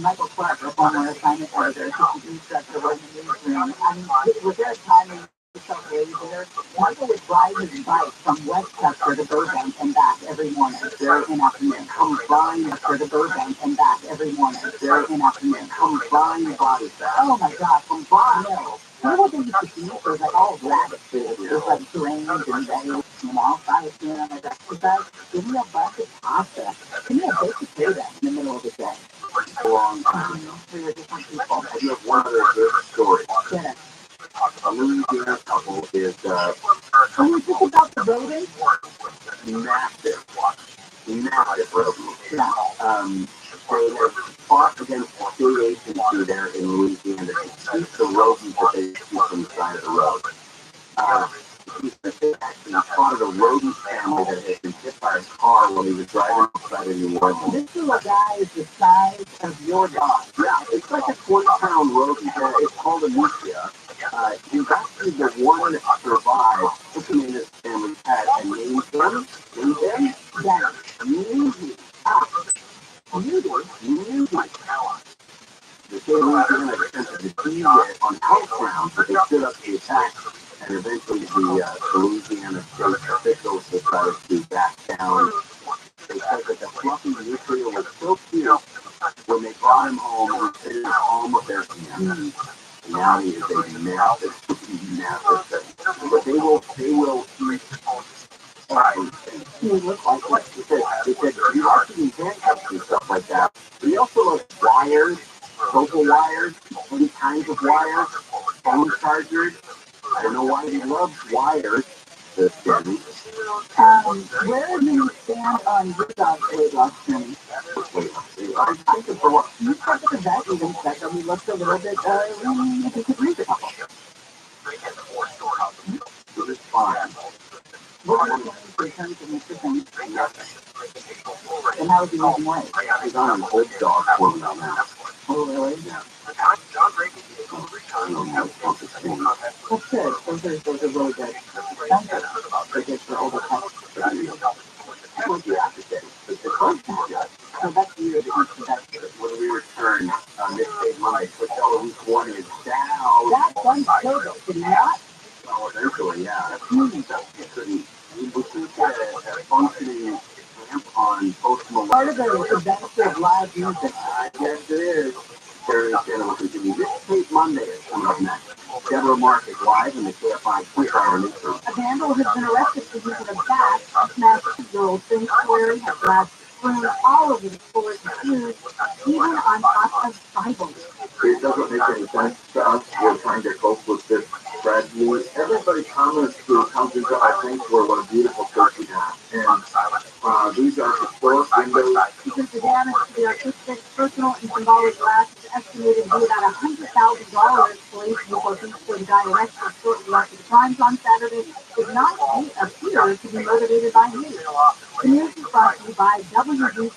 Michael Clark are former assignment editors who produced that the newsroom. I mean, with their timing stuff way there, Michael would ride his bike from Westchester to Burbank and back every morning. There in afternoon. Combine to Burbank and back every morning. There in afternoon. Combine body fat. Oh my God, combine. You know what they used to do? It was like all rabbit food. It was like grains and veggies, you know. So I was doing on my exercise. Give me a bucket of pasta. Give me a baked potato in the middle of the day. Long time. We were different people. I have one other good story. Get it. A Louisiana couple is Can you think about the rodent? massive rodent. They have fought against a state agency there in Louisiana to keep the rodents that they keep on the side of the road. He actually spotted a rodent family that had been hit by a car when he was driving outside of New Orleans. This little guy is the size of your dog. Yeah, it's like a 20-pound rodent. It's called a mutia. He's actually the one that survived, took him in his family pet, and named him. Yes. Mutie. Mutie. The state of Louisiana attempted to deal on health grounds, but they stood up to the attack, and eventually the Louisiana state officials decided to back down. They said that the fluffy home of their family. Reality is a massive, massive thing. But they will eat you look like what? Because you like to use handcuffs and stuff like that. We also like wires, focal wires, any kinds of wires, phone chargers. I don't know why he loves wires. Where do you stand on your weight loss journey? I'm thinking for what? You talked about that even said that we looked a little bit, if you could read it. So it's fine. What are you doing in terms of nutrition? And how is he losing weight? He's on an old dog formula now. Oh, really? Yeah. That's good. Those are really good. They're good for older pets. What do you have to say? The content, yeah. So that's the year that you should have. When we return on this day Monday, Coachella week 1 is down. That one killed it, did not? Well, eventually, yeah. We couldn't get a functioning ramp on Post Malone. Part of it is the benefit of live music. Yes, it is. There is going to continue. This Tape Monday is coming up next. Deborah Mark is live in the KFI 24-hour newsroom. A vandal has been arrested for using a bat to smash a 2-year-old sanctuary, has glass strewn all over the floors and shoes, even on top of Bibles. It doesn't make any sense to us. We're trying to cope with this bad news. Everybody comments who comes into our sanctuary what a beautiful church we have. And these are historic windows. Because the damage to the artistic, personal, and symbolic glass is estimated to be about $100,000. Police before the guy arrested shortly after the crimes on Saturday did not appear to be motivated by hate. The news is brought to you by WGC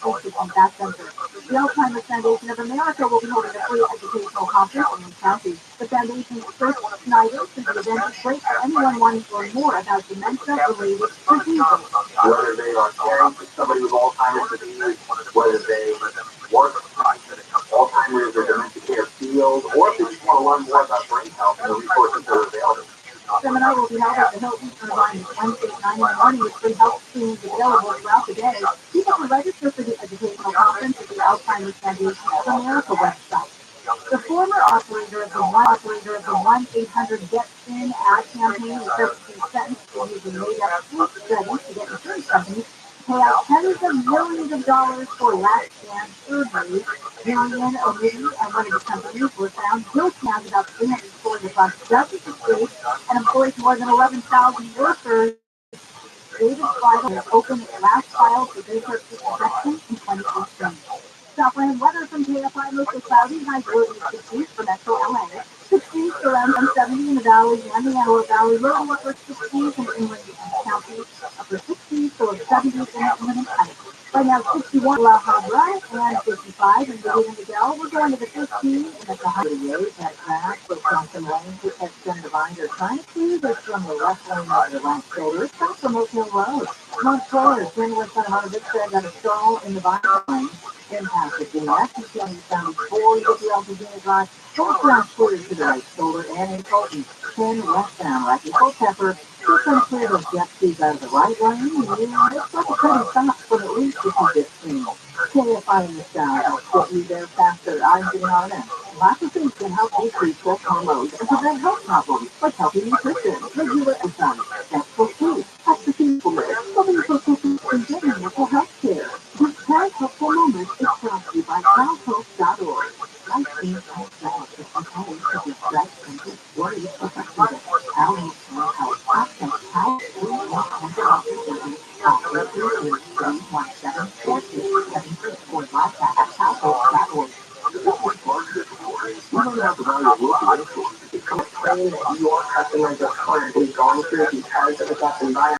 Fast Center. The Alzheimer's Foundation of America will be holding a free educational conference in the county. The foundation's first night is the event is great for anyone wanting to learn more about dementia-related diseases. Whether they are caring for somebody with Alzheimer's disease, whether they work Alzheimer's or dementia care field, or if they just want to learn more about brain health and the resources that are available. The seminar will be held at the Hilton Irvine Wednesday at 9 in the morning with free health screenings available throughout the day. People can register for the educational conference at the Alzheimer's Foundation of America website. The former operator of the 1-800-GET-SIN ad campaign is just been sentenced for using made-up sleep studies to get insurance companies to pay out tens of millions of dollars for last-stand surgery. Julian O'Leary and one of his companies were found guilty on about 300 stores across dozens of states and employs more than 11,000 workers. David Friedel has opened its last file for bankruptcy protection in 2018. Southland weather from KFI, mostly cloudy, highs low to 60s for metro LA, 60s to around 170 in the valley and the Antelope Valley, low to upper 60s in inland counties, upper 60s to 70s in inland counties. Right now, 61 La Habra and 55 in Dade and Miguel. We're going to the 15 and at the 188 at Grass, with some lanes at Sun Divine. They're trying to clear this from the left lane of the right shoulder. It's back from Oak Hill Road. Montclair, turning west on Honda Vista, got a stall in the bike lane. Impact of being actually showing sound 4 you get the Altadena Drive, full ground clear to the right shoulder and in Colton, 10 westbound, Rocky Culpeper, just unclear those jet skis out of the right lane, and it's like a pretty stop for at least if you get seen. KFI in the sky helps get you there faster. I'm getting on in. Lots of things can help decrease stress hormones and prevent health problems, like healthy nutrition, regular exercise, natural food, extra peacefulness, something for cooking and getting mental health care. This past helpful moment is brought to you by childhope.org. Life is outside the home to be stressed and good worries affected. Our health access how to mental health services. Offer 317 or live at childhope.org. You are customers are currently going through because of the environment.